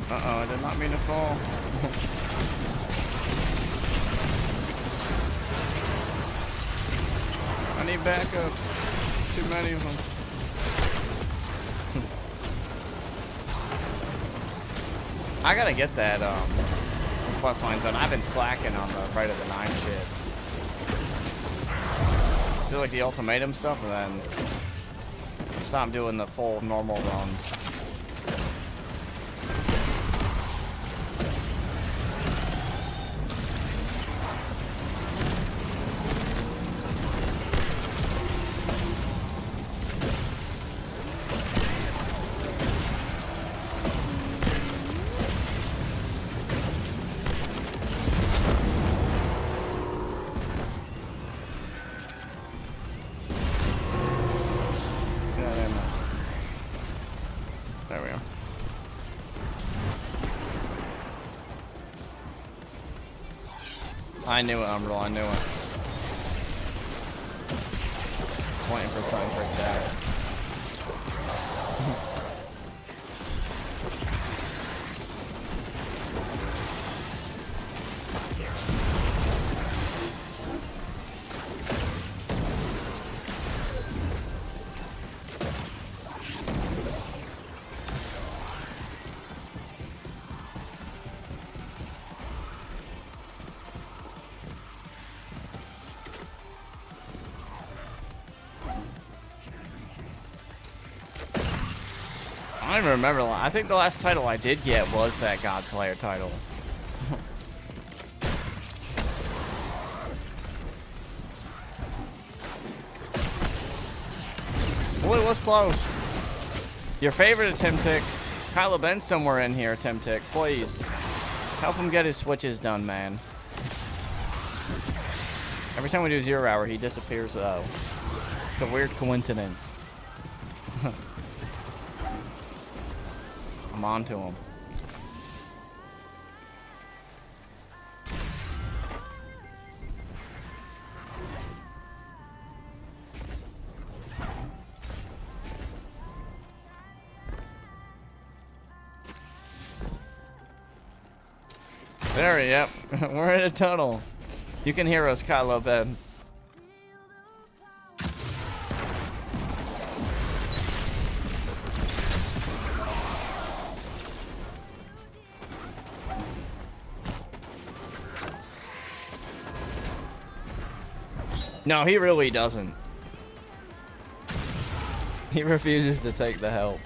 Uh-oh, I did not mean to fall. I need backup. Too many of them. I gotta get that plus line zone. I've been slacking on the right of the 9 shit. Do like the ultimatum stuff and then stop doing the full normal runs. There we go. I knew it, Umbral. I knew it. Waiting for something to break that. I don't even remember. I think the last title I did get was that God Slayer title. Well, it was close. Your favorite Timtic. Kylo Ben's somewhere in here, Timtic. Please. Help him get his switches done, man. Every time we do 0 hour, he disappears, though. It's a weird coincidence. I'm on to him. There, yep. We're in a tunnel. You can hear us, Kylo Ben. No, he really doesn't. He refuses to take the help.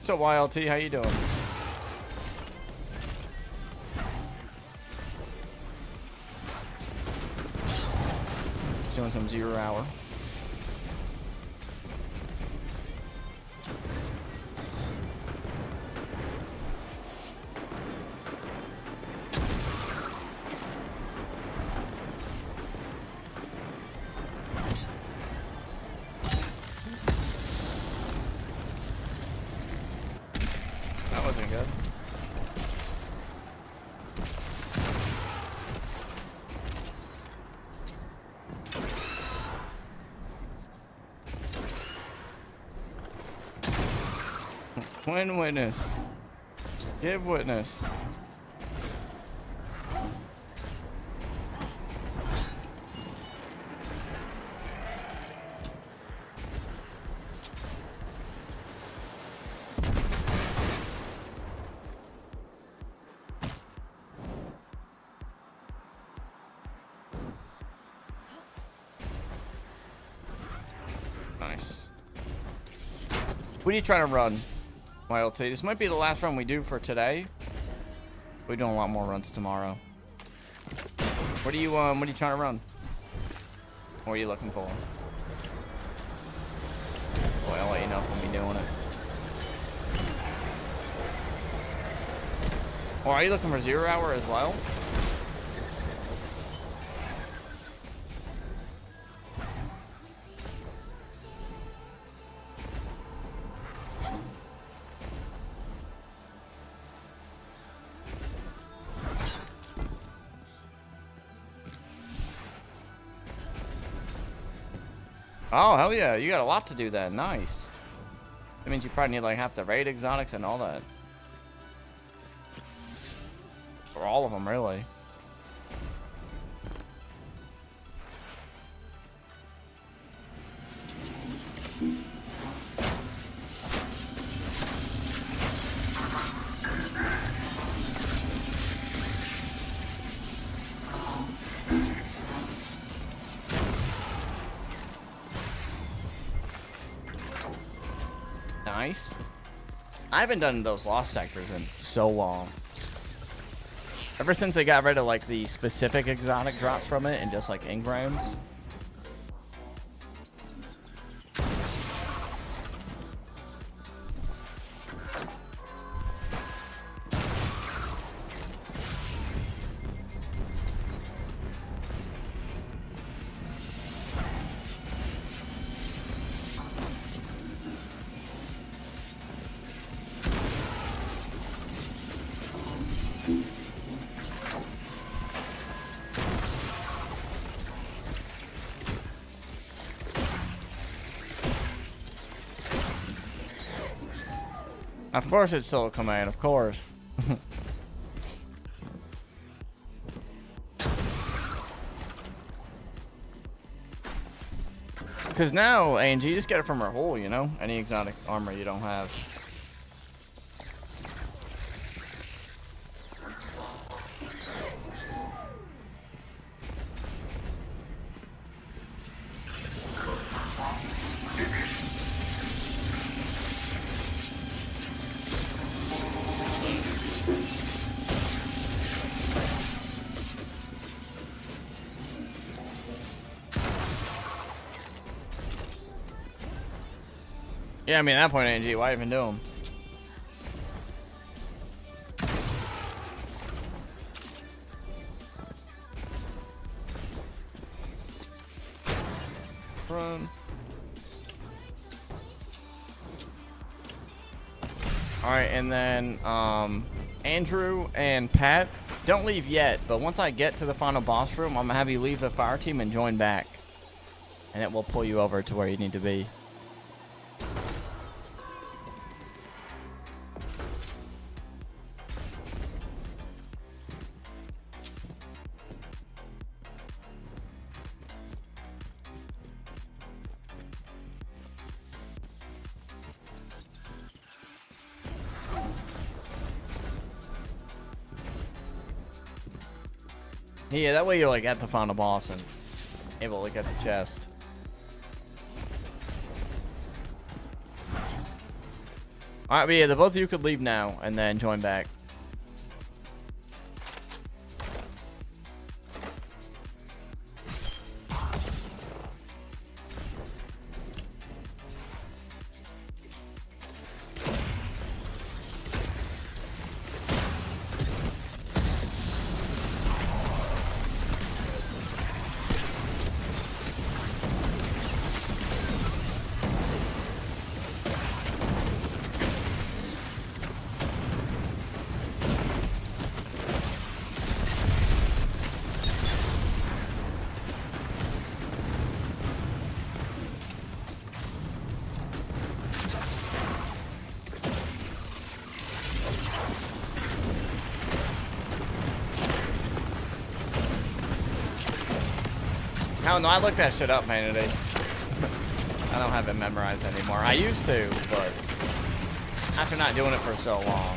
So YLT, how you doing? Doing some 0 hour. That wasn't good. Win witness. Give witness. Nice. What are you trying to run? YLT. This might be the last run we do for today. We're doing a lot more runs tomorrow. What are you trying to run? What are you looking for? Boy, I'll let you know if we'll be doing it. Or are you looking for 0 hour as well? Oh, hell yeah. You got a lot to do then. Nice. That means you probably need like half the raid exotics and all that. Or all of them, really. Nice. I haven't done those lost sectors in so long. Ever since they got rid of like the specific exotic drops from it and just like engrams. Of course it's still a command, of course. Because now, ANG, you just get it from her hull, you know? Any exotic armor you don't have. Yeah, I mean, at that point, ANG, why even do them? Run. All right, and then Andrew and Pat, don't leave yet, but once I get to the final boss room, I'm gonna have you leave the fire team and join back, and it will pull you over to where you need to be. Yeah, that way you're like at the final boss and able to look at the chest. Alright, but yeah, the both of you could leave now and then join back. Hell no, I looked that shit up, man, today. I don't have it memorized anymore. I used to, but after not doing it for so long.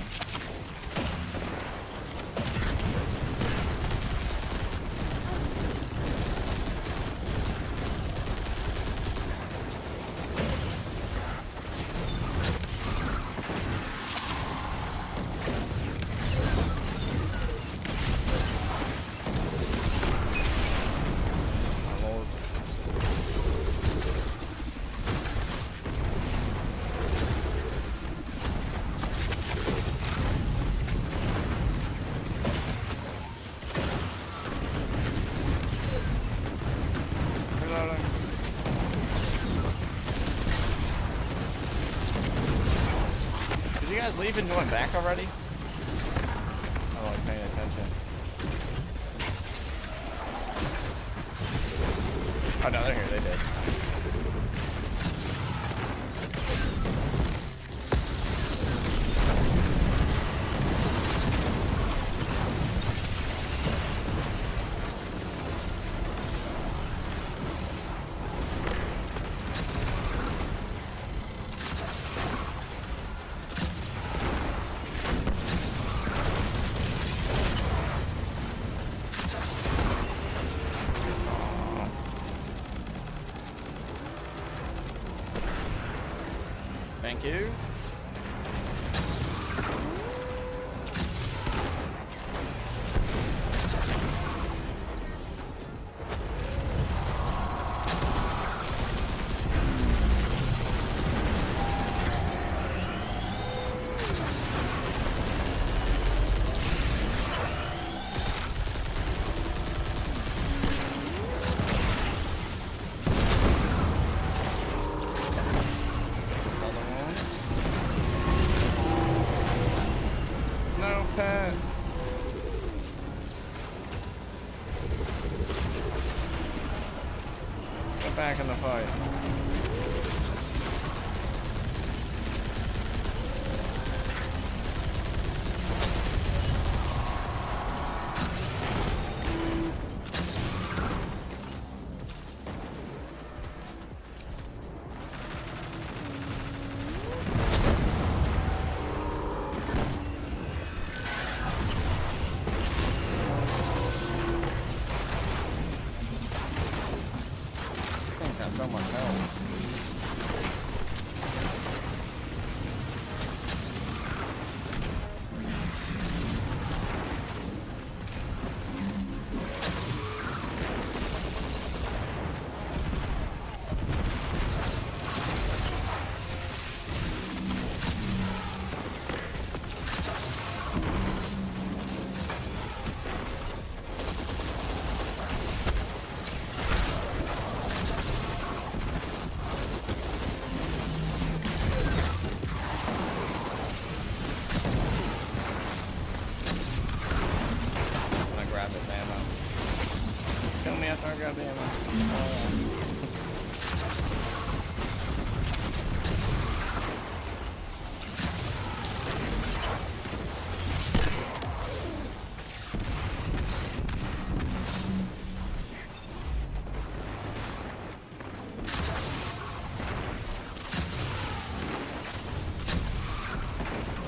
Leave and join back already? I wasn't paying attention. Oh no, they're here, they did. Thank you. Back in the fight. So much help. heavy ammo.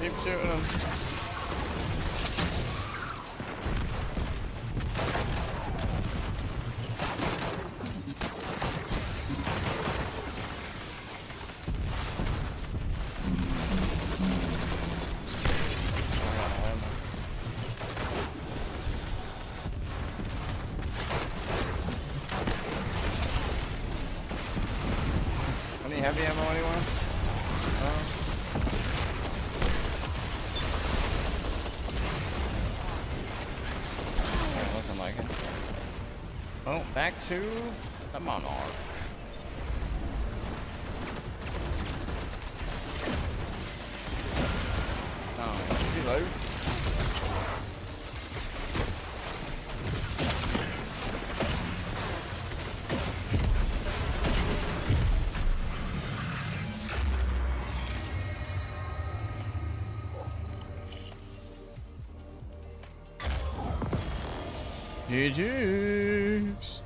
Keep shooting them. Any heavy ammo, anyone? Looking like it. Oh, back to the monarch. Oh, too low. GG's.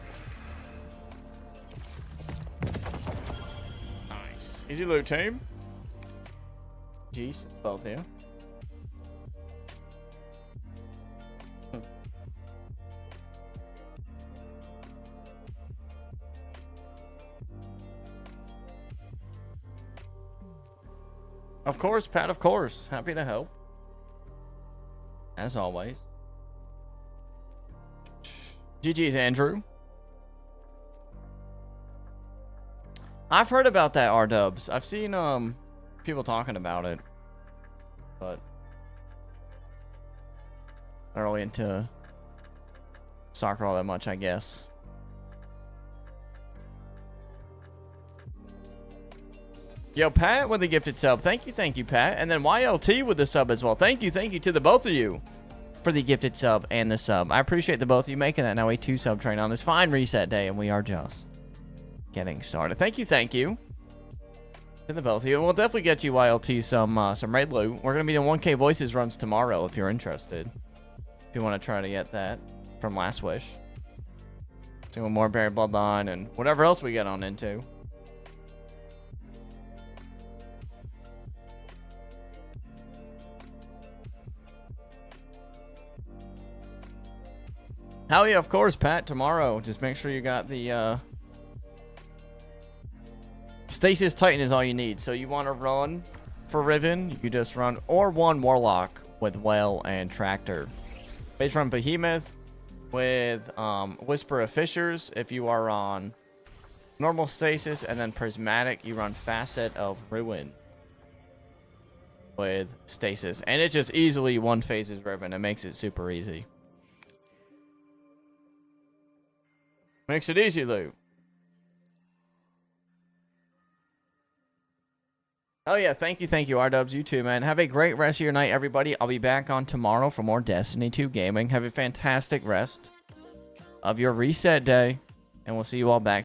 Nice. Easy loot, team. Jeez, both here. Of course, Pat, of course. Happy to help. As always. GG's, Andrew. I've heard about that, R-dubs. I've seen people talking about it. But not really into soccer all that much, I guess. Yo, Pat with the gifted sub. Thank you, Pat. And then YLT with the sub as well. Thank you to the both of you for the gifted sub and the sub. I appreciate the both of you making that now a 2 sub train on this fine reset day, and we are just getting started. Thank you to the both of you. And we'll definitely get you, YLT, some raid loot. We're gonna be doing 1K voices runs tomorrow if you're interested. If you want to try to get that from Last Wish. Doing more Buried Bloodline and whatever else we get on into. Hell yeah, of course, Pat. Tomorrow, just make sure you got the Stasis Titan is all you need. So you want to run for Riven, you just run, or one Warlock with Whale and Tractor. Base run Behemoth with Whisper of Fissures if you are on normal Stasis, and then Prismatic, you run Facet of Ruin with Stasis. And it just easily one phases Riven. It makes it super easy. Makes it easy, Lou. Oh, yeah. Thank you, R-dubs. You too, man. Have a great rest of your night, everybody. I'll be back on tomorrow for more Destiny 2 gaming. Have a fantastic rest of your reset day, and we'll see you all back